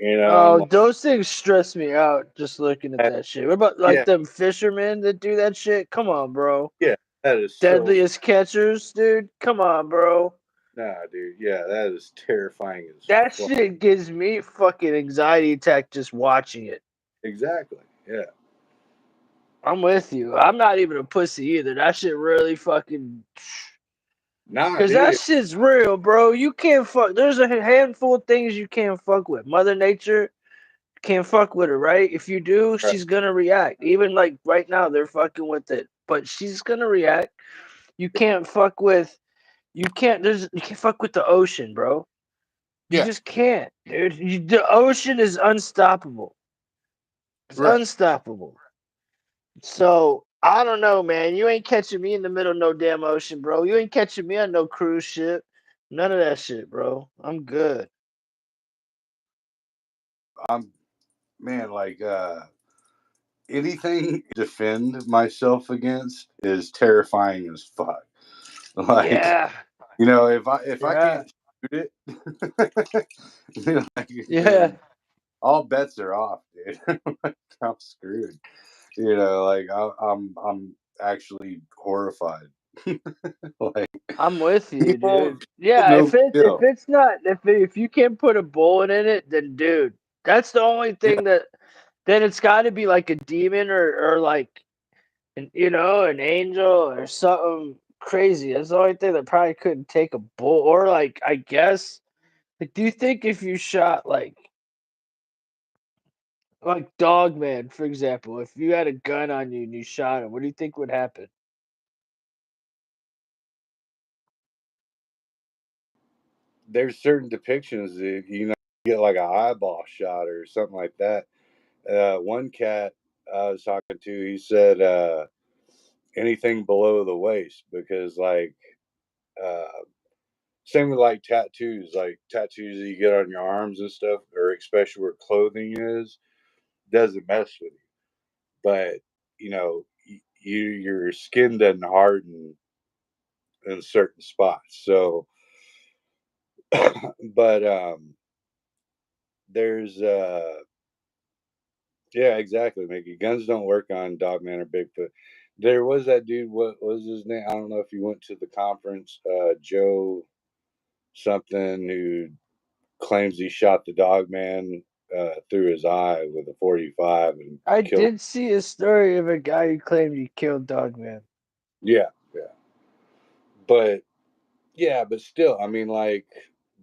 I'm Oh, like those things stress me out just looking at that shit. What about like yeah, them fishermen that do that shit? Come on, bro. yeah, that is so Deadliest catchers, dude. Come on, bro. nah, dude. Yeah, that is terrifying as That fuck. shit gives me fucking anxiety attack just watching it. Exactly. Yeah. I'm with you. I'm not even a pussy either. That shit really fucking. Nah, Cause that dude. shit's real, bro. You can't fuck. There's a handful of things you can't fuck with. Mother Nature can't fuck with her, right? If you do, Right. she's gonna react. Even like right now, they're fucking with it, but she's gonna react. You can't fuck with. You can't. You can't fuck with the ocean, bro. You Yeah. just can't, dude. The ocean is unstoppable. It's Right. unstoppable. So I don't know, man. You ain't catching me in the middle of no damn ocean, bro. You ain't catching me on no cruise ship. None of that shit, bro. I'm good. I'm man, like anything to defend myself against is terrifying as fuck. Like, Yeah, if I yeah, can't shoot it, like, yeah. then all bets are off, dude. Like, I'm screwed. Like I'm actually horrified. Like I'm with you, people, dude. people Yeah, no if big it if deal. it's not if you can't put a bullet in it, then dude, that's the only Yeah, thing that then it's got to be like a demon or like an angel or something crazy. That's the only thing that probably couldn't take a bullet or like I guess. Like, do you think if you shot like Dogman, for example, if you had a gun on you and you shot him, what do you think would happen? there's certain depictions that get like an eyeball shot or something like that. One cat I was talking to, he said anything below the waist because like uh, Same with like tattoos that you get on your arms and stuff, or especially where clothing is, doesn't mess with you. But you know, your skin doesn't harden in certain spots. So, but there's yeah, exactly, Mickey. Guns don't work on Dogman or Bigfoot. There was that dude. What was his name? I don't know if he went to the conference. Joe something, who claims he shot the Dogman through his eye with a 45 and I killed. did see a story of a guy who claimed he killed Dogman. Yeah, yeah. But yeah, but still, I mean, like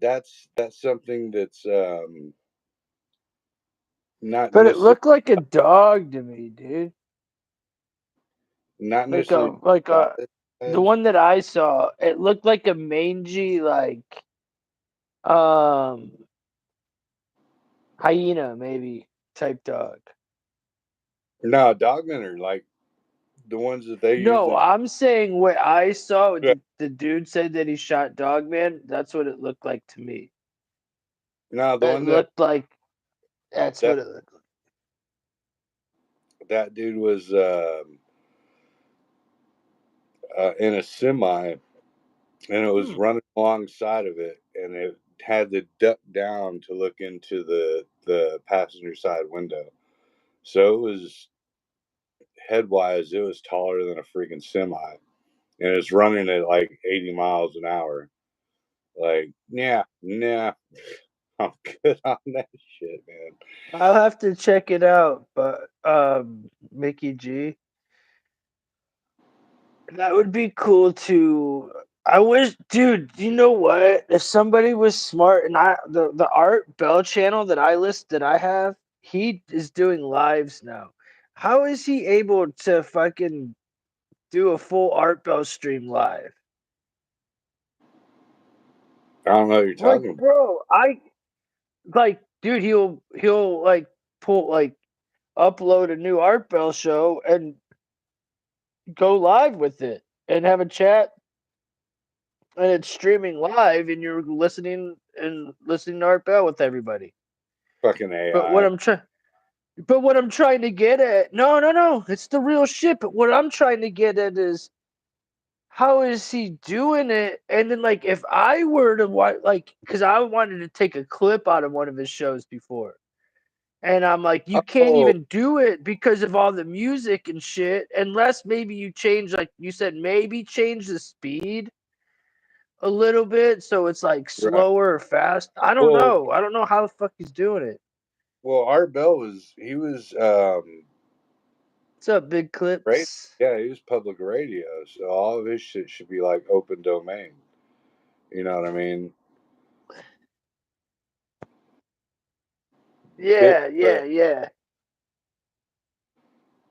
that's something that's not But it necessarily looked like a dog to me, dude. not Like necessarily the as one that I saw, it looked like a mangy um hyena maybe type dog. no, dogmen are like the ones that they use No, in. I'm saying what I saw. Yeah. The dude said that he shot Dogman. That's what it looked like to me. No, the It one that looked like that's that what it looked like. that dude was in a semi, and it was Hmm. running alongside of it, and it had to duck down to look into the passenger side window. So it was headwise, it was taller than a freaking semi, and it's running at like 80 miles an hour. Like, yeah, nah, I'm good on that shit, man. I'll have to check it out, but Mickey G, that would be cool to. I wish, dude. You know what? If somebody was smart, and the Art Bell channel that I have, he is doing lives now. How is he able to fucking do a full Art Bell stream live? I don't know what you're Like, talking about. bro, dude, he'll like pull like upload a new Art Bell show and go live with it and have a chat and it's streaming live and you're listening to Art Bell with everybody. Fucking But AI. what I'm trying to get at, no, it's the real shit. But what I'm trying to get at is how is he doing it? And then like if I were to watch, like, because I wanted to take a clip out of one of his shows before. And I'm like, you can't Oh, even do it because of all the music and shit, unless maybe you change, like you said, maybe change the speed a little bit so it's like right. slower or fast. I don't Well, know. I don't know how the fuck he's doing it. Art Bell was he was What's up, Big right. Clips? Yeah, he was public radio, so all of his shit should be like open domain. You know what I mean? Bit, Yeah, but yeah, yeah.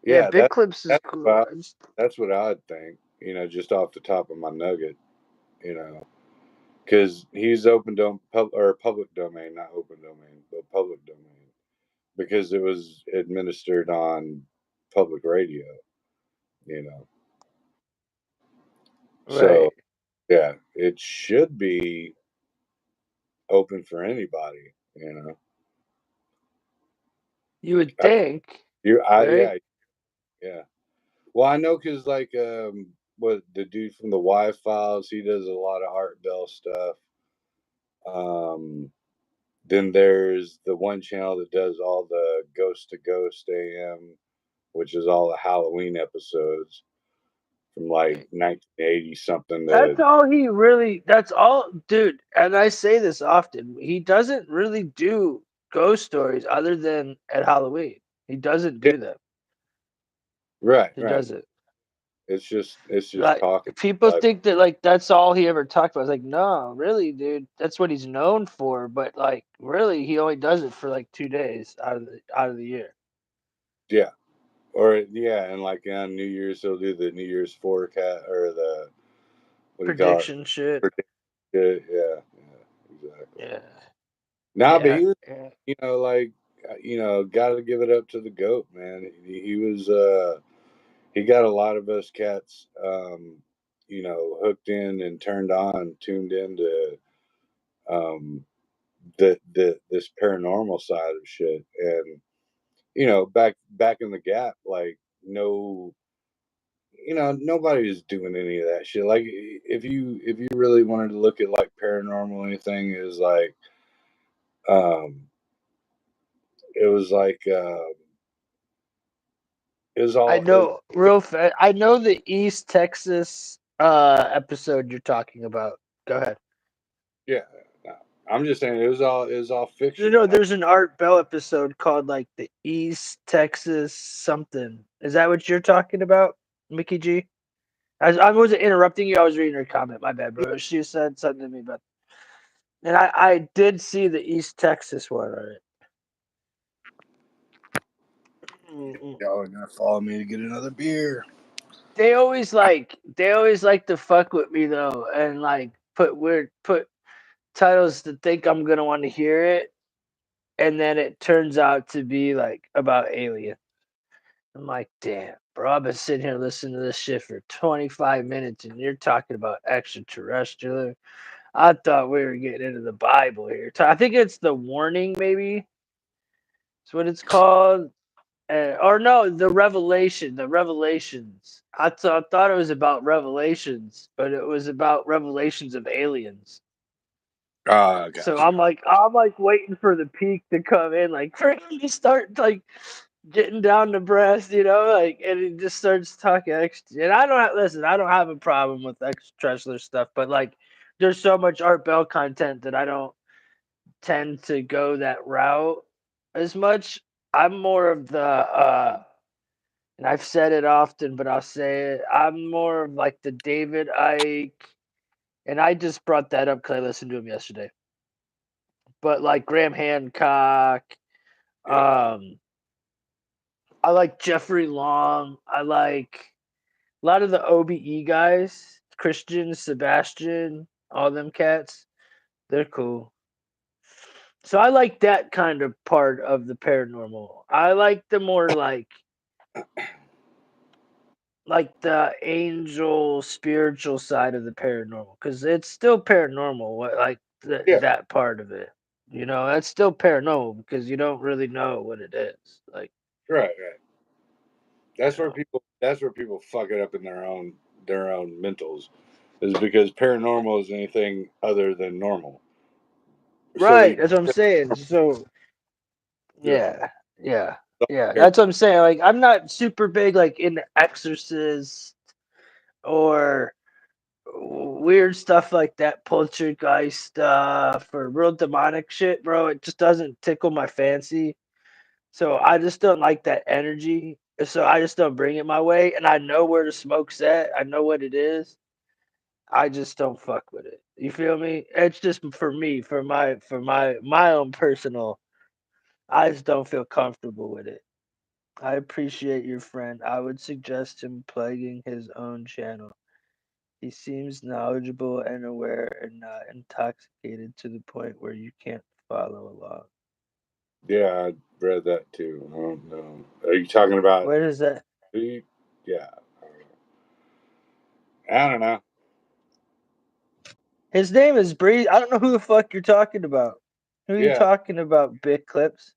Yeah, yeah, Big Clips is that's cool. about that's what I'd think. You know, just off the top of my nugget. You know, because he's or public domain, not open domain, but public domain, because it was administered on public radio. You know, so Right. yeah, it should be open for anybody. You know, You would I, think, yeah, right? yeah. Well, I know because like what the dude from the Y Files, he does a lot of Art Bell stuff. Um, then there's the one channel that does all the Ghost to Ghost AM, which is all the Halloween episodes from like 1980 something That's to all he really, that's all, dude. And I say this often. He doesn't really do ghost stories other than at Halloween. He doesn't yeah, do them. right, He right. doesn't. It's just Like talking people like think that like that's all he ever talked about. It's like, no, really, dude, that's what he's known for. But like, really, he only does it for like 2 days out of the year. yeah. Or yeah, and like on New Year's he'll do the New Year's forecast or the what do you call it? Prediction shit. Yeah, yeah, exactly. Yeah, Nah, but yeah, he was, yeah. like, got to give it up to the goat, man. He was, he got a lot of us cats, hooked in and turned on, tuned into um, the this paranormal side of shit. And back in the gap, like no, nobody is doing any of that shit. Like if you really wanted to look at like paranormal, anything is like um, it was like it was I all it was, know real fast. I know the East Texas episode you're talking about. Go ahead. yeah. No, I'm just saying it was all You fiction. know, there's an Art Bell episode called like the East Texas something. Is that what you're talking about, Mickey G? I wasn't interrupting you. I was reading her comment. My bad, bro. She said something to me about, and I did see the East Texas one on it. Mm-mm. Y'all are gonna follow me to get another beer. They always like to fuck with me though, and like put titles to think I'm gonna want to hear it, and then it turns out to be like about aliens. I'm like, damn, bro, I've been sitting here listening to this shit for 25 minutes and you're talking about extraterrestrial. I thought we were getting into the Bible here. I think it's the warning, maybe. That's what it's called. Or no, the Revelation, the Revelations. I thought it was about Revelations, but it was about revelations of aliens. Ah, I So got you. I'm like waiting for the peak to come in, like for him to start like getting down to breast, like, and he just starts talking extra. And listen. I don't have a problem with extraterrestrial stuff, but like, there's so much Art Bell content that I don't tend to go that route as much. I'm more of the, and I've said it often, but I'll say it. I'm more of like the David Icke, and I just brought that up because I listened to him yesterday. But like Graham Hancock, Yeah, um, I like Jeffrey Long. I like a lot of the OBE guys, Christian, Sebastian, all them cats. They're cool. So I like that kind of part of the paranormal. I like the more like the angel spiritual side of the paranormal because it's still paranormal. Like yeah, that part of it, that's still paranormal because you don't really know what it is. Like right, right. you That's where know, people fuck it up in their own mentals, is because paranormal is anything other than normal. So right? That's what I'm saying. So yeah, yeah, yeah, yeah. par- That's what I'm saying. Like I'm not super big like in Exorcist or weird stuff like that, poltergeist stuff or real demonic shit, bro. It just doesn't tickle my fancy. So I just don't like that energy. So I just don't bring it my way. And I know where the smoke's at. I know what it is. I just don't fuck with it. You feel me? It's just for me, for my own personal. I just don't feel comfortable with it. I appreciate your friend. I would suggest him plugging his own channel. He seems knowledgeable and aware and not intoxicated to the point where you can't follow along. yeah, I read that too. I don't know. Are you talking about? Where does that? Yeah, I don't know. His name is Breeze. I don't know who the fuck you're talking about. Who are you Yeah. talking about, Big Clips?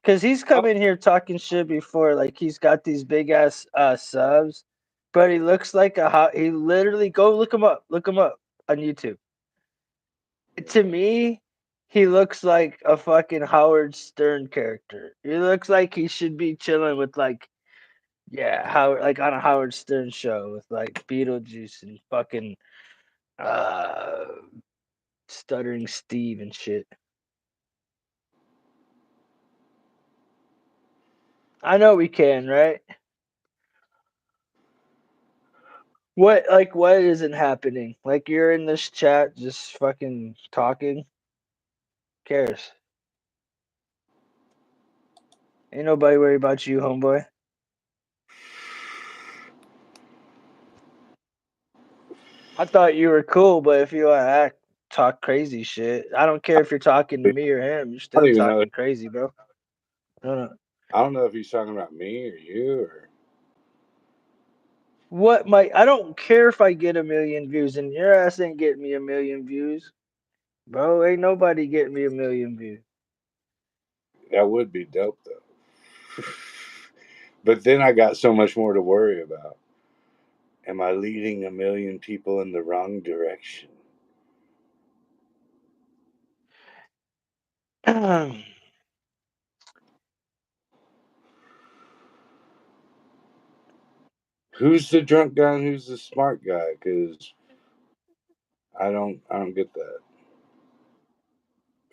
Because he's Oh, come in here talking shit before. Like he's got these big ass subs, but he looks like he literally go look him up. Look him up on YouTube. To me, he looks like a fucking Howard Stern character. He looks like he should be chilling with like, yeah, Howard, like on a Howard Stern show with like Beetlejuice and fucking uh stuttering Steve and shit. I know we can, right? What isn't happening? Like you're in this chat just fucking talking. Who cares? Ain't nobody worried about you, homeboy. I thought you were cool, but if you want to talk crazy shit, I don't care if you're talking to me or him. You're I don't still even know. talking crazy, bro. No, no. I don't know if he's talking about me or you or. What my I don't care if I get a million views and your ass ain't getting me a million views. Bro, ain't nobody getting me a million views. That would be dope though. But then I got so much more to worry about. Am I leading a million people in the wrong direction? Who's the drunk guy and who's the smart guy? Because I don't get that.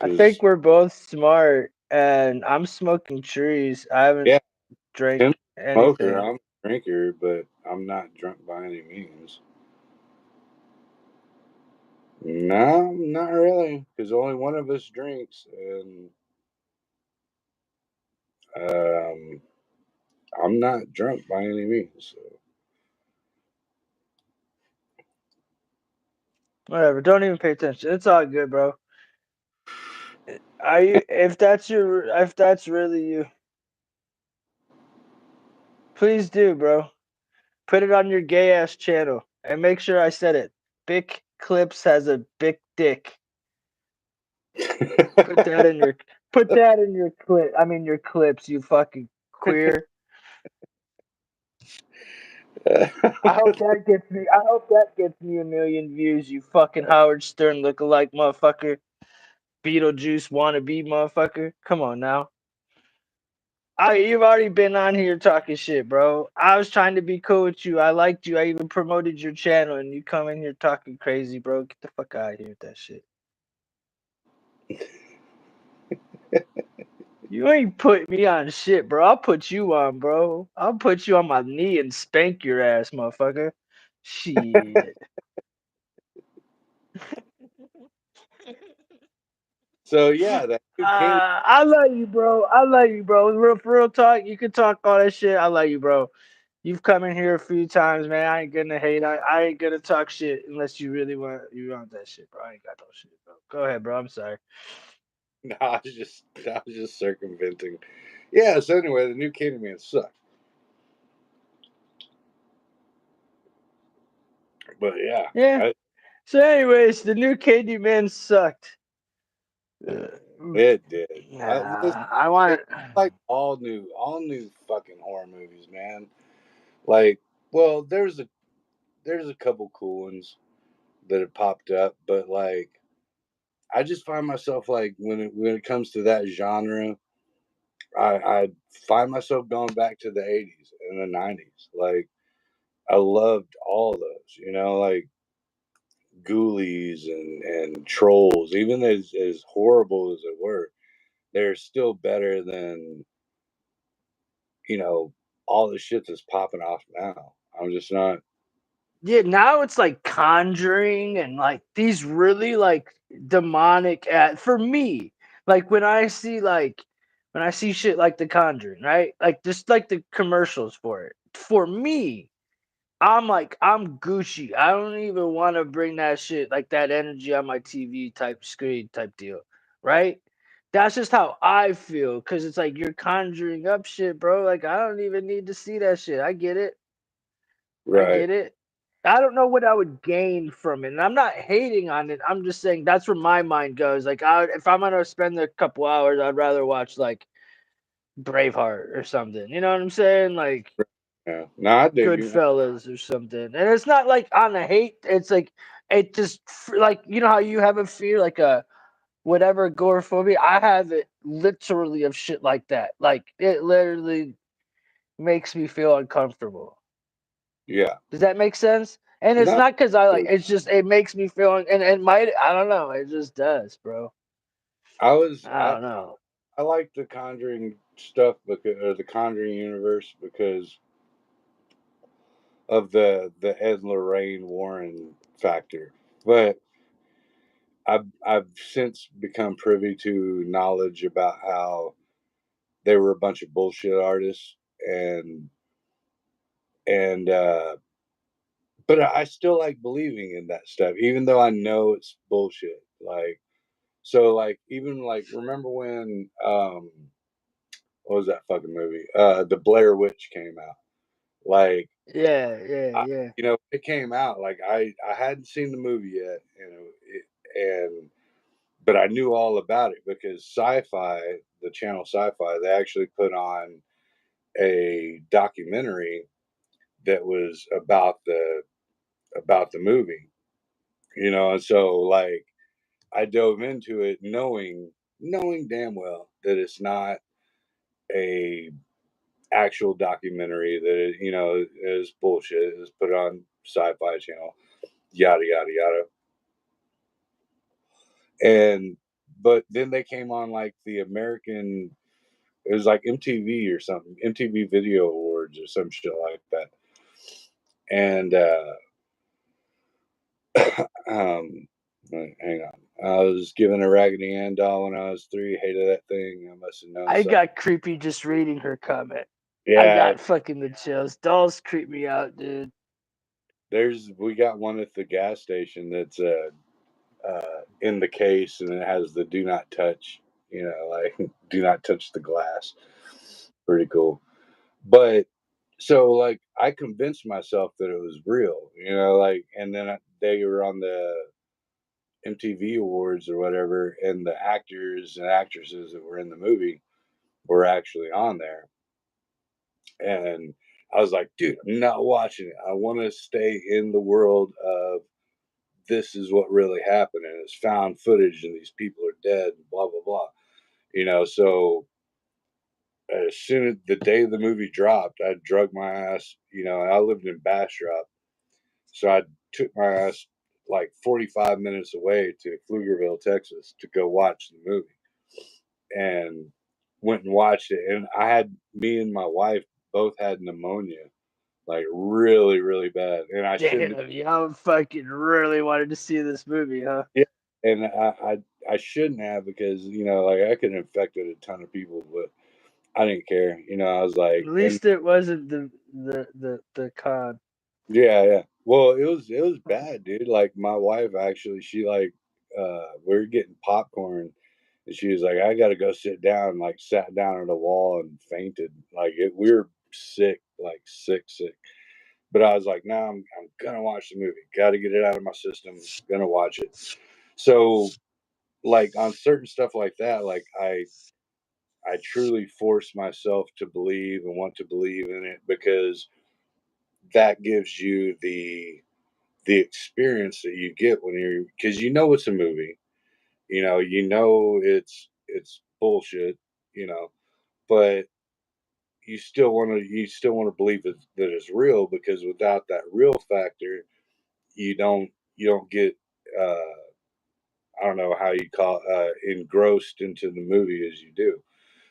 I think Because we're both smart and I'm smoking trees. I haven't yeah, drank Tim's a smoker. anything. I'm a drinker, but I'm not drunk by any means. No, not really, because only one of us drinks, and um, I'm not drunk by any means. So. Whatever, don't even pay attention. It's all good, bro. If that's really you, please do, bro. Put it on your gay ass channel and make sure I said it. Big Clips has a big dick. Put that in your put that in your clip. I mean your clips, you fucking queer. I hope that gets me a million views, you fucking Howard Stern lookalike motherfucker. Beetlejuice wannabe motherfucker. Come on now. You've already been on here talking shit, bro. I was trying to be cool with you. I liked you. I even promoted your channel, and you come in here talking crazy, bro. Get the fuck out of here with that shit. You ain't put me on shit, bro. I'll put you on, bro. I'll put you on my knee and spank your ass, motherfucker. Shit. So yeah, that new Candy. I love you, bro. I love you, bro. Real for real talk. You can talk all that shit. I love you, bro. You've come in here a few times, man. I ain't gonna hate. I ain't gonna talk shit unless you want that shit, bro. I ain't got no shit, bro. Go ahead, bro. I'm sorry. No, I was just circumventing. Yeah. So anyway, the new Candyman sucked. But yeah, Yeah. I, So, anyways, the new Candyman sucked. it did. Listen, I want it's like all new fucking horror movies, man. Like, well, there's a couple cool ones that have popped up, but like, I just find myself like when it comes to that genre, I find myself going back to the '80s and the '90s. Like, I loved all of those, like Ghoulies and Trolls, even as horrible as it were, they're still better than you know all the shit that's popping off now. I'm just not. Yeah, now it's like Conjuring and like these really like demonic for me. Like when I see shit like The Conjuring, right? Like just like the commercials for it. For me, I'm Gucci. I don't even want to bring that shit like that energy on my TV type screen type deal, right? That's just how I feel because it's like you're conjuring up shit, bro. Like I don't even need to see that shit. I get it. I Right, get it. I don't know what I would gain from it. And I'm not hating on it. I'm just saying that's where my mind goes. Like, if I'm gonna spend a couple hours, I'd rather watch like Braveheart or something. You know what I'm saying? Like yeah, no, I dig you. Goodfellas or something. And it's not like on the hate. It's like it just like you know how you have a fear like a whatever agoraphobia. I have it literally of shit like that. Like it literally makes me feel uncomfortable. Yeah, Does that make sense? And it's no, not because I like it's just it makes me feel and it might I don't know, it just does, bro. I was I don't know. I like the Conjuring stuff because or the Conjuring universe because of the Ed and Lorraine Warren factor, but I've since become privy to knowledge about how they were a bunch of bullshit artists and but I still like believing in that stuff even though I know it's bullshit. Like so like even like remember when what was that fucking movie? The Blair Witch came out. Like, Yeah, I, yeah. it came out like I hadn't seen the movie yet, and but I knew all about it because Sci-Fi, the channel Sci-Fi, they actually put on a documentary that was about the movie, and so like I dove into it knowing damn well that it's not a actual documentary, that it is bullshit. It's put on Sci-Fi channel, yada yada yada. And but then they came on like the American, it was like MTV or something, MTV Video Awards or some shit like that. And um hang on. I was given a Raggedy Ann doll when I was 3, hated that thing. I must have known I something. got creepy just reading her comment. I Yeah, got fucking the chills. Dolls creep me out, dude. we got one at the gas station that's in the case, and it has the do not touch, like do not touch the glass. Pretty cool. But so like I convinced myself that it was real, like, and then they were on the MTV Awards or whatever, and the actors and actresses that were in the movie were actually on there. And I was like, dude, I'm not watching it. I want to stay in the world of this is what really happened, and it's found footage, and these people are dead, and blah blah blah. So as soon as the day the movie dropped, I drug my ass. I lived in Bastrop, so I took my ass like 45 minutes away to Pflugerville, Texas, to go watch the movie, and went and watched it. And me and my wife both had pneumonia, like really, really bad. And I shouldn't. Damn, y'all fucking really wanted to see this movie, huh? Yeah, and I shouldn't have, because like I could have infected a ton of people, but I didn't care. I was At like, and least it wasn't the con. yeah, yeah. Well, it was bad, dude. Like my wife actually, she like we were getting popcorn, and she was like, I gotta go sit down. Like sat down at a wall and fainted. Like we were sick, like sick, sick. But I was like, no, I'm gonna watch the movie. Got to get it out of my system. Gonna watch it. So like on certain stuff like that, like I truly force myself to believe and want to believe in it, because that gives you the experience that you get when because it's a movie, it's bullshit, but you still want to believe that it's real, because without that real factor, you don't get uh I don't know how you call engrossed into the movie as you do.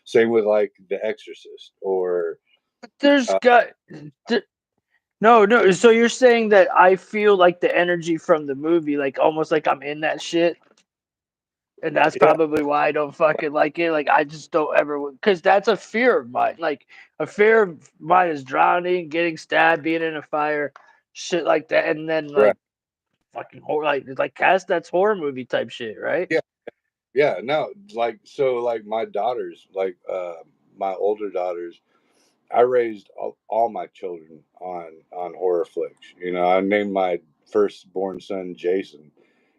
Same with like The Exorcist or There's uh, got th- no, no. So you're saying that I feel like the energy from the movie, like almost like I'm in that shit, and that's yeah, probably why I don't fucking like it. Like I just don't ever, because that's a fear of mine. Like a fear of mine is drowning, getting stabbed, being in a fire, shit like that, and then right, like fucking horror, like cast that's horror movie type shit, right? yeah, yeah. No, like so, like my daughters, like my older daughters, I raised all my children on horror flicks. I named my firstborn son Jason.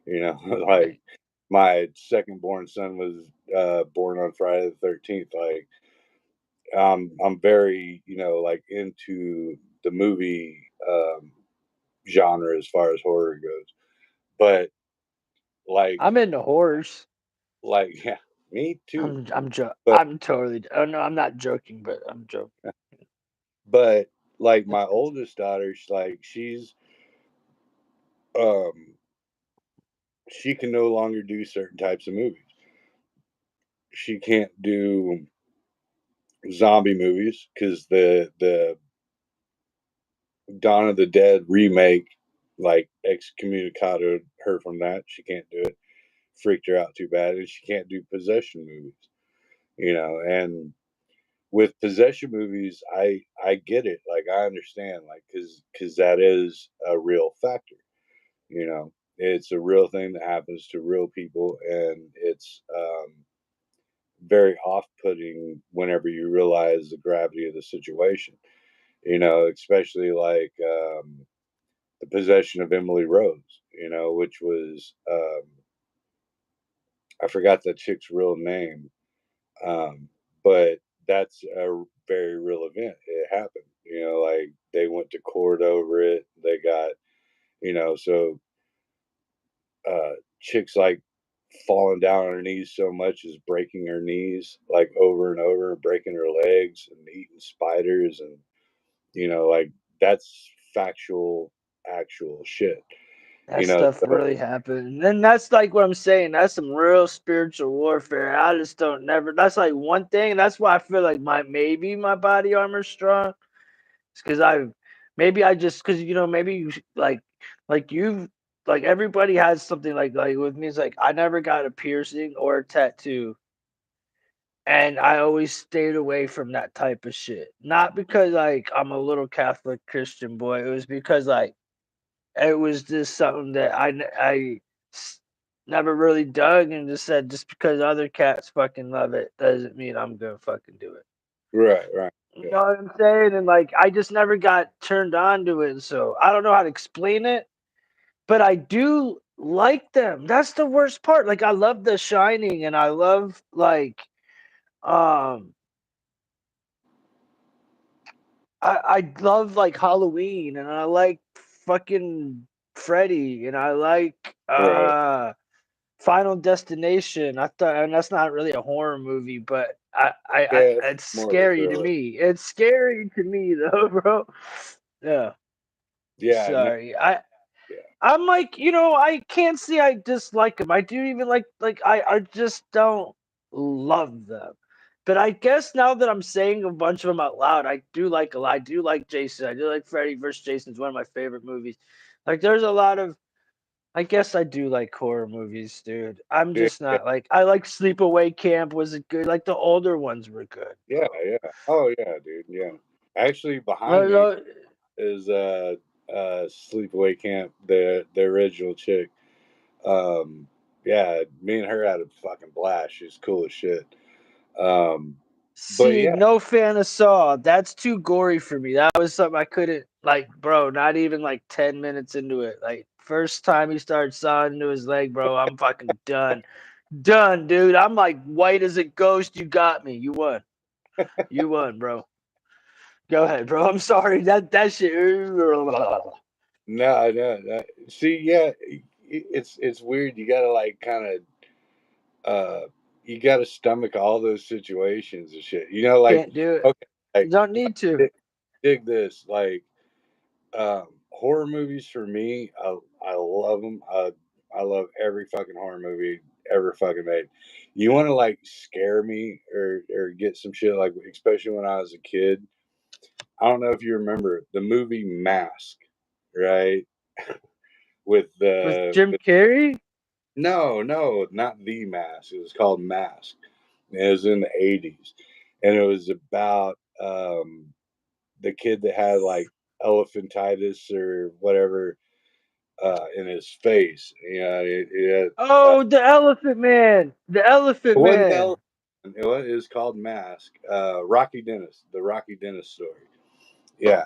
Like my second born son was born on Friday the 13th. Like I'm very like into the movie genre as far as horror goes, but like I'm into horrors. yeah, me too. But I'm totally. Oh no, I'm not joking, but I'm joking. but like my oldest daughter, um she can no longer do certain types of movies. She can't do zombie movies because the Dawn of the Dead remake like excommunicated her from that. She can't do it. Freaked her out too bad, and she can't do possession movies. And with possession movies, I get it. Like I understand, like because that is a real factor. It's a real thing that happens to real people, and it's very off-putting whenever you realize the gravity of the situation. especially like the possession of Emily Rose, which was I forgot that chick's real name, but that's a very real event. It happened, like they went to court over it. They got, so chicks like falling down on her knees so much as breaking her knees like over and over, breaking her legs and eating spiders, and like that's factual, actual shit. That stuff So really happened. And that's like what I'm saying. That's some real spiritual warfare. I just don't never. That's like one thing. That's why I feel like maybe my body armor's strong. It's because I just because maybe like you've like everybody has something like with me. It's like I never got a piercing or a tattoo, and I always stayed away from that type of shit. Not because like I'm a little Catholic Christian boy. It was because like it was just something that I never really dug and just said just because other cats fucking love it doesn't mean I'm gonna fucking do it. right, You yeah, know what I'm saying? And like I just never got turned on to it, so I don't know how to explain it, but I do like them. That's the worst part. Like I love The Shining and I love um I love like Halloween and I like fucking Freddy and I like right, Final Destination. I thought, and that's not really a horror movie, but yeah. It's it's more of a scary to thriller. me. It's scary to me though, bro. Yeah. Yeah, no, Sorry. yeah, I'm like, I can't say I dislike them. I do even I just don't love them. But I guess now that I'm saying a bunch of them out loud, I do like a lot. I do like Jason. I do like Freddy vs. Jason. It's one of my favorite movies. Like, there's a lot of I guess I do like horror movies, dude. I'm dude, just yeah, not like I like Sleepaway Camp was it good? Like the older ones were good, yeah, bro. yeah. Oh yeah, dude, yeah. Actually, behind Well, me is Sleepaway Camp, the original chick. Um, yeah, me and her had a fucking blast. She's cool as shit. Um, but see, yeah, no fan of Saw. That's too gory for me. That was something I couldn't like, bro. Not even like 10 minutes into it. Like first time he starts sawing into his leg, bro. I'm fucking done, done, dude. I'm like white as a ghost. You got me. You won. You won, bro. Go ahead, bro. I'm sorry. That shit. no, no, no. See, yeah, it's weird. You gotta like kind of you gotta stomach all those situations and shit. Like Can't do it. okay, You like don't need to. dig this like horror movies for me. I love them. I love every fucking horror movie ever fucking made. You want to like scare me or get some shit like especially when I was a kid. I don't know if you remember the movie Mask, right? With With Jim Carrey? no, not the Mask. It was called Mask. It was in the '80s, and it was about the kid that had like elephantitis or whatever in his face. Oh, the Elephant Man. The It Elephant wasn't the Man. elephant. It was called Mask. Rocky Dennis, the Rocky Dennis story. Yeah,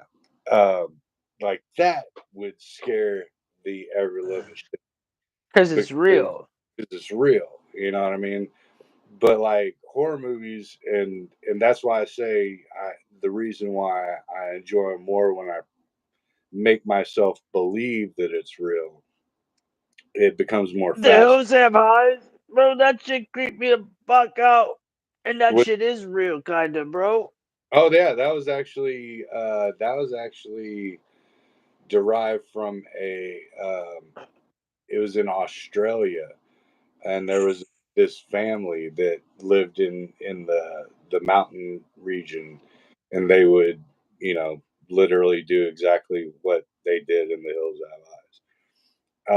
um, like that would scare the ever living shit Because it's because real. it's real. You know what I mean? But like horror movies, and that's why I say the reason why I enjoy them more when I make myself believe that it's real, it becomes more The fast. hills have eyes. Bro, that shit creeped me the fuck out. And that With shit is real, kind of, bro. oh yeah, that was actually derived from a it was in Australia, and there was this family that lived in the mountain region, and they would literally do exactly what they did in the hills have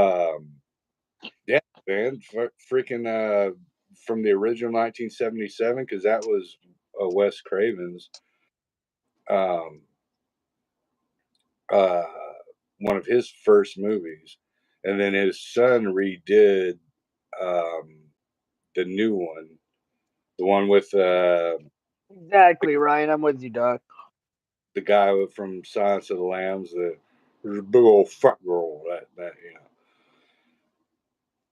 eyes. Yeah, man, freaking from the original 1977 because that was Wes Craven's um, uh, one of his first movies, and then his son redid um, the new one, the one with Exactly, Ryan. I'm with you, dog. the guy from Silence of the Lambs, the big old fuck girl. That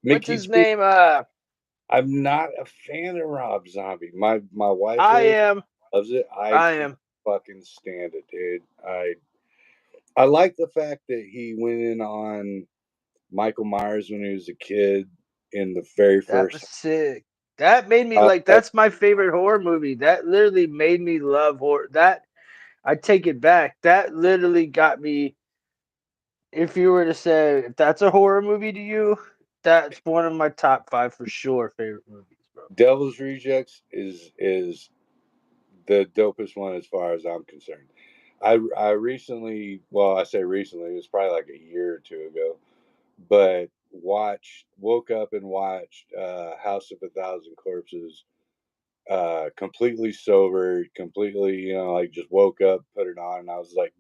What's Mickey his G. name? I'm not a fan of Rob Zombie. My wife I is, am. loves it. I I can't am. fucking stand it, dude. I like the fact that he went in on Michael Myers when he was a kid in the very That first. was sick. That made me I like. like That's my favorite horror movie. That literally made me love horror. That I take it back. That literally got me. If you were to say if that's a horror movie to you, that's one of my top five for sure favorite movies, bro. Devil's Rejects is the dopest one as far as I'm concerned. I recently, well, I say recently, it was probably like a year or two ago, but woke up and watched House of a Thousand Corpses, completely sober, completely, like just woke up, put it on, and I was like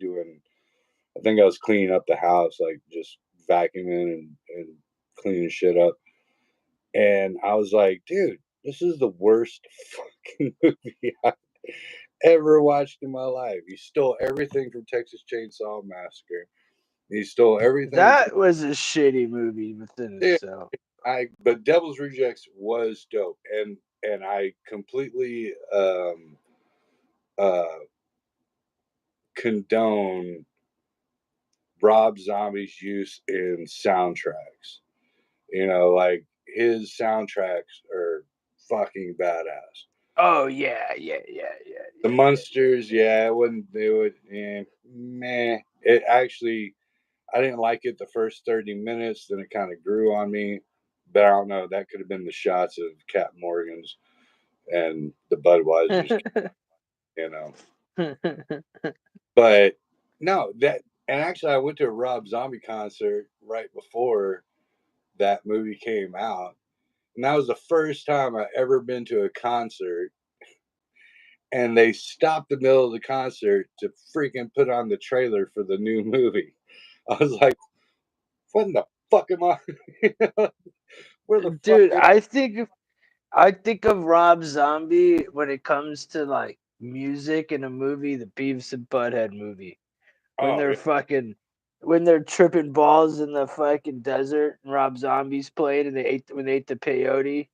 I think I was cleaning up the house, like just vacuuming and cleaning shit up. And I was like, dude, this is the worst fucking movie I've ever watched in my life. He stole everything from Texas Chainsaw Massacre. He stole everything from That was a shitty movie within yeah, itself. but Devil's Rejects was dope, and I completely uh condone Rob Zombie's use in soundtracks. Like his soundtracks are fucking badass. Oh yeah, yeah, yeah, yeah, The yeah, Munsters, yeah, it wouldn't do it. Yeah, meh. It actually, I didn't like it the first 30 minutes. Then it kind of grew on me. But I don't know. That could have been the shots of Cap Morgan's and the Budweisers, you know. yeah. But no, and actually, I went to a Rob Zombie concert right before that movie came out. And that was the first time I ever been to a concert. And they stopped the middle of the concert to freaking put on the trailer for the new movie. I was like, what in the fuck am I? Where the fuck Dude, are I think of Rob Zombie when it comes to like music in a movie, the Beavis and Butthead movie. When oh they're yeah, fucking when they're tripping balls in the fucking desert and Rob Zombie's played and they ate the peyote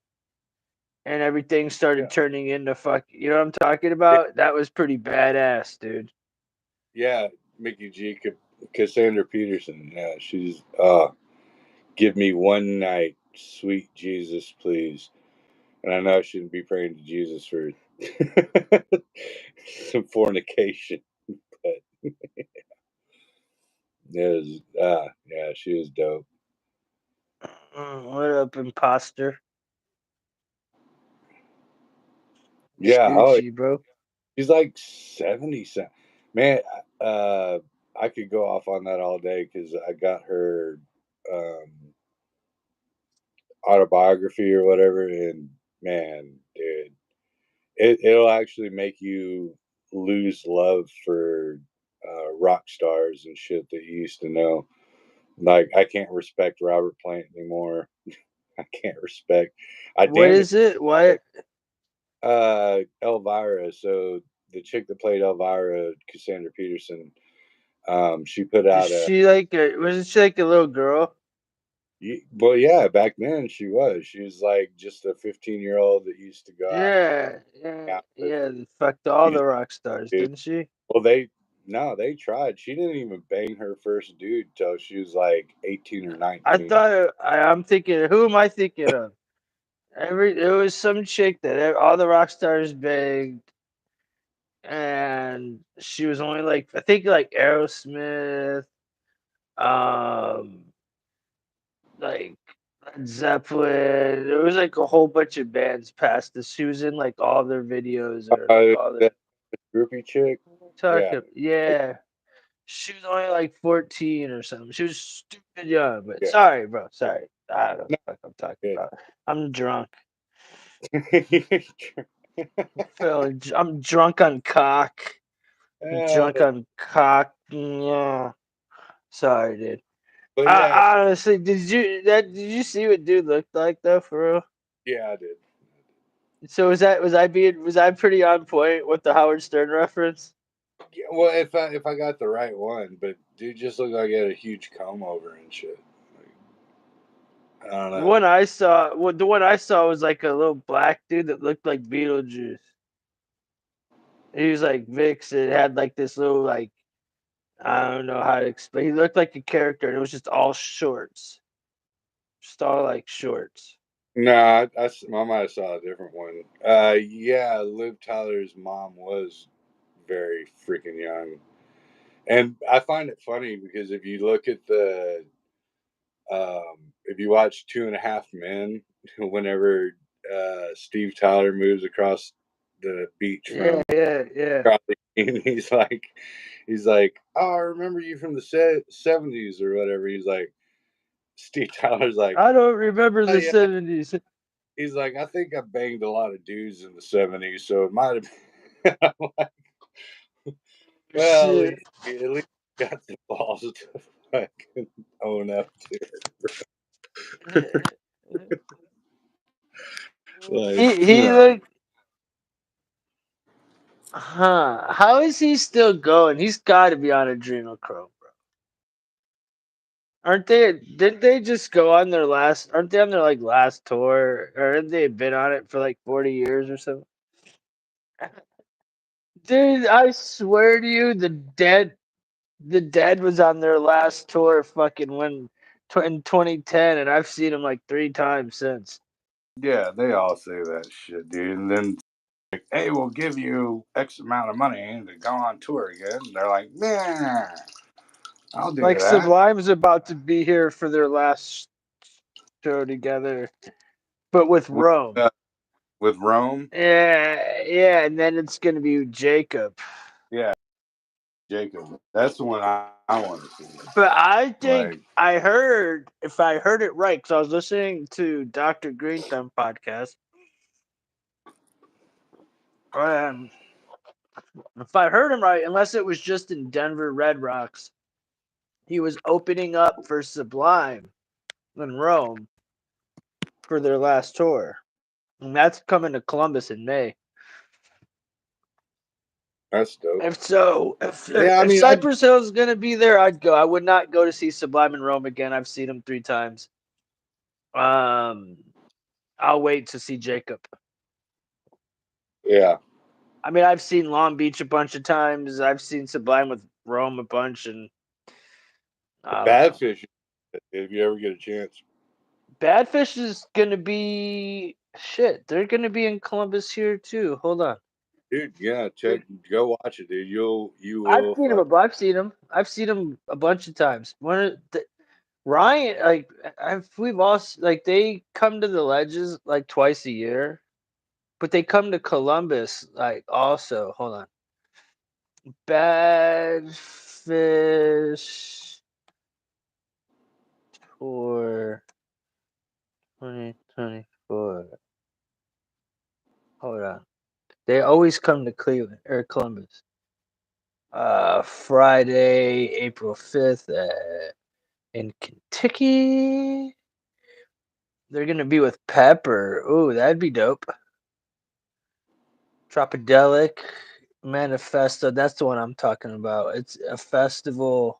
and everything yeah, started turning into you know what I'm talking yeah, about? That was pretty badass, dude. yeah. Mickey G, Cassandra Peterson. Yeah, she's give me one night, sweet Jesus, please. And I know I shouldn't be praying to Jesus for some fornication, but yeah, she was dope. What up, imposter? It's Yeah, oh, Gucci, bro. she's like 70 cent. Man, uh, I could go off on that all day because I got her um, autobiography or whatever, and man, dude, it'll actually make you lose love for rock stars and shit that you used to know. Like, I can't respect Robert Plant anymore. I can't respect. I What damn it. is it? What Elvira. So the chick that played Elvira, Cassandra Peterson, she put is out a. she like? Wasn't she like a little girl? Well, yeah, back then she was. She was like just a 15-year-old that used to go out Yeah, yeah, and out with yeah. Fucked all these the rock stars, dudes. didn't she? Well, they tried. She didn't even bang her first dude till she was like 18 or I 19. thought I'm thinking. Who am I thinking of? It was some chick that all the rock stars begged, and she was only like I think like Aerosmith, um, like Led Zeppelin. There was like a whole bunch of bands past this. She was in like all their videos or like all That their groupie chick. Yeah, talking. Yeah, she was only like 14 or something. She was stupid young. But yeah. sorry, bro. Sorry. I don't know No, what I'm talking yeah. about. I'm drunk. I'm drunk on cock. uh, Drunk on cock. Yeah. Sorry, dude. but yeah, Honestly, did you see what dude looked like though, for real? yeah, I did. So was I pretty on point with the Howard Stern reference? Yeah, well, if I got the right one, but dude just looked like he had a huge comb over and shit. Like, I don't The know. one I saw, the one I saw was like a little black dude that looked like Beetlejuice. He was like Vixen, had like this little like I don't know how to explain. He looked like a character, and it was just all shorts, just all like shorts. No, I might have saw a different one. Yeah, Liv Tyler's mom was very freaking young, and I find it funny because if you look at if you watch Two and a Half Men, whenever Steve Tyler moves across the beach Yeah, from yeah, yeah. and he's like, oh, I remember you from the '70s or whatever. He's like, Steve Tyler's like, I don't remember oh the yeah. '70s. He's like, I think I banged a lot of dudes in the '70s, so it might have been. I'm like, well, Shit. at least you got the balls to fucking own up to it. Like, He looked. Huh? How is he still going? He's got to be on adrenochrome, bro. Aren't they? Did they just go on their last? Aren't they on their like last tour? Or have they been on it for like 40 years or something? Dude, I swear to you, the Dead was on their last tour, fucking in 2010, and I've seen them like 3 times since. yeah, they all say that shit, dude. And then, like, hey, we'll give you X amount of money to go on tour again. And they're like, nah, I'll do Like that. Sublime's about to be here for their last show together, but with With, Rome. uh, with Rome, Yeah, yeah, and then it's gonna be Jacob. yeah, Jacob. That's the one I want to see. But I think Like, I heard, if I heard it right, because I was listening to Dr. Green Thumb podcast. Um, if I heard him right, unless it was just in Denver Red Rocks, he was opening up for Sublime in Rome for their last tour, and that's coming to Columbus in May. that's dope. If so, if Yeah, I if mean, I Cypress Hill is gonna be there, I'd go. I would not go to see Sublime in Rome again. I've seen him 3 times. Um, I'll wait to see Jacob. yeah. I mean, I've seen Long Beach a bunch of times. I've seen Sublime with Rome a bunch, and I don't know. Badfish, if you ever get a chance. Badfish is gonna be shit. They're gonna be in Columbus here too. Hold on. Dude, yeah, go watch it, dude. You I've will seen him. fuck. I've seen him. I've seen him a bunch of times. Ryan, like we've all like they come to the ledges like twice a year, but they come to Columbus like also. Hold on. Badfish tour 2024. Hold on. They always come to Cleveland or Columbus. Friday, April 5th, in Kentucky. They're gonna be with Pepper. Ooh, that'd be dope. Tropodelic Manifesto. That's the one I'm talking about. It's a festival.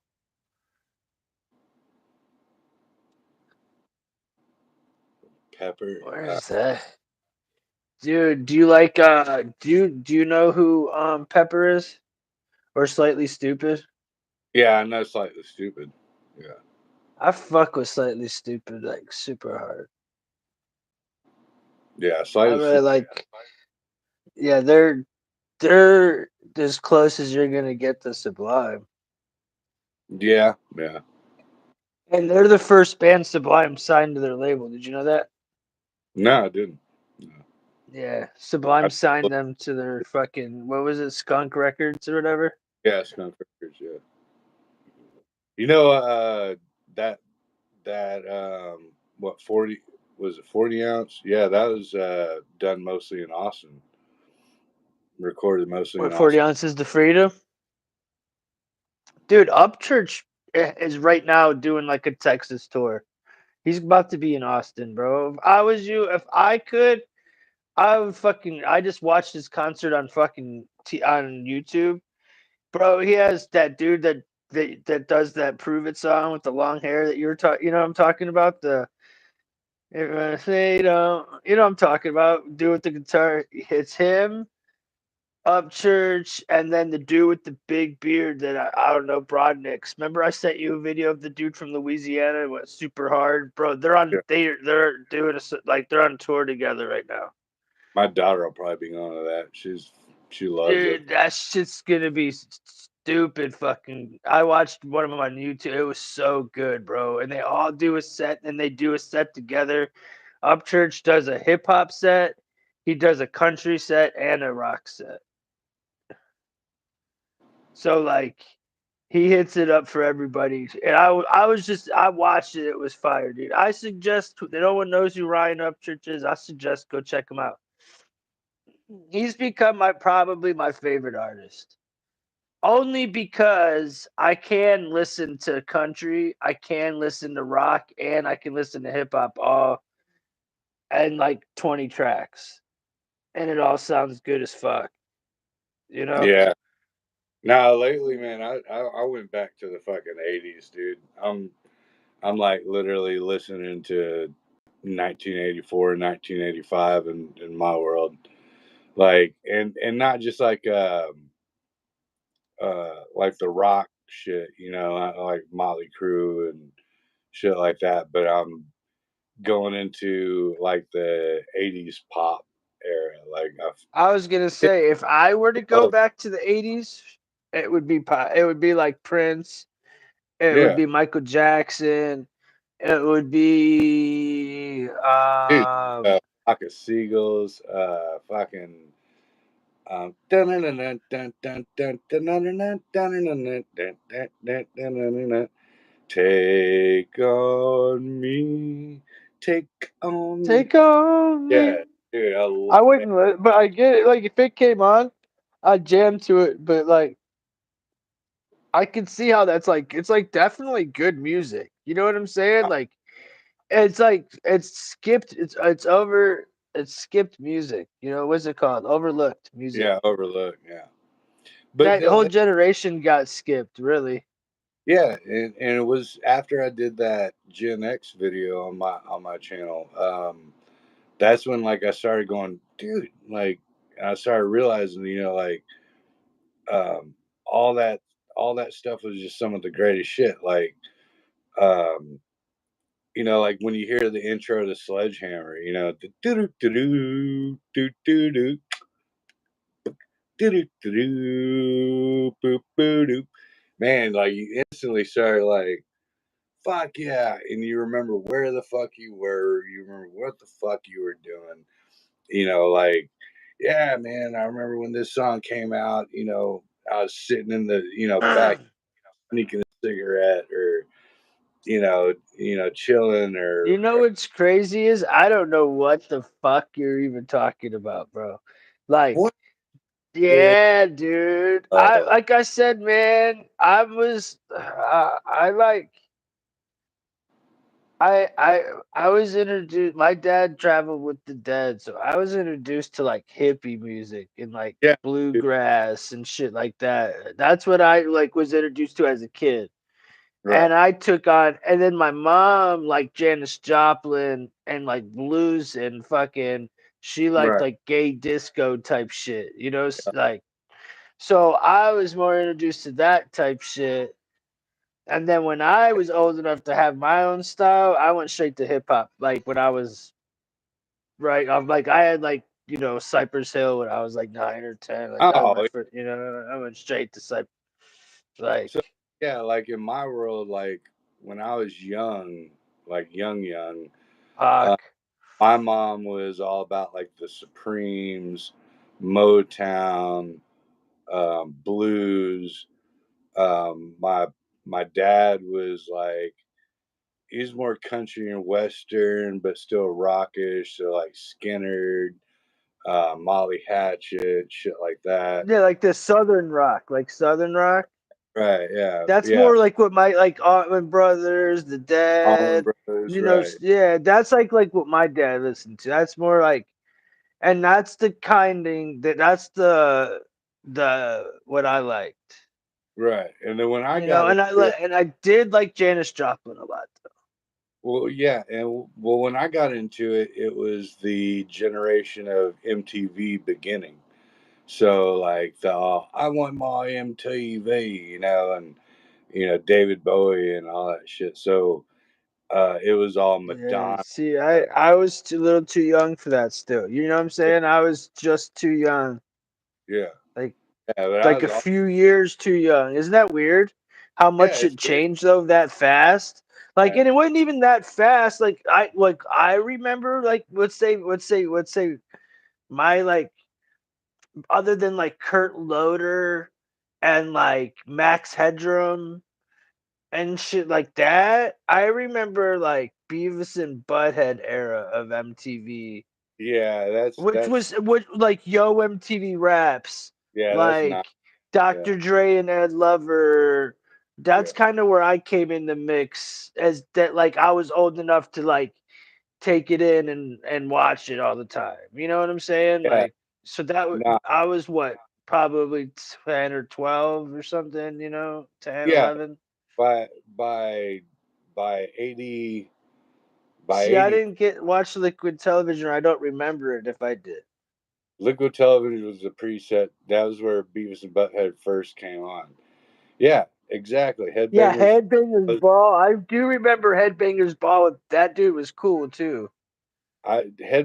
Pepper. Where's that? Dude, do you like do you know who Pepper is? Or Slightly Stupid? Yeah, I know, slightly stupid. Yeah, I fuck with Slightly Stupid like super hard. yeah, I slightly really stupid. like yeah, they're as close as you're gonna get to Sublime. Yeah, yeah. And they're the first band Sublime signed to their label. Did you know that? No, I didn't. No. Yeah. Sublime I, signed them to their fucking what was it, Skunk Records or whatever? yeah, Skunk Records. Yeah. You know, that what 40 was it 40 ounce? Yeah, that was done mostly in Austin. Recorded mostly in What 40 Austin. ounces to freedom? Dude, Upchurch is right now doing like a Texas tour. He's about to be in Austin, bro. If I was you, if I could, I would fucking I just watched his concert on fucking on YouTube. Bro, he has that dude that does that "Prove It" song with the long hair that you were talking. You know what I'm talking about? The if I say don't, you know what I'm talking about? Dude with the guitar. It's him, Upchurch, and then the dude with the big beard that I don't know, Broadnicks. Remember I sent you a video of the dude from Louisiana who went super hard, bro. Yeah. They're doing like they're on tour together right now. My daughter will probably be going to that. She loves it. Dude, that shit's gonna be stupid fucking. I watched one of them on YouTube. It was so good, bro. And they all do a set and they do a set together. Upchurch does a hip hop set, he does a country set and a rock set. So like he hits it up for everybody. And I watched it, it was fire, dude. I suggest no one knows who Ryan Upchurch is. I suggest go check him out. He's become probably my favorite artist. Only because I can listen to country, I can listen to rock, and I can listen to hip hop all and like 20 tracks. And it all sounds good as fuck. You know? Yeah. Now lately, man, I went back to the fucking 80s, dude. I'm like literally listening to 1984 and 1985 in my world, like and not just like the rock shit, you know, like Motley Crue and shit like that, but I'm going into like the 80s pop era. Like I was gonna say if I were to go love, back to the 80s, it would be like Prince, it would yeah, be Michael Jackson, it would be dude, flock of seagulls, fucking take on me, take on me. Take On Yeah, Me. dude, I man, wouldn't, but I get it. Like if it came on, I'd jam to it. But like I can see how that's like. It's like definitely good music. You know what I'm saying? Like it's skipped. It's over. It's skipped music. You know what's it called? Overlooked music. yeah, overlooked, yeah. But That whole generation got skipped. Really. yeah, and it was after I did that Gen X video on my channel. That's when like I started going, dude, like I started realizing, you know, like um, all that all that stuff was just some of the greatest shit. Like um, you know, like when you hear the intro to Sledgehammer, you know, do do do do do do do do do do boop boop doo. Man, like you instantly start like, fuck yeah, and you remember where the fuck you were, you remember what the fuck you were doing, you know, like, yeah, man, I remember when this song came out, you know, I was sitting in the, you know, back sneaking a cigarette or, chilling You know or what's crazy is I don't know what the fuck you're even talking about, bro. Like what the yeah, dude. I hell? like I said, man. I like I was introduced. My dad traveled with the dead, so I was introduced to like hippie music and like Yeah, dude, bluegrass and shit like that. That's what I like was introduced to as a kid. right, And I took on, and then my mom like Janis Joplin and like blues and fucking. She liked right. like gay disco type shit, you know, like so I was more introduced to that type shit. And then when I was old enough to have my own style, I went straight to hip hop. Like when I was right, I'm like I had like Cypress Hill when I was like 9 or 10. Like that was my Oh, first. I went straight to Cypress. Like so yeah, like in my world, like when I was young, like young, uh, Pac. my mom was all about like the Supremes, Motown, blues. My dad was like he's more country and western, but still rockish. So like Skinner, Molly Hatchet, shit like that. Yeah, like the Southern rock, like Southern rock. Right? Yeah, That's yeah. more like what my like Allman Brothers, the Allman Dead. Brothers, right? Yeah, that's like what my dad listened to. That's more like, and that's the kind thing that's the what I liked. right. And then when I You got know, into it, and I did like Janis Joplin a lot. well, yeah, and well, when I got into it, it was the generation of MTV beginning. So like the I want my MTV, and David Bowie and all that shit. So it was all Yeah, Madonna. see, I was too little too young for that still. You know what I'm saying? I was just too young. Yeah, Like yeah, but I like was a all, few years too young. Isn't that weird? How yeah, much it's it weird. changed though that fast? Like Yeah, and it wasn't even that fast. I remember like let's say my like other than like Kurt Loder and like Max Headroom and shit like that, I remember like Beavis and Butthead era of MTV, yeah, which like Yo MTV Raps, that's like not. Yeah, Dr. Dre and Ed Lover. yeah, That's kind of where I came in the mix as that like I was old enough to like take it in and watch it all the time. You know what I'm saying? yeah, Like so that not. I was what probably 10 or 12 or something, 10, Yeah, 11. by by by 80 by See, I 80 didn't get watch Liquid Television. Or I don't remember it if I did. Liquid Television was the preset. That was where Beavis and Butthead first came on. Yeah, exactly. Yeah, Headbangers. Headbangers Ball. I do remember Headbangers Ball. That dude was cool too.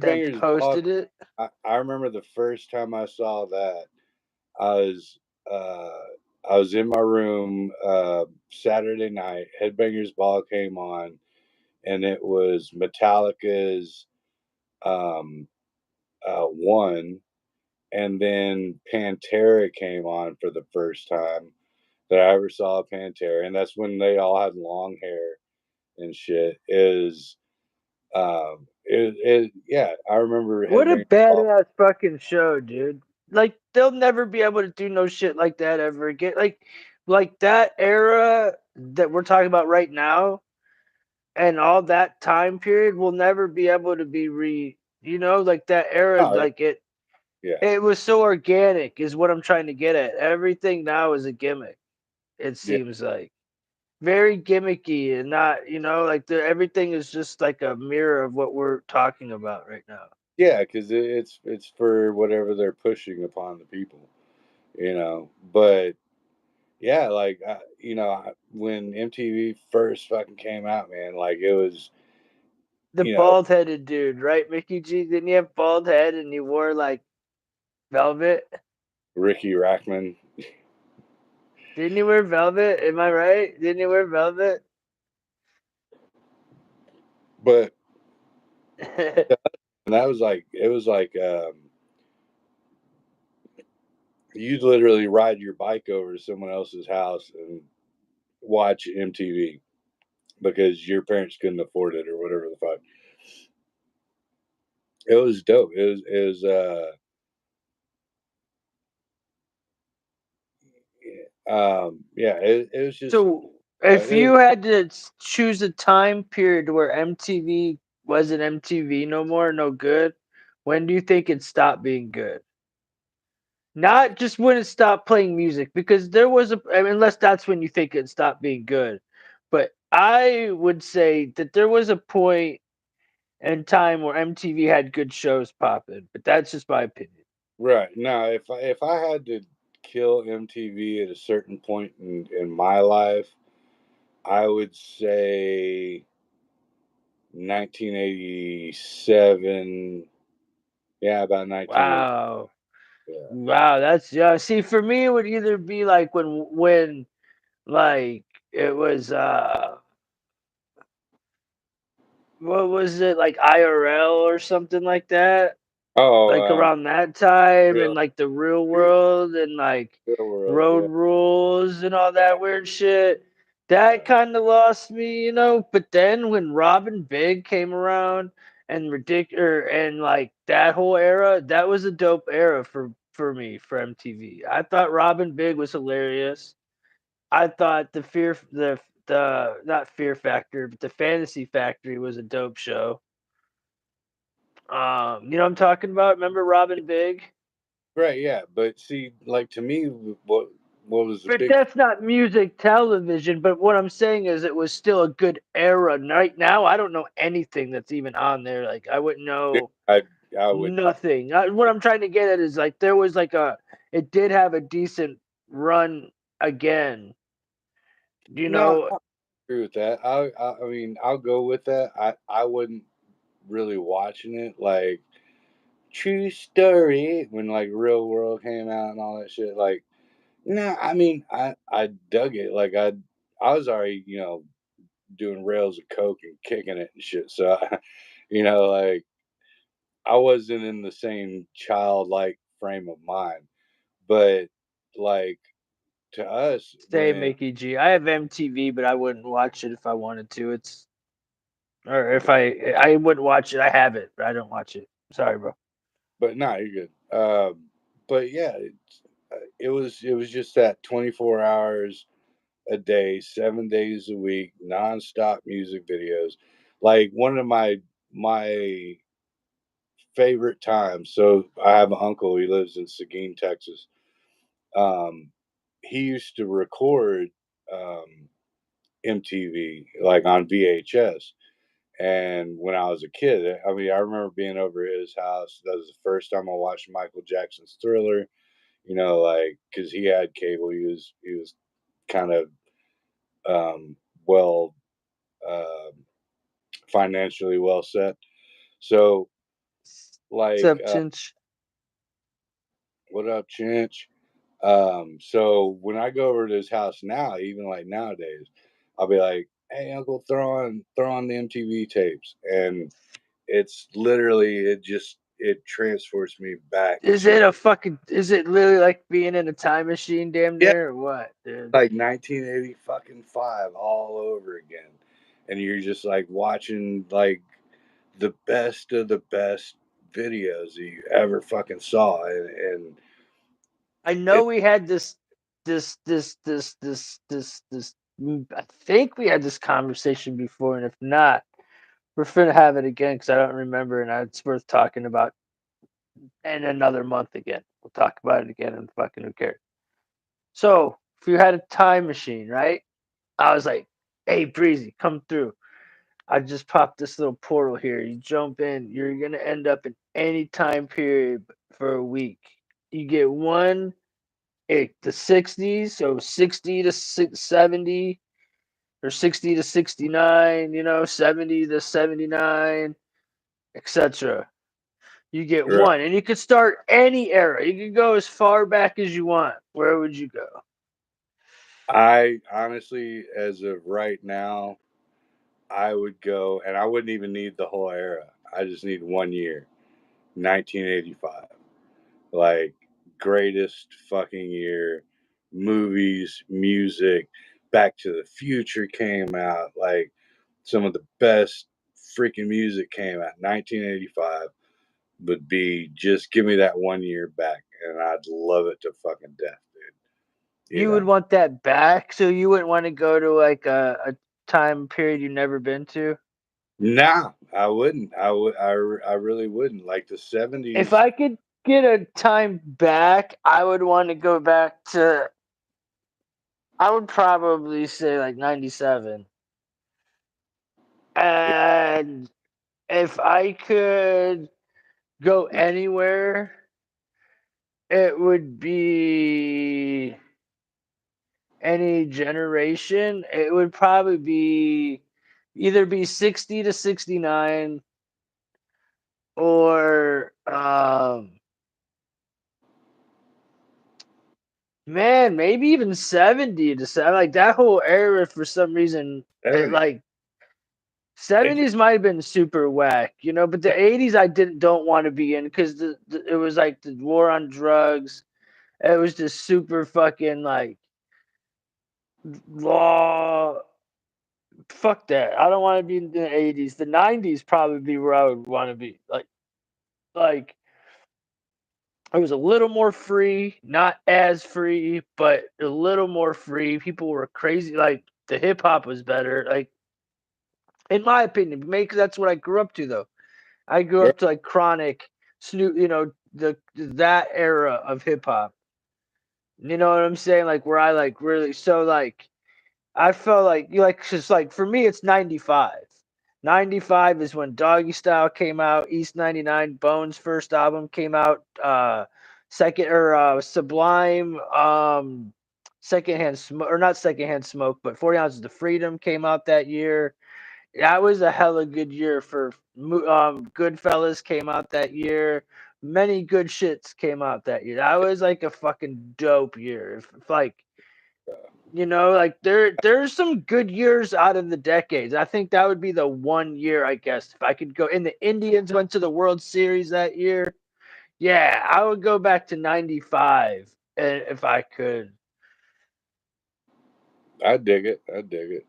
That Headbangers Ball. posted it. I remember the first time I saw that. I was uh, I was in my room Saturday night. Headbangers Ball came on, and it was Metallica's um, one, and then Pantera came on for the first time that I ever saw Pantera, and that's when they all had long hair and shit. Yeah, I remember What a Headbangers Ball. badass fucking show, dude. Like they'll never be able to do no shit like that ever again. Like that era that we're talking about right now and all that time period will never be able to be like that era Oh, like yeah, it was so organic is what I'm trying to get at. Everything now is a gimmick. It yeah, seems like very gimmicky and not, like everything is just like a mirror of what we're talking about right now. yeah, because it's for whatever they're pushing upon the people, But yeah, like when MTV first fucking came out, man, like it was, The you know, bald headed dude, right? Mickey G, didn't he have bald head and he wore like velvet? Ricky Rackman. Didn't he wear velvet? Am I right? Didn't he wear velvet? But that was like it was like you'd literally ride your bike over to someone else's house and watch MTV because your parents couldn't afford it or whatever the fuck. It was dope. Yeah, it was just So, if it was you had to choose a time period where MTV wasn't MTV no more, no good, when do you think it stopped being good? Not just when it stopped playing music, because there was I mean, unless that's when you think it stopped being good. But I would say that there was a point in time where MTV had good shows popping, but that's just my opinion. right. Now, if I had to kill MTV at a certain point in my life, I would say 1987. Yeah, about 1980. Wow. Yeah. Wow, that's yeah. See, for me, it would either be like when like it was what was it like IRL or something like that? Oh, Like around that time and real, like the real real, world and like real world. road Yeah. rules and all that weird shit. That Yeah. kind of lost me, But then when Robin Big came around and and like that whole era, that was a dope era for me for MTV. I thought Robin Big was hilarious. I thought the not Fear Factor, but the Fantasy Factory was a dope show. You know what I'm talking about? Remember Robin Big? Right. Yeah. But see, like to me, what? what was the But big? that's not music television. But what I'm saying is, it was still a good era. Right now, I don't know anything that's even on there. Like, I wouldn't know I would nothing. What I'm trying to get at is, like, there was like it did have a decent run again. You no, know, I agree with that. I mean, I'll go with that. I wouldn't really watching it like True Story when like Real World came out and all that shit. Like, no, I mean, I dug it. Like I was already doing rails of coke and kicking it and shit. So, like I wasn't in the same childlike frame of mind. But like to us, say when Mickey G. I have MTV, but I wouldn't watch it if I wanted to. It's or if I wouldn't watch it. I have it, but I don't watch it. Sorry, bro. but no, you're good. But yeah, it was just that 24 hours a day, 7 days a week, nonstop music videos. Like one of my favorite times. So I have an uncle. He lives in Seguin, Texas. Um, he used to record MTV like on VHS. And when I was a kid, I mean, I remember being over at his house. That was the first time I watched Michael Jackson's Thriller. Like because he had cable, he was kind of um, well uh, financially well set. So like, Exceptions. what up, Chinch? So when I go over to his house now, even like nowadays, I'll be like, "Hey, Uncle, throw on the MTV tapes," and it's literally it transports me back Is to it a fucking? Is it literally like being in a time machine, damn yeah, near, or what, dude? like 1980 fucking five all over again, and you're just like watching like the best of the best videos that you ever fucking saw, and I it know we had this. I think we had this conversation before, and if not, we're finna have it again because I don't remember, and it's worth talking about in another month again. We'll talk about it again, and fucking who cares? So, if you had a time machine, right? I was like, "Hey, Breezy, come through. I just popped this little portal here. You jump in. You're gonna end up in any time period for a week. You get one, the '60s, so 60 to 70, or 60 to 69. 70 to 79, etc. You get right. one, and you could start any era. You could go as far back as you want. Where would you go? I honestly, as of right now, I would go, and I wouldn't even need the whole era. I just need 1 year, 1985. Like, greatest fucking year. Movies, music, Back to the Future came out. Like, some of the best freaking music came out. 1985 would be just give me that 1 year back, and I'd love it to fucking death, dude. You would want that back, so you wouldn't want to go to like a time period you've never been to. Nah, I wouldn't. I really wouldn't. Like the If 70s. I could get a time back, I would want to go back to. I would probably say like '97, and if I could go anywhere, it would be any generation. It would probably be either be 60 to 69, or man, maybe even 70 to 7. Like that whole era for some reason, it 70s. like It just, 70s might have been super whack, but the 80s I don't want to be in because it was like the war on drugs. It was just super fucking like law. Fuck that. I don't want to be in the 80s. The 90s probably be where I would want to be. Like it was a little more free, not as free, but a little more free. People were crazy. Like the hip hop was better. Like in my opinion, maybe 'cause that's what I grew up to though. I grew yeah, up to like Chronic, Snoop, that era of hip hop. You know what I'm saying? Like where I like really so like I felt like you like just like for me it's 95. 95 is when Doggy Style came out, East 99, Bones' first album came out, second or Sublime, secondhand smoke or not secondhand smoke, but 40 ounces of freedom came out that year. That was a hella good year for Goodfellas came out that year. Many good shits came out that year. That was like a fucking dope year. If like like there's some good years out of the decades. I think that would be the one year, I guess, if I could go. And the Indians went to the World Series that year. Yeah, I would go back to '95 if I could. I dig it. I dig it.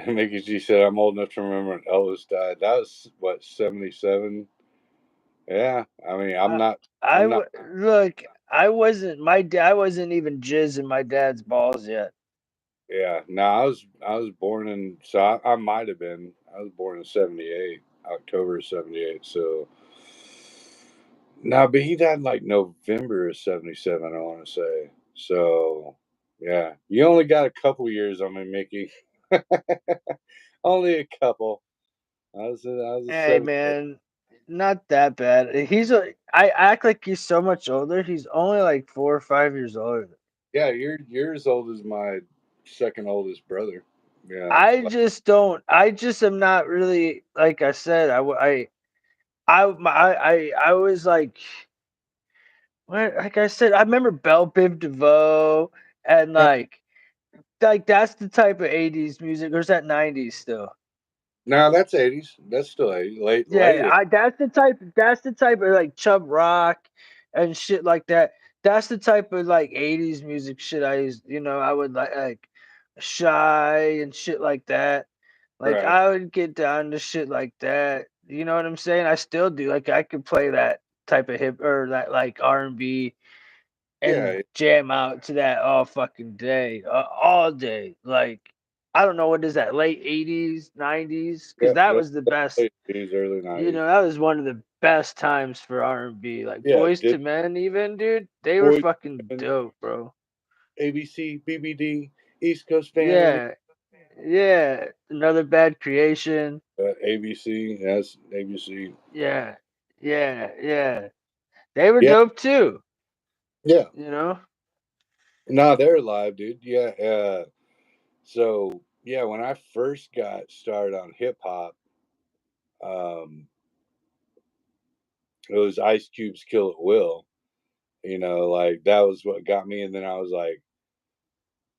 Mickey G said, "I'm old enough to remember when Elvis died." That was what 77. Yeah, I mean, I'm I, not. I I'm not. would look. I wasn't my dad. I wasn't even jizz in my dad's balls yet. Yeah, no, I was born in. So I might have been. I was born in '78, October of '78. So no, but he died like November of '77. I want to say. So yeah, you only got a couple years on me, Mickey. Only a couple. I was a Hey 78. man, not that bad. I act like he's so much older. He's only like 4 or 5 years older. Yeah, you're as old as my second oldest brother. Yeah, I just don't. I just am not really like I said. I was like I said. I remember Belle Biv DeVoe and like that's the type of '80s music. Or is that '90s still? no, that's '80s. That's still 80s. Late. Yeah, I that's the type. That's the type of like Chub Rock and shit like that. That's the type of like '80s music shit I used. I would like Shy and shit like that. Like Right. I would get down to shit like that. You know what I'm saying? I still do. Like I could play that type of hip or that like R&B and Yeah. jam out to that all fucking day, all day. Like I don't know what is that late '80s, '90s because Yep. that That's was the best. late '80s, early '90s. That was one of the best times for R&B. Like Yeah. Boys Did to Men, even dude, they were Boys fucking and dope, bro. ABC, BBD, East Coast Family. Yeah, yeah. Another Bad Creation. ABC. That's ABC. Yeah, yeah, yeah. They were Yeah. dope too. Yeah. You know. No, they're alive, dude. Yeah. So yeah, when I first got started on hip hop, um, it was Ice Cube's "Kill It Will." Like that was what got me, and then I was like,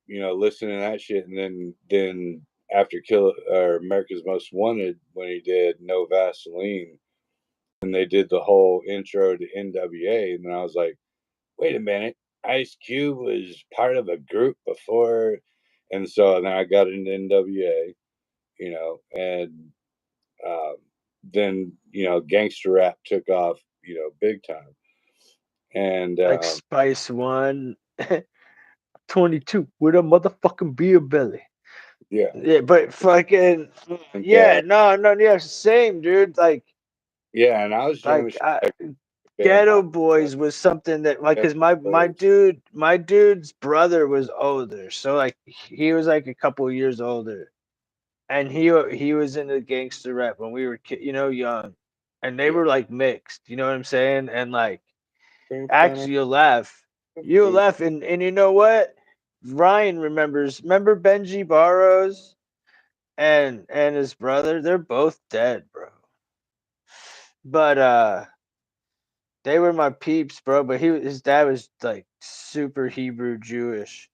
listening to that shit, and then after Kill or America's Most Wanted, when he did No Vaseline, and they did the whole intro to NWA, and then I was like, wait a minute, Ice Cube was part of a group before, and so then I got into NWA, and um, then gangster rap took off, big time, and Like Spice One, 22 with a motherfucking beer belly. yeah, Yeah, but fucking and yeah, no, no, yeah, same, dude. yeah, and I was jamming Like shit I, like Band Ghetto Hop, Boys was something that like, Dead cause my Boys. dude's brother was older, so like he was like a couple years older, and he was into gangster rap when we were young, and they Yeah. were like mixed. You know what I'm saying? And like actually, you'll laugh, and you know what? Ryan remembers. Remember Benji Barrows and his brother? They're both dead, bro. But they were my peeps, bro. But his dad was like super Hebrew Jewish.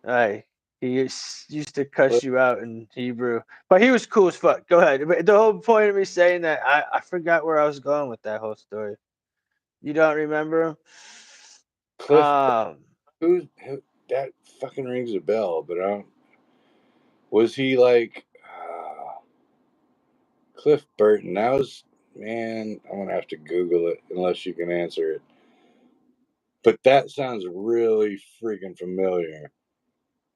Like used to cuss you out in Hebrew, but he was cool as fuck. Go ahead. But the whole point of me saying that, I forgot where I was going with that whole story. You don't remember him? Cliff, who that fucking rings a bell, but I don't. Was he like Cliff Burton? That was, man. I'm gonna have to Google it unless you can answer it. But that sounds really freaking familiar.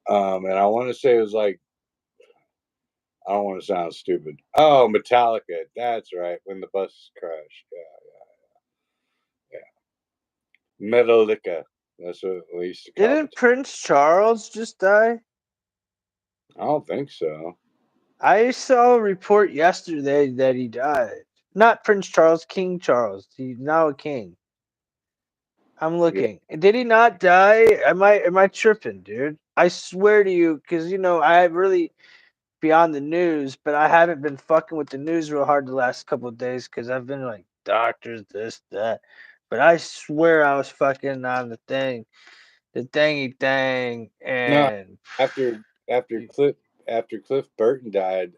And I want to say it was like, I don't want to sound stupid. Oh, Metallica. That's right. When the bus crashed. Yeah, yeah. Metallica. That's what we used to call Didn't Metallica. Prince Charles just die? I don't think so. I saw a report yesterday that he died. Not Prince Charles, King Charles. He's now a king. I'm Yeah. looking. Did he not die? Am I tripping, dude? I swear to you, because I really beyond the news, but I haven't been fucking with the news real hard the last couple of days because I've been like doctors, this, that. But I swear I was fucking on the thingy thing, No, and after after Cliff after Cliff Burton died,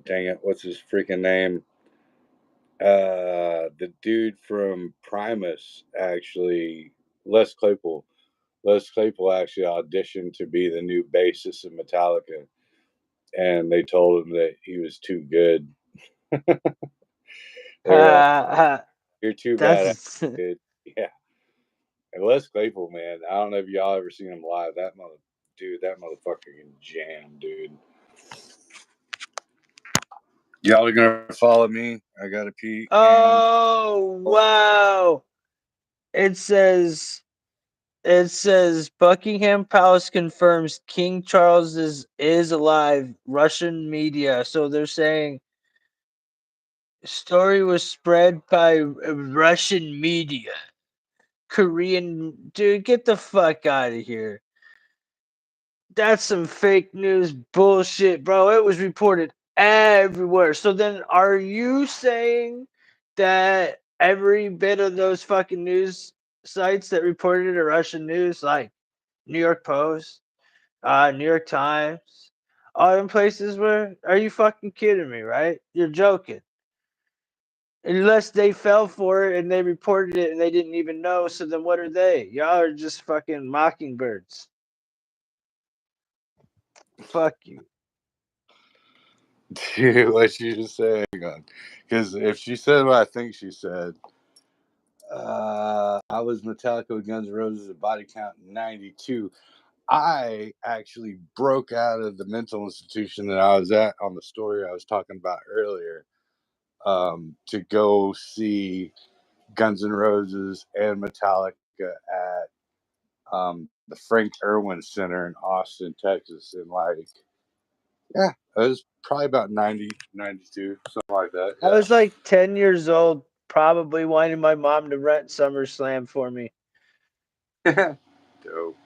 dang it, what's his freaking name? The dude from Primus actually, Les Claypool. Les Claypool actually auditioned to be the new bassist in Metallica, and they told him that he was too good. They were like, "You're too bad, that's dude." Yeah, and Les Claypool, man, I don't know if y'all ever seen him live. That motherfucker can jam, dude. Y'all are gonna follow me. I gotta pee, and oh wow. It says Buckingham Palace confirms King Charles is alive. Russian media. So they're saying story was spread by Russian media. Korean dude, get the fuck out of here. That's some fake news bullshit, bro. It was reported everywhere. So then are you saying that every bit of those fucking news sites that reported it are Russian news, like New York Post, New York Times, all them places where are you fucking kidding me, right? You're joking. Unless they fell for it and they reported it and they didn't even know, so then what are they? Y'all are just fucking mockingbirds. Fuck you. dude, what she just say? Hang on, because if she said what I think she said, I was Metallica with Guns N' Roses at body count 92. I actually broke out of the mental institution that I was at on the story I was talking about earlier, to go see Guns N' Roses and Metallica at the Frank Irwin Center in Austin, Texas. And like, yeah, it was probably about 90, 92, something like that. I was like 10 years old, probably wanting my mom to rent SummerSlam for me. Yeah. Dope.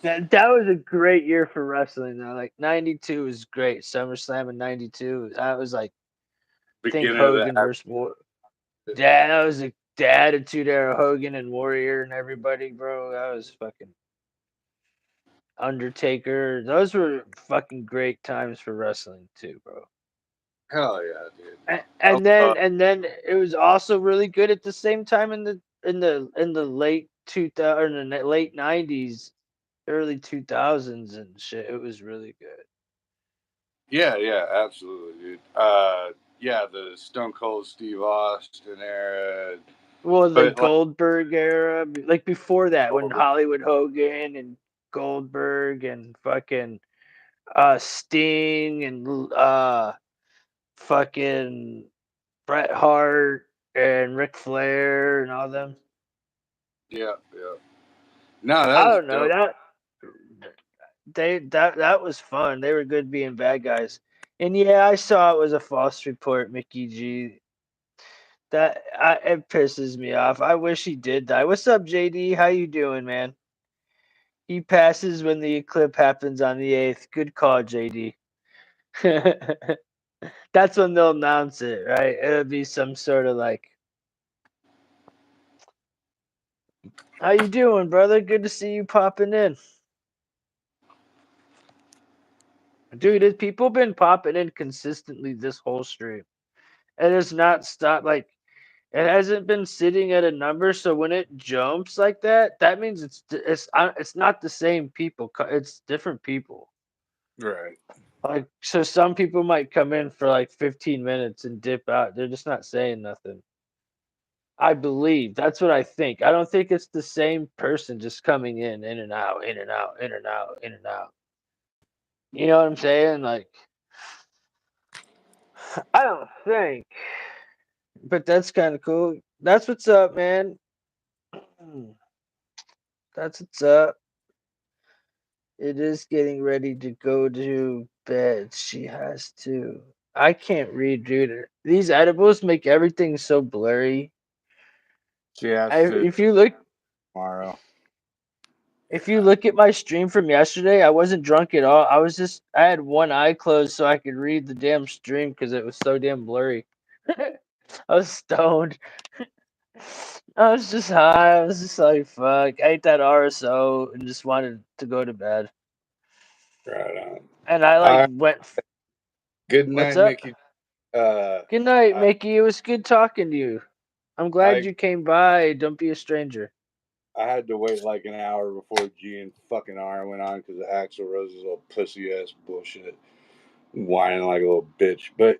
That was a great year for wrestling, though. Like, 92 was great. SummerSlam in 92. That was like, think Beginning of the Hogan versus War. yeah. Yeah, that was the Attitude Era, Hogan and Warrior and everybody, bro. That was fucking Undertaker. Those were fucking great times for wrestling, too, bro. Hell yeah, dude. And, I, and then and then it was also really good at the same time in the late 2000 or in the late 90s, early 2000s and shit. It was really good. yeah, yeah, absolutely, dude. Yeah, the Stone Cold Steve Austin era, Well, the but like, Goldberg era, like before that, when oh, Hollywood Hogan and Goldberg and fucking Sting and fucking Bret Hart and Ric Flair and all them. yeah, yeah. No, that I was don't know dope. that that was fun. They were good being bad guys. And yeah, I saw it was a false report, Mickey G. It pisses me off. I wish he did die. What's up, JD? How you doing, man? He passes when the eclipse happens on the 8th. Good call, JD. That's when they'll announce it, right? It'll be some sort of like, how you doing, brother? Good to see you popping in. Dude, people been popping in consistently this whole stream. And it's not stopped. Like, it hasn't been sitting at a number, so when it jumps like that, that means it's not the same people. It's different people. Right. Like, so some people might come in for like 15 minutes and dip out. They're just not saying nothing. I believe that's what I think. I don't think it's the same person just coming in and out, in and out, in and out, in and out. You know what I'm saying? Like, I don't think, but that's kind of cool. That's what's up, man. That's what's up. It is getting ready to go to bed. She has to. I can't read, dude. These edibles make everything so blurry. She has to If you look, tomorrow. at my stream from yesterday, I wasn't drunk at all. I had one eye closed so I could read the damn stream because it was so damn blurry. I was stoned. I was just high. I was just like, fuck. I ate that RSO and just wanted to go to bed. Right on. And I All like right. went. Good What's night, up? Mickey. Uh, Good night, I, Mickey. It was good talking to you. I'm glad I you came by. Don't be a stranger. I had to wait like an hour before G and fucking R went on because of Axl Rose's little pussy ass bullshit, whining like a little bitch. But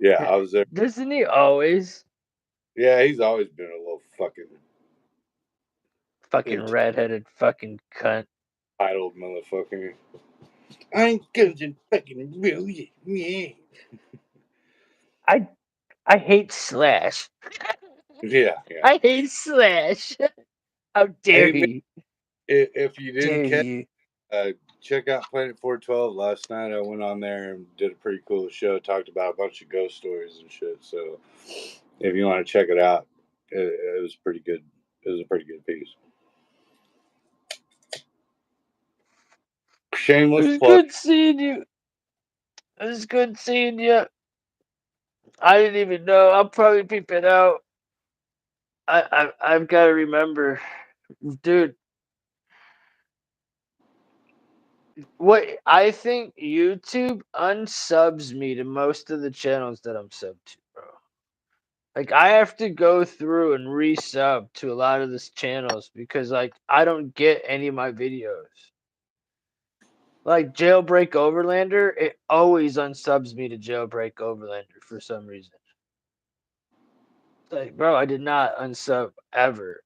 yeah, I was there. Doesn't he always? Yeah, he's always been a little fucking Fucking redheaded fucking cunt. entitled motherfucker. I'm gonna fucking will you, yeah. I I hate Slash. Yeah, yeah. I hate Slash. How dare Hey, man, he? if you didn't Dare catch, you? check out Planet 412 last night. I went on there and did a pretty cool show. Talked about a bunch of ghost stories and shit. So if you want to check it out, it was pretty good. It was a pretty good piece. It Shameless was plug. good seeing you. It was good seeing you. I didn't even know. I'll probably peep it out. I've got to remember, dude. What I think YouTube unsubs me to most of the channels that I'm subbed to, bro. Like I have to go through and resub to a lot of these channels because like I don't get any of my videos. Like Jailbreak Overlander, it always unsubs me to Jailbreak Overlander for some reason. It's like, bro, I did not unsub ever.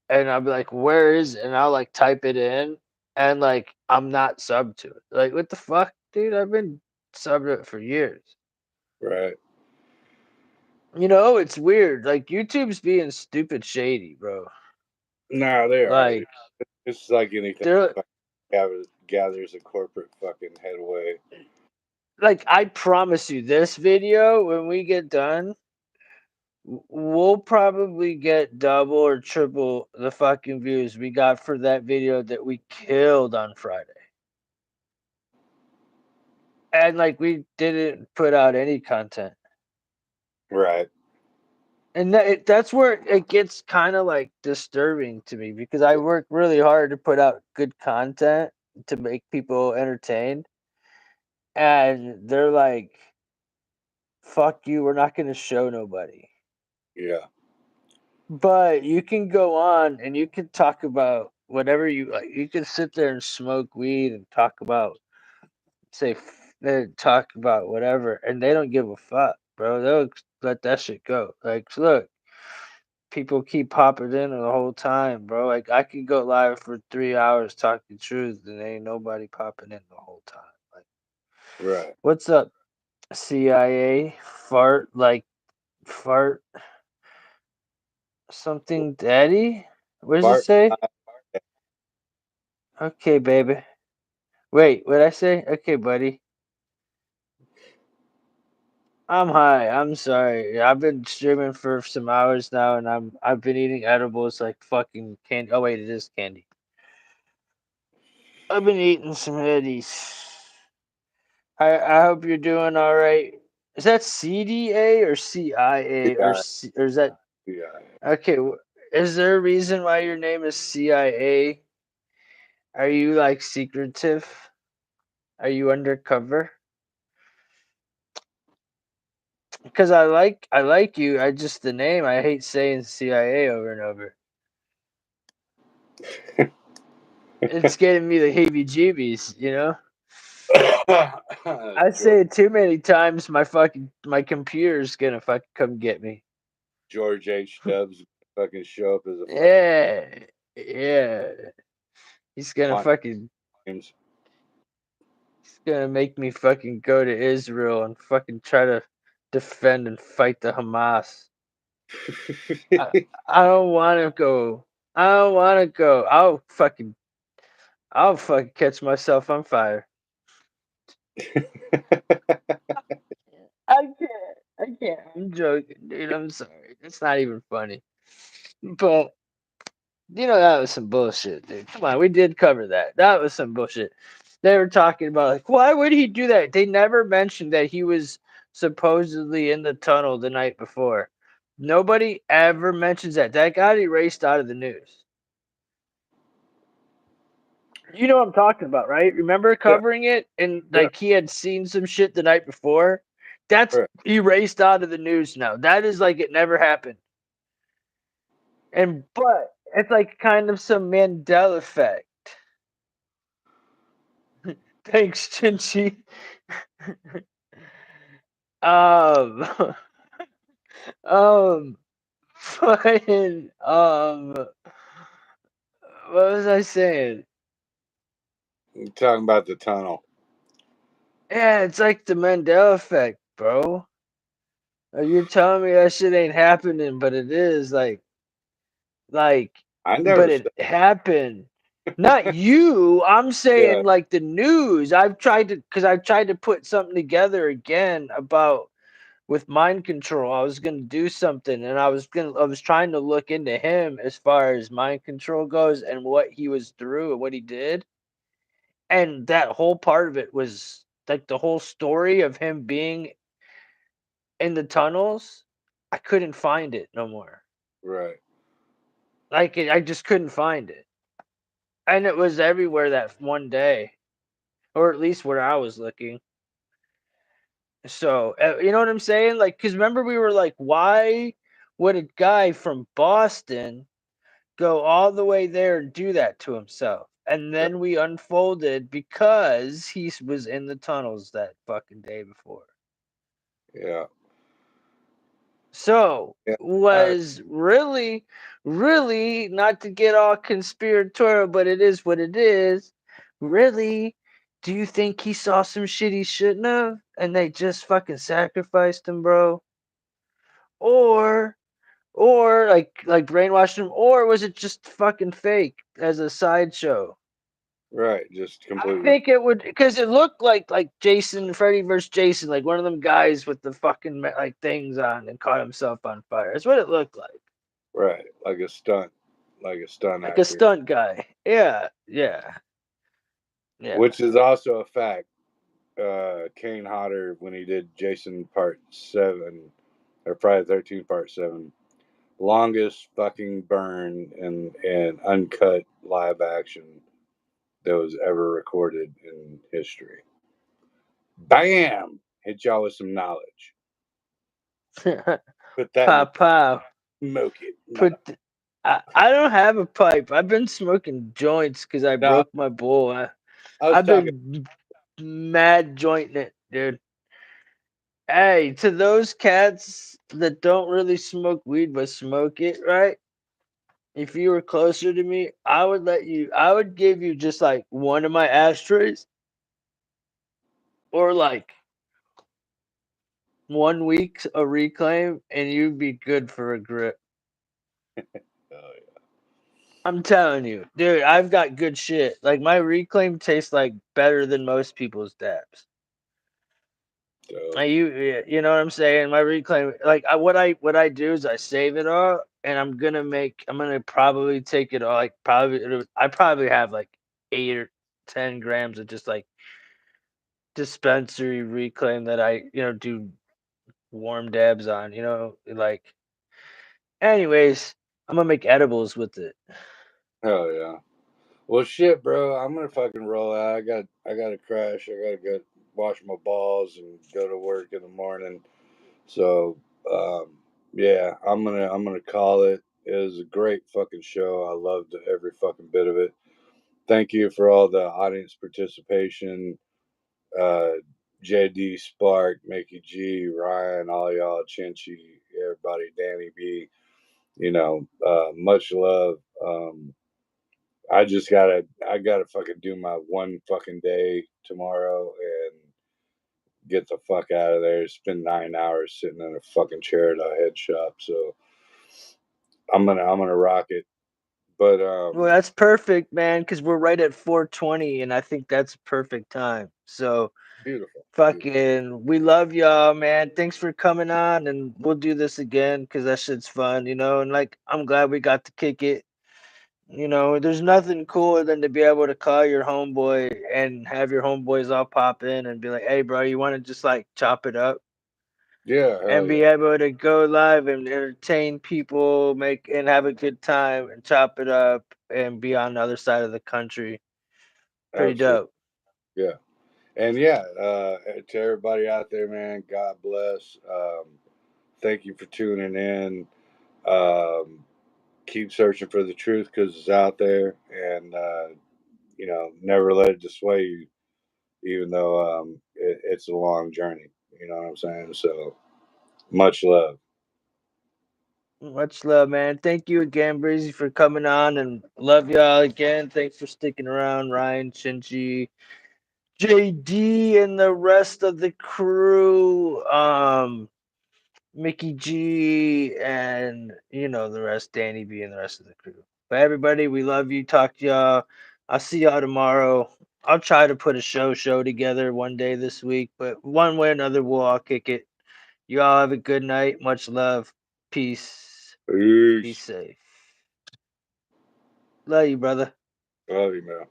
And I'll be like, where is it? And I'll like type it in and like I'm not subbed to it. Like, what the fuck, dude? I've been subbed to it for years. Right. You know, it's weird. Like YouTube's being stupid shady, bro. No, they are. Like It's like anything. they're Gathers a corporate fucking headway. like I promise you, this video when we get done, we'll probably get double or triple the fucking views we got for that video that we killed on Friday. And like we didn't put out any content. Right. And that's where it gets kind of like disturbing to me because I work really hard to put out good content to make people entertained. And they're like, fuck you, we're not going to show nobody. Yeah. But you can go on and you can talk about whatever you like. You can sit there and smoke weed and talk about, talk about whatever, and they don't give a fuck, bro. They'll let that shit go. Like, look, people keep popping in the whole time, bro. Like, I could go live for 3 hours talking truth, and ain't nobody popping in the whole time. Like, Right. what's up, CIA? Fart something daddy? What does it Bart. say? Okay, baby. Wait, what I say? Okay, buddy. I'm high. I'm sorry. I've been streaming for some hours now, and I've been eating edibles like fucking candy. Oh wait, it is candy. I've been eating some Eddies. I hope you're doing all right. Is that CDA or CIA Yeah. or is that Yeah. okay? Is there a reason why your name is CIA? Are you like secretive? Are you undercover? Because I like you. I just the name. I hate saying CIA over and over. It's getting me the heebie-jeebies. You know. I say George it too many times. My computer's gonna fucking come get me. George H. Dubs fucking show up as a fucking Yeah, yeah. He's gonna haunt fucking. names. He's gonna make me fucking go to Israel and fucking try to defend and fight the Hamas. I don't want to go. I don't want to go. I'll fucking catch myself on fire. I can't. I can't. I'm joking, dude. I'm sorry. It's not even funny. But that was some bullshit, dude. Come on, we did cover that. That was some bullshit. They were talking about like, why would he do that? They never mentioned that he was supposedly in the tunnel the night before. Nobody ever mentions that. That got erased out of the news. You know what I'm talking about, right? Remember Yeah, covering it and yeah, like he had seen some shit the night before? That's right, erased out of the news now. That is like it never happened. But it's like kind of some Mandela effect. Thanks, Chinchi. Um, um, fucking, what was I saying? I'm talking about the tunnel. Yeah, it's like the Mandela effect, bro. You're telling me that shit ain't happening, but it is like, I never but it said. happened. Not you. I'm Yeah, saying like the news. I've tried to put something together again about with mind control. I was gonna do something, and I was trying to look into him as far as mind control goes and what he was through and what he did. And that whole part of it was like the whole story of him being in the tunnels. I couldn't find it no more. right. I just couldn't find it, and it was everywhere that one day, or at least where I was looking. So you know what I'm saying? Like, cause remember we were like, why would a guy from Boston go all the way there and do that to himself? And Yeah, then we unfolded because he was in the tunnels that fucking day before. yeah, So yeah. I, was really, really not to get all conspiratorial, but it is what it is. Really, do you think he saw some shit he shouldn't have, and they just fucking sacrificed him, bro? Or like brainwashed him, or was it just fucking fake as a sideshow? right. Just I completely. think it would because it looked like Jason, Freddy versus Jason, like one of them guys with the fucking like things on and caught himself on fire. That's what it looked Right, like a stunt like a actor, stunt guy. Yeah, yeah, yeah. which is also a fact. Kane Hodder when he did Jason Part 7 or Friday the 13th Part 7, longest fucking burn and uncut live action that was ever recorded in history. Bam! Hit y'all with some knowledge. Put that in the Pow pow. smoke it, mother. Put. I don't have a pipe. I've been smoking joints because I No, broke my bowl. I was I've talking. been mad jointing it, dude. Hey, to those cats that don't really smoke weed but smoke it, right? If you were closer to me, I would give you just like one of my ashtrays or like 1 week a reclaim and you'd be good for a grip. Oh, I'm telling you, dude, I've got good shit. Like my reclaim tastes like better than most people's dabs. yeah, so, You know what I'm saying? My reclaim, like what I do is I save it all, and I'm gonna probably take it all. Like I probably have like 8 or 10 grams of just like dispensary reclaim that I do warm dabs on. Like anyways, I'm gonna make edibles with it. hell yeah. Well, shit, bro. I'm gonna fucking roll out. I got to crash. I gotta go wash my balls and go to work in the morning. So, um, yeah, I'm gonna call it. It was a great fucking show. I loved every fucking bit of it. Thank you for all the audience participation. Uh, JD, Spark, Mickey G, Ryan, all y'all, Chinchy, everybody, Danny B. Much love. I gotta fucking do my one fucking day tomorrow and get the fuck out of there. Spend 9 hours sitting in a fucking chair at a head shop. So I'm gonna rock it. But Well, that's perfect, man, because we're right at 4:20, and I think that's perfect time. So, beautiful, beautiful. fucking, we love y'all, man. Thanks for coming on, and we'll do this again because that shit's fun, you know. And like, I'm glad we got to kick it. You know, there's nothing cooler than to be able to call your homeboy and have your homeboys all pop in and be like, "Hey, bro, you want to just like chop it up?" Yeah, hell And be yeah, able to go live and entertain people, make and have a good time and chop it up and be on the other side of the country. Pretty absolutely. dope. Yeah, and yeah, to everybody out there, man, God bless. Thank you for tuning in. Um, keep searching for the truth because it's out there, and never let it dissuade you, even though it's a long journey. You know what I'm saying? So much love. Much love, man. Thank you again, Breezy, for coming on, and love y'all again. Thanks for sticking around, Ryan, Shinji, JD, and the rest of the crew. Mickey G, and you know the rest, Danny B, and the rest of the crew. But everybody, we love you. Talk to y'all. I'll see y'all tomorrow. I'll try to put a show together one day this week, but one way or another, we'll all kick it. You all have a good night. Much love. Peace. Be Peace. safe. Love you, brother. Love you, man.